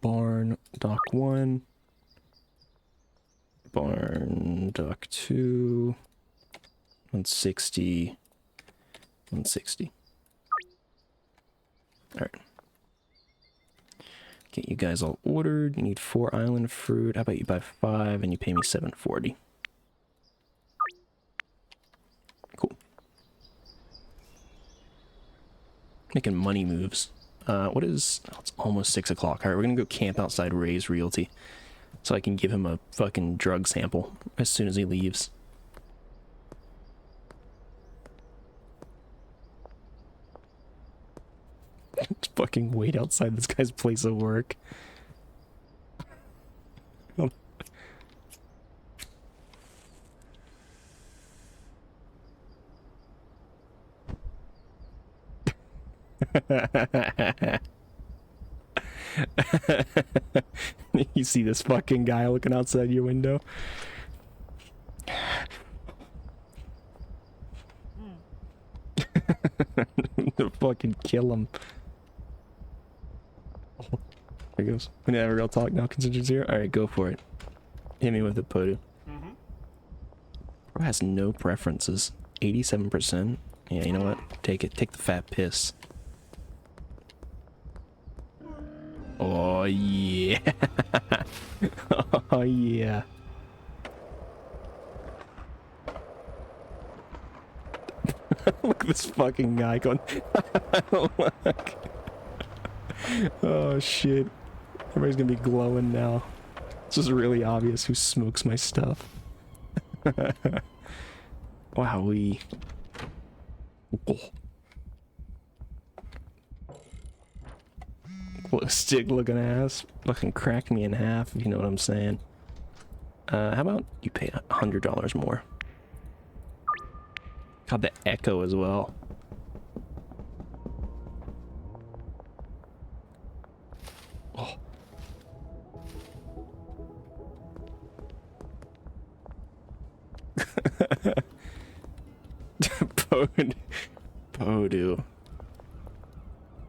Barn, dock 1. Barn, dock 2. 160. 160. Alright. Get you guys all ordered. You need 4 island fruit. How about you buy 5 and you pay me $7.40? Cool. Making money moves. What is... Oh, it's almost 6 o'clock. Alright, we're gonna go camp outside Ray's Realty. So I can give him a fucking drug sample as soon as he leaves. Just fucking wait outside this guy's place of work. You see this fucking guy looking outside your window? To fucking kill him. Oh, there he goes. We never gonna talk now. Contingent's here. Alright, go for it. Hit me with the Podu. Bro has no preferences. 87%. Yeah, you know what? Take it. Take the fat piss. Oh, yeah. Oh, yeah. Look at this fucking guy going. Look. Oh, shit. Everybody's gonna be glowing now. It's just really obvious who smokes my stuff. Wowee. Oh. Glow stick looking ass. Fucking crack me in half, if you know what I'm saying. How about you pay $100 more? God, the echo as well. Oh. Podu.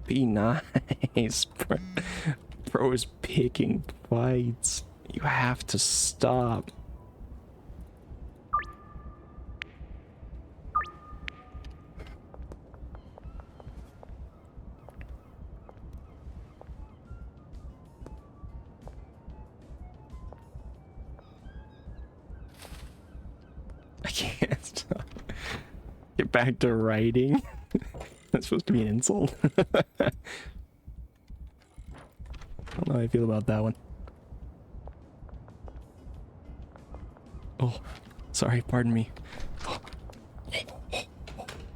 Be nice, bro. Bro is picking fights. You have to stop. I can't. Back to writing. That's supposed to be an insult. I don't know how I feel about that one. Oh, sorry, pardon me.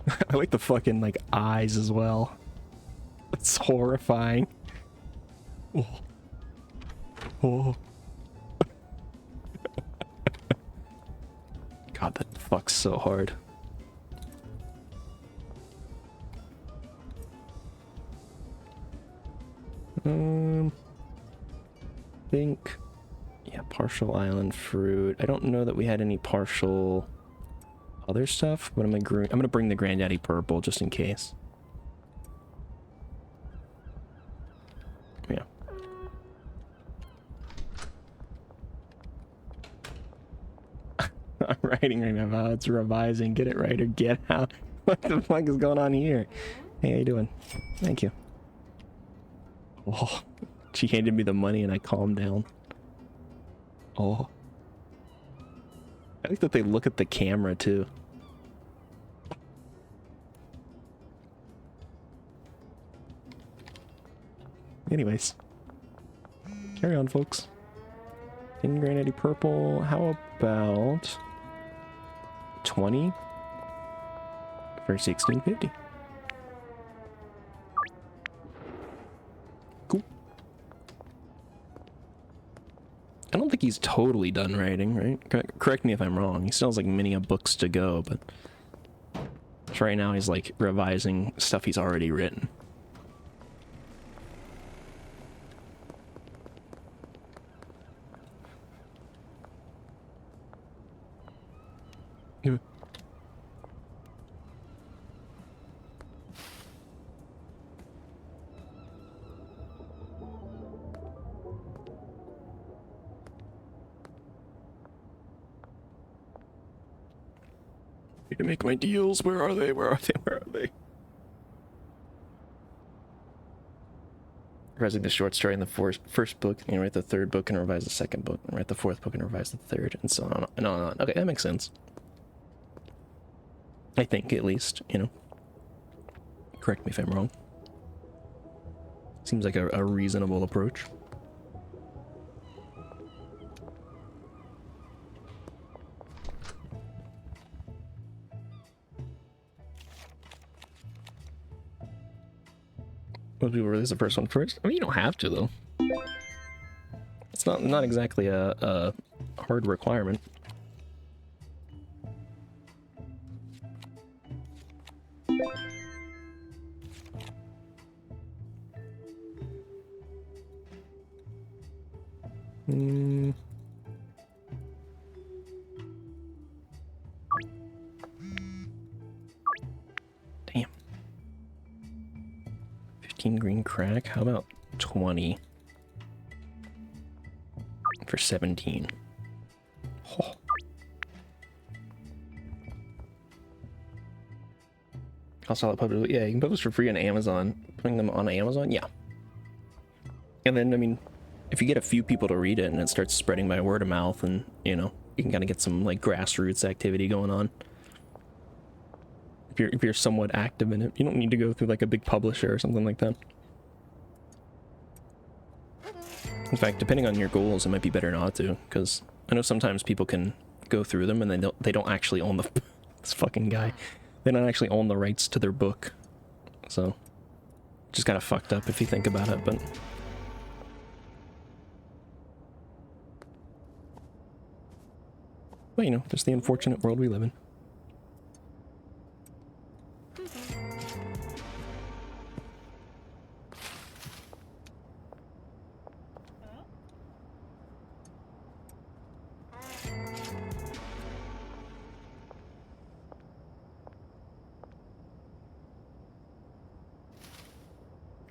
I like the fucking, like, eyes as well. It's horrifying. Oh. Oh. God, that fucks so hard. Think, yeah, partial island fruit. I don't know that we had any partial other stuff, but I'm gonna bring the granddaddy purple just in case. Yeah. I'm writing right now. It's revising. Get it right or get out. What the fuck is going on here? Hey, how you doing? Thank you. Oh, she handed me the money and I calmed down. Oh. I like that they look at the camera too. Anyways. Carry on, folks. In granddaddy purple, how about 20 for 1650? Cool. I don't think he's totally done writing, right? Correct me if I'm wrong. He still has like many books to go, but for right now he's like revising stuff he's already written. Yeah. Need to make my deals. Where are they? Where are they? Where are they? Revising the short story in the first book, and write the third book and revise the second book, and write the fourth book and revise the third, and so on and on and on. Okay, that makes sense. I think, at least, you know. Correct me if I'm wrong. Seems like a reasonable approach. Most people release the first one first. I mean, you don't have to, though. It's not exactly a hard requirement. Damn. 15 green crack. How about 20 for 17? Oh. Also, I'll publish. Yeah, you can publish for free on Amazon. Putting them on Amazon, yeah. And then, I mean, if you get a few people to read it and it starts spreading by word of mouth, and you know, you can kind of get some like grassroots activity going on. If you're somewhat active in it, you don't need to go through like a big publisher or something like that. In fact, depending on your goals, it might be better not to, because I know sometimes people can go through them and they don't actually own the this fucking guy. They don't actually own the rights to their book, so just kind of fucked up if you think about it. But well, you know, just the unfortunate world we live in.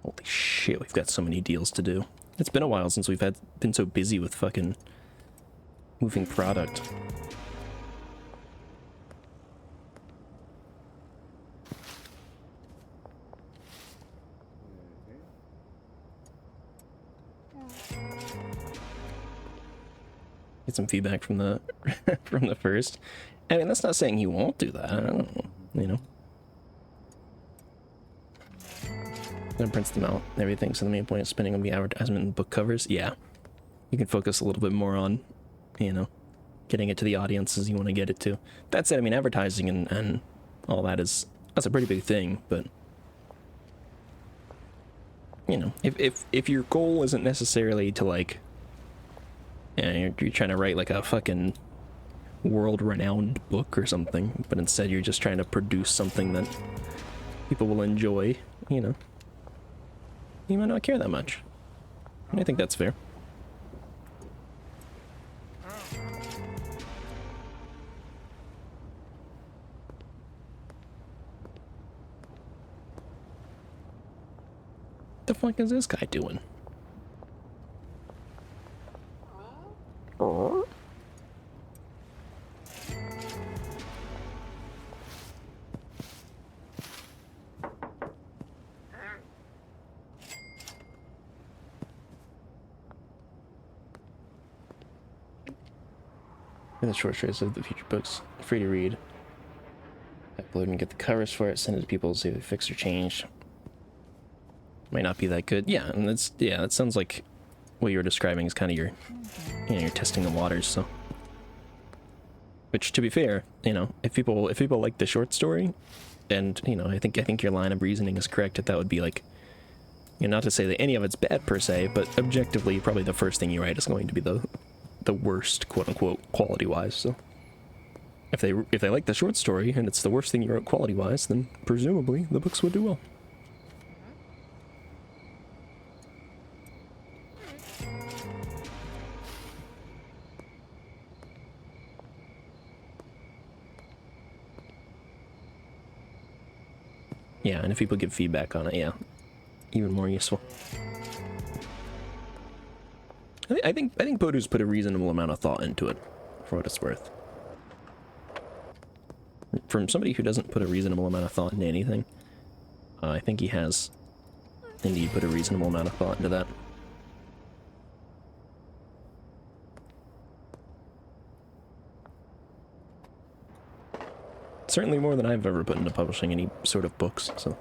Holy shit, we've got so many deals to do. It's been a while since we've been so busy with fucking moving product. Get some feedback from the from the first. I mean, that's not saying he won't do that. I don't know, you know. Then prints them out, everything. So the main point is spending on the advertisement and book covers. Yeah, you can focus a little bit more on, you know, getting it to the audiences you want to get it to. That said, I mean, advertising and all that's a pretty big thing, but you know, if your goal isn't necessarily to like, you know, you're trying to write like a fucking world-renowned book or something, but instead you're just trying to produce something that people will enjoy, you know, you might not care that much. And I think that's fair. What the fuck is this guy doing? The short stories of the future books, free to read. Upload and get the covers for it, send it to people, see if they fixed or changed. Might not be that good. Yeah, and that sounds like what you were describing is kind of your, you know, you're testing the waters, so. Which, to be fair, you know, if people like the short story, and, you know, I think your line of reasoning is correct, that would be like, you know, not to say that any of it's bad per se, but objectively, probably the first thing you write is going to be the worst, quote unquote, quality wise. So if they like the short story and it's the worst thing you wrote quality wise, then presumably the books would do well. Yeah, and if people give feedback on it, yeah, even more useful. I think Podu's put a reasonable amount of thought into it, for what it's worth. From somebody who doesn't put a reasonable amount of thought into anything, I think he has indeed put a reasonable amount of thought into that. Certainly more than I've ever put into publishing any sort of books, so.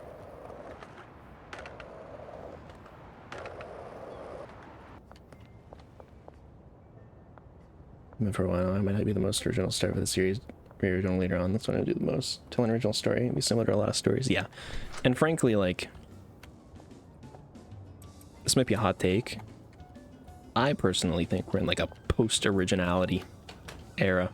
And for a while, I might not be the most original story of the series. Very original later on, that's when I do the most. Tell an original story, it'd be similar to a lot of stories, yeah. And frankly, like, this might be a hot take. I personally think we're in like a post-originality era.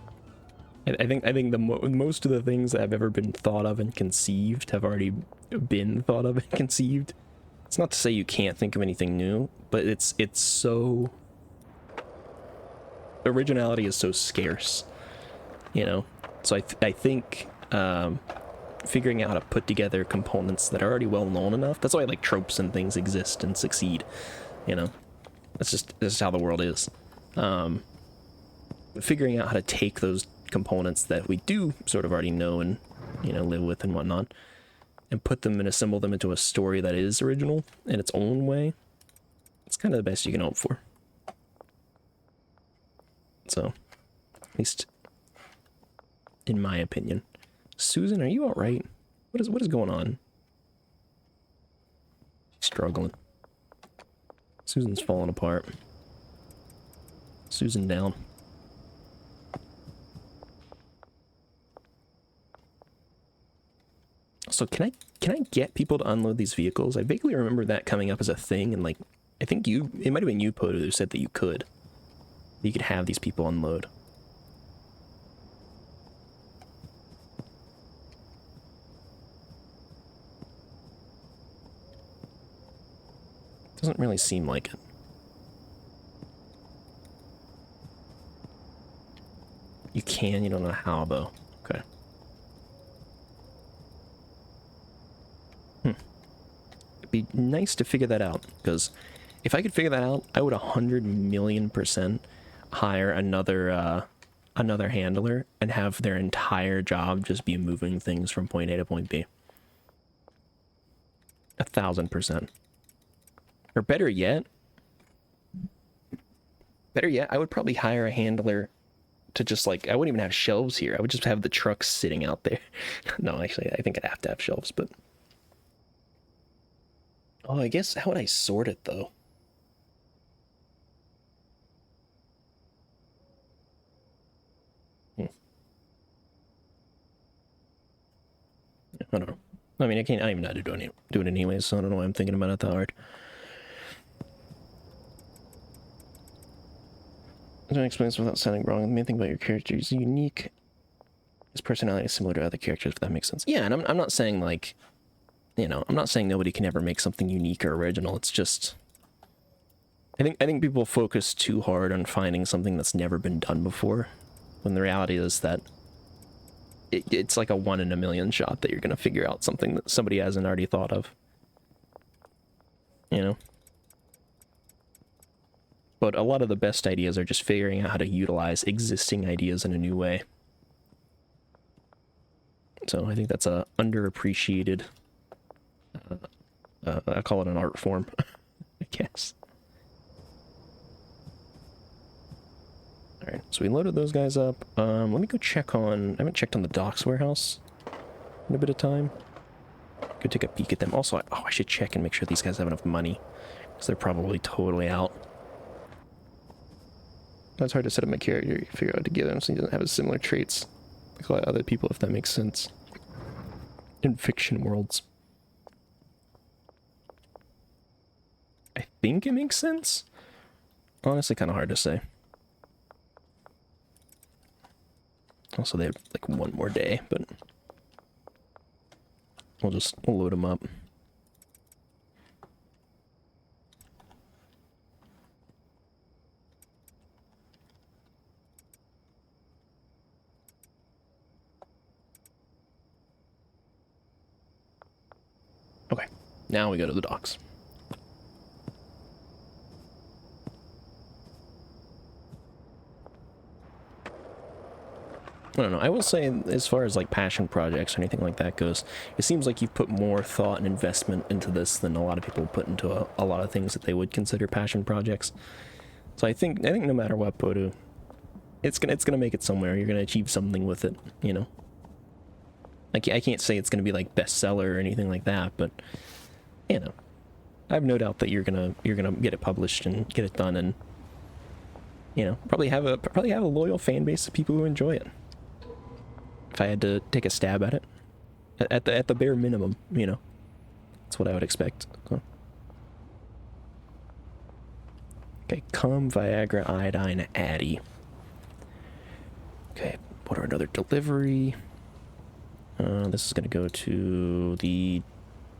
I think most of the things that have ever been thought of and conceived have already been thought of and conceived. It's not to say you can't think of anything new, but it's so... Originality is so scarce, you know? So I think figuring out how to put together components that are already well known enough, that's why like tropes and things exist and succeed, you know? This is how the world is. Figuring out how to take those components that we do sort of already know and, you know, live with and whatnot, and put them and assemble them into a story that is original in its own way, it's kind of the best you can hope for. So, at least in my opinion. Susan, are you all right? What is going on? She's struggling. Susan's falling apart. Susan down. So can I get people to unload these vehicles? I vaguely remember that coming up as a thing, and like I think it might have been you, Podo, who said that you could have these people unload. Doesn't really seem like it. You can, you don't know how though. Okay. It'd be nice to figure that out, because if I could figure that out, I would 100,000,000% hire another handler and have their entire job just be moving things from point A to point B. 1,000%. Or better yet, I would probably hire a handler to just like, I wouldn't even have shelves here. I would just have the trucks sitting out there. No, actually, I think I'd have to have shelves, but Oh, I guess, how would I sort it, though? I don't know. I mean, I don't even know how to do it anyways, so I don't know why I'm thinking about it that hard. Don't explain this without sounding wrong. The main thing about your character is unique. His personality is similar to other characters, if that makes sense. Yeah, and I'm not saying, like, you know, I'm not saying nobody can ever make something unique or original. It's just... I think people focus too hard on finding something that's never been done before, when the reality is that it's like a 1 in a million shot that you're going to figure out something that somebody hasn't already thought of. You know? But a lot of the best ideas are just figuring out how to utilize existing ideas in a new way. So I think that's a underappreciated, I call it an art form, I guess. Alright, so we loaded those guys up. Let me go check on... I haven't checked on the docks warehouse in a bit of time. Go take a peek at them. Also, I should check and make sure these guys have enough money, because they're probably totally out. It's hard to set up my character. You figure out how to give him so he doesn't have similar traits like a lot of other people, if that makes sense. In fiction worlds. I think it makes sense. Honestly, kind of hard to say. Also, they have like one more day, but we'll load them up. Okay, now we go to the docks. I don't know. I will say, as far as like passion projects or anything like that goes, it seems like you've put more thought and investment into this than a lot of people put into a lot of things that they would consider passion projects. So I think no matter what, Podu, it's gonna make it somewhere. You're gonna achieve something with it, you know. Like, I can't say it's gonna be like bestseller or anything like that, but you know, I have no doubt that you're gonna get it published and get it done, and you know, probably have a loyal fan base of people who enjoy it. If I had to take a stab at it, at the bare minimum, you know, that's what I would expect. So. Okay, come Viagra, iodine, Addy. Okay, order another delivery. This is gonna go to the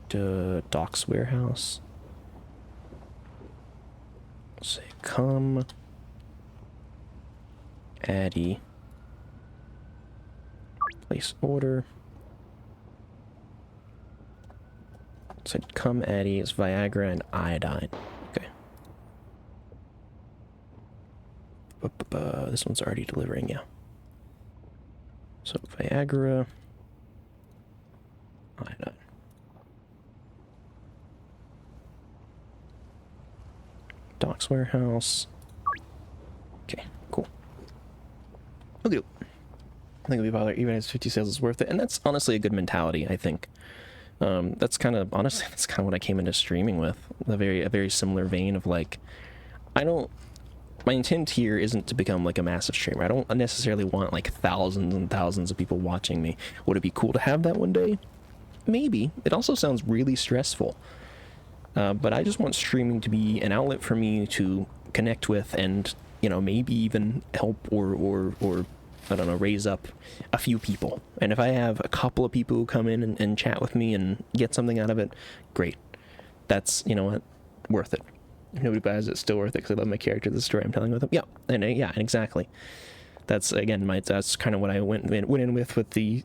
docks warehouse. Say come Addy. Place order. Said come Addy is Viagra and iodine. Okay. This one's already delivering, yeah. So Viagra, iodine. Docks warehouse. Okay, cool. Okay. I think it'll be bother even as 50 sales is worth it, and that's honestly a good mentality. I think that's kind of what I came into streaming with. A very similar vein of like, my intent here isn't to become like a massive streamer. I don't necessarily want like thousands and thousands of people watching me. Would it be cool to have that one day? Maybe. It also sounds really stressful. But I just want streaming to be an outlet for me to connect with and, you know, maybe even help or I don't know, raise up a few people. And if I have a couple of people who come in and chat with me and get something out of it, great. That's, you know what, worth it. If nobody buys it, it's still worth it because I love my character, the story I'm telling with them. Yeah, and exactly. That's, again, that's kind of what I went in with the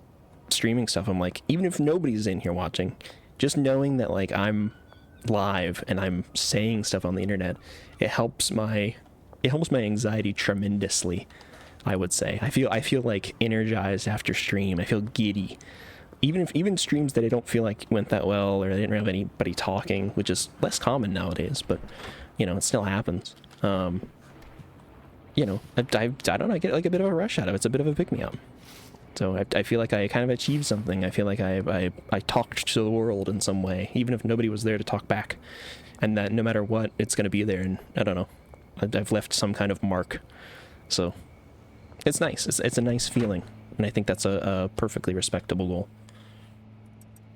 streaming stuff. I'm like, even if nobody's in here watching, just knowing that, like, I'm live and I'm saying stuff on the internet, it helps my anxiety tremendously. I would say I feel like energized after stream. I feel giddy, even streams that I don't feel like went that well or I didn't have anybody talking, which is less common nowadays, but you know, it still happens. You know, I don't know, I get like a bit of a rush out of it. It's a bit of a pick me up. So I feel like I kind of achieved something. I feel like I talked to the world in some way, even if nobody was there to talk back. And that no matter what, it's going to be there. And I don't know. I've left some kind of mark. So it's nice. It's a nice feeling. And I think that's a perfectly respectable goal.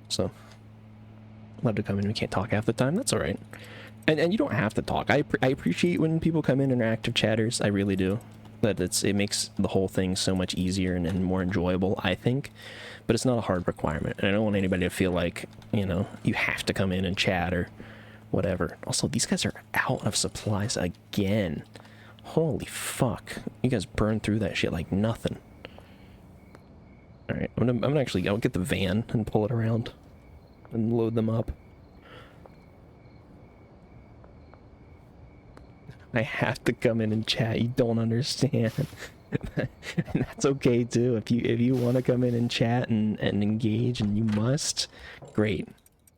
So love to come in. We can't talk half the time. That's all right. And you don't have to talk. I appreciate when people come in and are active chatters. I really do. That it makes the whole thing so much easier and more enjoyable, I think. But it's not a hard requirement. And I don't want anybody to feel like, you know, you have to come in and chat or whatever. Also, these guys are out of supplies again. Holy fuck. You guys burned through that shit like nothing. Alright, I'm gonna actually, I'll get the van and pull it around and load them up. I have to come in and chat. You don't understand. And that's okay too. If you want to come in and chat and engage, and you must, great.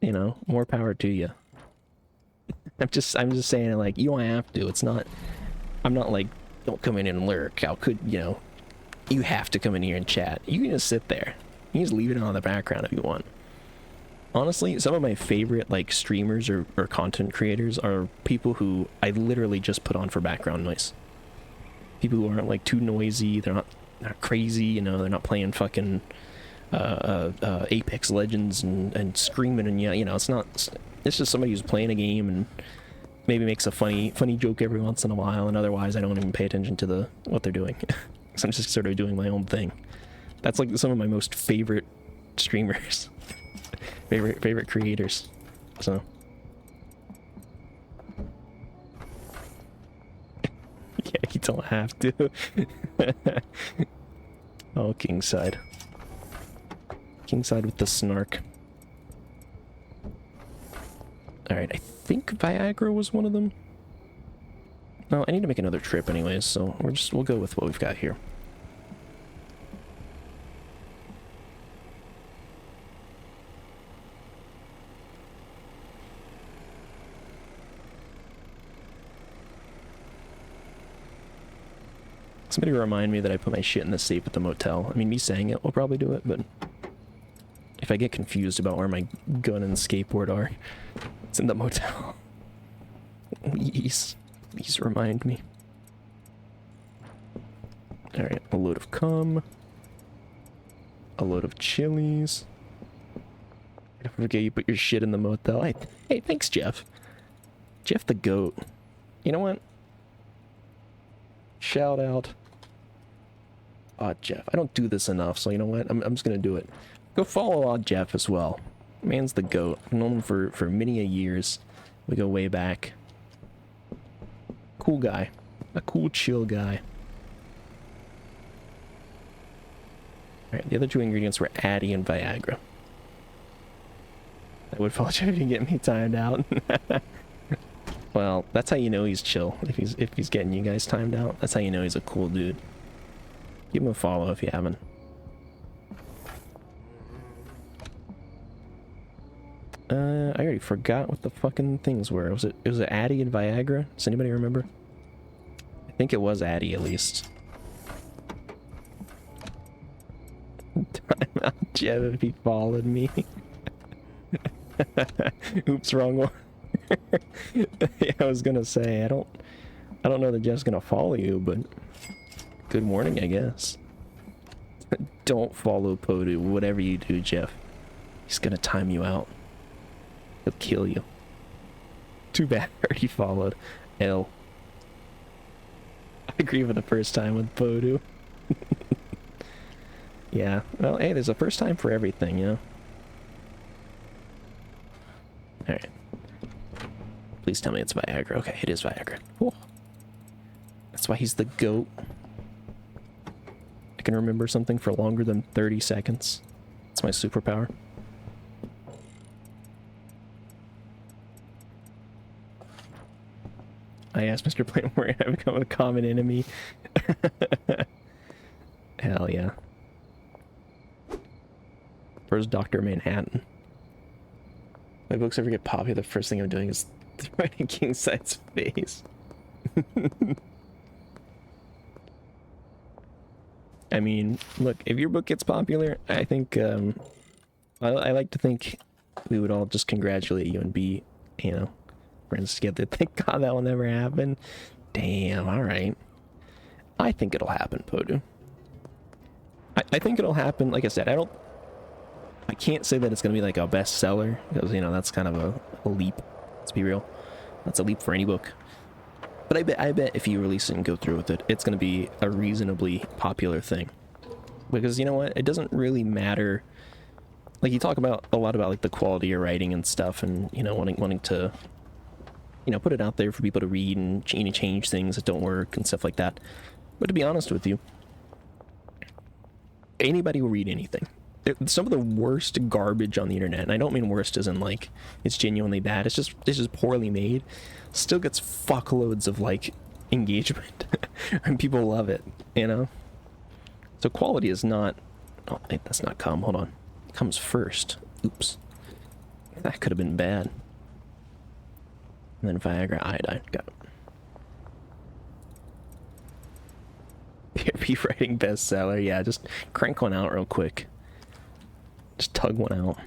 You know, more power to you. I'm just saying, like, you don't have to. It's not. I'm not like, don't come in and lurk. How could, you know? You have to come in here and chat. You can just sit there. You can just leave it on the background if you want. Honestly, some of my favorite, like, streamers or content creators are people who I literally just put on for background noise. People who aren't, like, too noisy, they're not crazy, you know, they're not playing fucking Apex Legends and screaming, and yeah, you know, it's just somebody who's playing a game and maybe makes a funny joke every once in a while, and otherwise I don't even pay attention to what they're doing. So I'm just sort of doing my own thing. That's like some of my most favorite streamers. favorite creators. So yeah, you don't have to. Oh, Kingside with the snark. Alright, I think Viagra was one of them. No, I need to make another trip anyways, so we'll go with what we've got here. Somebody remind me that I put my shit in the safe at the motel. I mean, me saying it will probably do it, but if I get confused about where my gun and skateboard are, it's in the motel. Please remind me. Alright, a load of cum. A load of chilies. Don't forget you put your shit in the motel. Hey, thanks, Jeff. Jeff the goat. You know what? Shout out. Odd Jeff. I don't do this enough, so you know what? I'm just gonna do it. Go follow Odd Jeff as well. Man's the goat. I've known him for many a years. We go way back. Cool guy. A cool, chill guy. Alright, the other two ingredients were Addy and Viagra. I would follow Jeff if you get me timed out. Well, that's how you know he's chill. If he's getting you guys timed out, that's how you know he's a cool dude. Give him a follow if you haven't. I already forgot what the fucking things were. Was it Addy and Viagra? Does anybody remember? I think it was Addy at least. Time out, Jeff, if he followed me. Oops, wrong one. Yeah, I was gonna say I don't know that Jeff's gonna follow you, but good morning, I guess. Don't follow Podu, whatever you do, Jeff. He's gonna time you out. He'll kill you. Too bad I already followed. L. I agree for the first time with Podu. Yeah, well, hey, there's a first time for everything, you know? Alright. Please tell me it's Viagra. Okay, it is Viagra. Cool. That's why he's the GOAT. I can remember something for longer than 30 seconds. It's my superpower. I asked Mr. Plant where I become a common enemy. Hell yeah. Where's Dr. Manhattan? My books ever get popular, the first thing I'm doing is throwing in Kingside's face. I mean, look, if your book gets popular, I think, I like to think we would all just congratulate you and be, you know, friends together. Thank God that will never happen. Damn, alright. I think it'll happen, Podu. I think it'll happen. Like I said, I can't say that it's going to be like a bestseller, because, you know, that's kind of a leap. Let's be real. That's a leap for any book. But I bet if you release it and go through with it, it's going to be a reasonably popular thing. Because, you know what? It doesn't really matter. Like, you talk about a lot about, like, the quality of your writing and stuff, and, you know, wanting to, you know, put it out there for people to read and change things that don't work and stuff like that. But to be honest with you, anybody will read anything. Some of the worst garbage on the internet, and I don't mean worst as in like it's genuinely bad, it's just poorly made, still gets fuckloads of like engagement and people love it, you know. So quality is not, oh, that's not cum, hold on, it comes first. Oops, that could have been bad. And then Viagra, iodine, got it. Be writing bestseller, yeah, just crank one out real quick. Just tug one out.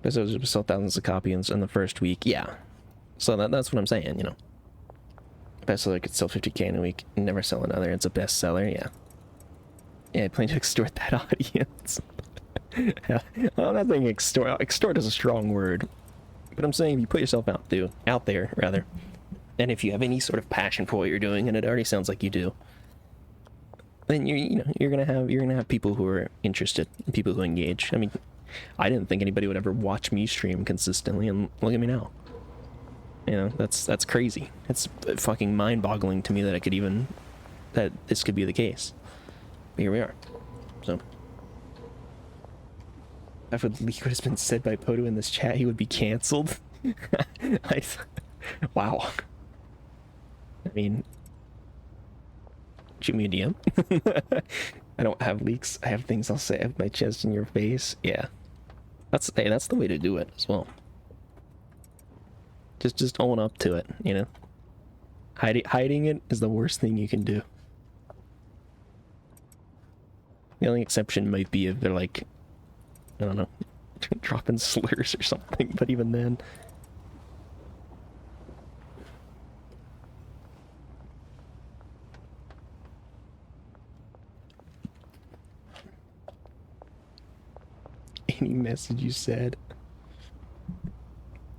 Bestseller sell thousands of copies in the first week. Yeah. So that's what I'm saying, you know. Bestseller could sell 50K in a week and never sell another. It's a bestseller, yeah. Yeah, I plan to extort that audience. Yeah. Well, I'm not saying extort. Extort is a strong word. But I'm saying if you put yourself out there, rather. And if you have any sort of passion for what you're doing, and it already sounds like you do, then you're gonna have people who are interested, people who engage. I mean, I didn't think anybody would ever watch me stream consistently, and look at me now. You know, that's crazy. It's fucking mind-boggling to me that this could be the case. But here we are. So, if would leak what has been said by Podu in this chat, he would be canceled. Wow. I mean, shoot me a DM. I don't have leaks. I have things I'll say at my chest in your face. Yeah. That's the way to do it as well. Just own up to it, you know? Hiding it is the worst thing you can do. The only exception might be if they're like, I don't know, dropping slurs or something, but even then. Any message you said,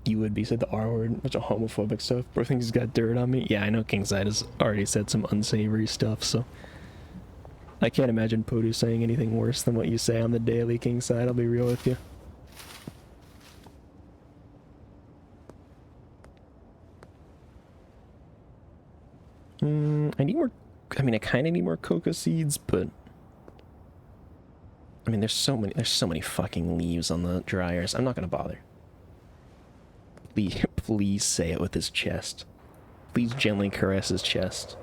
you would be said the R word, bunch of homophobic stuff. Bro thinks he's got dirt on me. Yeah, I know Kingside has already said some unsavory stuff, so I can't imagine Podu saying anything worse than what you say on the daily, Kingside. I'll be real with you. I need more. I mean, I kind of need more coca seeds, but I mean, there's so many fucking leaves on the dryers. I'm not gonna bother. Please say it with his chest. Please gently caress his chest.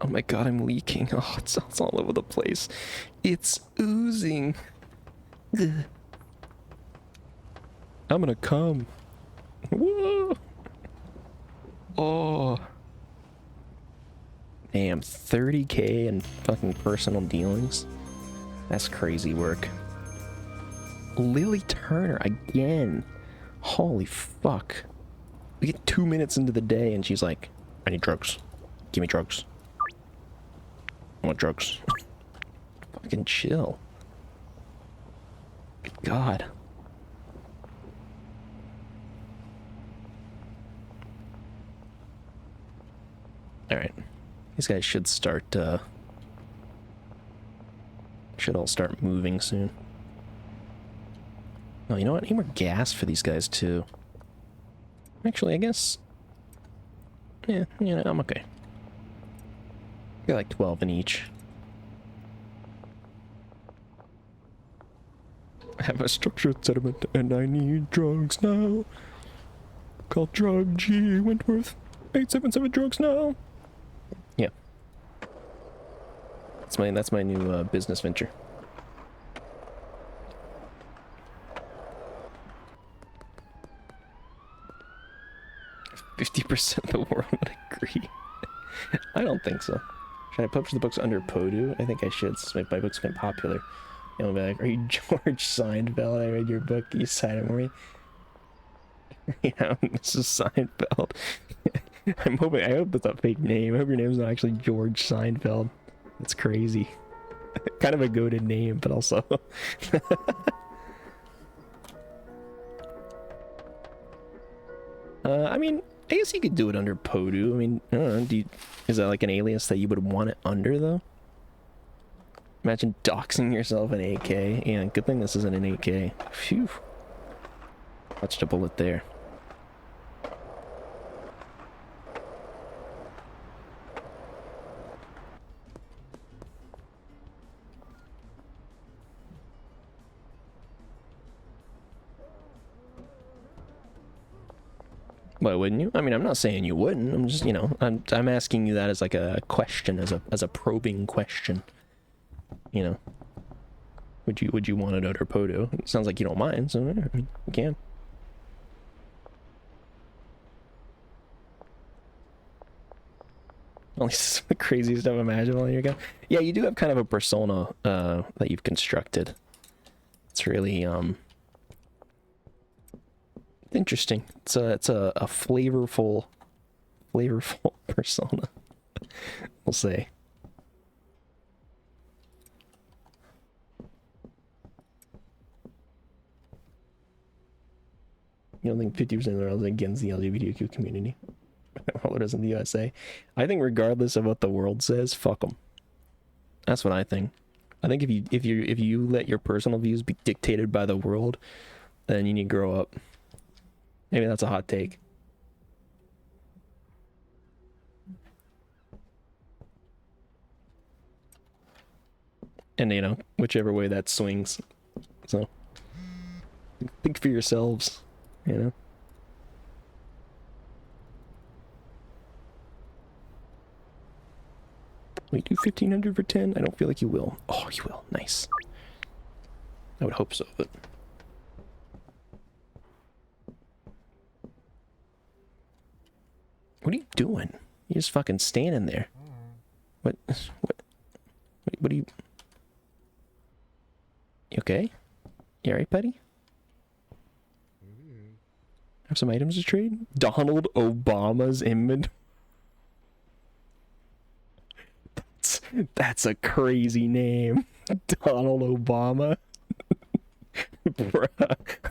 Oh my god, I'm leaking. Oh, it's all over the place. It's oozing. Ugh. I'm gonna come. Whoa. Oh. Damn, 30K in fucking personal dealings? That's crazy work. Lily Turner, again. Holy fuck. We get 2 minutes into the day and she's like, I need drugs. Give me drugs. I want drugs. Fucking chill. Good God. Alright. These guys should all start moving soon. Oh, you know what? I need more gas for these guys too. Actually, I guess, yeah, you know, I'm okay. Got like 12 in each. I have a structured settlement and I need drugs now. Call Drug G Wentworth. 877 drugs now. Yeah. That's my new business venture. "50% of the world would agree." I don't think so. Should I publish the books under Podu? I think I should, since my book's been popular. And I'll be like, are you George Seinfeld? I read your book, you signed it for me. Yeah, Mrs. Seinfeld. I hope that's a fake name. I hope your name's not actually George Seinfeld. That's crazy. Kind of a goated name, but also... I mean, I guess you could do it under Podu. I mean, I don't know, is that like an alias that you would want it under, though? Imagine doxing yourself an AK. Yeah, good thing this isn't an AK. Phew. Touched a bullet there. Why wouldn't you? I mean, I'm not saying you wouldn't. I'm just, you know, I'm asking you that as like a question, as a probing question. You know, would you want it under Podo? It sounds like you don't mind, so I mean, you can. Only the craziest stuff imaginable. Here you go. Yeah, you do have kind of a persona that you've constructed. It's really interesting. It's a flavorful persona. We'll say. You don't think 50% of the world is against the LGBTQ community? Well, it is in the USA. I think regardless of what the world says, fuck them. That's what I think. I think if you let your personal views be dictated by the world, then you need to grow up. Maybe that's a hot take. And you know, whichever way that swings. So think for yourselves, you know. Wait, do 1500 for 10? I don't feel like you will. Oh, you will. Nice. I would hope so, but... What are you doing? You're just fucking standing there. What are you... You okay? You alright, buddy? Have some items to trade? Donald Obama's inventory. That's a crazy name. Donald Obama. Bruh,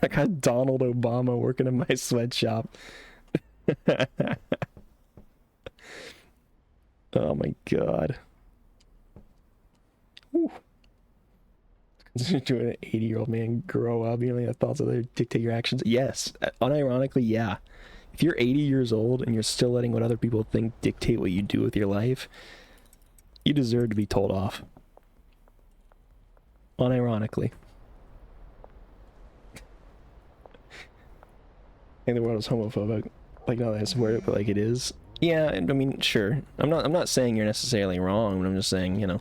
I got Donald Obama working in my sweatshop. Oh my god. Whew. Doing an 80-year-old man grow up, you only have thoughts of their dictate your actions. Yes, unironically, yeah. If you're 80 years old and you're still letting what other people think dictate what you do with your life, you deserve to be told off. Unironically. And the world is homophobic. Like, not that I support it, but like it is. Yeah, I mean, sure. I'm not saying you're necessarily wrong, but I'm just saying, you know,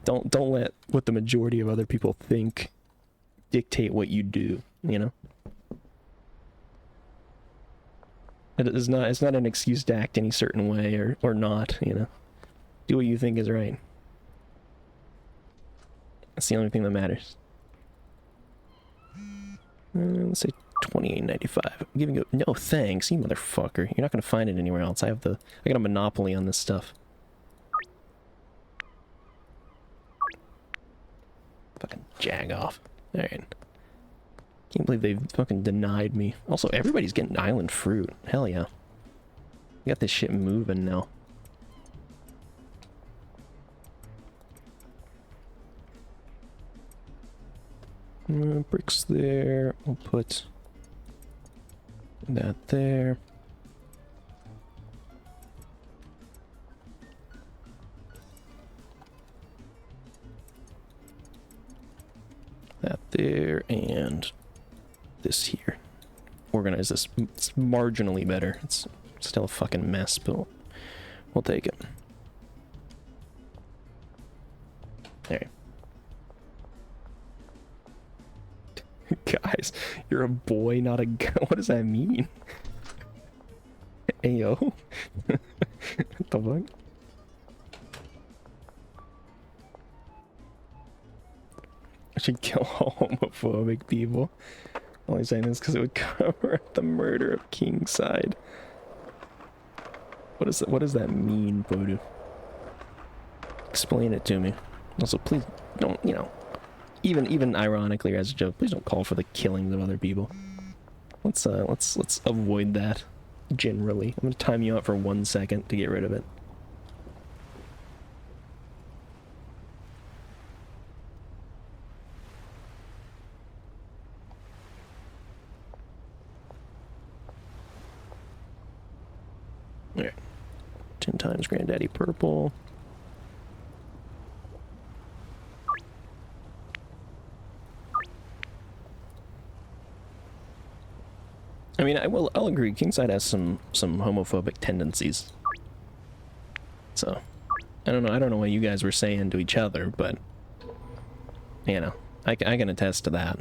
don't let what the majority of other people think dictate what you do, you know? It's not an excuse to act any certain way or not, you know? Do what you think is right. That's the only thing that matters. Let's say $28.95. I'm giving you no thanks, you motherfucker. You're not gonna find it anywhere else. I got a monopoly on this stuff. Fucking jag off. Alright. Can't believe they fucking denied me. Also, everybody's getting island fruit. Hell yeah. We got this shit moving now. Bricks there. We'll put that there. That there, and this here. Organize this. It's marginally better. It's still a fucking mess, but we'll take it. There. Guys, you're a boy, not a guy. What does that mean? Ayo. What the fuck? should kill all homophobic people. Only saying this because it would cover up the murder of Kingside. What does that mean, Bodu? Explain it to me. Also, please don't, you know, even ironically or as a joke, please don't call for the killings of other people. Let's avoid that generally. I'm gonna time you out for 1 second to get rid of it. Alright. 10 times Granddaddy Purple. I mean, I'll agree. Kingside has some homophobic tendencies. So, I don't know what you guys were saying to each other, but you know, I can attest to that.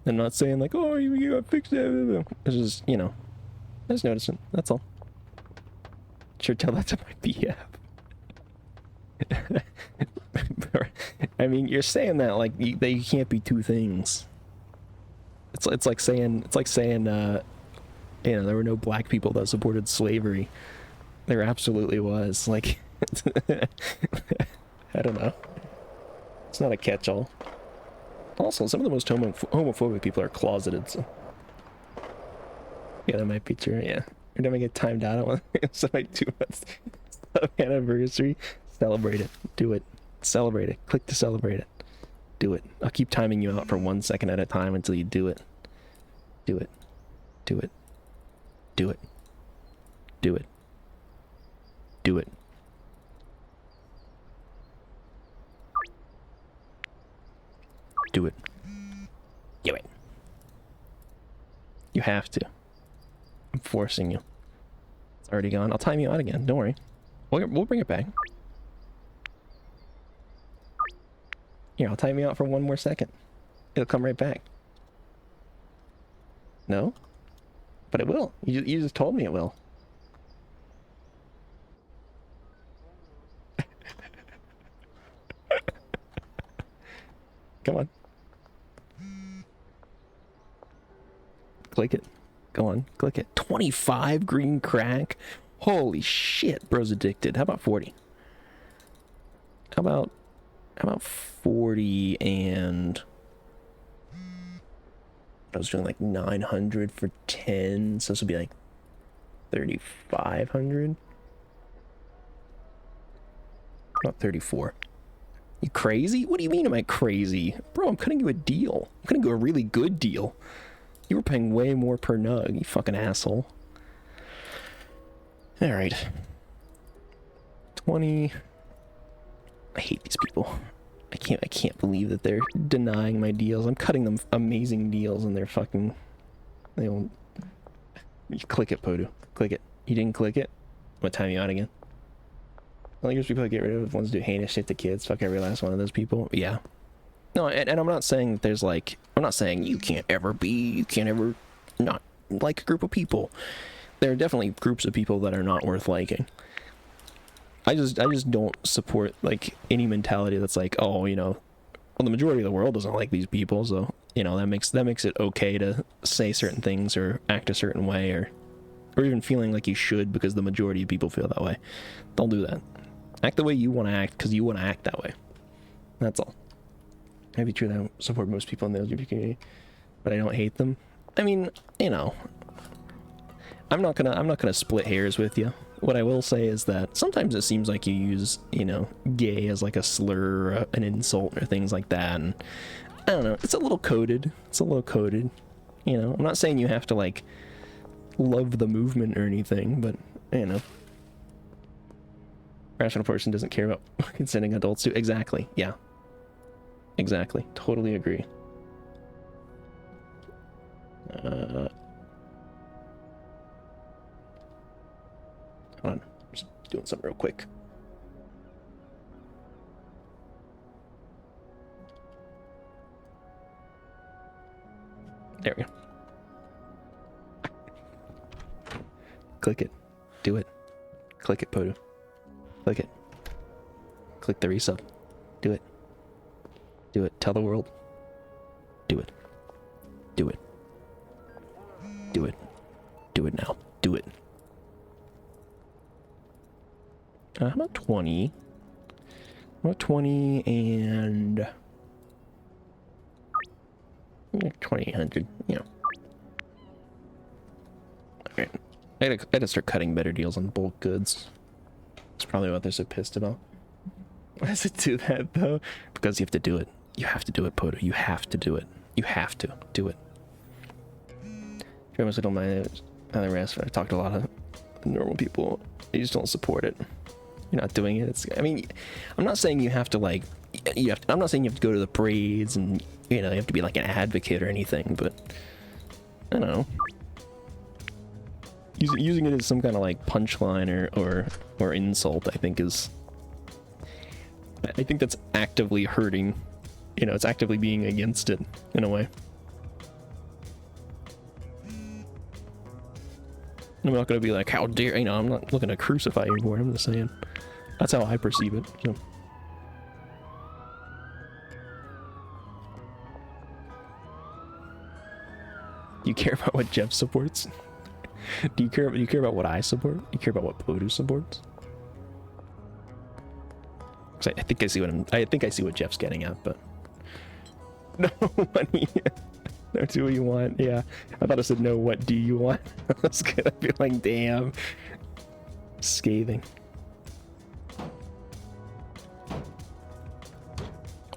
I'm not saying like, oh, you gotta fix that. It's just, you know, I just noticed it. That's all. Sure, tell that to my BF. I mean, you're saying that like they can't be two things. It's like saying you know, there were no black people that supported slavery. There absolutely was. Like, I don't know. It's not a catch-all. Also, some of the most homophobic people are closeted. So yeah, that might be true. Yeah, every time I get timed out on somebody do a anniversary, celebrate it. Do it. Celebrate it. Click to celebrate it. Do it. I'll keep timing you out for 1 second at a time until you do it. Do it. Do it. Do it. Do it. Do it. Do it. Do it. You have to. I'm forcing you. It's already gone. I'll time you out again. Don't worry. We'll bring it back. Here, I'll time you out for 1 more second. It'll come right back. No? But it will. You just told me it will. Come on. Click it. Go on, click it. 25 green crack? Holy shit, bro's addicted. How about 40? How about 40 and... I was doing like 900 for 10, so this would be like 3,500. About 34. You crazy? What do you mean am I crazy? Bro, I'm cutting you a deal. I'm cutting you a really good deal. You were paying way more per nug, you fucking asshole. Alright. 20. I hate these people. I can't believe that they're denying my deals. I'm cutting them amazing deals and they're fucking... They won't... You click it, Podu. Click it. You didn't click it? I'm gonna time you out again. I think there's people that get rid of ones who do heinous shit to kids. Fuck every last one of those people. Yeah. No, and I'm not saying that there's like... I'm not saying you can't ever not like a group of people. There are definitely groups of people that are not worth liking. I just don't support like any mentality that's like, oh, you know, well, the majority of the world doesn't like these people, so you know that makes it okay to say certain things or act a certain way or even feeling like you should because the majority of people feel that way. Don't do that. Act the way you want to act because you want to act that way. That's all. Maybe true that I don't support most people in the LGBT community, but I don't hate them. I mean, you know, I'm not gonna split hairs with you. What I will say is that sometimes it seems like you use, you know, gay as like a slur or an insult or things like that, and I don't know, it's a little coded. It's a little coded. You know, I'm not saying you have to like love the movement or anything, but you know, rational person doesn't care about consenting adults too. Exactly. Yeah. Exactly. Totally agree. Hold on. Just doing something real quick. There we go. Click it. Do it. Click it, Podu. Click it. Click the resub. Do it. Do it. Tell the world. Do it. Do it. Do it. Do it now. Do it. How about 20? How about 20 and... 2,800, yeah. Alright. I gotta start cutting better deals on bulk goods. That's probably what they're so pissed about. Why does it do that, though? Because you have to do it. You have to do it, Poto. You have to do it. You have to do it. Very much I don't mind the rest. I've talked to a lot of normal people. You just don't support it. You're not doing it. It's, I mean, I'm not saying you have to, like, I'm not saying you have to go to the parades and, you know, you have to be like an advocate or anything, but I don't know. Using it as some kind of like punchline or insult, I think that's actively hurting. You know, it's actively being against it in a way. I'm not going to be like, how dare, you know, I'm not looking to crucify you for it. I'm just saying. That's how I perceive it. So. Do you care about what Jeff supports? Do you care about what I support? Do you care about what Poto supports? I think I see what Jeff's getting at, but no money. No, do what you want. Yeah, I thought I said no. What do you want? I was gonna be like, damn, scathing.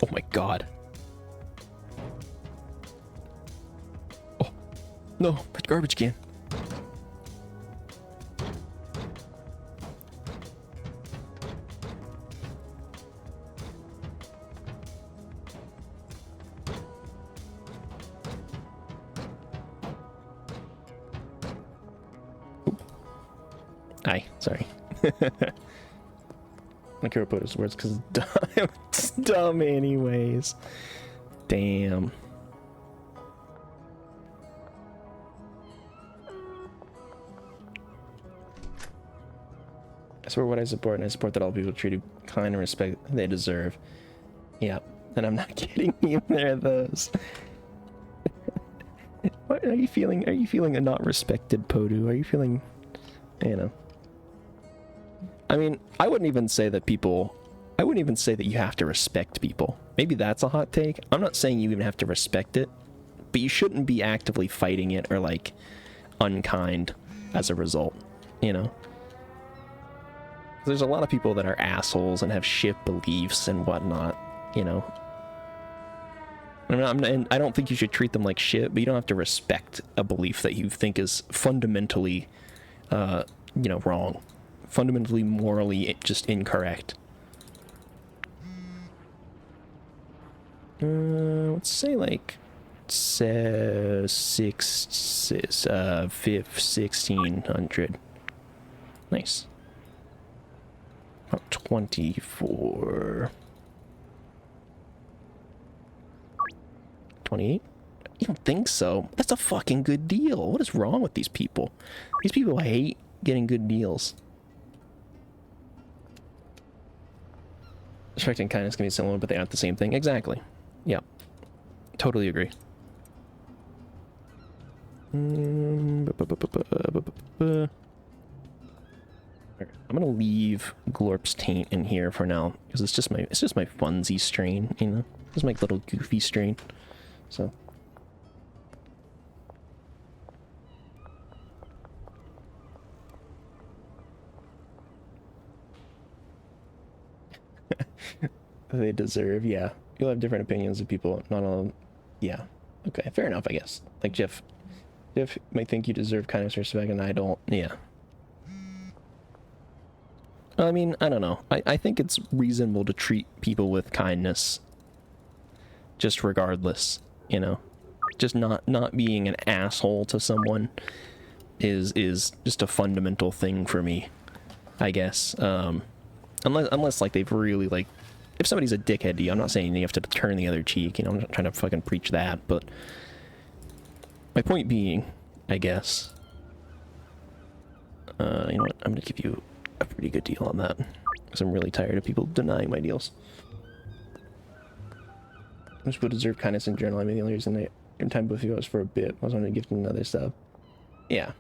Oh my god. Oh no, that garbage can. Hi, sorry. I care about his words because it's dumb anyways. Damn. I support what I support, and I support that all people treated kind and respect they deserve. Yeah, and I'm not getting either of those. What are you feeling? Are you feeling a not respected, Podu? Are you feeling, you know? I mean, I wouldn't even say that you have to respect people. Maybe that's a hot take. I'm not saying you even have to respect it, but you shouldn't be actively fighting it or, like, unkind as a result, you know? There's a lot of people that are assholes and have shit beliefs and whatnot, you know? And I don't think you should treat them like shit, but you don't have to respect a belief that you think is fundamentally, you know, wrong. Fundamentally, morally, just incorrect. Let's say like 1600. Nice. About 24. 28? You don't think so? That's a fucking good deal. What is wrong with these people? These people hate getting good deals. Respect and kindness can be similar, but they aren't the same thing. Exactly. Yeah. Totally agree. I'm gonna leave Glorp's taint in here for now because it's just my funsy strain, you know. It's my little goofy strain. So. They deserve, yeah. You'll have different opinions of people, not all. Yeah. Okay, fair enough, I guess. Like Jeff might think you deserve kindness or respect, and I don't. Yeah. I mean, I don't know. I think it's reasonable to treat people with kindness, just regardless, you know. Just not being an asshole to someone is just a fundamental thing for me, I guess. Unless like they've really, like, if somebody's a dickhead to you, I'm not saying you have to turn the other cheek, you know, I'm not trying to fucking preach that, but my point being, I guess, you know what, I'm gonna give you a pretty good deal on that. Because I'm really tired of people denying my deals. Most people deserve kindness in general. I mean, the only reason they in time with you was for a bit. I was wanting to give them another sub. Yeah.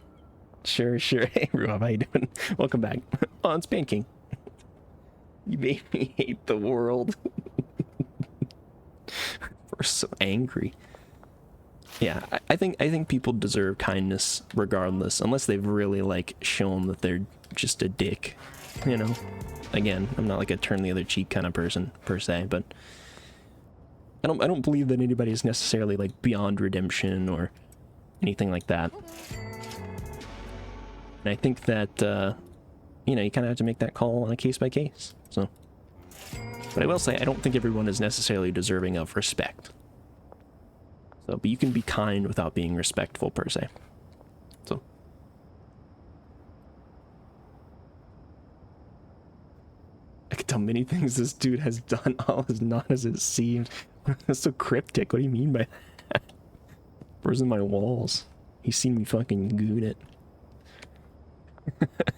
Sure. Hey, Rob, how you doing? Welcome back. Oh, it's Pancake. You made me hate the world. We're so angry. Yeah, I think people deserve kindness regardless, unless they've really like shown that they're just a dick, you know. Again, I'm not like a turn the other cheek kind of person per se, but I don't believe that anybody is necessarily like beyond redemption or anything like that. And I think that you know, you kind of have to make that call on a case by case. So, but I will say I don't think everyone is necessarily deserving of respect. So, but you can be kind without being respectful per se. So, I could tell many things this dude has done. All is not as it seems. That's so cryptic. What do you mean by that? Where's in my walls? He's seen me fucking goon it.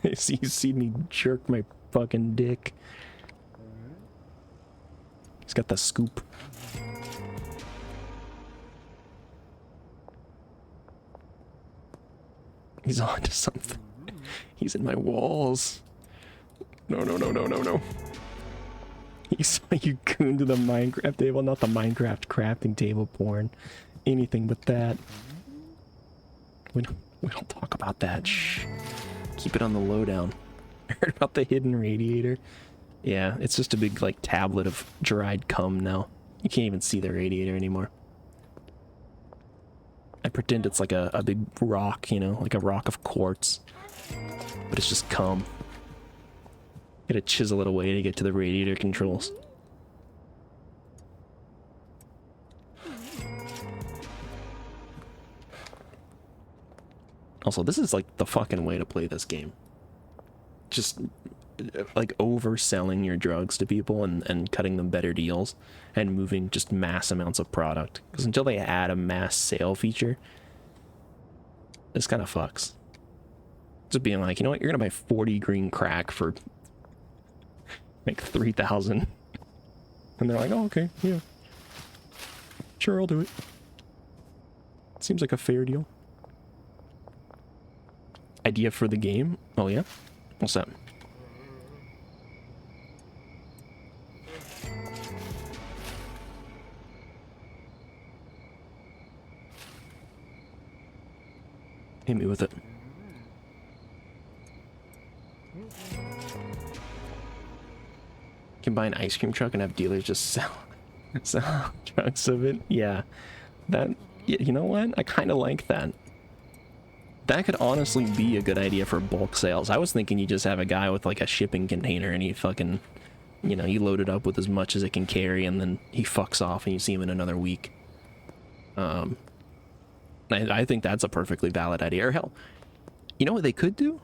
He's seen me jerk my fucking dick. He's got the scoop. He's on to something. He's in my walls. No. He saw you goon to the Minecraft table, not the Minecraft crafting table porn. Anything but that. We don't talk about that. Shh. Keep it on the lowdown. I heard about the hidden radiator. Yeah, it's just a big like tablet of dried cum now. You can't even see the radiator anymore. I pretend it's like a big rock, you know, like a rock of quartz. But it's just cum. Gotta chisel it away to get to the radiator controls. Also, this is like the fucking way to play this game. Just like overselling your drugs to people and cutting them better deals and moving just mass amounts of product. Because until they add a mass sale feature, this kind of fucks. Just being like, you know what, you're gonna buy 40 green crack for like 3,000. And they're like, oh, okay, yeah. Sure, I'll do it. Seems like a fair deal. Idea for the game? Oh yeah? What's that? Hit me with it. Can buy an ice cream truck and have dealers just sell trucks of it. Yeah, that, you know what? I kind of like that. That could honestly be a good idea for bulk sales. I was thinking you just have a guy with like a shipping container and he fucking, you know, you load it up with as much as it can carry and then he fucks off and you see him in another week. I think that's a perfectly valid idea. Or hell, you know what they could do?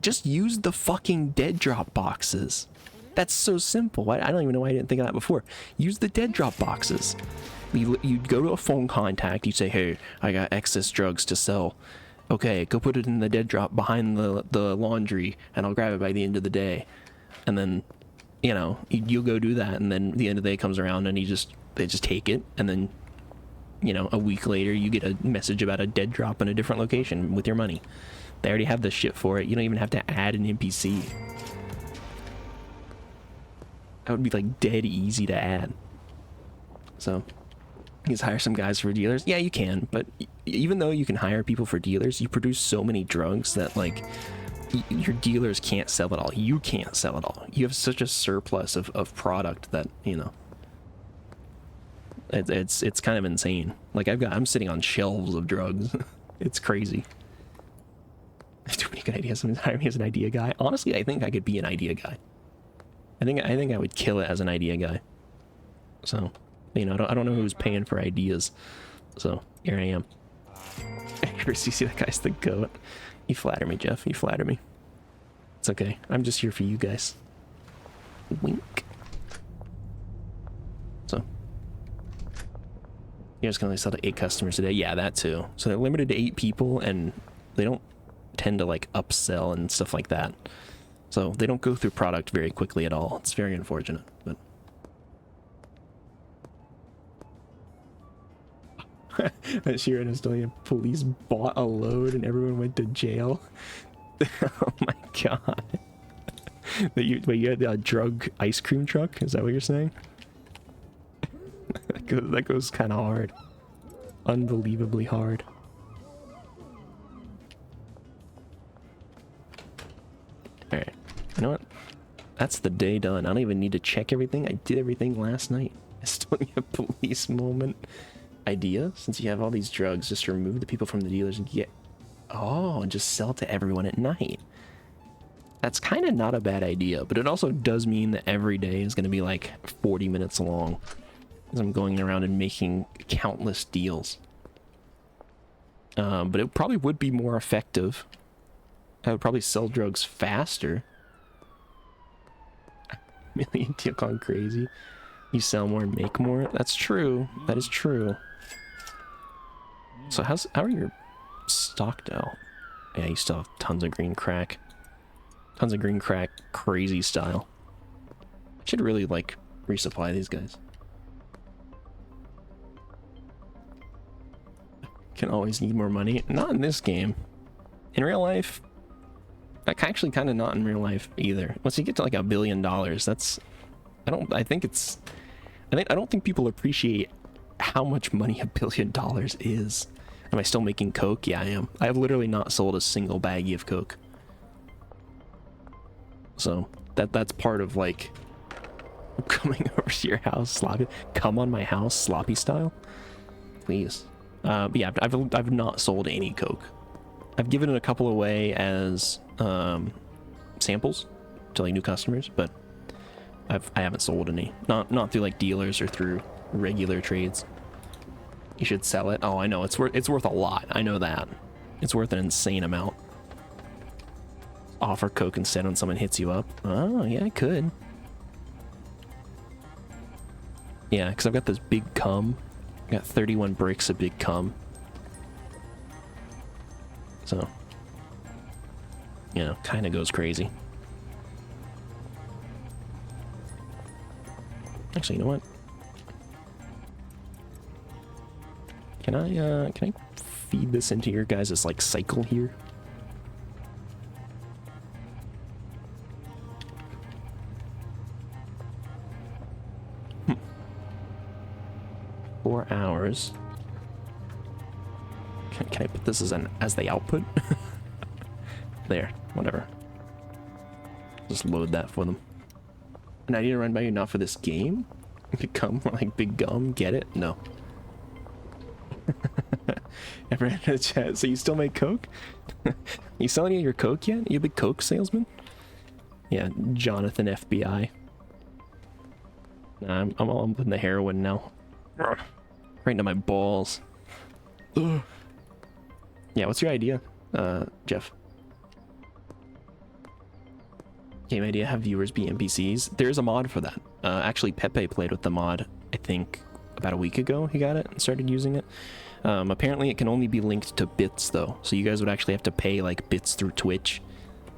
Just use the fucking dead drop boxes. That's so simple. I don't even know why I didn't think of that before. Use the dead drop boxes. You'd go to a phone contact. You'd say, hey, I got excess drugs to sell. Okay, go put it in the dead drop behind the laundry, and I'll grab it by the end of the day. And then, you know, you'll go do that, and then the end of the day comes around, and they just take it, and then, you know, a week later, you get a message about a dead drop in a different location with your money. They already have the shit for it. You don't even have to add an NPC. That would be like dead easy to add. So, you just hire some guys for dealers. Yeah, you can, but even though you can hire people for dealers, you produce so many drugs that like your dealers can't sell it all. You can't sell it all. You have such a surplus of product that, you know, it's kind of insane. Like I'm sitting on shelves of drugs. It's crazy. Too many good ideas. Someone's hiring me as an idea guy. Honestly, I think I could be an idea guy. I think I would kill it as an idea guy. So, you know, I don't know who's paying for ideas. So here I am. Chris, you see that guy's the goat. You flatter me, Jeff. You flatter me. It's okay. I'm just here for you guys. Wink. So, you guys can only sell to 8 customers a day. Yeah, that too. So they're limited to 8 people, and they don't tend to like upsell and stuff like that. So they don't go through product very quickly at all. It's very unfortunate, but... Sheeran is telling you police bought a load and everyone went to jail. Oh my god. Wait, you had a drug ice cream truck? Is that what you're saying? That goes kind of hard. Unbelievably hard. Alright, you know what? That's the day done. I don't even need to check everything. I did everything last night. I still need a police moment idea. Since you have all these drugs, just remove the people from the dealers and get... Oh, and just sell to everyone at night. That's kind of not a bad idea, but it also does mean that every day is going to be like 40 minutes long. As I'm going around and making countless deals. But it probably would be more effective. I would probably sell drugs faster. Million deal gone crazy. You sell more and make more. That's true. That is true. So how are your stocked out? Yeah, you still have tons of green crack. Tons of green crack, crazy style. I should really like resupply these guys. Can always need more money. Not in this game. In real life, actually kind of not in real life either. Once you get to like $1 billion, that's... I don't think people appreciate how much money $1 billion is. Am I still making coke? Yeah, I am. I have literally not sold a single baggie of coke. So that's part of like coming over to your house, sloppy. Come on my house, sloppy style, please. But yeah, I've not sold any coke. I've given it a couple away as samples to like new customers, but I haven't sold any. Not through like dealers or through regular trades. You should sell it. Oh, I know it's worth a lot. I know that. It's worth an insane amount. Offer coke instead when someone hits you up. Oh, yeah, I could. Yeah, because I've got this big cum. I got 31 bricks of big cum. So, you know, kind of goes crazy. Actually, you know what? Can I feed this into your guys' like cycle here? 4 hours. Can I put this as the output? There, whatever. Just load that for them. And I need to run by you not for this game? Come like big gum, get it? No. Ever in a chat? So you still make coke? You selling any of your coke yet? You a big coke salesman? Yeah, Jonathan FBI. Nah, I'm putting the heroin now. Right into my balls. Ugh. Yeah, what's your idea, Jeff? Game idea, have viewers be NPCs. There's a mod for that. Actually, Pepe played with the mod, I think, about a week ago. He got it and started using it. Apparently, it can only be linked to bits, though. So you guys would actually have to pay, like, bits through Twitch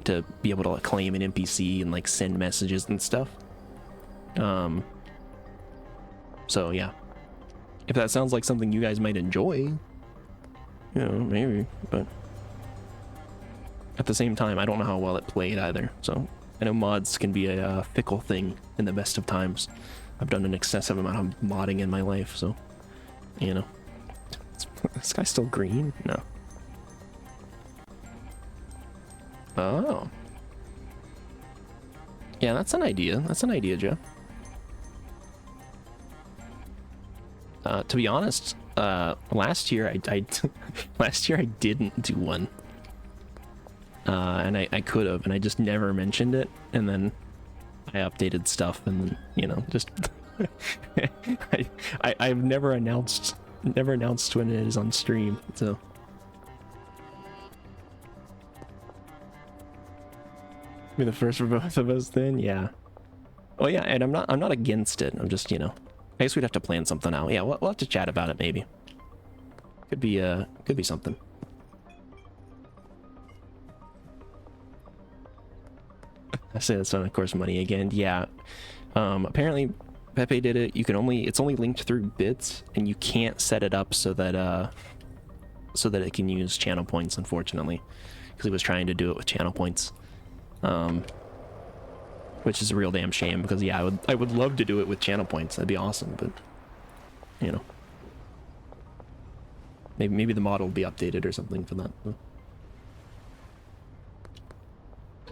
to be able to like, claim an NPC and, like, send messages and stuff. So, yeah. If that sounds like something you guys might enjoy, you know, maybe, but at the same time, I don't know how well it played either, so I know mods can be a fickle thing in the best of times. I've done an excessive amount of modding in my life, so, you know. This guy's still green? No. Oh. Yeah, that's an idea. That's an idea, Joe. To be honest, last year last year I didn't do one. And I could have, and I just never mentioned it, and then I updated stuff, and then, you know, just I've never announced when it is on stream, so be the first for both of us then, yeah. Oh yeah, and I'm not against it. I'm just, you know, I guess we'd have to plan something out. Yeah, we'll have to chat about it maybe. Could be something. I say that's on, of course, money again. Yeah. Apparently, Pepe did it. You can only it's only linked through bits, and you can't set it up so that it can use channel points. Unfortunately, because he was trying to do it with channel points, which is a real damn shame. Because yeah, I would love to do it with channel points. That'd be awesome. But you know, maybe the model will be updated or something for that.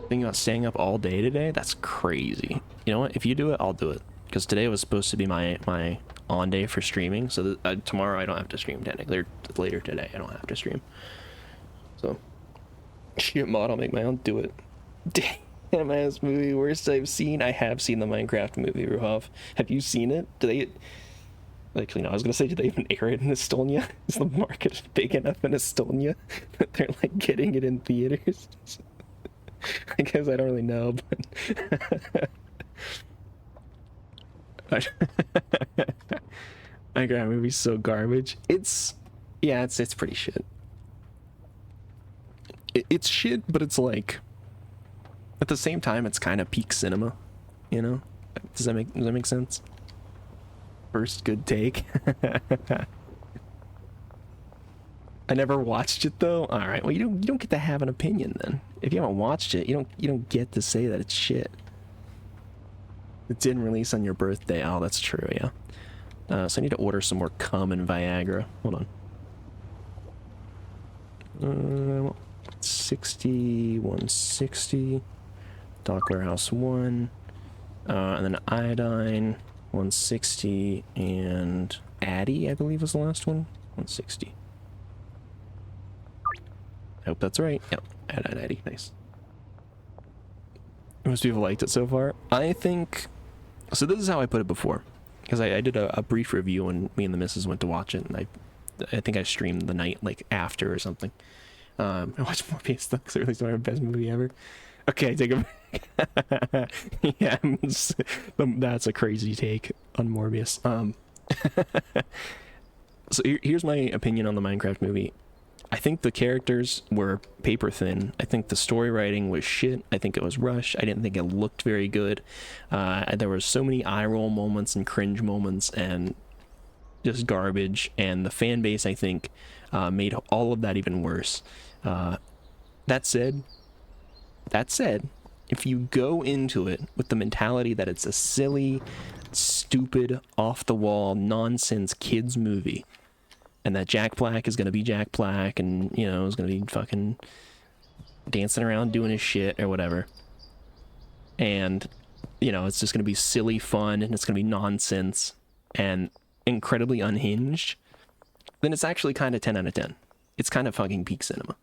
Thinking about staying up all day today? That's crazy. You know what? If you do it, I'll do it. Because today was supposed to be my on day for streaming. So tomorrow I don't have to stream technically. Or later today I don't have to stream. So, shit mod, I'll make my own. Do it. Damn ass movie, worst I've seen. I have seen the Minecraft movie, Ruhov. Have you seen it? Do they... Actually, no, I was gonna say, do they even air it in Estonia? Is the market big enough in Estonia that they're like getting it in theaters? I guess I don't really know, but Minecraft movie's so garbage. It's pretty shit. It's shit, but it's like at the same time it's kind of peak cinema, you know? Does that make sense? First good take. I never watched it though. All right. Well, you don't get to have an opinion then. If you haven't watched it, you don't get to say that it's shit. It didn't release on your birthday. Oh, that's true. Yeah. So I need to order some more cum and Viagra. Hold on. 60, 160. Dock Warehouse 1. And then iodine 160 and Addy, I believe was the last one. 160. I hope that's right. Yep, add Eddie. Nice. Most people liked it so far. I think... So this is how I put it before. Because I did a brief review when me and the missus went to watch it. And I think I streamed the night, like, after or something. I watched Morbius though, because it really started the best movie ever. Okay, take a break. Yeah, that's a crazy take on Morbius. So here's my opinion on the Minecraft movie. I think the characters were paper thin. I think the story writing was shit. I think it was rushed. I didn't think it looked very good. There were so many eye roll moments and cringe moments and just garbage. And the fan base, I think, made all of that even worse. That said, if you go into it with the mentality that it's a silly, stupid, off-the-wall, nonsense kids movie, and that Jack Black is going to be Jack Black and, you know, is going to be fucking dancing around doing his shit or whatever. And, you know, it's just going to be silly fun and it's going to be nonsense and incredibly unhinged. Then it's actually kind of 10 out of 10. It's kind of fucking peak cinema.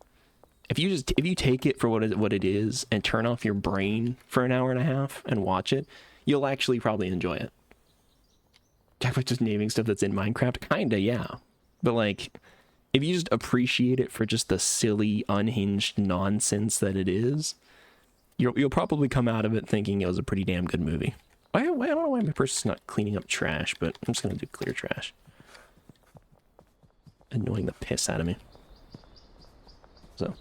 If you take it for what it is and turn off your brain for an hour and a half and watch it, you'll actually probably enjoy it. Jack Black just naming stuff that's in Minecraft? Kinda, yeah. But, like, if you just appreciate it for just the silly, unhinged nonsense that it is, you'll probably come out of it thinking it was a pretty damn good movie. I don't know why my person's not cleaning up trash, but I'm just gonna do clear trash. Annoying the piss out of me. So.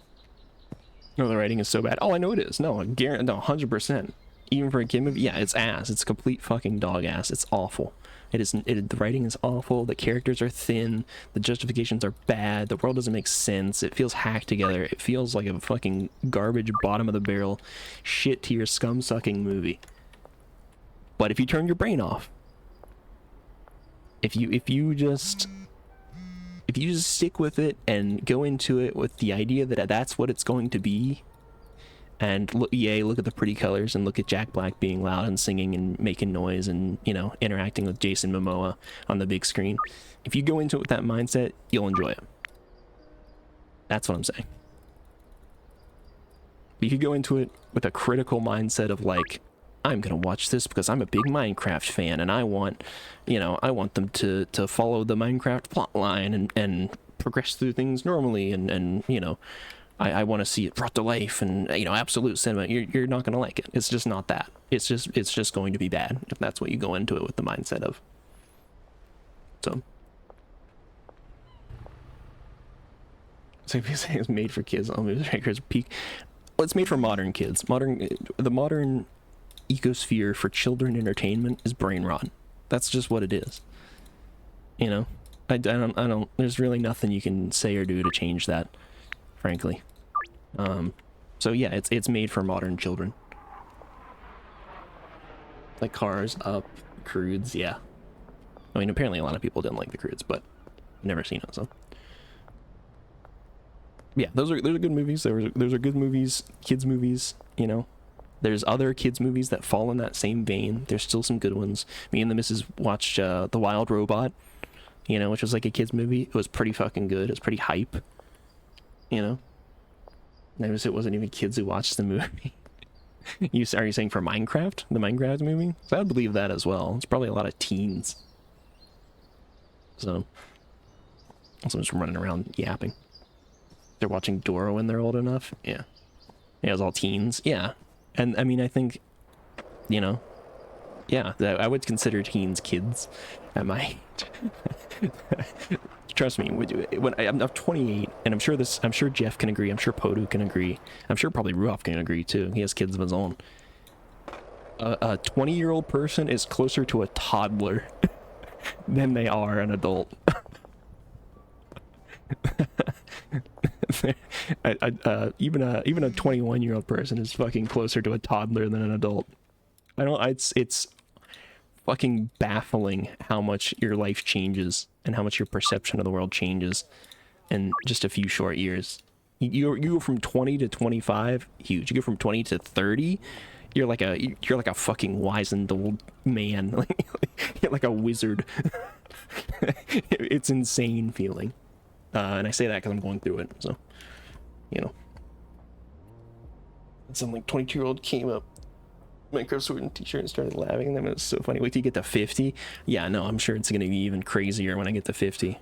No, the writing is so bad. Oh, I know it is. No, I guarantee, no, 100%. Even for a kid movie, yeah, it's ass. It's complete fucking dog ass. It's awful. The writing is awful. The characters are thin. The justifications are bad. The world doesn't make sense. It feels hacked together. It feels like a fucking garbage, bottom of the barrel, shit tier, scum sucking movie. But if you turn your brain off, if you just stick with it and go into it with the idea that that's what it's going to be, and look at the pretty colors and look at Jack Black being loud and singing and making noise and, you know, interacting with Jason Momoa on the big screen. If you go into it with that mindset, you'll enjoy it. That's what I'm saying. If you go into it with a critical mindset of like, I'm gonna watch this because I'm a big Minecraft fan and I want them to follow the Minecraft plotline and progress through things normally and you know, I want to see it brought to life and, you know, absolute cinema. You're not gonna like it. It's just not that. It's just going to be bad if that's what you go into it with the mindset of. So if you say it's made for kids, all movie makers peak. Well, it's made for modern kids. The modern ecosphere for children entertainment is brain rot. That's just what it is. You know, I don't. There's really nothing you can say or do to change that, frankly. So yeah, it's made for modern children. Like Cars, Up, Crudes, yeah. I mean, apparently a lot of people didn't like the Crudes, but I've never seen it, so. Yeah, those are good movies. Those are good movies, kids movies, you know. There's other kids movies that fall in that same vein. There's still some good ones. Me and the missus watched The Wild Robot, you know, which was like a kids movie. It was pretty fucking good. It was pretty hype, you know. Notice it wasn't even kids who watched the movie. Are you saying for Minecraft? The Minecraft movie? So I would believe that as well. It's probably a lot of teens. So, someone's running around yapping. They're watching Dora when they're old enough? Yeah. Yeah, it was all teens. Yeah. And, I mean, I think, you know, yeah, I would consider teens kids at my age. Trust me, when I'm 28, and I'm sure Jeff can agree, I'm sure Podu can agree, I'm sure probably Ruoff can agree too. He has kids of his own. A 20-year-old person is closer to a toddler than they are an adult. Even a 21-year-old person is fucking closer to a toddler than an adult. It's fucking baffling how much your life changes and how much your perception of the world changes in just a few short years. You go from 20 to 25, huge. You go from 20 to 30, you're like a fucking wizened old man. You're like a wizard. It's insane feeling. And I say that because I'm going through it, so, you know. And some like 22-year-old came up, Minecraft Sword and t-shirt, and started laughing at them. It was so funny. Wait till you get to 50. Yeah, no, I'm sure it's gonna be even crazier when I get to 50.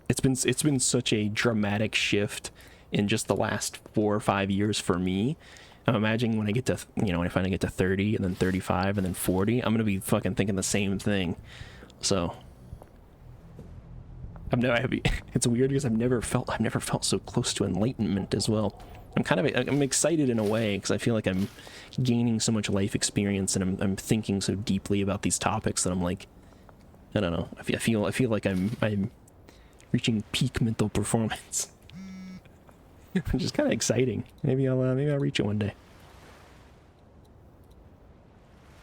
It's been such a dramatic shift in just the last 4 or 5 years for me. I'm imagining when I get to, you know, when I finally get to 30 and then 35 and then 40, I'm gonna be fucking thinking the same thing. So it's weird because I've never felt so close to enlightenment as well. I'm excited in a way because I feel like I'm gaining so much life experience and I'm thinking so deeply about these topics that I'm like, I don't know. I feel like I'm reaching peak mental performance. Which is kind of exciting. Maybe I'll reach it one day.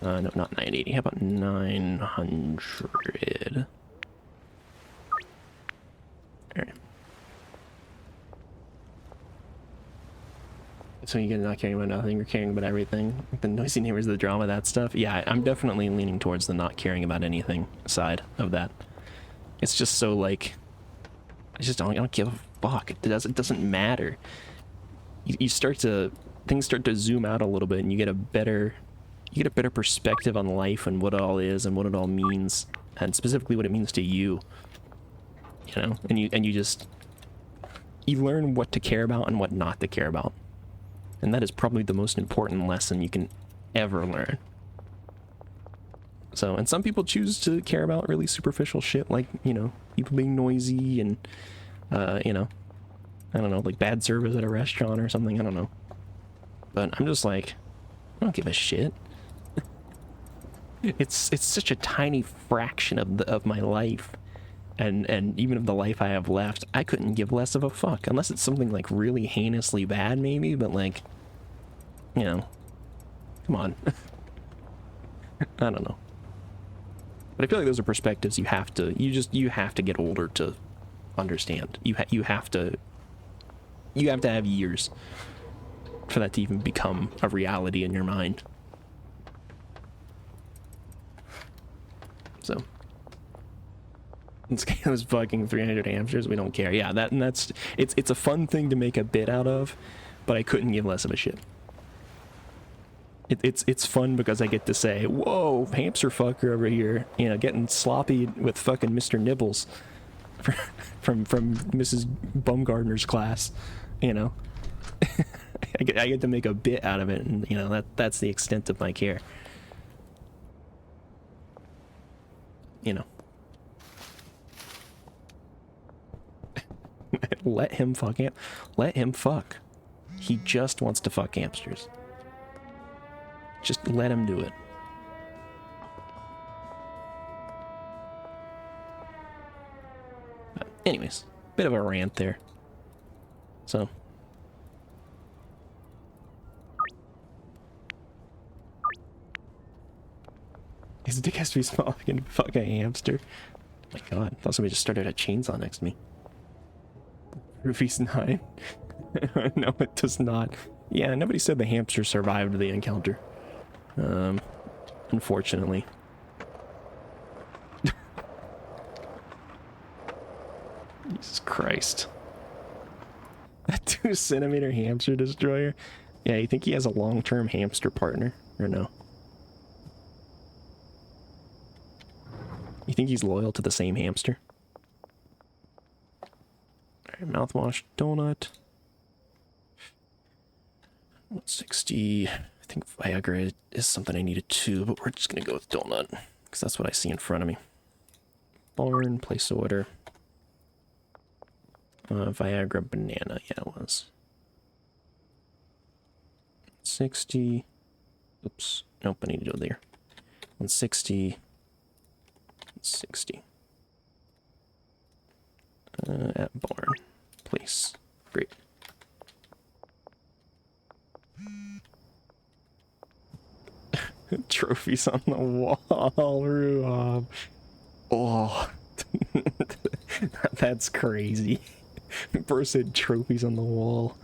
No, not 980. How about 900? Alright. So you're not caring about nothing, you're caring about everything. The noisy neighbors, the drama, that stuff. Yeah, I'm definitely leaning towards the not caring about anything side of that. It's just so like, I don't give a fuck. It doesn't matter. Things start to zoom out a little bit, and you get a better perspective on life and what it all is and what it all means, and specifically what it means to you. You know, and you learn what to care about and what not to care about. And that is probably the most important lesson you can ever learn. So, and some people choose to care about really superficial shit, like, you know, people being noisy and, you know, I don't know, like bad service at a restaurant or something, I don't know. But I'm just like, I don't give a shit. It's such a tiny fraction of my life. And even of the life I have left, I couldn't give less of a fuck. Unless it's something like really heinously bad, maybe, but like, you know, come on. I don't know. But I feel like those are perspectives you have to get older to understand. You have to have years for that to even become a reality in your mind. So it was fucking 300 hamsters. We don't care. Yeah, it's a fun thing to make a bit out of, but I couldn't give less of a shit. It's fun because I get to say, whoa, hamster fucker over here, you know, getting sloppy with fucking Mr. Nibbles from Mrs. Bumgarner's class, you know. I get to make a bit out of it, and you know that's the extent of my care. You know. Let him fuck. He just wants to fuck hamsters. Just let him do it. But anyways, bit of a rant there. So. His dick has to be small. I can fuck a hamster. Oh my god, I thought somebody just started a chainsaw next to me. Rufy's 9. No, it does not. Yeah, nobody said the hamster survived the encounter. Unfortunately. Jesus Christ. A 2-centimeter hamster destroyer? Yeah, you think he has a long-term hamster partner? Or no? You think he's loyal to the same hamster? Alright, mouthwash, donut. 160. I think Viagra is something I needed too, but we're just gonna go with donut. Because that's what I see in front of me. Barn, place order. Viagra banana, yeah it was. 60. Oops, nope, I need to go there. 160. 60. At barn. Place. Great. Trophies on the wall, Ruab. Oh, that's crazy. Bro said trophies on the wall.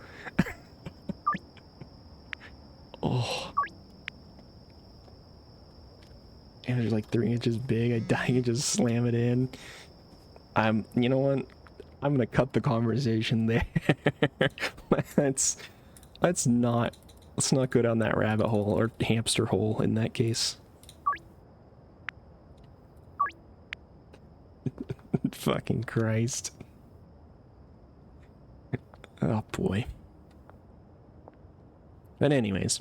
Oh. And they're like 3 inches big. I die and just slam it in. You know what? I'm gonna cut the conversation there. let's not go down that rabbit hole or hamster hole in that case. Fucking Christ. Oh boy. But anyways,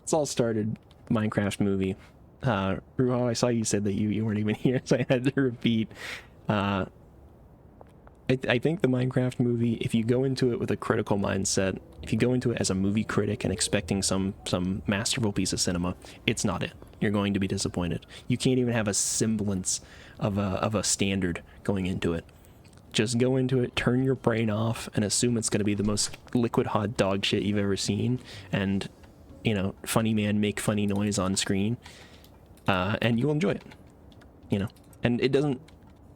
it's all started Minecraft movie. Ruho, I saw you said that you weren't even here, so I had to repeat. I think the Minecraft movie, if you go into it with a critical mindset, if you go into it as a movie critic and expecting some masterful piece of cinema, it's not it. You're going to be disappointed. You can't even have a semblance of a standard going into it. Just go into it, turn your brain off, and assume it's going to be the most liquid hot dog shit you've ever seen, and, you know, funny man make funny noise on screen, and you'll enjoy it, you know. And it doesn't,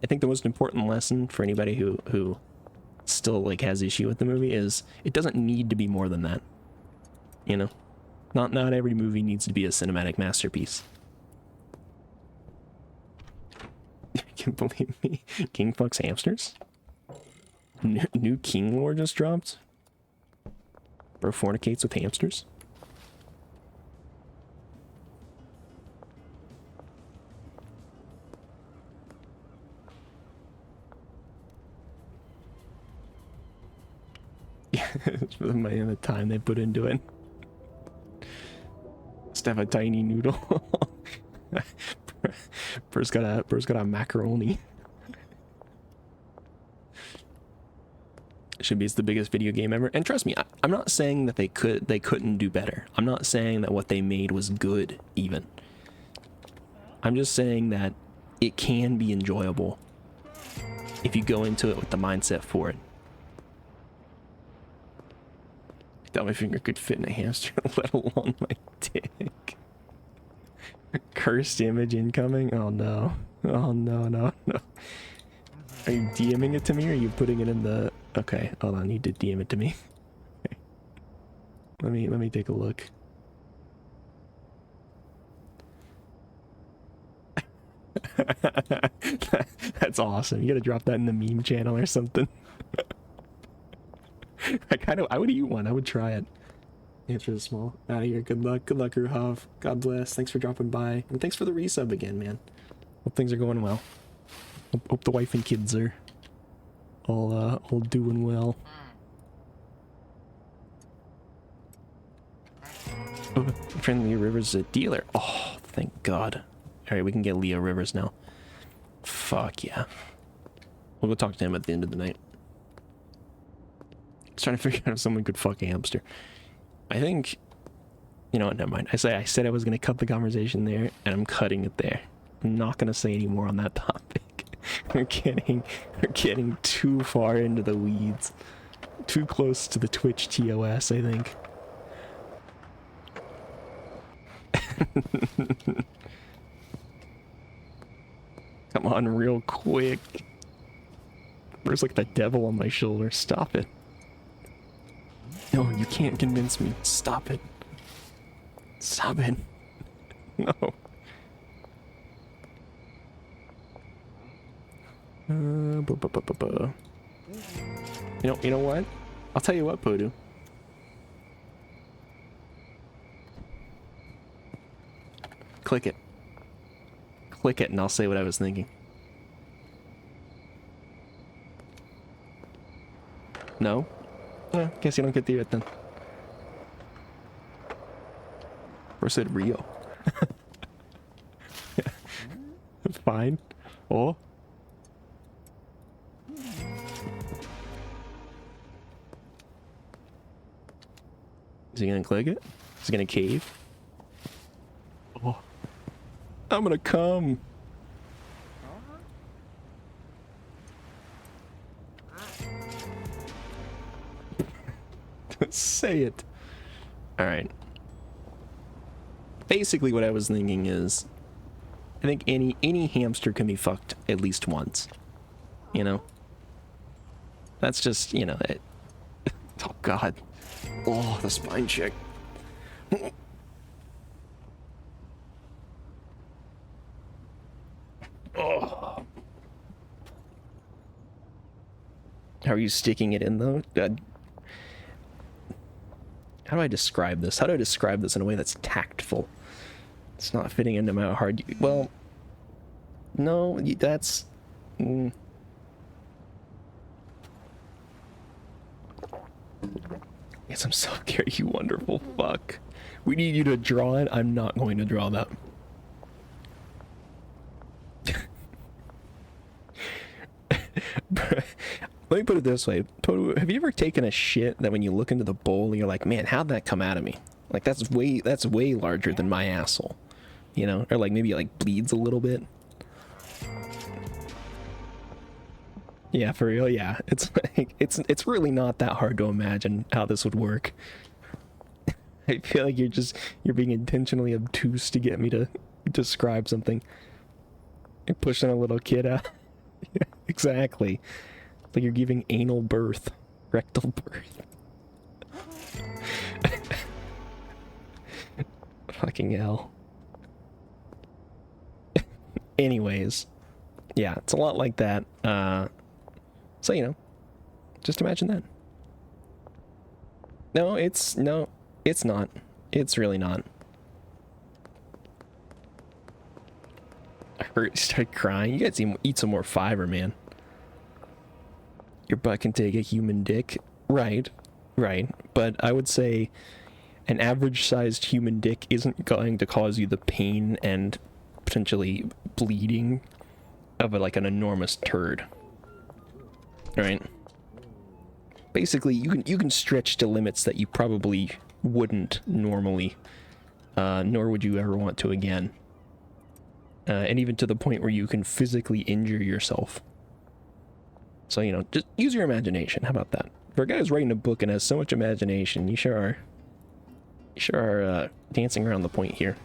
I think the most important lesson for anybody who still, like, has issue with the movie is it doesn't need to be more than that, you know. Not every movie needs to be a cinematic masterpiece. You can't believe me. King fucks hamsters? New king lore just dropped? Bro fornicates with hamsters? Yeah, it's for the money and the time they put into it. Just have a tiny noodle. Bro's got a macaroni. Should be, it's the biggest video game ever. And trust me, I'm not saying that they couldn't do better. I'm not saying that what they made was good, even. I'm just saying that it can be enjoyable if you go into it with the mindset for it. I thought my finger could fit in a hamster, let alone my dick. Cursed image incoming? Oh no. Oh no, no, no. Are you DMing it to me or are you putting it in the... Okay, hold on, you did DM it to me. Okay. Let me take a look. That's awesome. You gotta drop that in the meme channel or something. I would eat one. I would try it. Answer the small. Out of here. Good luck, Ruhav. God bless. Thanks for dropping by. And thanks for the resub again, man. Hope things are going well. Hope the wife and kids are all doing well. Oh, friendly Rivers a dealer. Oh, thank God. Alright, we can get Leo Rivers now. Fuck yeah. We'll go talk to him at the end of the night. was trying to figure out if someone could fuck a hamster. I think, you know what, never mind. I said I was going to cut the conversation there, and I'm cutting it there. I'm not going to say any more on that topic. we're getting too far into the weeds. Too close to the Twitch TOS, I think. Come on, real quick. There's like the devil on my shoulder. Stop it. No, you can't convince me. Stop it. Stop it. No. You know what? I'll tell you what, Poodoo. Click it. Click it and I'll say what I was thinking. No? Guess you don't get to hear it then. Or said Rio. Fine. Oh. Is he gonna click it? Is he gonna cave? Oh. I'm gonna come. Say it. Alright. Basically what I was thinking is, I think any hamster can be fucked at least once. You know? That's just, you know, it. Oh god. Oh, the spine check. Oh. How are you sticking it in though? How do I describe this? How do I describe this in a way that's tactful? It's not fitting into my hard... Well, no, that's... Yes, I'm so scared, you wonderful fuck. We need you to draw it. I'm not going to draw that. Let me put it this way. Have you ever taken a shit that when you look into the bowl, you're like, man, how'd that come out of me? Like, that's way larger than my asshole. You know? Or like maybe it like bleeds a little bit. Yeah, for real, yeah. It's like, it's really not that hard to imagine how this would work. I feel like you're being intentionally obtuse to get me to describe something. You're pushing a little kid out. Yeah, exactly. Like you're giving anal birth. Rectal birth. Fucking hell. Anyways. Yeah, it's a lot like that. So, you know, just imagine that. No, it's not. It's really not. I heard you start crying. You guys eat some more fiber, man. Your butt can take a human dick. Right. But I would say an average-sized human dick isn't going to cause you the pain and potentially bleeding of like an enormous turd. Right? Basically, you can stretch to limits that you probably wouldn't normally, nor would you ever want to again. And even to the point where you can physically injure yourself. So, you know, just use your imagination. How about that? For a guy who's writing a book and has so much imagination, you sure are. You sure are dancing around the point here.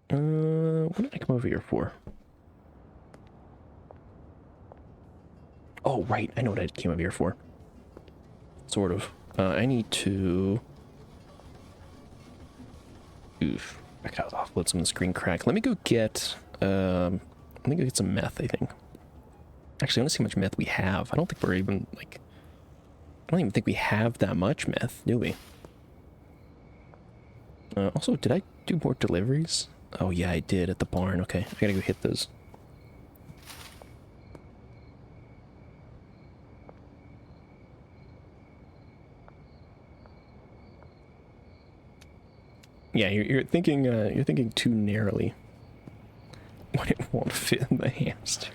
What did I come over here for? Oh, right. I know what I came over here for. Sort of. I need to... Oof. I gotta offload some of the screen crack. Let me go get... let me go get some meth, I think. Actually, I want to see how much meth we have. I don't think we're even, like... I don't even think we have that much meth, do we? Also, did I do more deliveries? Oh, yeah, I did at the barn. Okay, I gotta go hit those. Yeah, you're thinking too narrowly. When it won't fit in the hamster.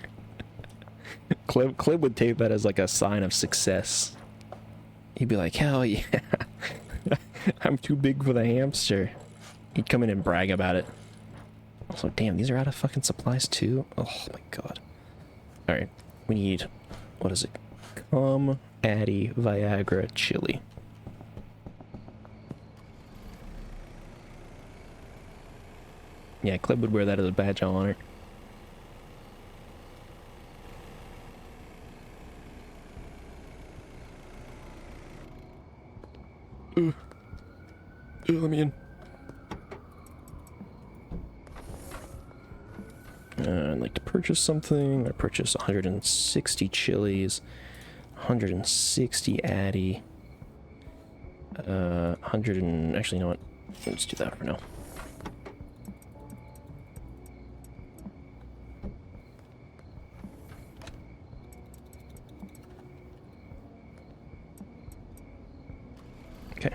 Clib would take that as like a sign of success. He'd be like, hell yeah. I'm too big for the hamster. He'd come in and brag about it. Also, damn, these are out of fucking supplies too? Oh my god. Alright, we need, what is it? Addy, Viagra, chili. Yeah, Clib would wear that as a badge of honor. Let me in. I'd like to purchase something. I purchase 160 chilies, 160 Addy, 100 and... Actually, you know what? Let's do that for now. Okay.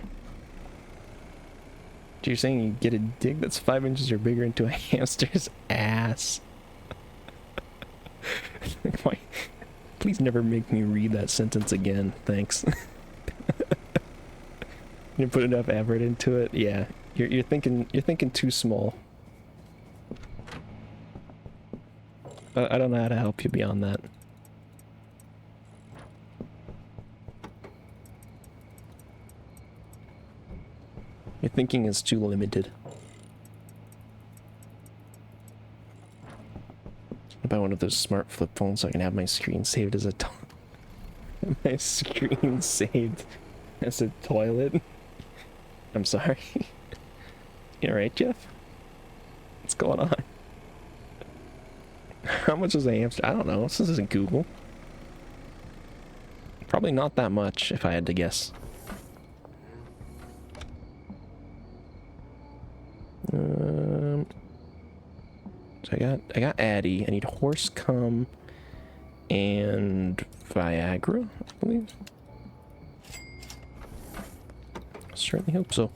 You're saying you get a dig that's 5 inches or bigger into a hamster's ass? Why? Please never make me read that sentence again. Thanks. You put enough effort into it. Yeah, you're thinking too small. I don't know how to help you beyond that. Your thinking is too limited. I'll buy one of those smart flip phones so I can have my screen saved as a my screen saved as a toilet. I'm sorry. You alright, Jeff? What's going on? How much is a hamster? I don't know. This isn't Google. Probably not that much, if I had to guess. So I got Addy. I need horse cum and Viagra, I believe. Certainly hope so.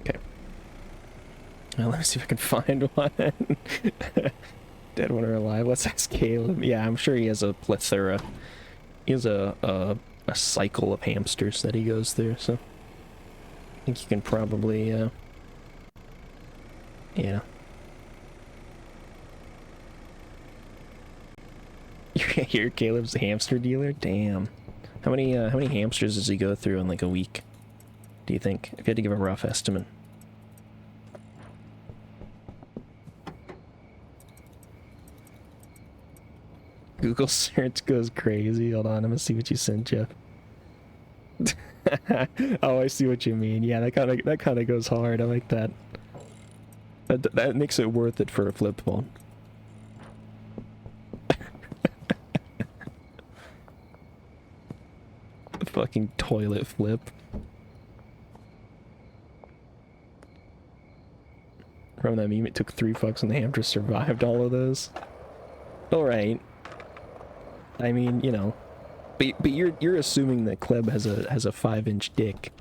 Okay. Well, let me see if I can find one. Dead one or alive. Let's ask Caleb. Yeah, I'm sure he has a plethora. He has a cycle of hamsters that he goes through, so I think you can probably, yeah. You're Caleb's hamster dealer? Damn. How many hamsters does he go through in like a week? Do you think? If you had to give a rough estimate. Google search goes crazy. Hold on, I'm gonna see what you sent, Jeff. Oh, I see what you mean. Yeah, that kind of goes hard. I like that. That makes it worth it for a flip phone. Fucking toilet flip. From that meme, it took 3 fucks and the hamster survived all of those. Alright. I mean, you know. But you're assuming that Kleb has a 5-inch dick.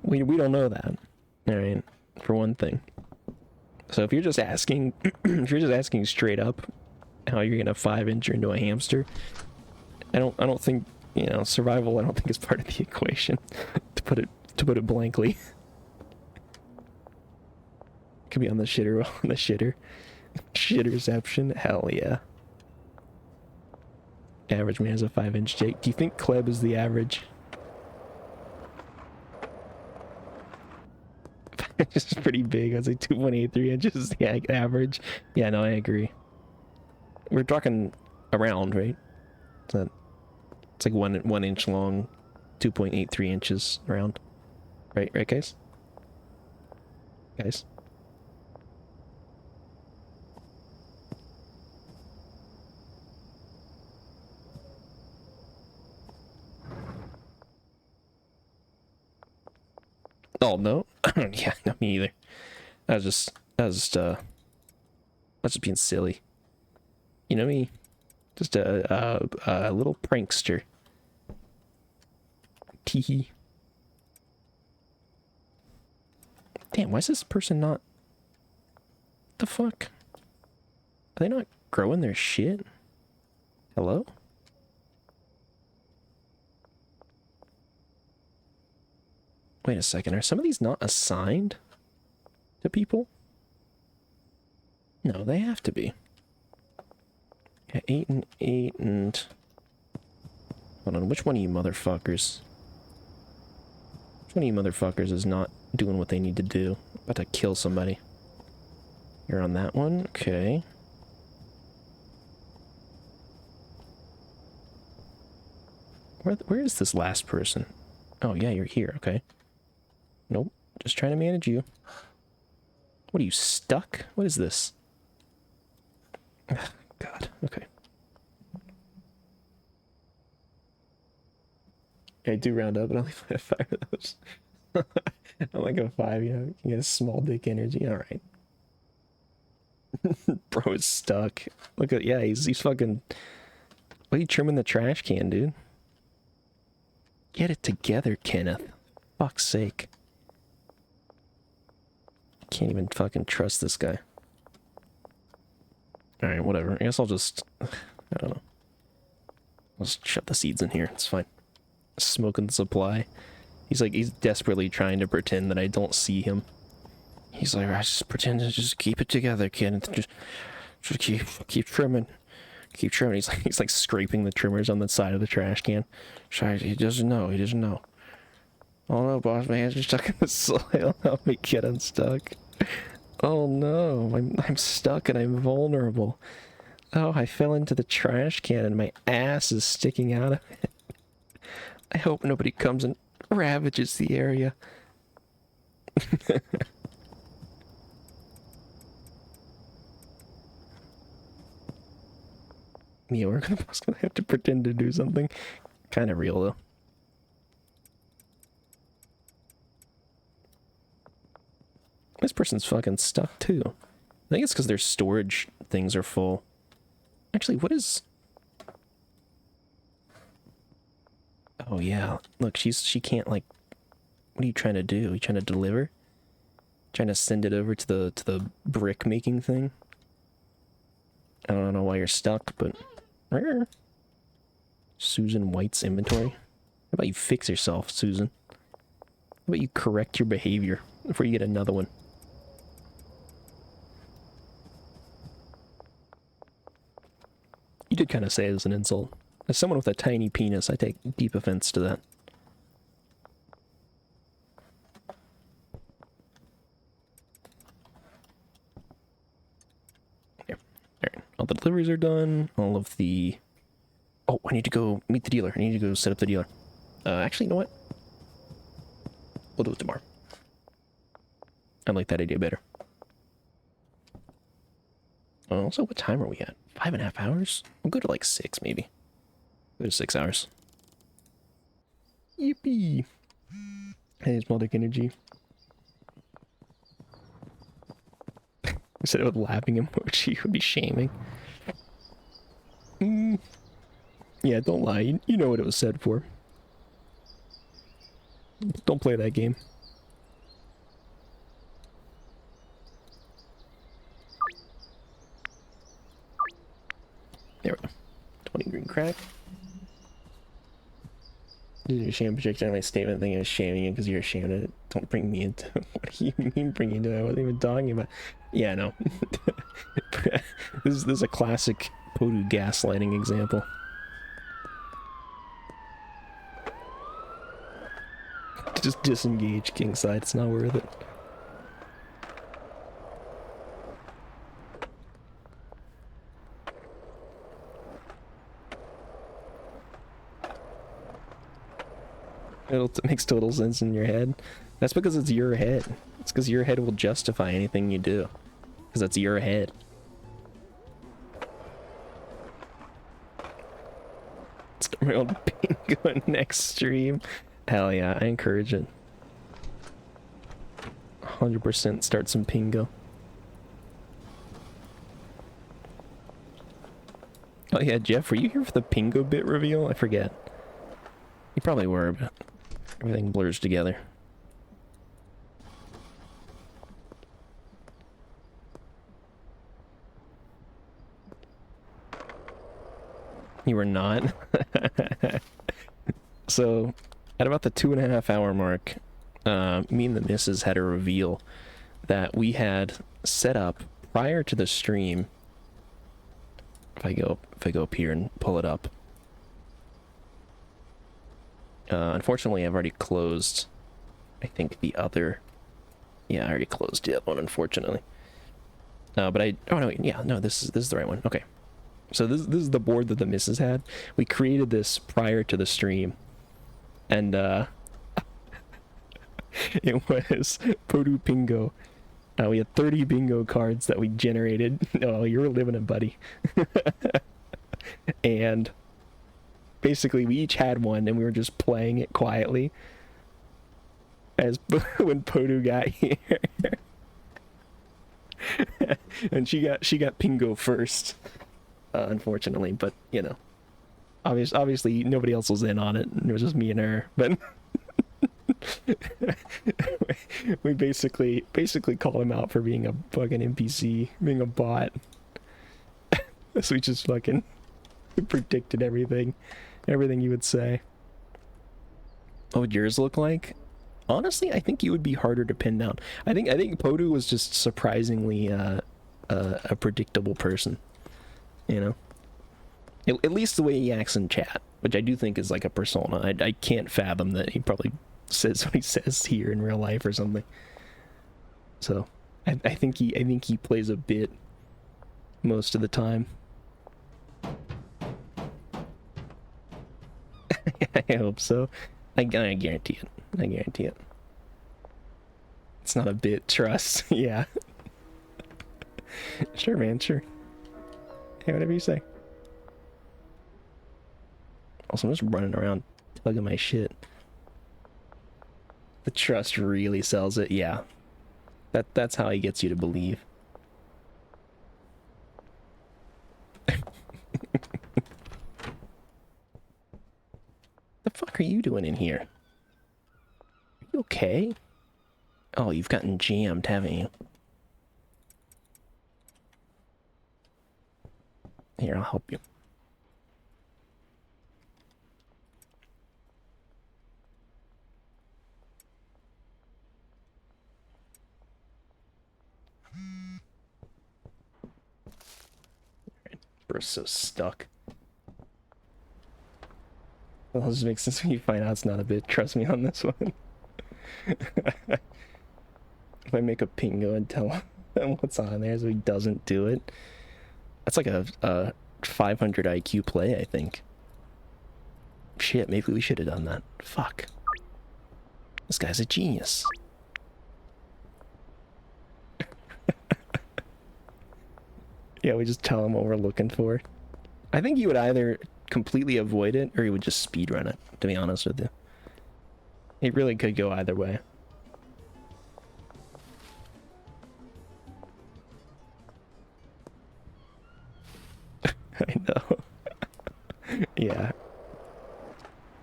We don't know that. Alright. For one thing. So if you're just asking if you're just asking straight up how you're gonna 5-inch into a hamster, I don't think, you know, survival I don't think is part of the equation. to put it blankly. Could be on the shitter. Shitterception. Hell yeah. Average man has a 5-inch dick. Do you think Kleb is the average? It's pretty big. I'd say 2.83 inches. Yeah, average. Yeah, no, I agree. We're talking around, right? It's like one inch long, 2.83 inches around. Right, guys? Guys? Oh, no? Yeah, no, me either. I was just being silly. You know me? Just a little prankster. Teehee. Damn, why is this person not... The fuck? Are they not growing their shit? Hello? Wait a second, are some of these not assigned to people? No, they have to be. Yeah, 8 and 8 and... Hold on, which one of you motherfuckers? Which one of you motherfuckers is not doing what they need to do? About to kill somebody. You're on that one? Okay. Where is this last person? Oh, yeah, you're here. Okay. Nope. Just trying to manage you. What are you, stuck? What is this? God. Okay. I do round up, and I only find 5 of those. I'm like a 5, you know? You get a small dick energy. Alright. Bro is stuck. Look at... Yeah, he's fucking... What are you trimming the trash can, dude? Get it together, Kenneth. Fuck's sake. Can't even fucking trust this guy. Alright, whatever. I guess I'll just... I don't know. I'll just shove the seeds in here. It's fine. Smoking the supply. He's desperately trying to pretend that I don't see him. He's like, I just pretend to just keep it together, kid. Just keep trimming. Keep trimming. He's like scraping the trimmers on the side of the trash can. He doesn't know. He doesn't know. Oh no, boss, my hands are stuck in the soil. Help me get unstuck. Oh no, I'm stuck and I'm vulnerable. Oh, I fell into the trash can and my ass is sticking out of it. I hope nobody comes and ravages the area. Yeah, we're gonna have to pretend to do something. Kind of real, though. This person's fucking stuck, too. I think it's because their storage things are full. Actually, what is... Oh, yeah. Look, she can't, like... What are you trying to do? Are you trying to deliver? Trying to send it over to the brick-making thing? I don't know why you're stuck, but... Susan White's inventory. How about you fix yourself, Susan? How about you correct your behavior before you get another one? You did kind of say it as an insult. As someone with a tiny penis, I take deep offense to that. There. Alright. All the deliveries are done. All of the... Oh, I need to go meet the dealer. I need to go set up the dealer. Actually, you know what? We'll do it tomorrow. I like that idea better. Also, what time are we at? 5.5 hours? We'll go to like 6, maybe. Go to 6 hours. Yippee! Hey, small dick energy. Instead of laughing him, which he would be shaming. Yeah, don't lie. You know what it was said for. Don't play that game. There we go. 20 green crack. Did you shame projection on my statement thinking I was shaming you because you're ashamed of it? Don't bring me into what do you mean bring you into it? I wasn't even talking about. Yeah, no. This is a classic Podu gaslighting example. Just disengage kingside, it's not worth it. It makes total sense in your head. That's because it's your head. It's because your head will justify anything you do. Because that's your head. Start my old bingo next stream. Hell yeah, I encourage it. 100% start some pingo. Oh yeah, Jeff, were you here for the Pingo bit reveal? I forget. You probably were, but everything blurs together. You were not? So, at about the 2.5 hour mark, me and the missus had a reveal that we had set up prior to the stream. If I go up here and pull it up. Unfortunately, I've already closed, I think, the other... Yeah, I already closed the other one, unfortunately. But I... Oh, no, yeah, no, this is the right one. Okay. So this is the board that the missus had. We created this prior to the stream. And, it was Podu Bingo. We had 30 bingo cards that we generated. Oh, you were living it, buddy. And basically we each had one and we were just playing it quietly as when Podu got here. And she got Pingo first, unfortunately, but you know, obviously nobody else was in on it. It was just me and her, but we basically call him out for being a fucking NPC, being a bot. So we just fucking predicted everything you would say. What would yours look like? Honestly, I think you would be harder to pin down. I think Podu was just surprisingly a predictable person, you know. At least the way he acts in chat, which I do think is like a persona. I can't fathom that he probably says what he says here in real life or something. So I think he plays a bit most of the time. I hope so. I guarantee it. I guarantee it. It's not a bit, trust. Yeah. Sure, man, sure. Hey, whatever you say. Also, I'm just running around tugging my shit. The trust really sells it, yeah. That's how he gets you to believe. The fuck are you doing in here? Are you okay? Oh, you've gotten jammed, haven't you? Here, I'll help you. We're so stuck. Well, it'll just make sense when you find out it's not a bit. Trust me on this one. If I make a Pingo and tell him what's on there so he doesn't do it, that's like a 500 IQ play, I think. Shit, maybe we should have done that. Fuck. This guy's a genius. Yeah, we just tell him what we're looking for. I think you would either completely avoid it or you would just speedrun it, to be honest with you. It really could go either way. I know. Yeah.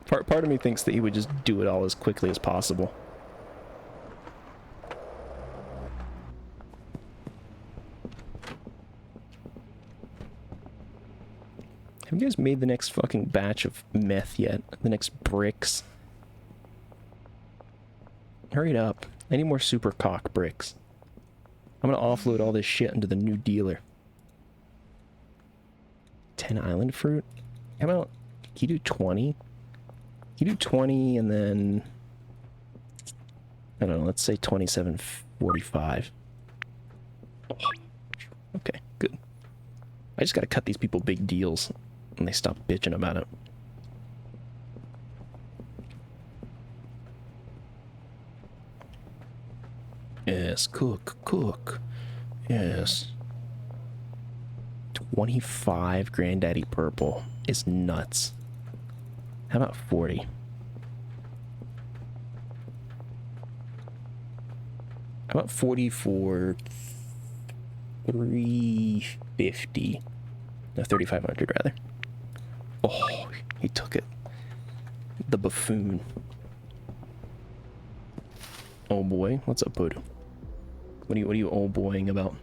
Part of me thinks that he would just do it all as quickly as possible. Have you guys made the next fucking batch of meth yet? The next bricks? Hurry it up. I need more super cock bricks. I'm gonna offload all this shit into the new dealer. 10 island fruit? How about... Can you do 20? Can you do 20 and then... I don't know, let's say 27.45. Okay, good. I just gotta cut these people big deals and they stop bitching about it. Yes, cook. Yes. 25 Granddaddy Purple is nuts. How about 40? How about 40 for 350? No, 3,500 rather. Oh, he took it. The buffoon. Oh boy, what's up, bud? What are you oh boying about?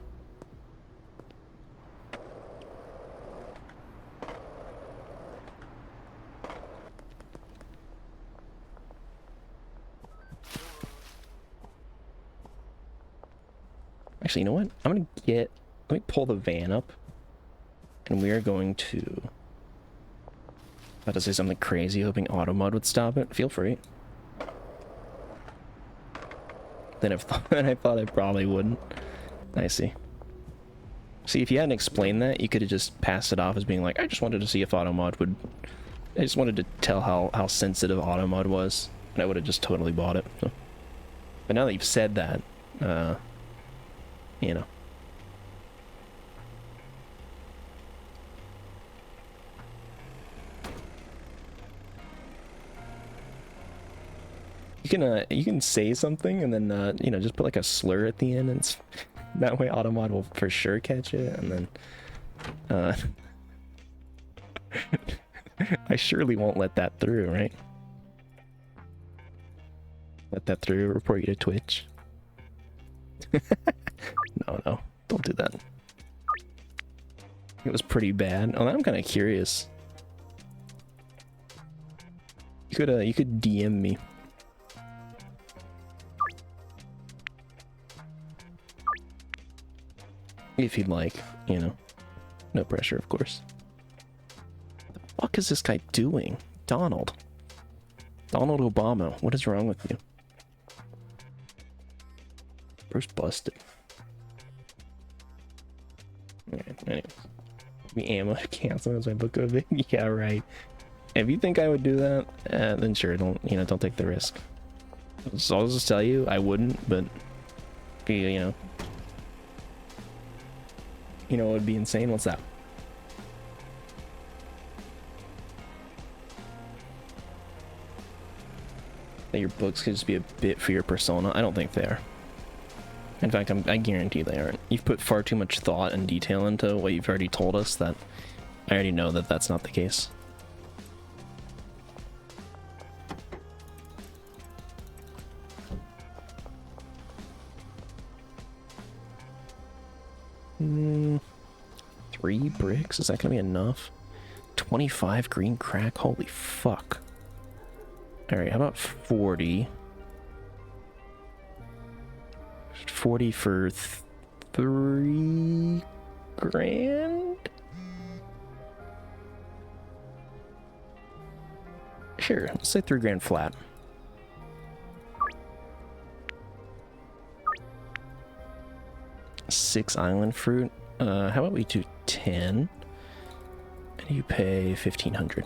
Actually, you know what? I'm gonna let me pull the van up, and we are going to. About to say something crazy, hoping Automod would stop it. Feel free. Then I thought I probably wouldn't. I see. See, if you hadn't explained that, you could have just passed it off as being like, I just wanted to see if Automod would. I just wanted to tell how sensitive Automod was, and I would have just totally bought it. So. But now that you've said that, you know. You can say something and then you know, just put like a slur at the end, and that way Automod will for sure catch it, and then I surely won't let that through, right? Let that through, report you to Twitch. No, don't do that. It was pretty bad. Oh, I'm kind of curious. You could DM me. If you'd like, you know. No pressure, of course. What the fuck is this guy doing? Donald Obama, what is wrong with you? Bruce busted. Alright, anyways. We ammo cancel as my book of it. Yeah, right. If you think I would do that, then sure, don't take the risk. So I'll just tell you, I wouldn't, but you know. You know what would be insane? What's that? That your books could just be a bit for your persona? I don't think they are. In fact, I guarantee they aren't. You've put far too much thought and detail into what you've already told us that I already know that that's not the case. Hmm. 3 bricks? Is that gonna be enough? 25 green crack? Holy fuck. Alright, how about 40? 40 for 3 grand? Sure, let's say 3 grand flat. Six island fruit. How about we do 10? And you pay 1,500.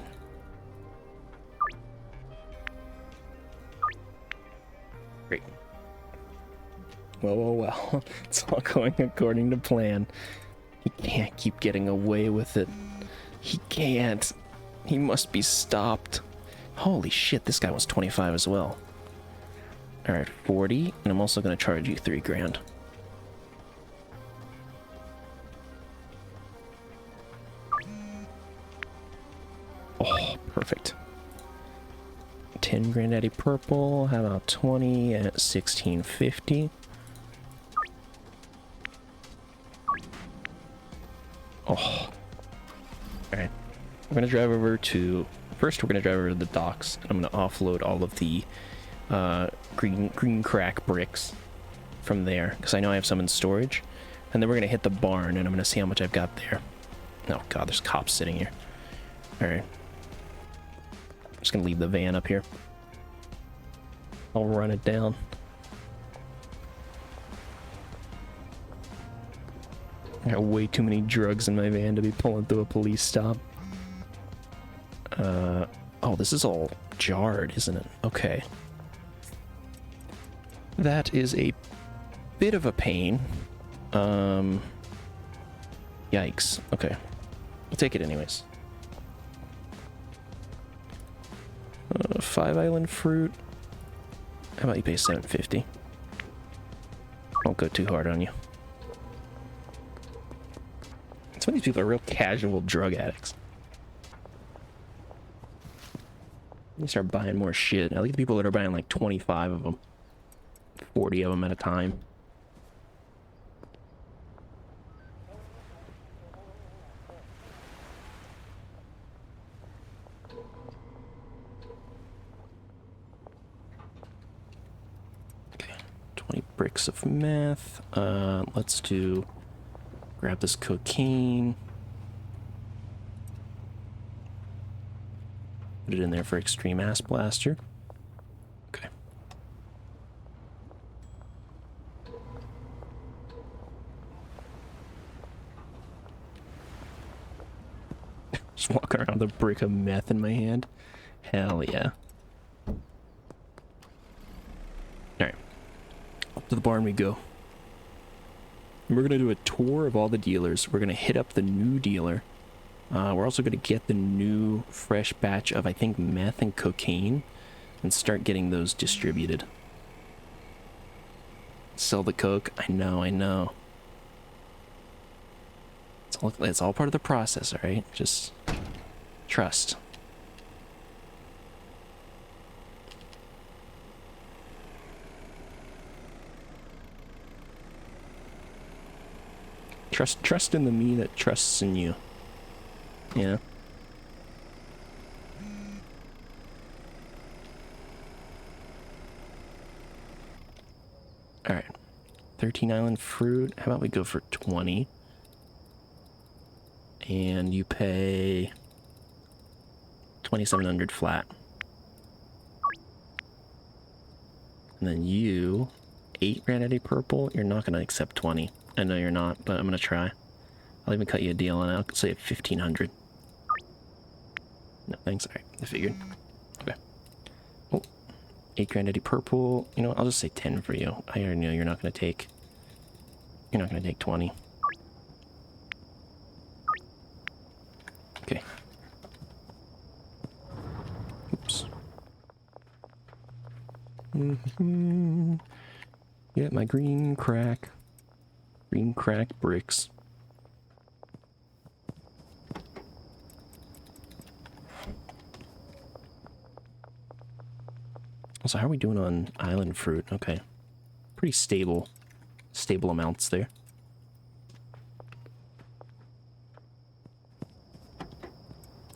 Great. Well. It's all going according to plan. He can't keep getting away with it. He can't. He must be stopped. Holy shit, this guy was 25 as well. Alright, 40, and I'm also going to charge you 3 grand. Oh, perfect. 10 Granddaddy Purple. How about 20 at 1650? Oh. Alright. We're gonna drive over to... First, we're gonna drive over to the docks, and I'm gonna offload all of the green crack bricks from there, because I know I have some in storage. And then we're gonna hit the barn, and I'm gonna see how much I've got there. Oh god, there's cops sitting here. Alright. I'm just gonna leave the van up here. I'll run it down. I got way too many drugs in my van to be pulling through a police stop. Oh, this is all jarred, isn't it? Okay. That is a bit of a pain. Yikes. Okay. I'll take it anyways. 5 island fruit. How about you pay 750? Don't go too hard on you. Some of these people are real casual drug addicts. They start buying more shit. I like the people that are buying like 25 of them, 40 of them at a time. Okay, 20 bricks of meth. Let's grab this cocaine. Put it in there for extreme ass blaster. Okay. Just walking around with a brick of meth in my hand. Hell yeah. Alright. Up to the barn we go. And we're going to do a tour of all the dealers. We're going to hit up the new dealer. We're also going to get the new fresh batch of, I think, meth and cocaine and start getting those distributed. Sell the coke. I know. It's all part of the process, all right? Just trust. Trust in the me that trusts in you. Yeah. All right. 13 island fruit. How about we go for 20? And you pay 2,700 flat. And then you 8 granite purple. You're not gonna accept 20. I know you're not, but I'm gonna try. I'll even cut you a deal and I'll say 1,500. No, thanks. Alright, I figured. Okay. Oh, 8 granite purple. You know what? I'll just say 10 for you. I already know you're not gonna take 20. Okay. Oops. Get my green crack bricks. So how are we doing on island fruit? Okay. Pretty stable amounts there.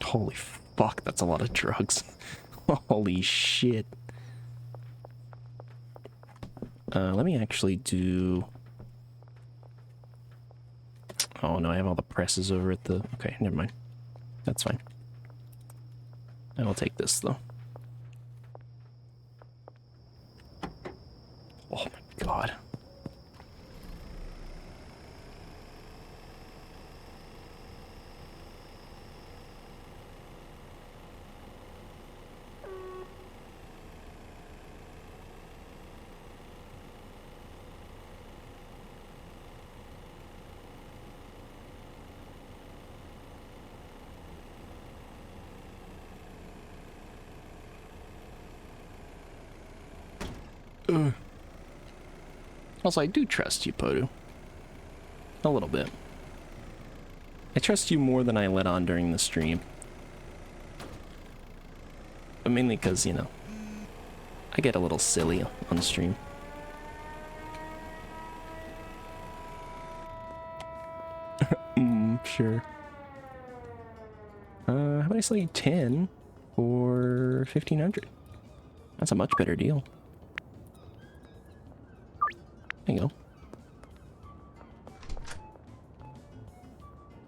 Holy fuck, that's a lot of drugs. Holy shit. Let me actually do... Oh no, I have all the presses over at the... Okay, never mind. That's fine. I will take this though. Oh my god. Also, I do trust you, Podu. A little bit. I trust you more than I let on during the stream. But mainly because, you know, I get a little silly on the stream. Sure. How about I sell you 10 for 1,500? That's a much better deal. There you go.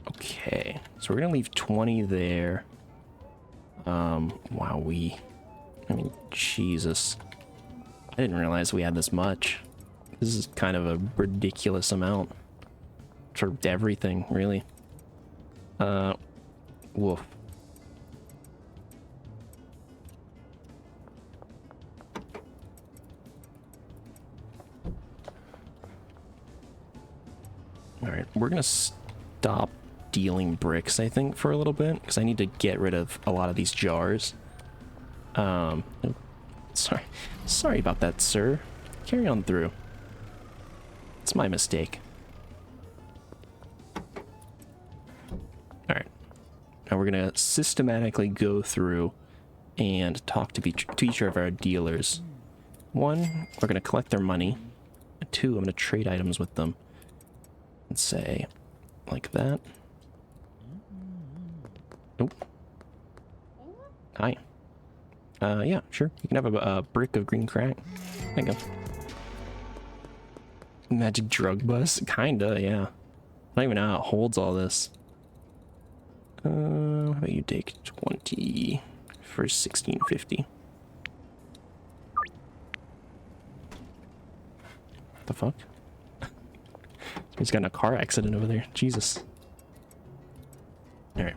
Okay, so we're gonna leave 20 there. Wowee. I mean, Jesus. I didn't realize we had this much. This is kind of a ridiculous amount. For everything, really. Woof. Alright, we're gonna stop dealing bricks, I think, for a little bit, because I need to get rid of a lot of these jars. Sorry about that, sir. Carry on through. It's my mistake. Alright. Now we're gonna systematically go through and talk to each of our dealers. One, we're going to collect their money. And two, I'm going to trade items with them. And say, like that. Nope. Hi. Yeah, sure. You can have a brick of green crack. There you go. Magic drug bus? Kinda, yeah. I don't even know how it holds all this. How about you take 20 for 1650? The fuck? He's got in a car accident over there. Jesus. Alright.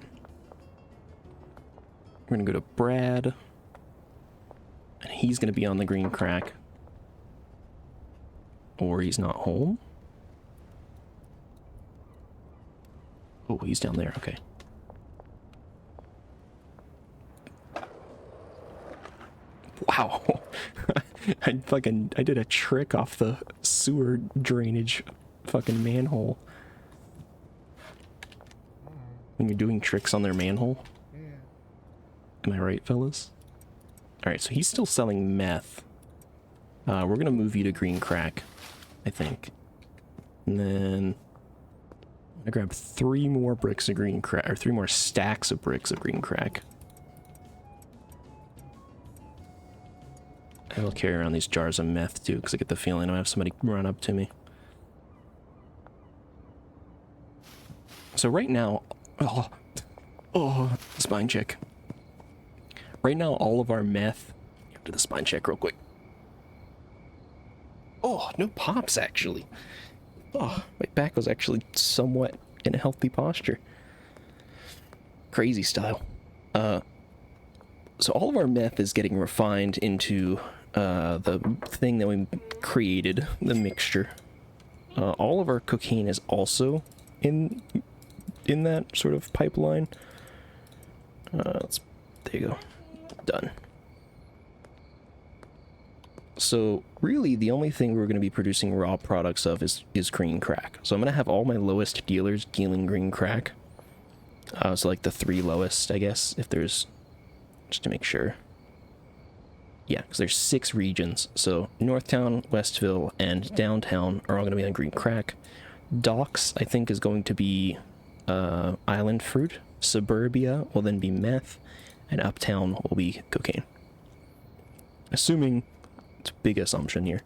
We're gonna go to Brad. And he's gonna be on the green crack. Or he's not home. Oh, he's down there. Okay. Wow. I did a trick off the sewer drainage fucking manhole. When you're doing tricks on their manhole. Am I right, fellas? Alright, so he's still selling meth. We're gonna move you to green crack, I think. And then I grab 3 more bricks of green crack, or 3 more stacks of bricks of green crack. I will carry around these jars of meth too, because I get the feeling I'll have somebody run up to me. So right now, spine check. Right now, all of our meth. Do the spine check real quick. Oh, no pops actually. Oh, my back was actually somewhat in a healthy posture. Crazy style. So all of our meth is getting refined into the thing that we created, the mixture. All of our cocaine is also in that sort of pipeline. There you go. Done. So really the only thing we're going to be producing raw products of is green crack. So I'm going to have all my lowest dealers dealing green crack. So like the 3 lowest, I guess, if there's, just to make sure. Yeah, because there's 6 regions. So Northtown, Westville, and Downtown are all going to be on green crack. Docks, I think, is going to be island fruit. Suburbia will then be meth. And Uptown will be cocaine. Assuming, it's a big assumption here,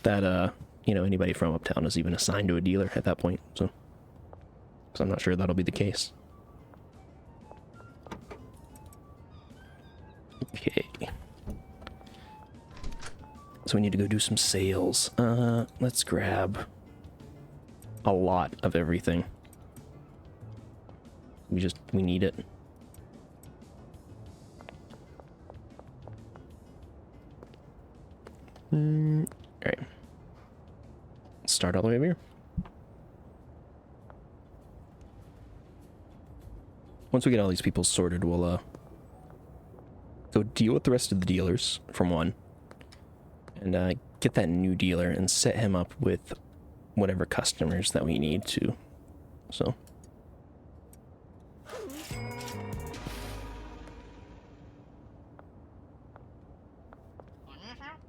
that, anybody from Uptown is even assigned to a dealer at that point, so I'm not sure that'll be the case. Okay. So we need to go do some sales. Let's grab a lot of everything. We need it. Alright. Start all the way over here. Once we get all these people sorted, we'll go deal with the rest of the dealers, from one. And get that new dealer and set him up with whatever customers that we need to. So.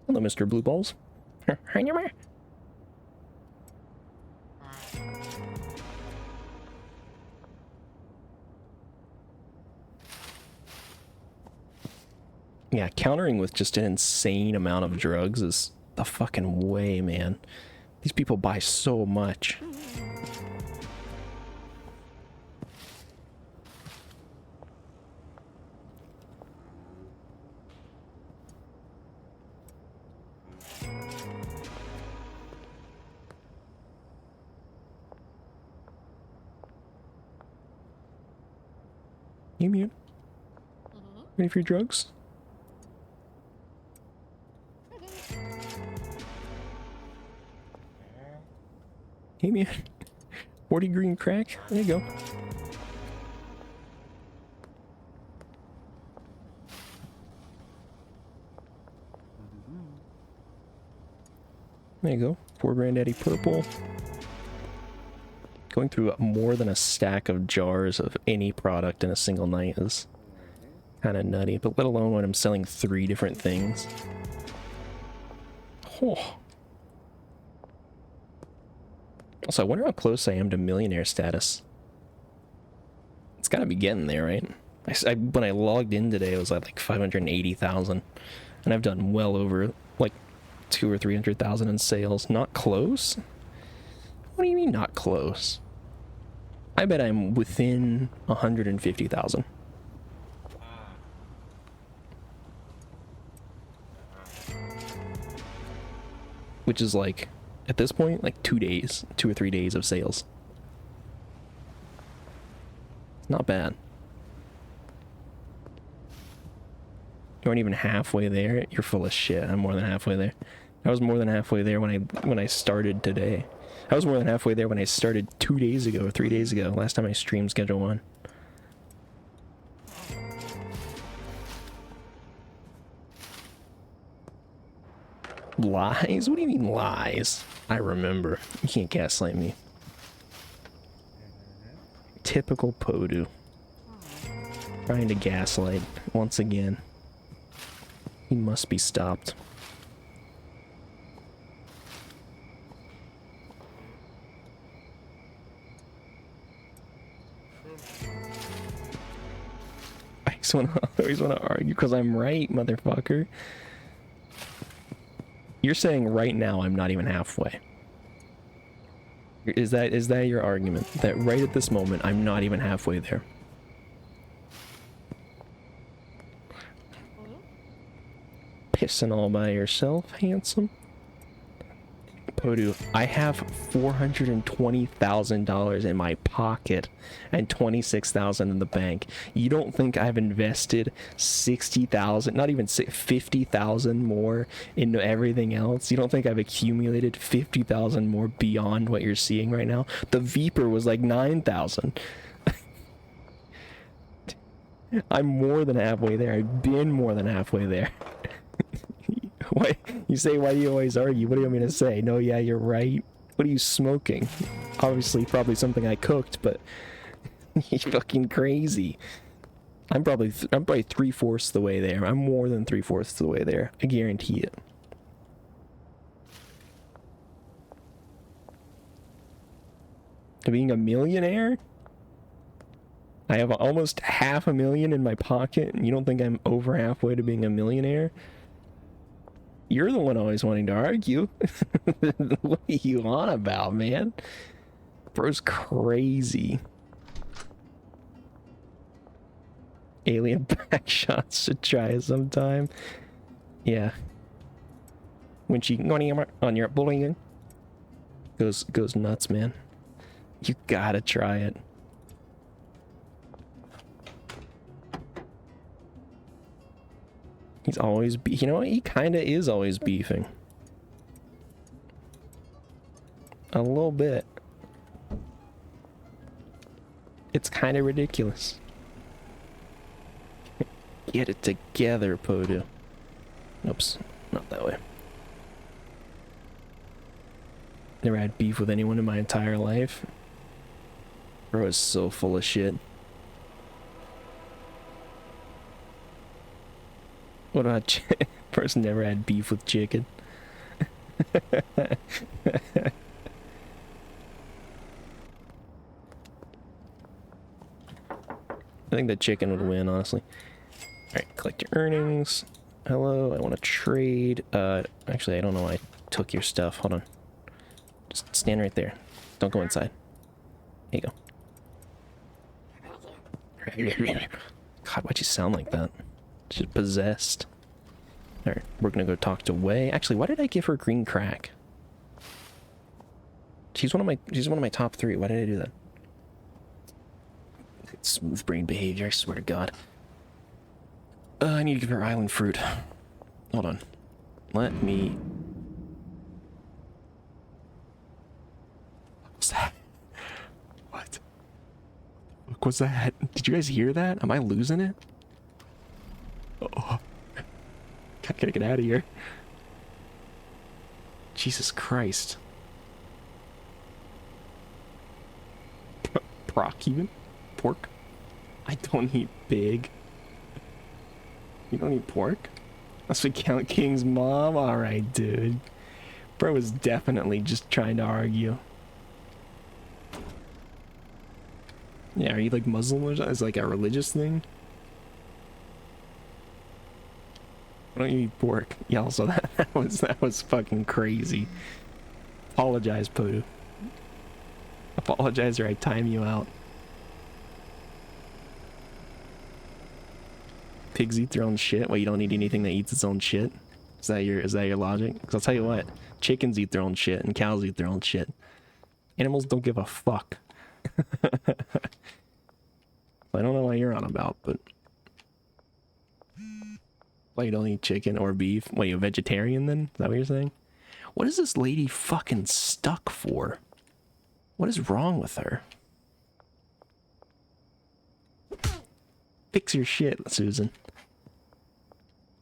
Hello, Mr. Blue Balls. Yeah, countering with just an insane amount of drugs is the fucking way, man. These people buy so much. You mute? Ready for your drugs? Hey man, 40 green crack. There you go. There you go. 4 Granddaddy Purple. Going through more than a stack of jars of any product in a single night is kind of nutty, but let alone when I'm selling 3 different things. Oh. Also, I wonder how close I am to millionaire status. It's gotta be getting there, right? When I logged in today, it was at like 580,000, and I've done well over like 200,000 or 300,000 in sales. Not close? What do you mean not close? I bet I'm within 150,000. Which is like, at this point, like 2 days, 2 or 3 days of sales. Not bad. You aren't even halfway there. You're full of shit. I'm more than halfway there. I was more than halfway there when I started today. I was more than halfway there when I started 2 days ago, 3 days ago. Last time I streamed Schedule 1. Lies? What do you mean lies? I remember. You can't gaslight me. Typical Podu. Trying to gaslight once again. He must be stopped. I always want to argue because I'm right, motherfucker. You're saying right now I'm not even halfway. Is that your argument? That right at this moment I'm not even halfway there? Pissing all by yourself, handsome. Podu, I have $420,000 in my pocket and $26,000 in the bank. You don't think I've invested 60,000, not even 50,000 more into everything else? You don't think I've accumulated 50,000 more beyond what you're seeing right now? The Viper was like 9,000. I'm more than halfway there. I've been more than halfway there. Why you say, why do you always argue? What do you want me to say? No, yeah, you're right. What are you smoking? Obviously, probably something I cooked, but you're fucking crazy. I'm probably 3/4 the way there. I'm more than 3/4 the way there. I guarantee it. Being a millionaire? I have almost $500,000 in my pocket, and you don't think I'm over halfway to being a millionaire? You're the one always wanting to argue. What are you on about, man? Bro's crazy. Alien backshots should try sometime. Yeah. When she on your bullying goes nuts, man. You gotta try it. He's always you know what? He kind of is always beefing. A little bit. It's kind of ridiculous. Get it together, Podu. Oops, not that way. Never had beef with anyone in my entire life. Bro is so full of shit. What about person never had beef with chicken? I think the chicken would win, honestly. Alright, collect your earnings. Hello, I want to trade. Actually, I don't know why I took your stuff. Hold on. Just stand right there. Don't go inside. Here you go. God, why'd you sound like that? She's possessed. Alright, we're gonna go talk to Wei. Actually, why did I give her green crack? She's one of my top 3. Why did I do that? Smooth brain behavior, I swear to God. I need to give her island fruit. Hold on. Let me... What's that? What? What was that? Did you guys hear that? Am I losing it? Oh. Gotta get out of here. Jesus Christ. Proc even? Pork? I don't eat big. You don't eat pork? Must we count King's mom? Alright, dude. Bro was definitely just trying to argue. Yeah, are you like Muslim or something? Is it like a religious thing? Why don't you eat pork? Yeah, also that was fucking crazy. Apologize, Podu. Apologize or I time you out. Pigs eat their own shit? Well, you don't eat anything that eats its own shit? Is that your logic? Because I'll tell you what, chickens eat their own shit and cows eat their own shit. Animals don't give a fuck. I don't know what you're on about, but well, you don't eat chicken or beef. What, you a vegetarian then? Is that what you're saying? What is this lady fucking stuck for? What is wrong with her? Fix your shit, Susan.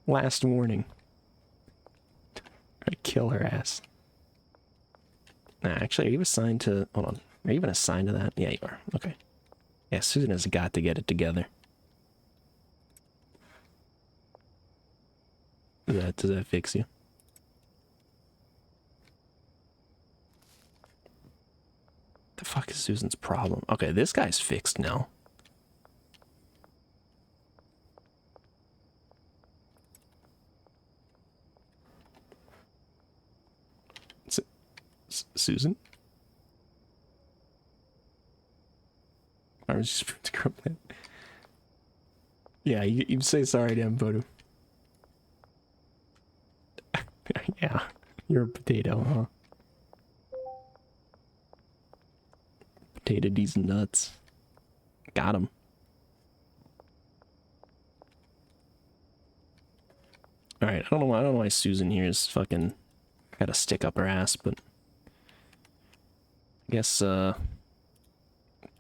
Last warning. I'd kill her ass. Nah, actually, are you assigned to... Hold on. Are you even assigned to that? Yeah, you are. Okay. Yeah, Susan has got to get it together. Does that fix you? The fuck is Susan's problem? Okay, this guy's fixed now. Susan? I was just that. Yeah, you say sorry to him, Bodu. Yeah, you're a potato, huh? Potato D's nuts. Got him. Alright, I don't know why Susan here is fucking got a stick up her ass, but I guess put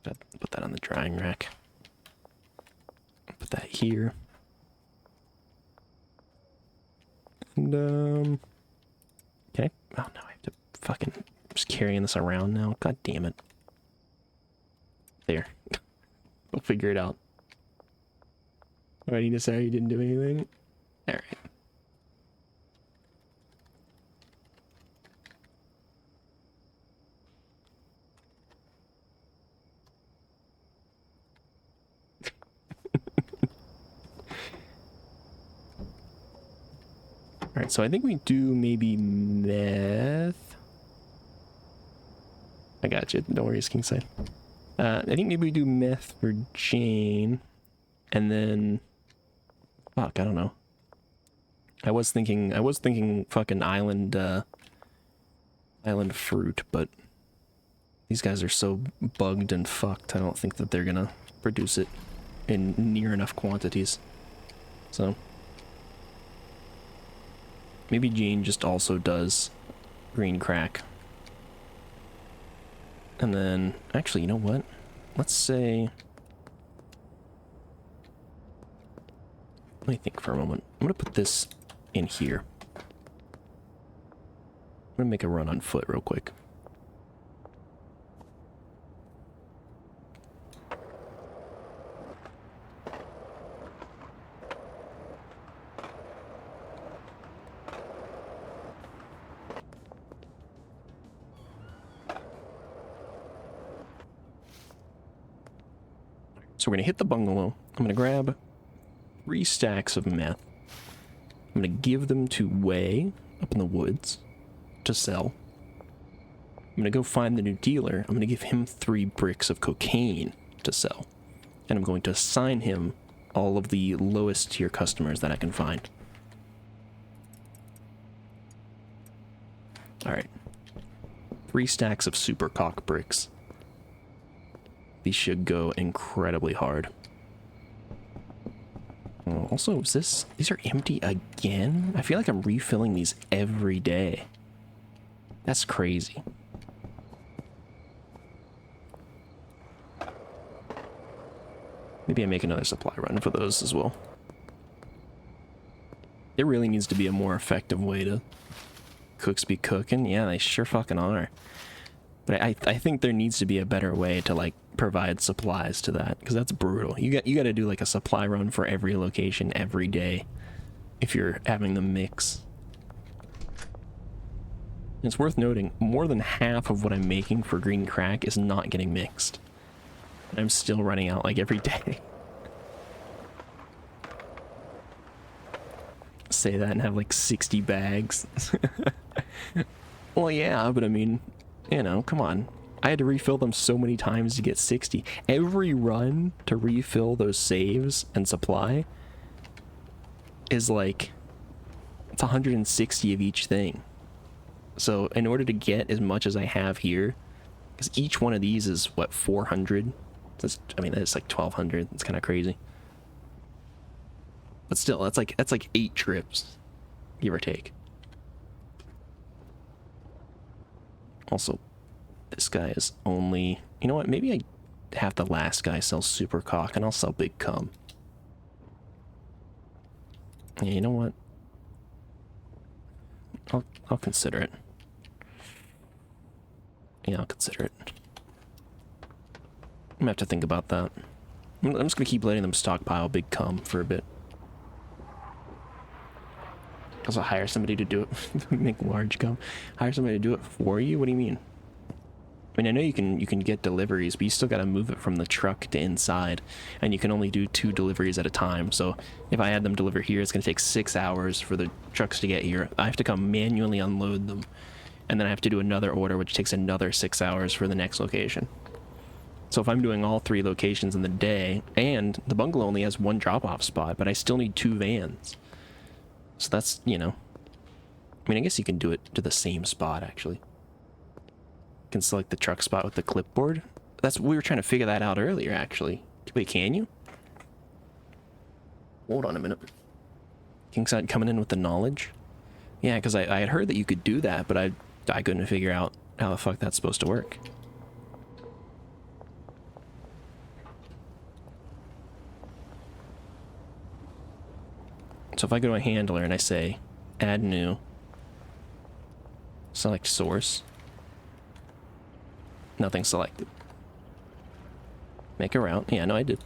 that on the drying rack. Put that here. And okay. Oh no, I have to fucking just carrying this around now. God damn it. There. We'll figure it out. Oh, I need to say you didn't do anything? Alright. Alright, so I think we do maybe meth. I got you. Don't worry, it's Kingside. I think maybe we do meth for Jane. And then... Fuck, I don't know. I was thinking fucking island fruit, but these guys are so bugged and fucked, I don't think that they're gonna produce it in near enough quantities. So... maybe Jane just also does green crack. And then, actually, you know what? Let's say... let me think for a moment. I'm gonna put this in here. I'm gonna make a run on foot real quick. So we're gonna hit the bungalow. I'm gonna grab 3 stacks of meth. I'm gonna give them to Way up in the woods to sell. I'm gonna go find the new dealer. I'm gonna give him 3 bricks of cocaine to sell. And I'm going to assign him all of the lowest tier customers that I can find. Alright. 3 stacks of super cock bricks. These should go incredibly hard. Oh, also, these are empty again? I feel like I'm refilling these every day. That's crazy. Maybe I make another supply run for those as well. It really needs to be a more effective way to cooks be cooking. Yeah, they sure fucking are. But I think there needs to be a better way to like provide supplies to that, because that's brutal. You got to do like a supply run for every location every day if you're having them mix. It's worth noting, more than half of what I'm making for green crack is not getting mixed. And I'm still running out like every day. Say that and have like 60 bags. Well, yeah, but I mean, you know, come on. I had to refill them so many times to get 60. Every run to refill those saves and supply is like, it's 160 of each thing. So in order to get as much as I have here, because each one of these is what, 400? That's, I mean, that's like 1200. It's kind of crazy. But still, that's like 8 trips, give or take. Also, this guy is only, you know what, maybe I have the last guy sell super cock and I'll sell big cum. Yeah, you know what? I'll consider it. Yeah, I'll consider it. I'm gonna have to think about that. I'm just gonna keep letting them stockpile big cum for a bit. Also hire somebody to do it. Make large cum. Hire somebody to do it for you? What do you mean? I mean, I know you can get deliveries, but you still gotta move it from the truck to inside, and you can only do 2 deliveries at a time. So if I had them deliver here, it's gonna take 6 hours for the trucks to get here. I have to come manually unload them, and then I have to do another order, which takes another 6 hours for the next location. So if I'm doing all 3 locations in the day, and the bungalow only has 1 drop-off spot, but I still need 2 vans. So that's, you know, I mean, I guess you can do it to the same spot, actually. You can select the truck spot with the clipboard. We were trying to figure that out earlier, actually. Wait, can you? Hold on a minute. Kingside coming in with the knowledge? Yeah, because I had heard that you could do that, but I couldn't figure out how the fuck that's supposed to work. So if I go to a handler and I say, add new, select source, nothing selected. Make a route. Yeah, no, I did.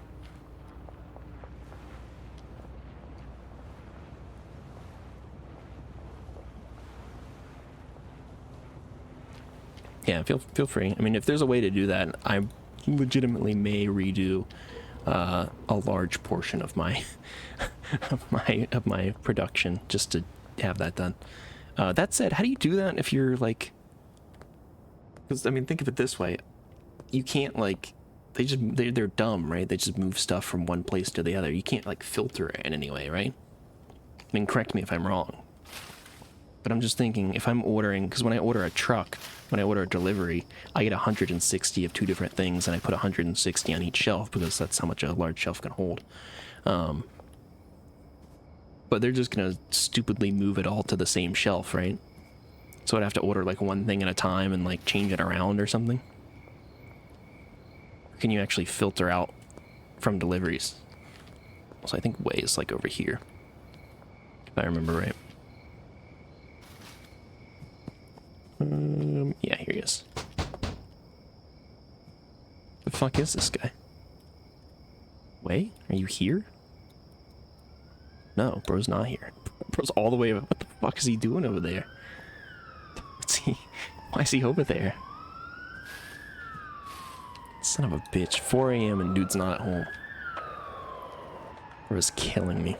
Yeah, feel free. I mean, if there's a way to do that, I legitimately may redo a large portion of my of my production just to have that done. That said, how do you do that if you're like? Because I mean, think of it this way: you can't like they're dumb, right? They just move stuff from one place to the other. You can't like filter it in any way, right? I mean, correct me if I'm wrong. But I'm just thinking, if I'm ordering, because when I order a truck, when I order a delivery, I get 160 of 2 different things, and I put 160 on each shelf, because that's how much a large shelf can hold. But they're just going to stupidly move it all to the same shelf, right? So I'd have to order, like, one thing at a time and, like, change it around or something? Or can you actually filter out from deliveries? So I think way is, like, over here, if I remember right. Yeah, here he is. The fuck is this guy? Wait, are you here? No, bro's not here. Bro's all the way over. What the fuck is he doing over there? What's he? Why is he over there? Son of a bitch. 4 a.m. and dude's not at home. Bro's killing me.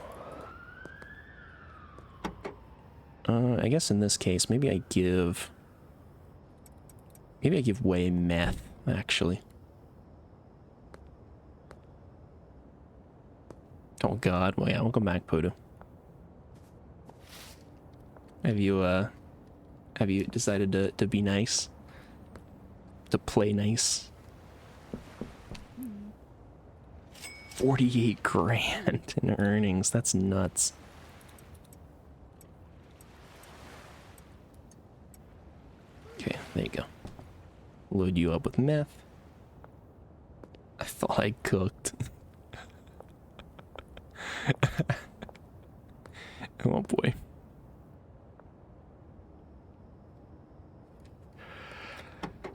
I guess in this case, maybe I give Way meth, actually. Oh god, well yeah, welcome back, Podo. Have you decided to be nice? To play nice? 48 grand in earnings, that's nuts. Okay, there you go. Load you up with meth. I thought I cooked. Oh boy.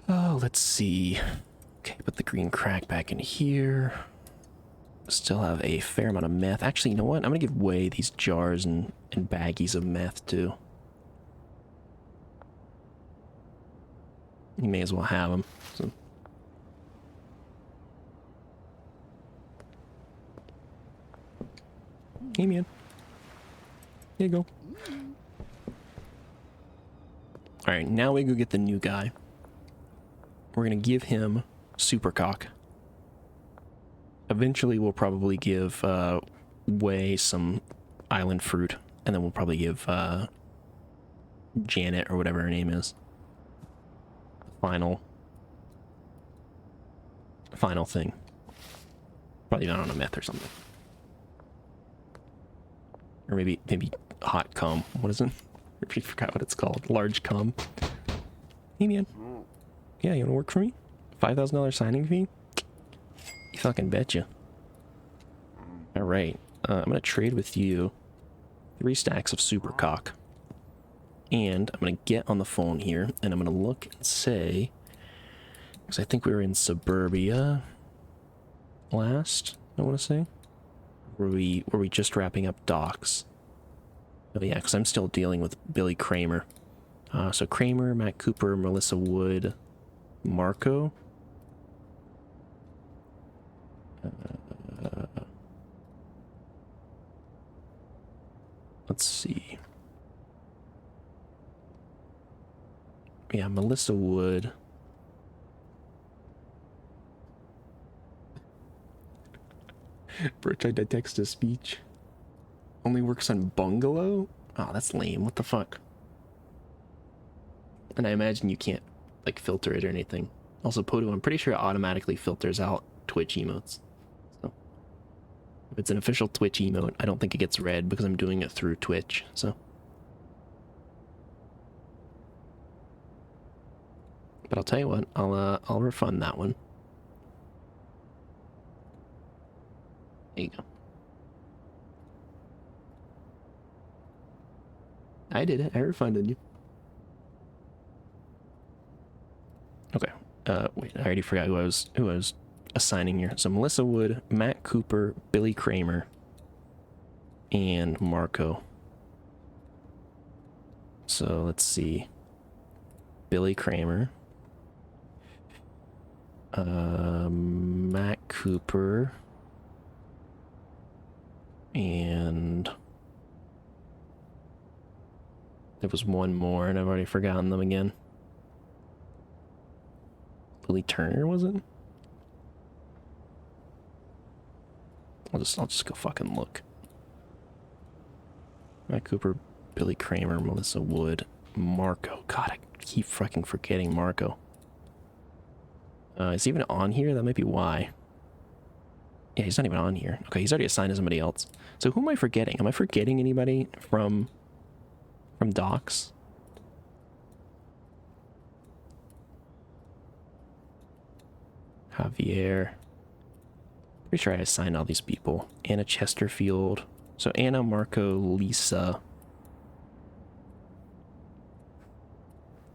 Oh Oh, let's see. Okay, put the green crack back in here. Still have a fair amount of meth. Actually, you know what? I'm gonna give away these jars and baggies of meth too. You may as well have them. So. Hey, man. Here you go. Alright, now we go get the new guy. We're gonna give him Supercock. Eventually, we'll probably give Way some island fruit, and then we'll probably give Janet, or whatever her name is, final thing. Probably not on a meth or something. Or maybe hot cum. What is it? I forgot what it's called. Large cum. Hey, man. Yeah, you wanna work for me? $5,000 signing fee? You fucking betcha. Alright. I'm gonna trade with you 3 stacks of Supercock. And I'm gonna get on the phone here, and I'm gonna look and say, because I think we were in Suburbia last, I want to say. Were we just wrapping up docks? Oh yeah, because I'm still dealing with Billy Kramer. So Kramer, Matt Cooper, Melissa Wood, Marco. Let's see. Yeah, Melissa Wood. Bro tried to text a speech. Only works on bungalow? Oh, that's lame. What the fuck? And I imagine you can't, like, filter it or anything. Also, Podu, I'm pretty sure it automatically filters out Twitch emotes. So, if it's an official Twitch emote, I don't think it gets read because I'm doing it through Twitch, so. But I'll tell you what, I'll refund that one. There you go. I did it. I refunded you. Okay. Wait, I already forgot who I was assigning here. So Melissa Wood, Matt Cooper, Billy Kramer, and Marco. So let's see. Billy Kramer. Matt Cooper. And there was one more, and I've already forgotten them again. Billy Turner, was it? I'll just go fucking look. Matt Cooper, Billy Kramer, Melissa Wood, Marco. God, I keep fucking forgetting Marco. Is he even on here? That might be why. Yeah, he's not even on here. Okay, he's already assigned to somebody else. So who am I forgetting? Am I forgetting anybody from Docs? Javier. Pretty sure I assigned all these people. Anna Chesterfield. So Anna, Marco, Lisa.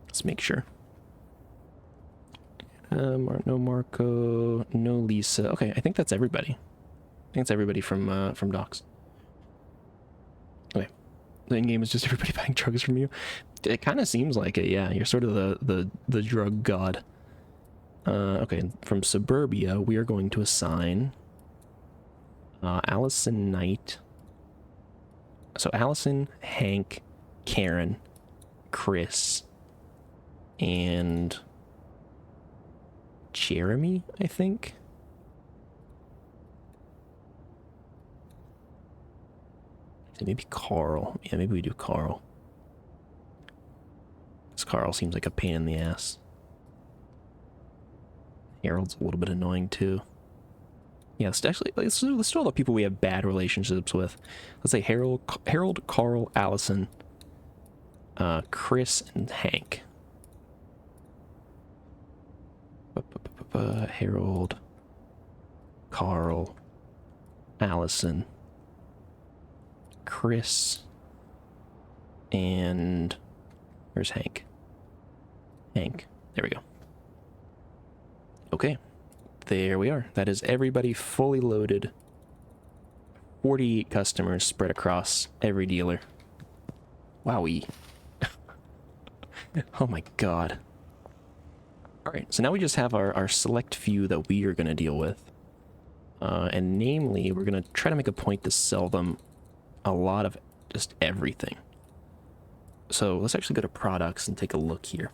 Let's make sure. No Marco, no Lisa. Okay, I think that's everybody. I think it's everybody from Docs. Okay. The end game is just everybody buying drugs from you. It kind of seems like it, yeah. You're sort of the drug god. Okay, from Suburbia, we are going to assign Allison Knight. So Allison, Hank, Karen, Chris, and Jeremy, I think. Maybe Carl. Yeah, maybe we do Carl. Because Carl seems like a pain in the ass. Harold's a little bit annoying too. Yeah, let's do all the people we have bad relationships with. Let's say Harold, Carl, Allison, Chris, and Hank. Harold, Carl, Allison, Chris, and where's Hank? Hank. There we go. Okay, there we are. That is everybody fully loaded. 48 customers spread across every dealer. Wowee. Oh my god. Alright, so now we just have our select few that we are going to deal with. And namely, we're going to try to make a point to sell them a lot of just everything. So let's actually go to products and take a look here.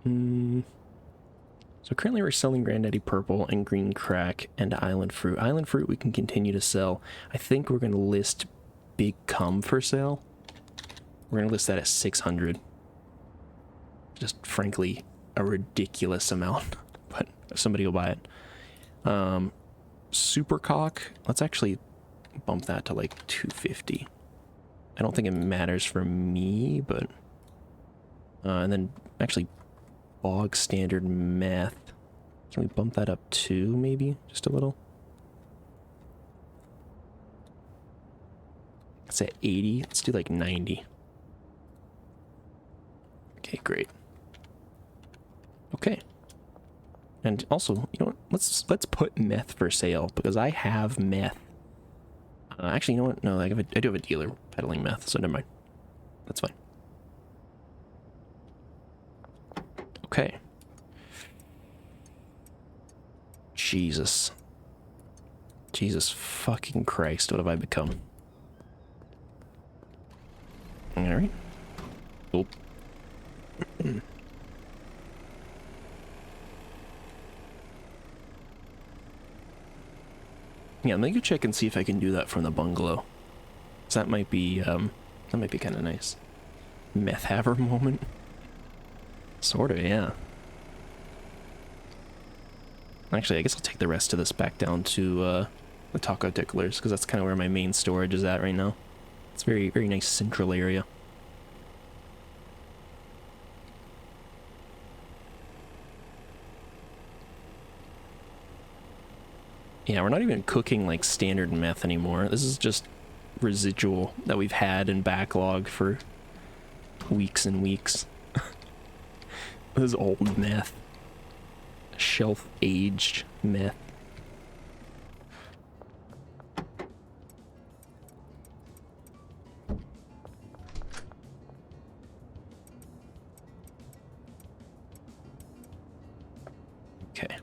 So currently we're selling Granddaddy Purple and Green Crack and Island Fruit. Island Fruit we can continue to sell. I think we're going to list Big Cum for sale. We're going to list that at 600. Just frankly a ridiculous amount, but somebody will buy it. Super Cock, let's actually bump that to like 250. I don't think it matters for me, but and then actually Bog Standard Meth, can we bump that up too, maybe just a little? It's at 80. Let's do like 90. Okay, great. Okay. And also, you know what? Let's put meth for sale because I have meth. Actually, you know what? No, I do have a dealer peddling meth, so never mind. That's fine. Okay. Jesus. Jesus fucking Christ, what have I become? Alright. Oh. Yeah, let me go check and see if I can do that from the bungalow. So that might be kind of nice. Meth haver moment. Sort of, yeah. Actually, I guess I'll take the rest of this back down to the taco ticklers, because that's kind of where my main storage is at right now. It's a very, very nice central area. Yeah, we're not even cooking like standard meth anymore. This is just residual that we've had in backlog for weeks and weeks. This is old meth. Shelf-aged meth. Okay.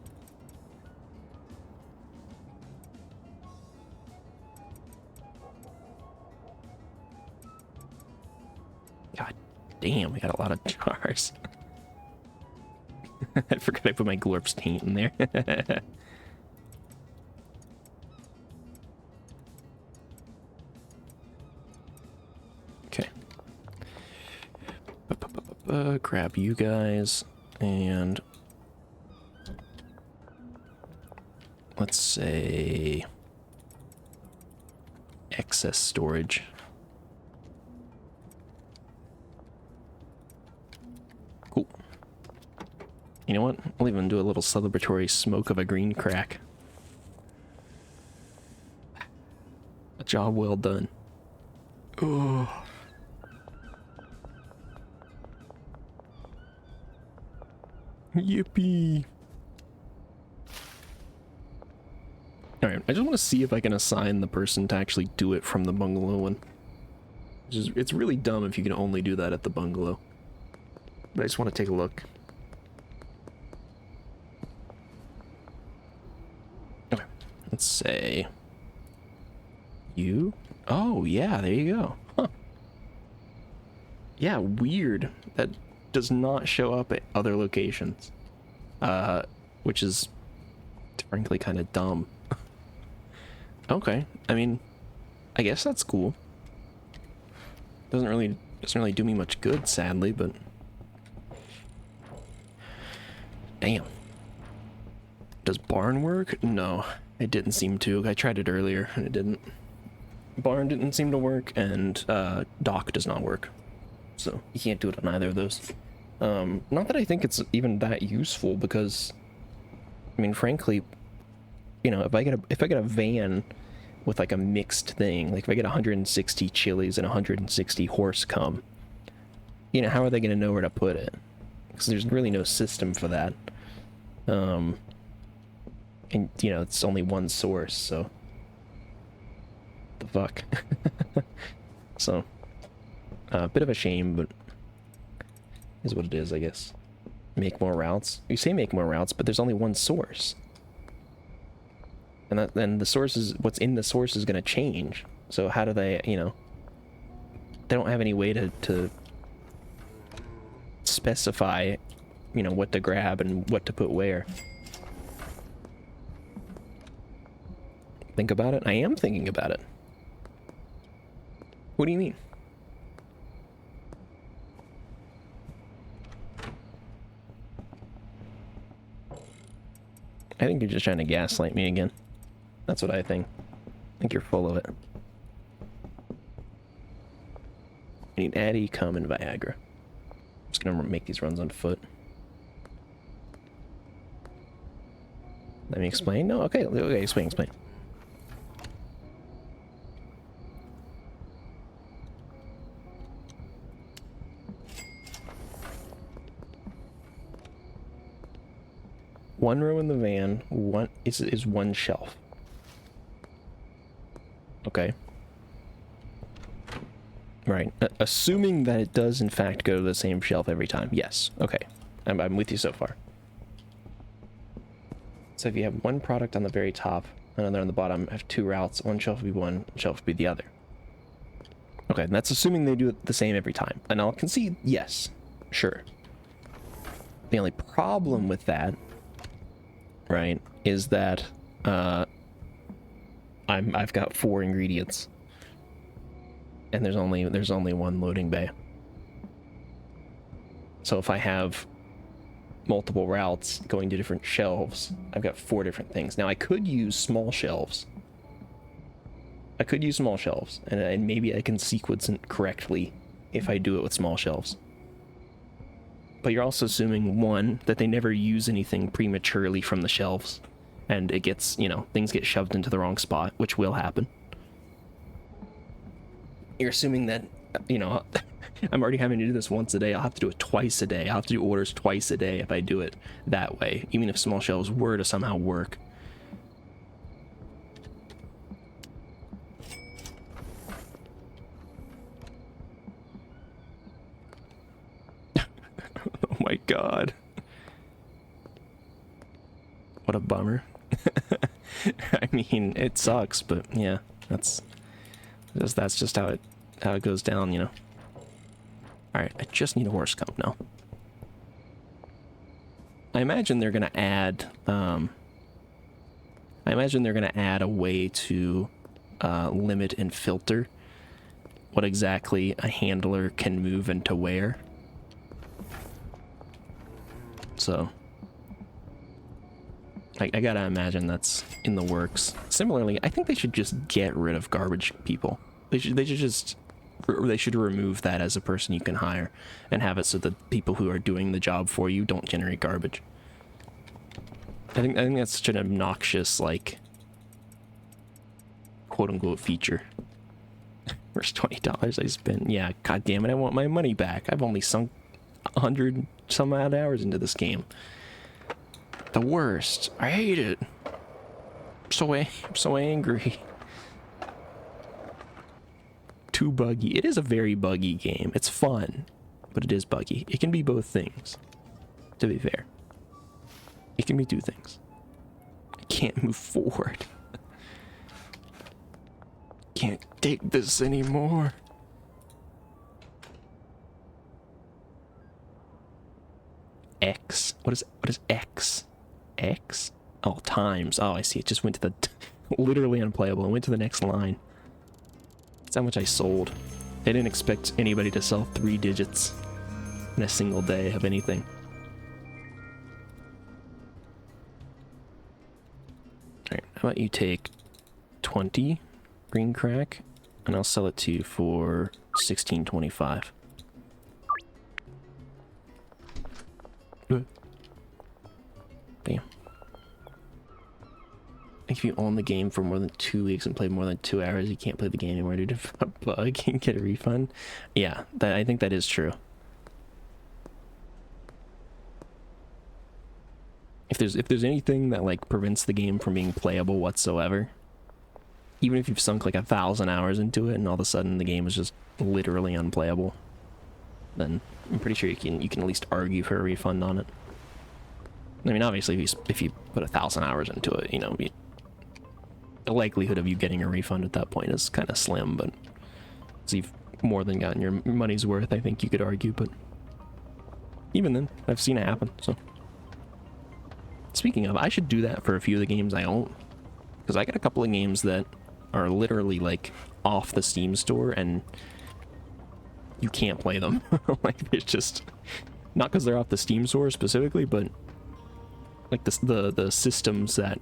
God damn, we got a lot of jars. I forgot I put my Glorp's taint in there. Okay. Grab you guys, and let's say excess storage. Cool. You know what? I'll even do a little celebratory smoke of a green crack. A job well done. Oh. Yippee. Alright, I just want to see if I can assign the person to actually do it from the bungalow one. It's really dumb if you can only do that at the bungalow. But I just want to take a look. Okay, let's say... you? Oh, yeah, there you go. Huh. Yeah, weird. That does not show up at other locations. Which is frankly kind of dumb. Okay, I mean, I guess that's cool. Doesn't really do me much good, sadly, but damn. Does barn work? No, it didn't seem to. I tried it earlier and it didn't. Barn didn't seem to work, and dock does not work. So you can't do it on either of those. Not that I think it's even that useful, because I mean, frankly, you know, if I get a van with like a mixed thing, like if I get 160 chilies and 160 horse cum, you know, how are they going to know where to put it? because there's really no system for that. And, you know, it's only one source, so... The fuck? So, a bit of a shame, but... is what it is, I guess. Make more routes. You say make more routes, but there's only one source. And then the source is... what's in the source is going to change. So how do they, you know... they don't have any way to specify, you know, what to grab and what to put where. Think about it? I am thinking about it. What do you mean? I think you're just trying to gaslight me again. That's what I think. I think you're full of it. I need Addy, Cum, and Viagra. I'm just gonna make these runs on foot. Let me explain. No, okay, explain. One row in the van, one is one shelf. Okay. Right. Assuming that it does in fact go to the same shelf every time. Yes. Okay. I'm with you so far. So if you have one product on the very top, another on the bottom, have two routes, one shelf would be one shelf would be the other. Okay, and that's assuming they do it the same every time. And I'll concede, yes, sure. The only problem with that, right, is that I've got 4 ingredients. And there's only one loading bay. So if I have multiple routes going to different shelves, I've got 4 different things. Now I could use small shelves. And maybe I can sequence it correctly if I do it with small shelves. But you're also assuming, one, that they never use anything prematurely from the shelves, and it gets, you know, things get shoved into the wrong spot, which will happen. You're assuming that, you know, I'm already having to do this once a day. I'll have to do it twice a day. I'll have to do orders twice a day if I do it that way, even if small shelves were to somehow work. Oh my god. What a bummer. I mean, it sucks, but yeah, that's just how it goes down, you know. Alright, I just need a horse comp now. I imagine they're gonna add a way to limit and filter what exactly a handler can move and to where. So I gotta imagine that's in the works. Similarly, I think they should just get rid of garbage people. They should remove that as a person you can hire and have it so that people who are doing the job for you don't generate garbage. I think that's such an obnoxious, like, quote-unquote feature. Where's $20 I spent? Yeah, god damn it, I want my money back. I've only sunk 100 some odd hours into this game. The worst. I hate it. I'm so angry. Too buggy. It is a very buggy game. It's fun, but it is buggy. It can be both things, to be fair. It can be 2 things. I can't move forward. Can't take this anymore. X. What is X? X? Oh, times. Oh, I see. It just went to the... literally unplayable. It went to the next line. That's how much I sold. They didn't expect anybody to sell 3 digits in a single day of anything. Alright, how about you take 20 green crack, and I'll sell it to you for $16.25. Damn. If you own the game for more than 2 weeks and play more than 2 hours, you can't play the game anymore due to a bug and get a refund. Yeah, I think that is true. there's anything that like prevents the game from being playable whatsoever, even if you've sunk like 1,000 hours into it and all of a sudden the game is just literally unplayable, then I'm pretty sure you can at least argue for a refund on it. I mean, obviously, if you put 1,000 hours into it, you know, the likelihood of you getting a refund at that point is kind of slim, but so you've more than gotten your money's worth, I think you could argue, but even then, I've seen it happen, so. Speaking of, I should do that for a few of the games I own, because I got a couple of games that are literally, like, off the Steam store, and you can't play them. Like, it's just, not because they're off the Steam store specifically, but, like, the systems that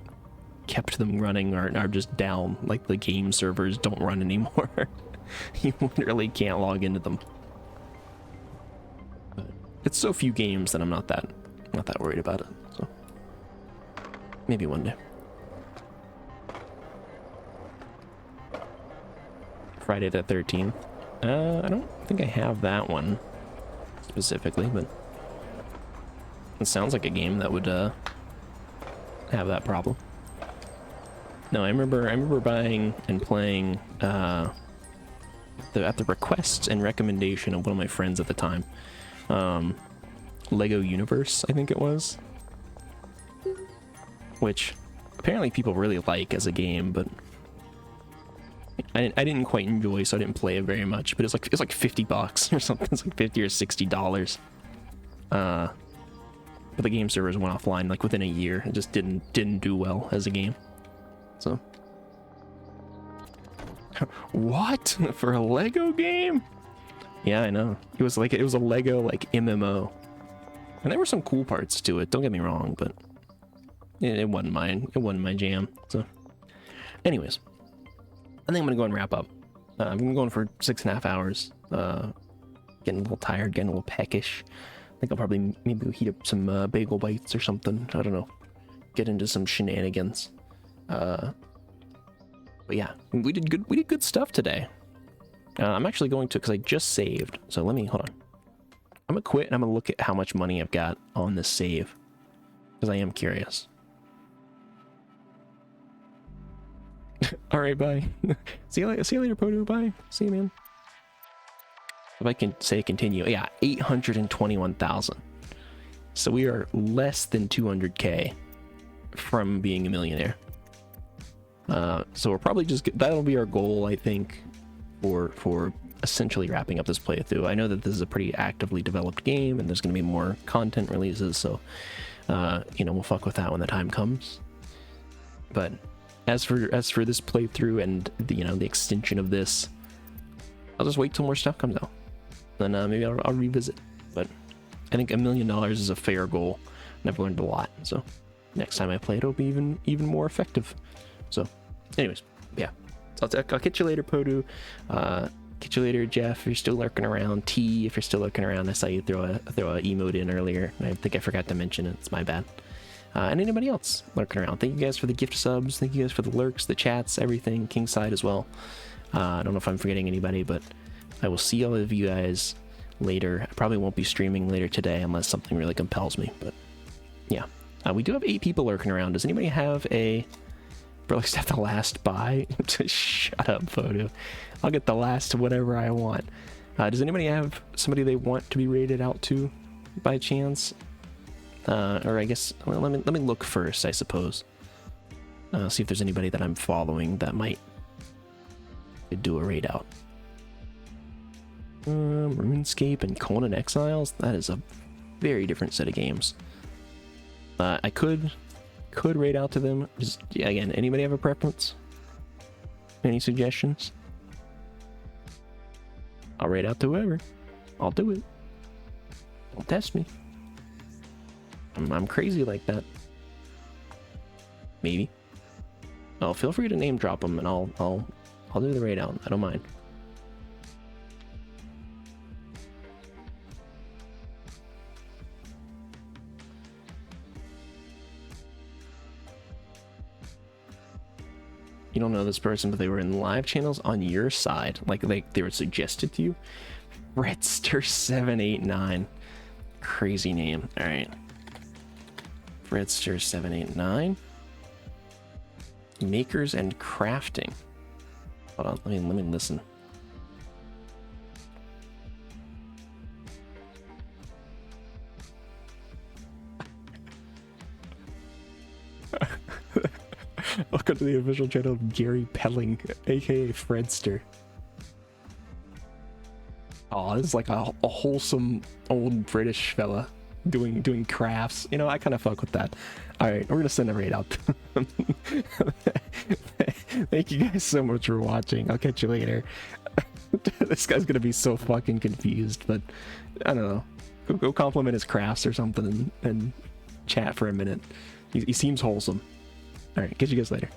kept them running are just down. Like, the game servers don't run anymore. You literally can't log into them. But it's so few games that I'm not that worried about it. So maybe one day. Friday the 13th. I don't think I have that one specifically, but it sounds like a game that would have that problem. No, I remember buying and playing at the request and recommendation of one of my friends at the time, Lego Universe, I think it was, which apparently people really like as a game, but I didn't quite enjoy, so I didn't play it very much. But it's like $50 or something. It's like $50 or $60. But the game servers went offline like within a year. It just didn't do well as a game. So what? For a Lego game? Yeah, I know. It was a Lego like MMO. And there were some cool parts to it, don't get me wrong, but it wasn't mine. It wasn't my jam. So anyways, I think I'm gonna go and wrap up. I've been going for 6.5 hours. Getting a little tired, getting a little peckish. I think I'll probably maybe heat up some bagel bites or something. I don't know. Get into some shenanigans. But yeah, we did good stuff today. I'm actually going to, because I just saved. So hold on. I'm gonna quit and I'm gonna look at how much money I've got on this save, because I am curious. All right, bye. See you later, Podu. Bye. See you, man. If I can say continue, yeah, 821,000. So we are less than 200K from being a millionaire. So we're probably that'll be our goal, I think, for essentially wrapping up this playthrough. I know that this is a pretty actively developed game, and there's going to be more content releases, so we'll fuck with that when the time comes. But as for this playthrough and the extension of this, I'll just wait till more stuff comes out. Then maybe I'll revisit. But I think $1 million is a fair goal, and I've learned a lot. So next time I play, it'll be even more effective. So, anyways, yeah. So I'll catch you later, Podu. Catch you later, Jeff, if you're still lurking around. T, if you're still lurking around. I saw you throw a emote in earlier. I think I forgot to mention it. It's my bad. And anybody else lurking around. Thank you guys for the gift subs. Thank you guys for the lurks, the chats, everything. Kingside as well. I don't know if I'm forgetting anybody, but I will see all of you guys later. I probably won't be streaming later today unless something really compels me. But yeah, we do have 8 people lurking around. Does anybody have a... Burley's have the last buy? Shut up, Photo. I'll get the last whatever I want. Does anybody have somebody they want to be rated out to by chance? Or I guess, well, let me look first, I suppose. See if there's anybody that I'm following that might do a raid out. RuneScape and Conan Exiles? That is a very different set of games. I could raid out to them. Just, yeah, again, anybody have a preference? Any suggestions? I'll raid out to whoever. I'll do it. Don't test me. I'm crazy like that. Maybe. Oh, feel free to name drop them, and I'll do the raid out. I don't mind. You don't know this person, but they were in live channels on your side. Like they were suggested to you. Redster789. Crazy name. Alright. Fredster 789. Makers and crafting. Hold on, let me listen. Welcome to the official channel of Gary Pelling, aka Fredster. Oh, this is like a wholesome old British fella doing crafts. You know, I kind of fuck with that. All right, we're gonna send a raid out. Thank you guys so much for watching. I'll catch you later. This guy's gonna be so fucking confused, but I don't know. Go compliment his crafts or something and chat for a minute. He seems wholesome. All right, catch you guys later.